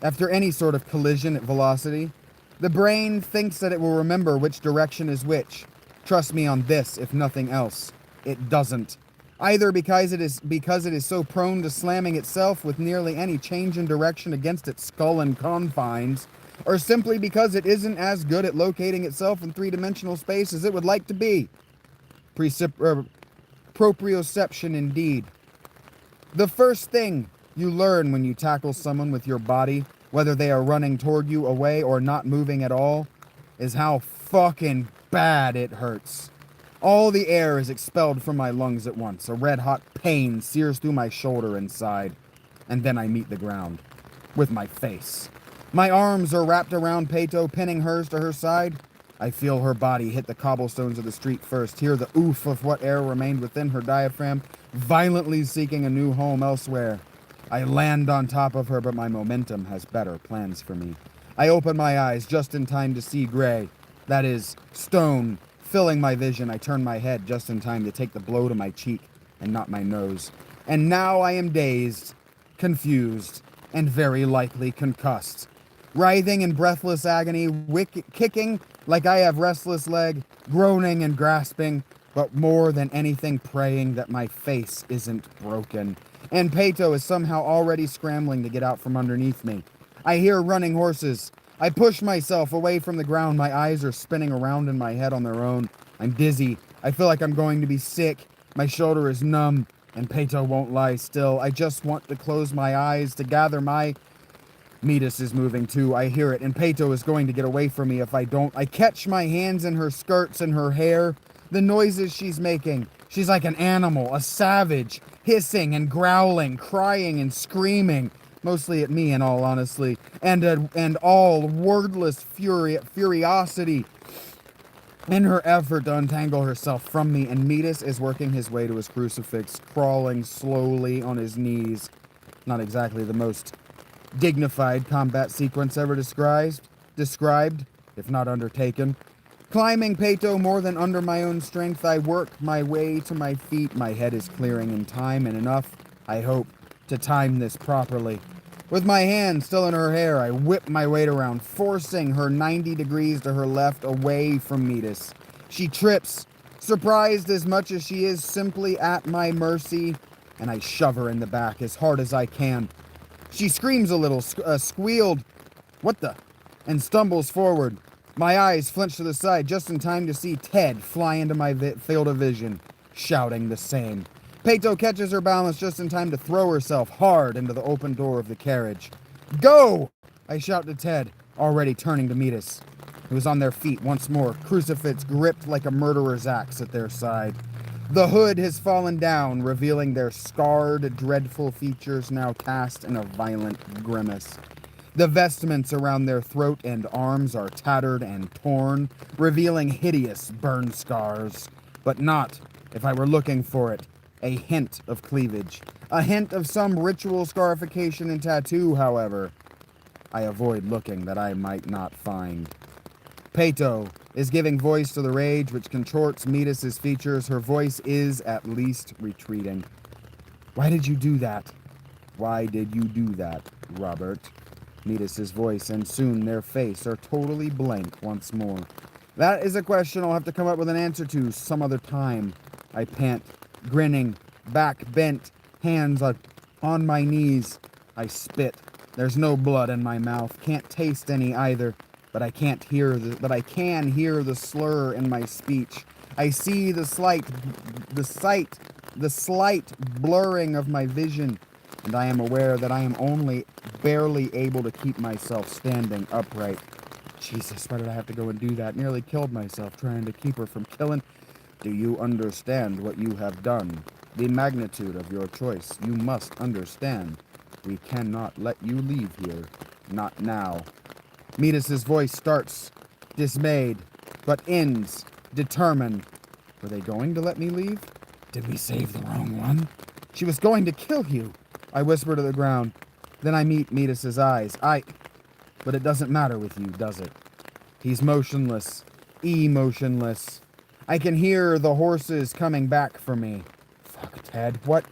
after any sort of collision at velocity. The brain thinks that it will remember which direction is which. Trust me on this, if nothing else. It doesn't. Either because it is so prone to slamming itself with nearly any change in direction against its skull and confines, or simply because it isn't as good at locating itself in three-dimensional space as it would like to be. Proprioception indeed. The first thing you learn when you tackle someone with your body, whether they are running toward you away or not moving at all, is how fucking bad it hurts. All the air is expelled from my lungs at once. A red-hot pain sears through my shoulder and side, and then I meet the ground with my face. My arms are wrapped around Peto, pinning hers to her side. I feel her body hit the cobblestones of the street first, hear the oof of what air remained within her diaphragm, violently seeking a new home elsewhere. I land on top of her, but my momentum has better plans for me. I open my eyes just in time to see gray, that is, stone, filling my vision. I turn my head just in time to take the blow to my cheek and not my nose. And now I am dazed, confused, and very likely concussed. Writhing in breathless agony, kicking like I have restless leg, groaning and grasping, but more than anything praying that my face isn't broken. And Peto is somehow already scrambling to get out from underneath me. I hear running horses. I push myself away from the ground. My eyes are spinning around in my head on their own. I'm dizzy. I feel like I'm going to be sick. My shoulder is numb, and Peto won't lie still. I just want to close my eyes to gather my... Midas is moving too. I hear it, and Peto is going to get away from me if I don't. I catch my hands in her skirts and her hair. The noises she's making. She's like an animal, a savage, hissing and growling, crying and screaming, mostly at me in all honesty, and all wordless furiosity in her effort to untangle herself from me. And Midas is working his way to his crucifix, crawling slowly on his knees. Not exactly the most dignified combat sequence ever described, if not undertaken. Climbing Peto more than under my own strength, I work my way to my feet. My head is clearing in time, and enough, I hope, to time this properly. With my hand still in her hair, I whip my weight around, forcing her 90 degrees to her left away from Metis. She trips, surprised as much as she is simply at my mercy, and I shove her in the back as hard as I can. She screams a little, squealed, "What the?" and stumbles forward. My eyes flinch to the side just in time to see Ted fly into my field of vision, shouting the same. Peto catches her balance just in time to throw herself hard into the open door of the carriage. "Go!" I shout to Ted, already turning to meet us. He was on their feet once more, crucifix gripped like a murderer's axe at their side. The hood has fallen down, revealing their scarred, dreadful features now cast in a violent grimace. The vestments around their throat and arms are tattered and torn, revealing hideous burn scars. But not, if I were looking for it, a hint of cleavage. A hint of some ritual scarification and tattoo, however. I avoid looking that I might not find. Peto is giving voice to the rage which contorts Metis' features. Her voice is at least retreating. "Why did you do that? Why did you do that, Robert?" Metis' voice, and soon their face are totally blank once more. "That is a question I'll have to come up with an answer to some other time." I pant, grinning, back bent, hands on my knees. I spit. There's no blood in my mouth, can't taste any either, but I can hear the slur in my speech. I see the slight blurring of my vision, and I am aware that I am only barely able to keep myself standing upright. Jesus, why did I have to go and do that? Nearly killed myself trying to keep her from killing. Do you understand what you have done? The magnitude of your choice. You must understand. We cannot let you leave here. Not now. Metis' voice starts, dismayed, but ends, determined. Were they going to let me leave? Did we save the wrong one? She was going to kill you, I whisper to the ground. Then I meet Metis' eyes. But it doesn't matter with you, does it? He's motionless, emotionless. I can hear the horses coming back for me. Fuck, Ted, what?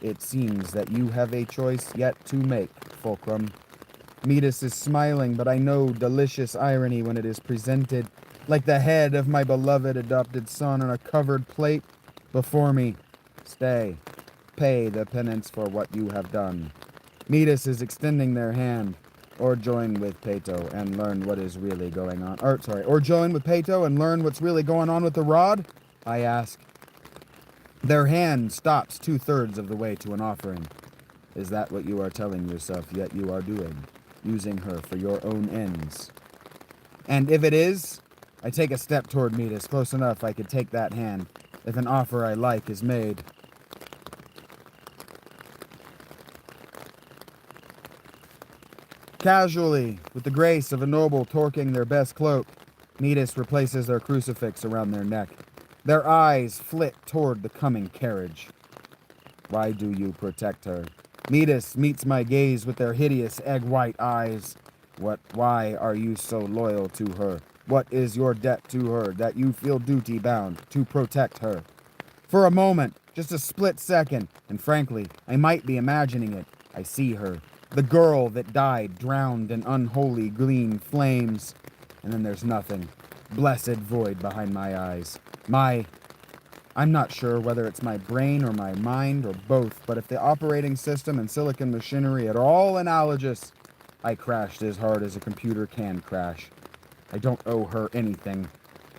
It seems that you have a choice yet to make, Fulcrum. Metis is smiling, but I know delicious irony when it is presented, like the head of my beloved adopted son on a covered plate before me. Stay. Pay the penance for what you have done. Metis is extending their hand. Or join with Peto and learn what is really going on. Or join with Peto and learn what's really going on with the rod? I ask. Their hand stops 2/3 of the way to an offering. Is that what you are telling yourself yet you are doing? Using her for your own ends? And if it is, I take a step toward Metis, close enough I could take that hand, if an offer I like is made. Casually, with the grace of a noble torquing their best cloak, Metis replaces their crucifix around their neck. Their eyes flit toward the coming carriage. Why do you protect her? Metis meets my gaze with their hideous egg-white eyes. Why are you so loyal to her? What is your debt to her that you feel duty-bound to protect her? For a moment, just a split second, and frankly, I might be imagining it, I see her. The girl that died drowned in unholy green flames. And then there's nothing. Blessed void behind my eyes. I'm not sure whether it's my brain or my mind or both, but if the operating system and silicon machinery are all analogous, I crashed as hard as a computer can crash. I don't owe her anything.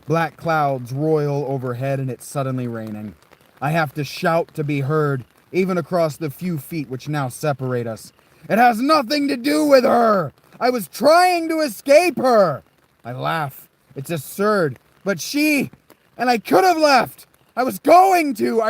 Black clouds roil overhead and it's suddenly raining. I have to shout to be heard, even across the few feet which now separate us. It has nothing to do with her! I was trying to escape her! I laugh. It's absurd. But and I could have left! I was going to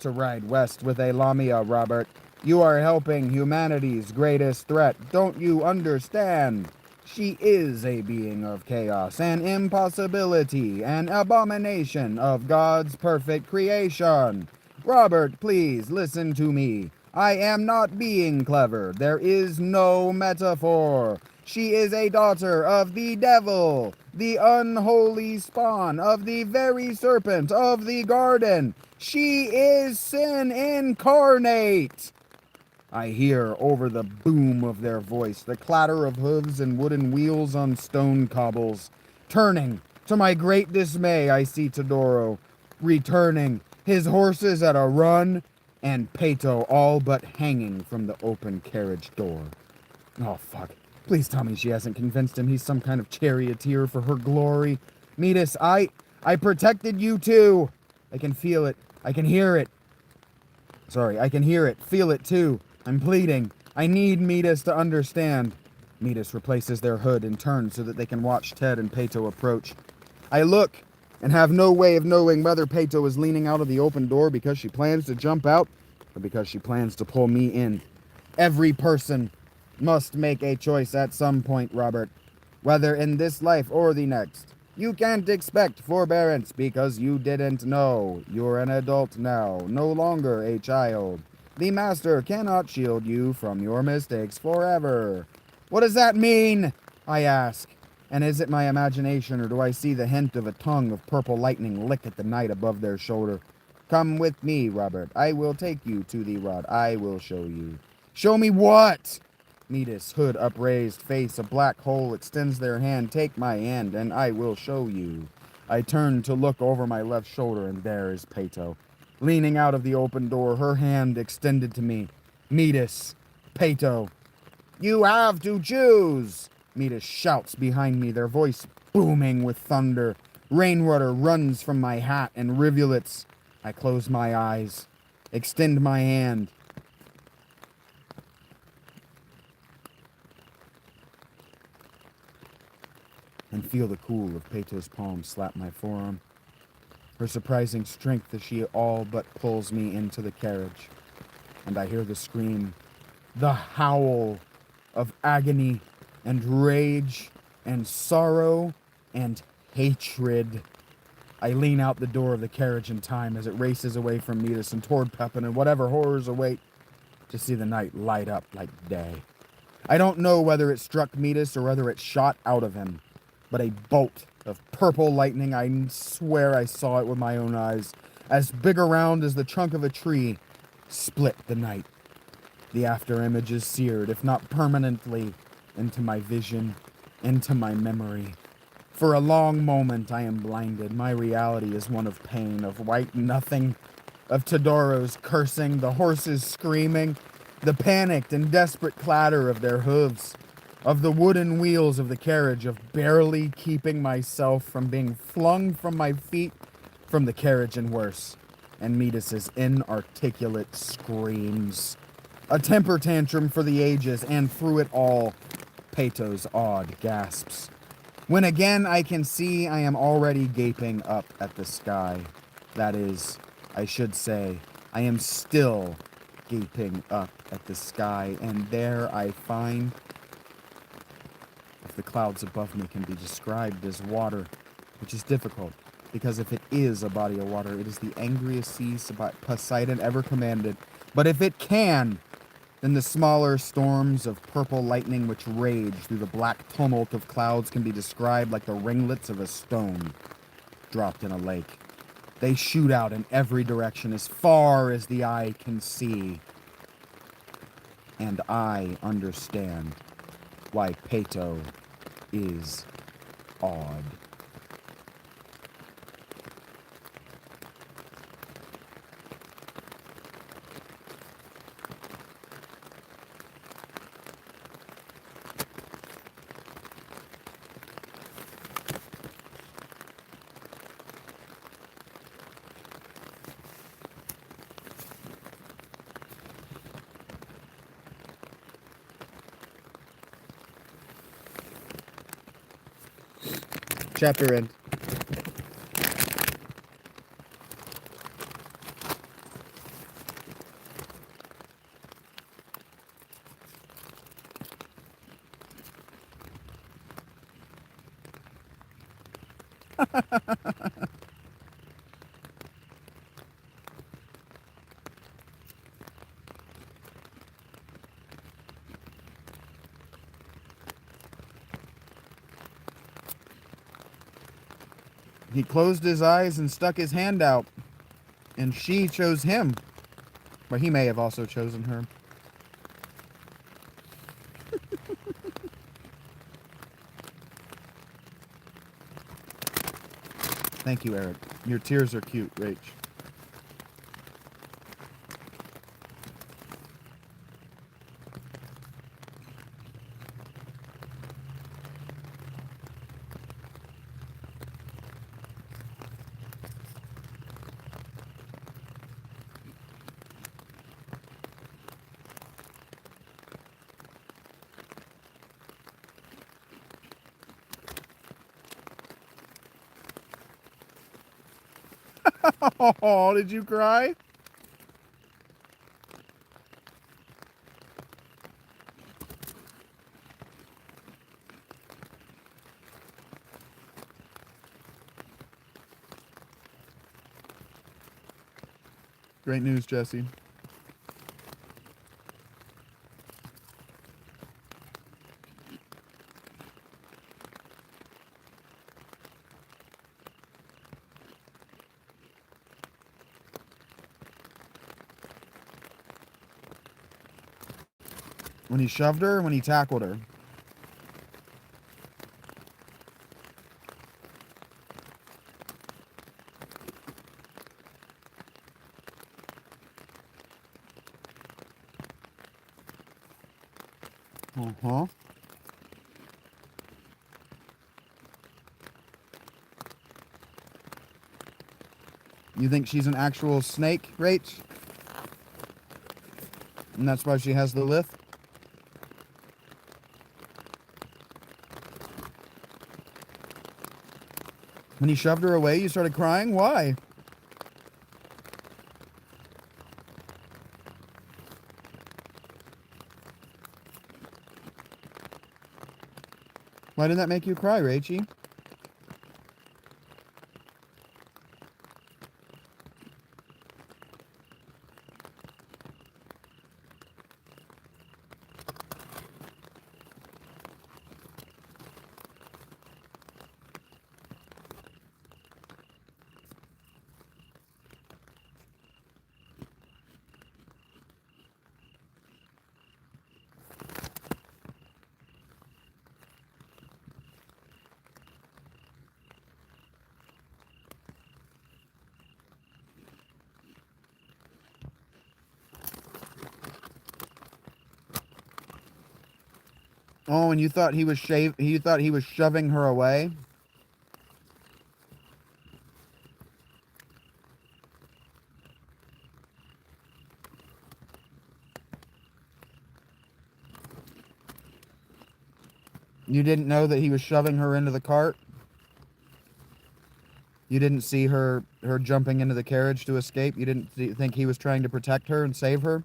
ride west with a Lamia, Robert. You are helping humanity's greatest threat. Don't you understand? She is a being of chaos, an impossibility, an abomination of God's perfect creation. Robert, please listen to me. I am not being clever. There is no metaphor. She is a daughter of the devil, the unholy spawn of the very serpent of the garden. She is sin incarnate. I hear over the boom of their voice the clatter of hooves and wooden wheels on stone cobbles. Turning, to my great dismay, I see Todoro returning, his horses at a run, and Peto all but hanging from the open carriage door. Oh, fuck. Please tell me she hasn't convinced him he's some kind of charioteer for her glory. Metis, I protected you too. I can feel it. I can hear it. Sorry, I can hear it. Feel it too. I'm pleading. I need Metis to understand. Metis replaces their hood and turns so that they can watch Ted and Peto approach. I look and have no way of knowing whether Peto is leaning out of the open door because she plans to jump out or because she plans to pull me in. Every person must make a choice at some point, Robert, whether in this life or the next. You can't expect forbearance because you didn't know. You're an adult now, no longer a child. The master cannot shield you from your mistakes forever. What does that mean? I ask. And is it my imagination, or do I see the hint of a tongue of purple lightning lick at the night above their shoulder? Come with me, Robert. I will take you to the rod. I will show you. Show me what? Metis, hood upraised, face a black hole, extends their hand. Take my hand, and I will show you. I turn to look over my left shoulder, and there is Peto, leaning out of the open door, her hand extended to me. Metis, Peto. You have to choose! Metis shouts behind me, their voice booming with thunder. Rainwater runs from my hat and rivulets. I close my eyes, extend my hand. And feel the cool of Peto's palm slap my forearm. Her surprising strength as she all but pulls me into the carriage. And I hear the scream, the howl of agony and rage and sorrow and hatred. I lean out the door of the carriage in time as it races away from Metis and toward Pepin and whatever horrors await, to see the night light up like day. I don't know whether it struck Metis or whether it shot out of him, but a bolt of purple lightning, I swear I saw it with my own eyes, as big around as the trunk of a tree, split the night. The after images seared, if not permanently, into my vision, into my memory. For a long moment I am blinded. My reality is one of pain, of white nothing, of Todoro's cursing, the horses screaming, the panicked and desperate clatter of their hooves, of the wooden wheels of the carriage, of barely keeping myself from being flung from my feet from the carriage and worse, and Metis's inarticulate screams. A temper tantrum for the ages, and through it all, Peto's odd gasps. When again I can see, I am already gaping up at the sky. That is, I should say, I am still gaping up at the sky, and there I find, if the clouds above me can be described as water, which is difficult, because if it is a body of water, it is the angriest sea Poseidon ever commanded. But if it can, then the smaller storms of purple lightning which rage through the black tumult of clouds can be described like the ringlets of a stone dropped in a lake. They shoot out in every direction as far as the eye can see. And I understand why Peto is awed. Chapter end. He closed his eyes and stuck his hand out, and she chose him. But he may have also chosen her. Thank you, Eric. Your tears are cute, Rach. Oh, did you cry? Great news, Jesse. When he shoved her, when he tackled her. Uh-huh. You think she's an actual snake, Rach? And that's why she has the lift? When he shoved her away, you started crying? Why? Why didn't that make you cry, Rachie? Oh, and you thought he was shoving her away? You didn't know that he was shoving her into the cart? You didn't see her jumping into the carriage to escape? You didn't think he was trying to protect her and save her?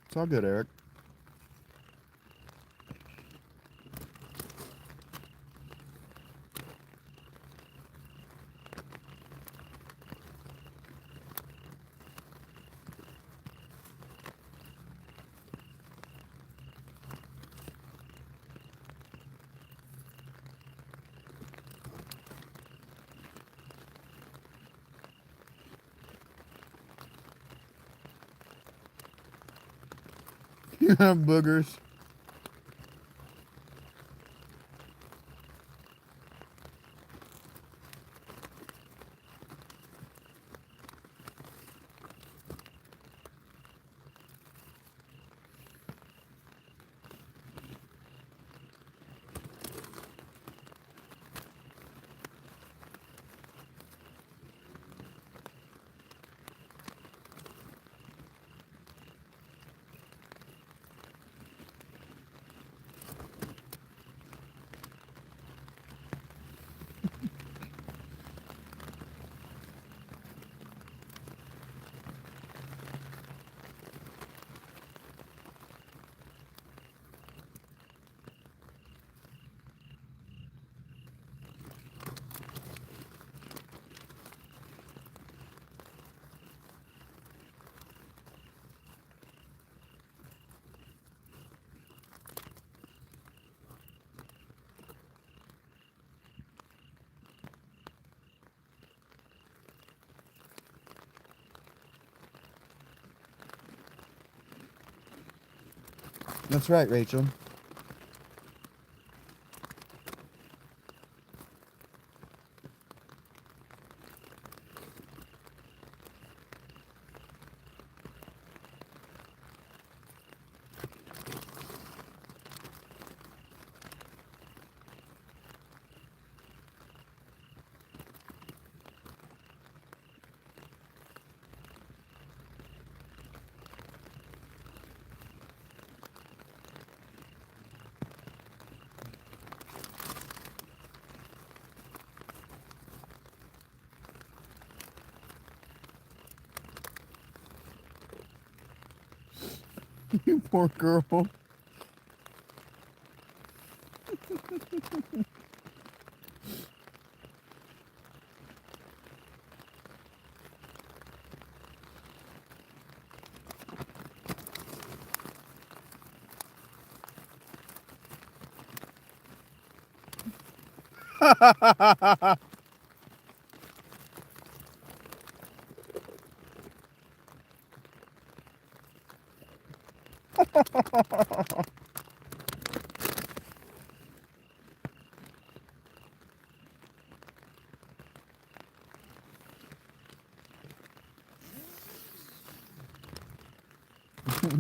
It's all good, Eric. Boogers. That's right, Rachel. You poor girl.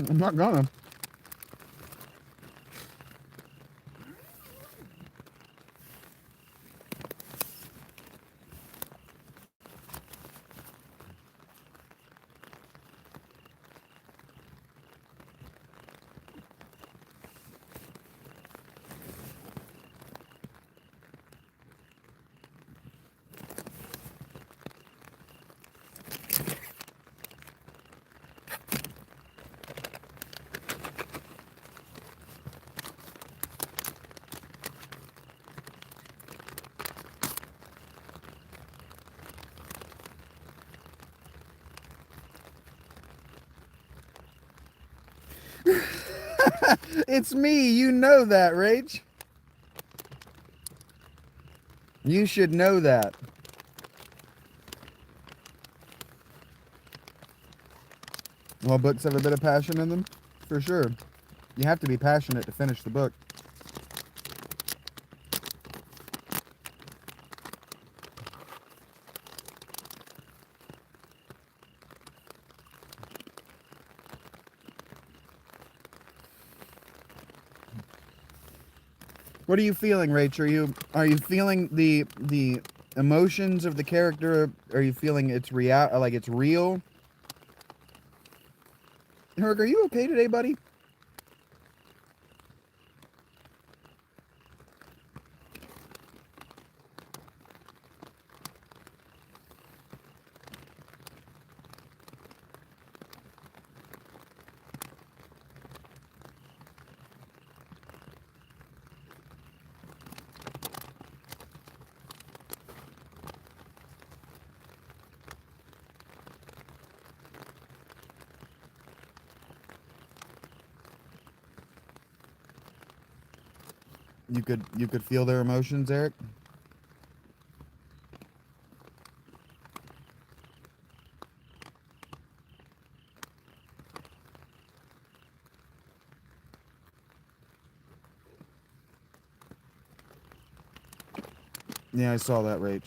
I'm not gonna. It's me. You know that, Rach. You should know that. Well, books have a bit of passion in them, for sure. You have to be passionate to finish the book. What are you feeling, Rach? Are you feeling the emotions of the character? Are you feeling it's like it's real? Herc, are you okay today, buddy? You could feel their emotions, Eric? Yeah, I saw that, Rach.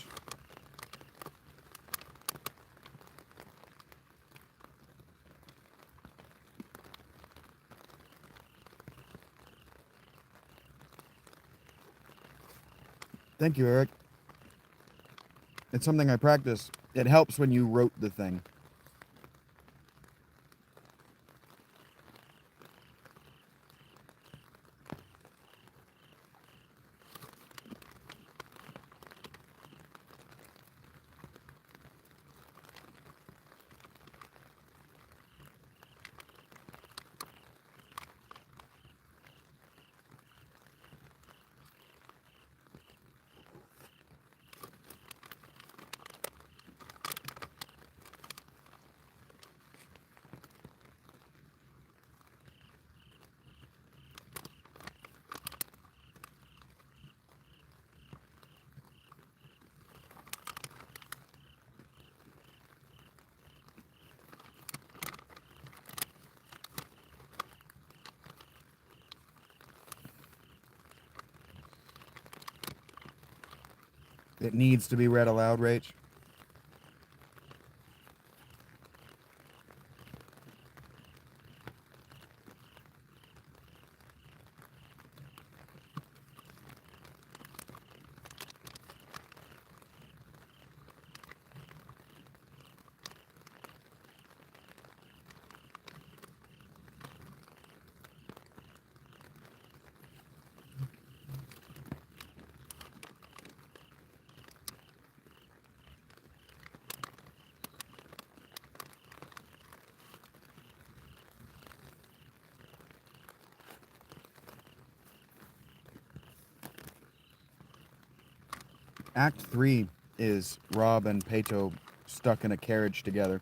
Thank you, Eric. It's something I practice. It helps when you wrote the thing. It needs to be read aloud, Rach. Act 3 is Rob and Peto stuck in a carriage together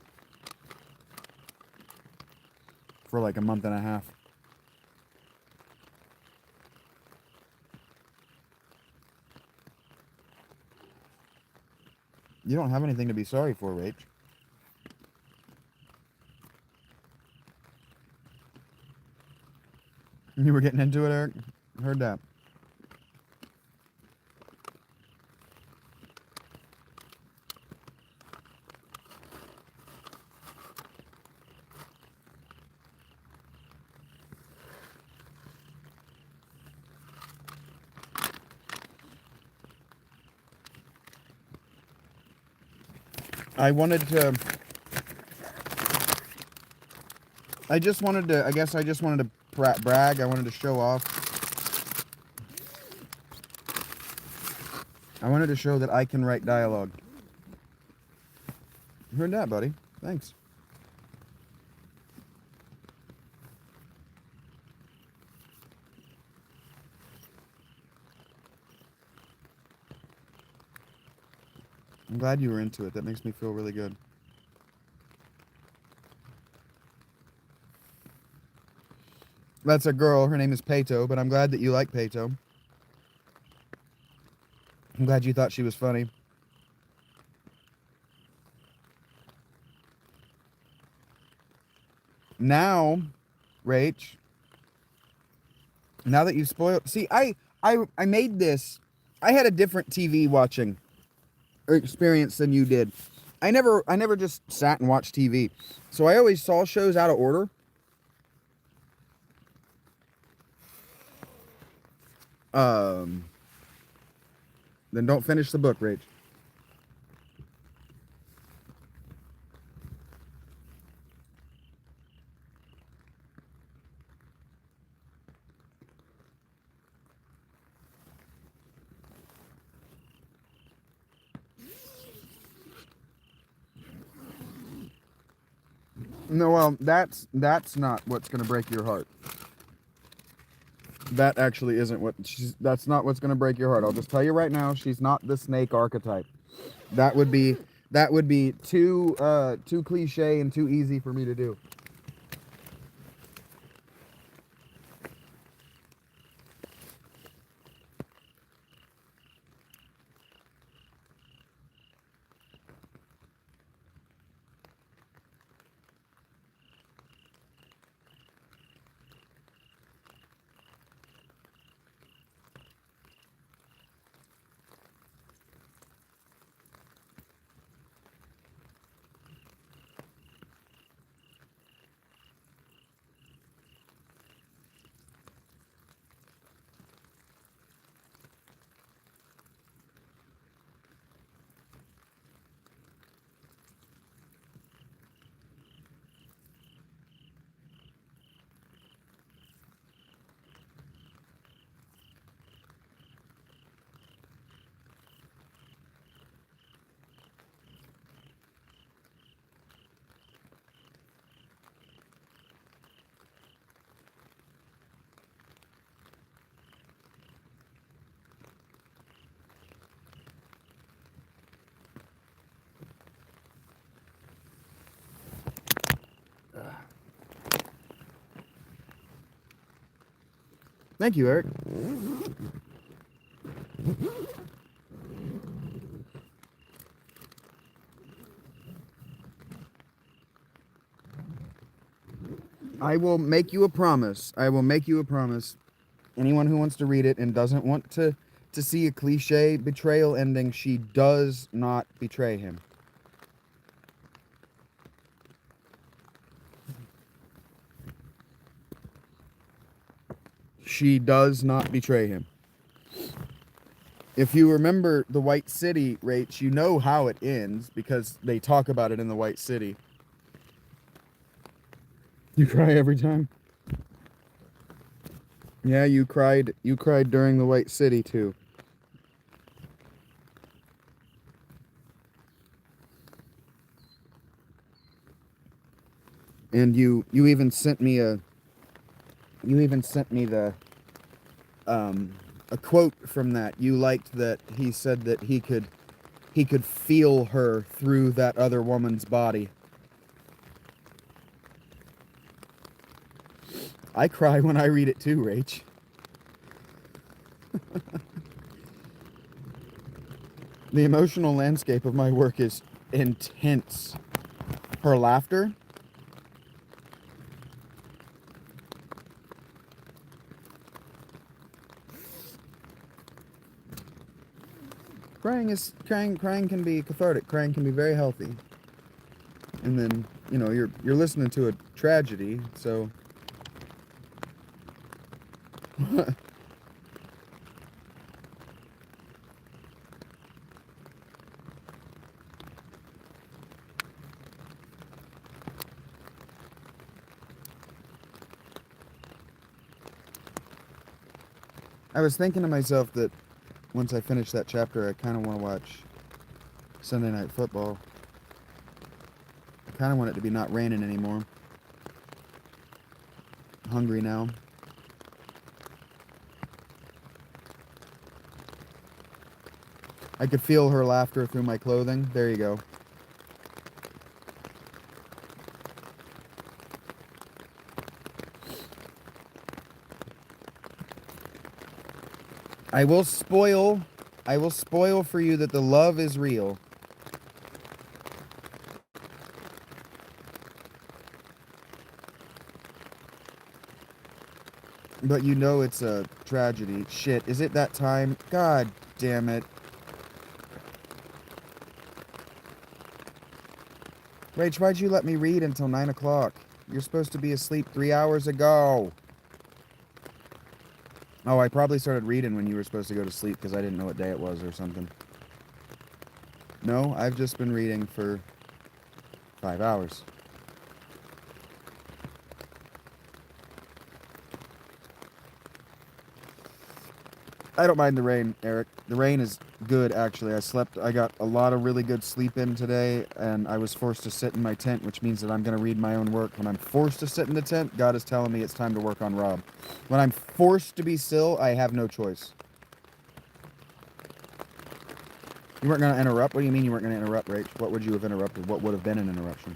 for like a month and a half. You don't have anything to be sorry for, Rach. You were getting into it, Eric? Heard that. I just wanted to brag. I wanted to show off. I wanted to show that I can write dialogue. You heard that, buddy. Thanks. I'm glad you were into it. That makes me feel really good. That's a girl. Her name is Peto, but I'm glad that you like Peto. I'm glad you thought she was funny. Now, Rach, now that you've spoiled... See, I made this... I had a different TV watching experience than you did. I never just sat and watched TV. So I always saw shows out of order. Then don't finish the book, Rach. No, well, that's not what's going to break your heart. That actually isn't what that's not what's going to break your heart. I'll just tell you right now, she's not the snake archetype. That would be too cliche and too easy for me to do. Thank you, Eric. I will make you a promise. I will make you a promise. Anyone who wants to read it and doesn't want to to see a cliche betrayal ending, she does not betray him. She does not betray him. If you remember the White City, Rach, you know how it ends because they talk about it in the White City. You cry every time? Yeah, you cried during the White City too. And you even sent me the a quote from that. You liked that he said that he could feel her through that other woman's body. I cry when I read it too, Rach. The emotional landscape of my work is intense. Her laughter. Crying can be cathartic. Crying can be very healthy. And then, you know, you're listening to a tragedy, so I was thinking to myself that once I finish that chapter, I kind of want to watch Sunday Night Football. I kind of want it to be not raining anymore. I'm hungry now. I could feel her laughter through my clothing. There you go. I will spoil for you that the love is real. But you know it's a tragedy. Shit, is it that time? God damn it. Rach, why'd you let me read until 9 o'clock? You're supposed to be asleep 3 hours ago. Oh, I probably started reading when you were supposed to go to sleep because I didn't know what day it was or something. No, I've just been reading for 5 hours. I don't mind the rain, Eric. The rain is good, actually. I got a lot of really good sleep in today, and I was forced to sit in my tent, which means that I'm going to read my own work. When I'm forced to sit in the tent, God is telling me it's time to work on Rob. When I'm forced to be still, I have no choice. You weren't going to interrupt? What do you mean you weren't going to interrupt, Rach? What would you have interrupted? What would have been an interruption?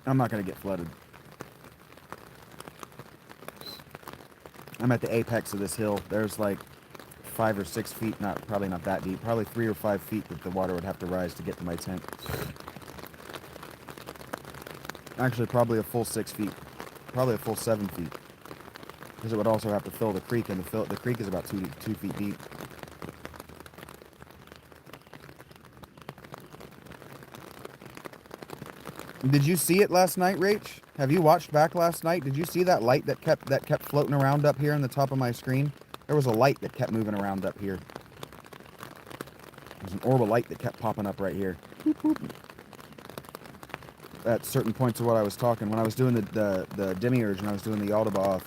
I'm not going to get flooded. I'm at the apex of this hill. There's like 5 or 6 feet, probably not that deep, probably 3 or 5 feet that the water would have to rise to get to my tent. Actually, probably a full 6 feet. Probably a full 7 feet. Because it would also have to fill the creek, and the creek is about 2 feet deep. Did you see it last night, Rach? Have you watched back last night? Did you see that light that kept floating around up here on the top of my screen? There was a light that kept moving around up here. There was an orb of light that kept popping up right here. Boop, boop. At certain points of what I was talking, when I was doing the demiurge and I was doing the Aldabaoth,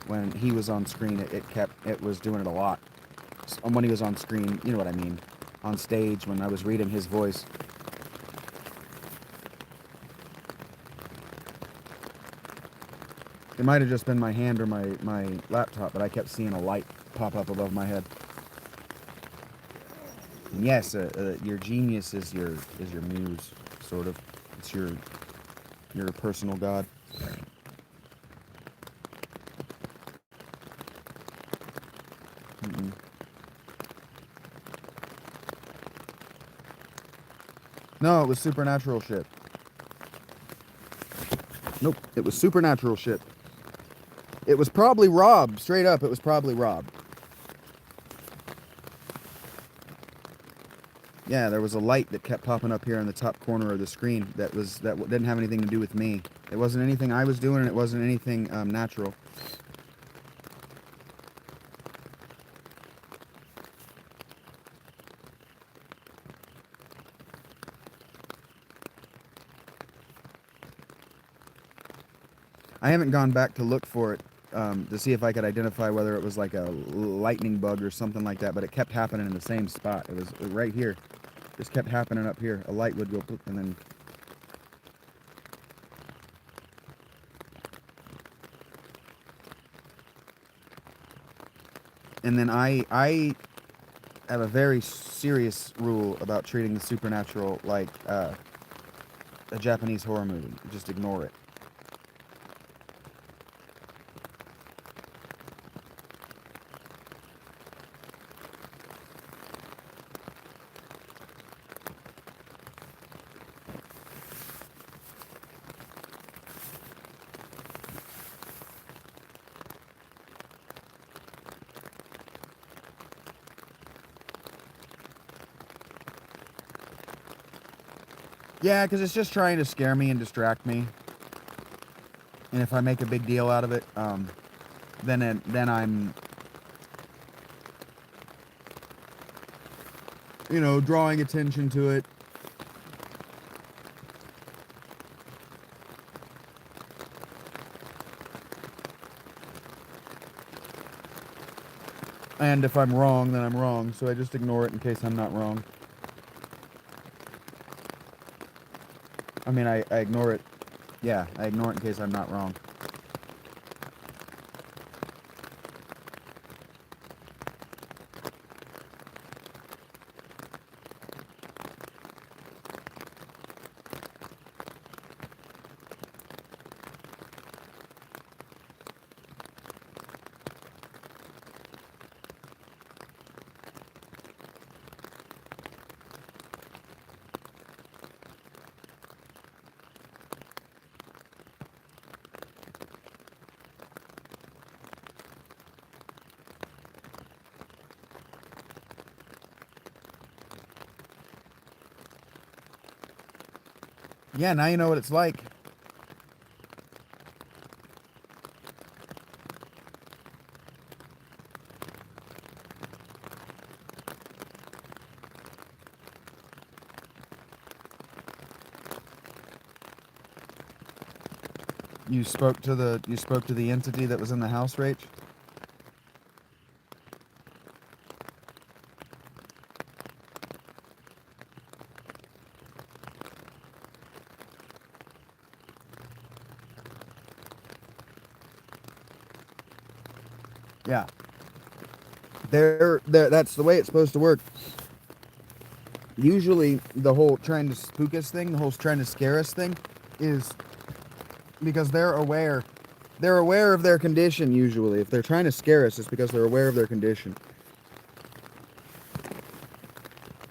when he was on screen, it was doing it a lot. When he was on screen, you know what I mean, on stage when I was reading his voice. It might have just been my hand or my laptop, but I kept seeing a light pop up above my head. And yes, your genius is your muse, sort of. It's your personal god. No, it was supernatural shit. Nope, it was supernatural shit. It was probably Rob. Straight up, it was probably Rob. Yeah, there was a light that kept popping up here in the top corner of the screen that didn't have anything to do with me. It wasn't anything I was doing, and it wasn't anything natural. I haven't gone back to look for it to see if I could identify whether it was like a lightning bug or something like that, but it kept happening in the same spot. It was right here. Just kept happening up here. A light would go poof, and then... And then I have a very serious rule about treating the supernatural like a Japanese horror movie. Just ignore it. Yeah, because it's just trying to scare me and distract me. And if I make a big deal out of it, then I'm, drawing attention to it. And if I'm wrong, then I'm wrong. So I just ignore it in case I'm not wrong. I mean, I ignore it. Yeah, I ignore it in case I'm not wrong. Yeah, now you know what it's like. You spoke to the entity that was in the house, Rach? Yeah. That's the way it's supposed to work. Usually the whole trying to spook us thing, the whole trying to scare us thing is because they're aware of their condition. Usually if they're trying to scare us, it's because they're aware of their condition,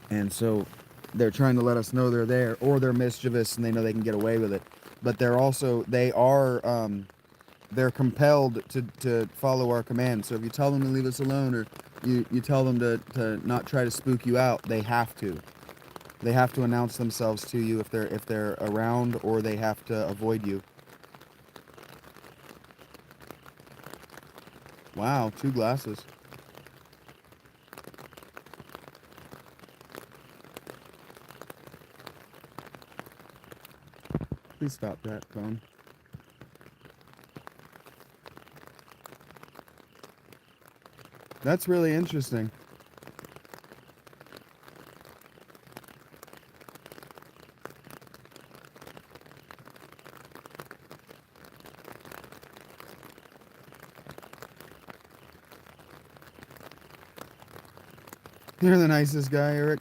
and so they're trying to let us know they're there, or they're mischievous and they know they can get away with it, but they're compelled to follow our commands. So if you tell them to leave us alone, or you tell them to not try to spook you out, they have to announce themselves to you if they're around, or they have to avoid you. Wow, 2 glasses. Please stop that, phone. That's really interesting. You're the nicest guy, Eric.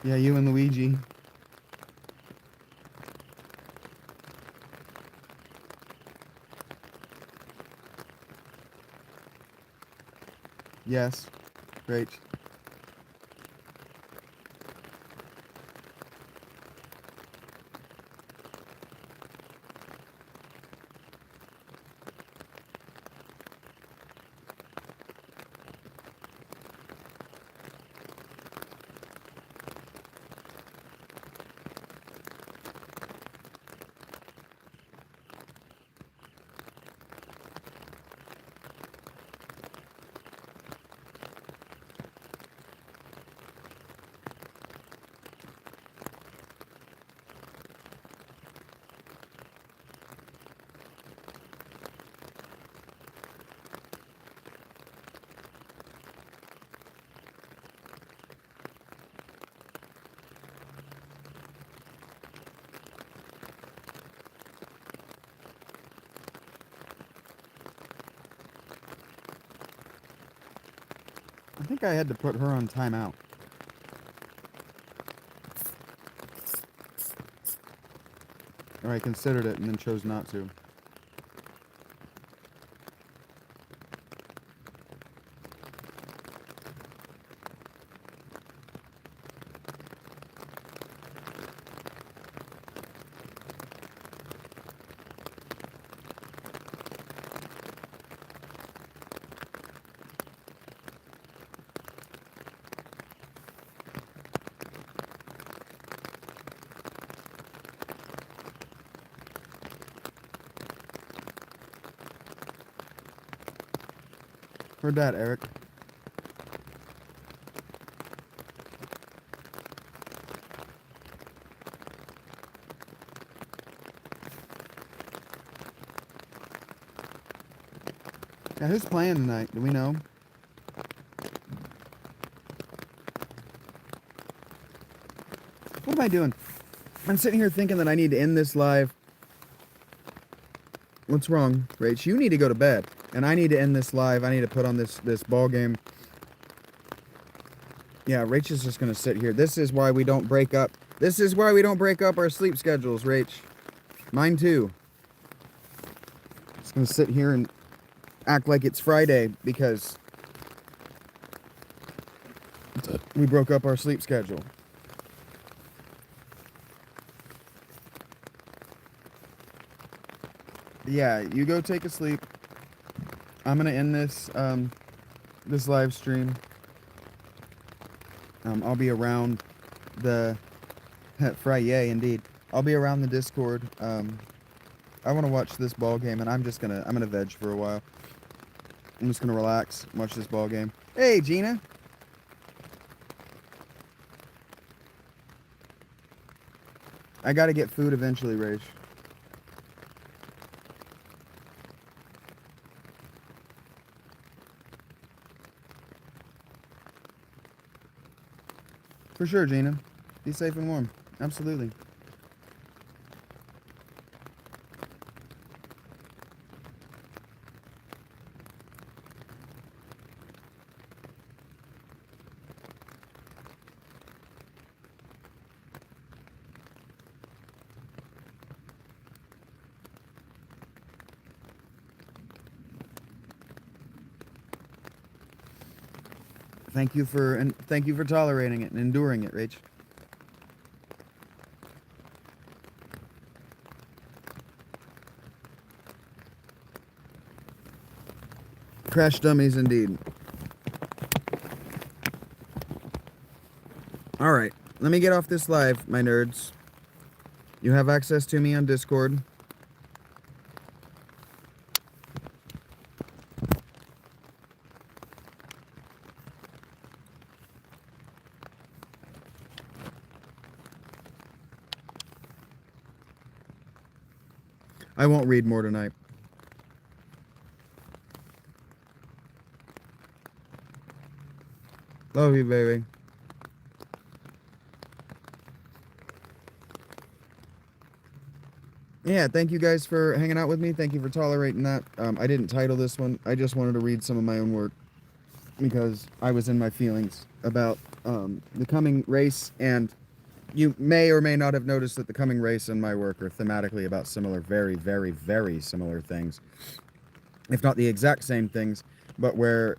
Yeah, you and Luigi. Yes. Great. I think I had to put her on timeout. Or I considered it and then chose not to. Heard that, Eric. Now, who's playing tonight? Do we know? What am I doing? I'm sitting here thinking that I need to end this live. What's wrong, Rach? You need to go to bed. And I need to end this live. I need to put on this ball game. Yeah, Rach is just going to sit here. This is why we don't break up. This is why we don't break up our sleep schedules, Rach. Mine too. Just going to sit here and act like it's Friday because we broke up our sleep schedule. Yeah, you go take a sleep. I'm gonna end this this live stream. I'll be around the Friday, indeed. I'll be around the Discord. I want to watch this ball game, and I'm gonna veg for a while. I'm just gonna relax, watch this ball game. Hey, Gina. I gotta get food eventually, Rach. For sure, Gina. Be safe and warm. Absolutely. Thank you for tolerating it and enduring it, Rach. Crash dummies indeed. Alright, let me get off this live, my nerds. You have access to me on Discord. I won't read more tonight. Love you, baby. Yeah, thank you guys for hanging out with me. Thank you for tolerating that. I didn't title this one. I just wanted to read some of my own work because I was in my feelings about the coming race, and you may or may not have noticed that the coming race and my work are thematically about similar, very, very, very similar things. If not the exact same things, but where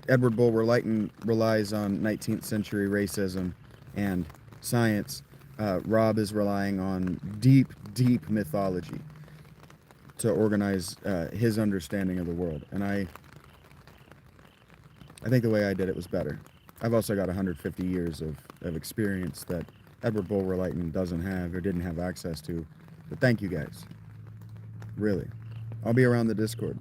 Edward Bulwer Lytton relies on 19th century racism and science, Rob is relying on deep, deep mythology to organize his understanding of the world. And I think the way I did it was better. I've also got 150 years of experience that Edward Bulwer Lytton doesn't have or didn't have access to. But thank you guys. Really. I'll be around the Discord.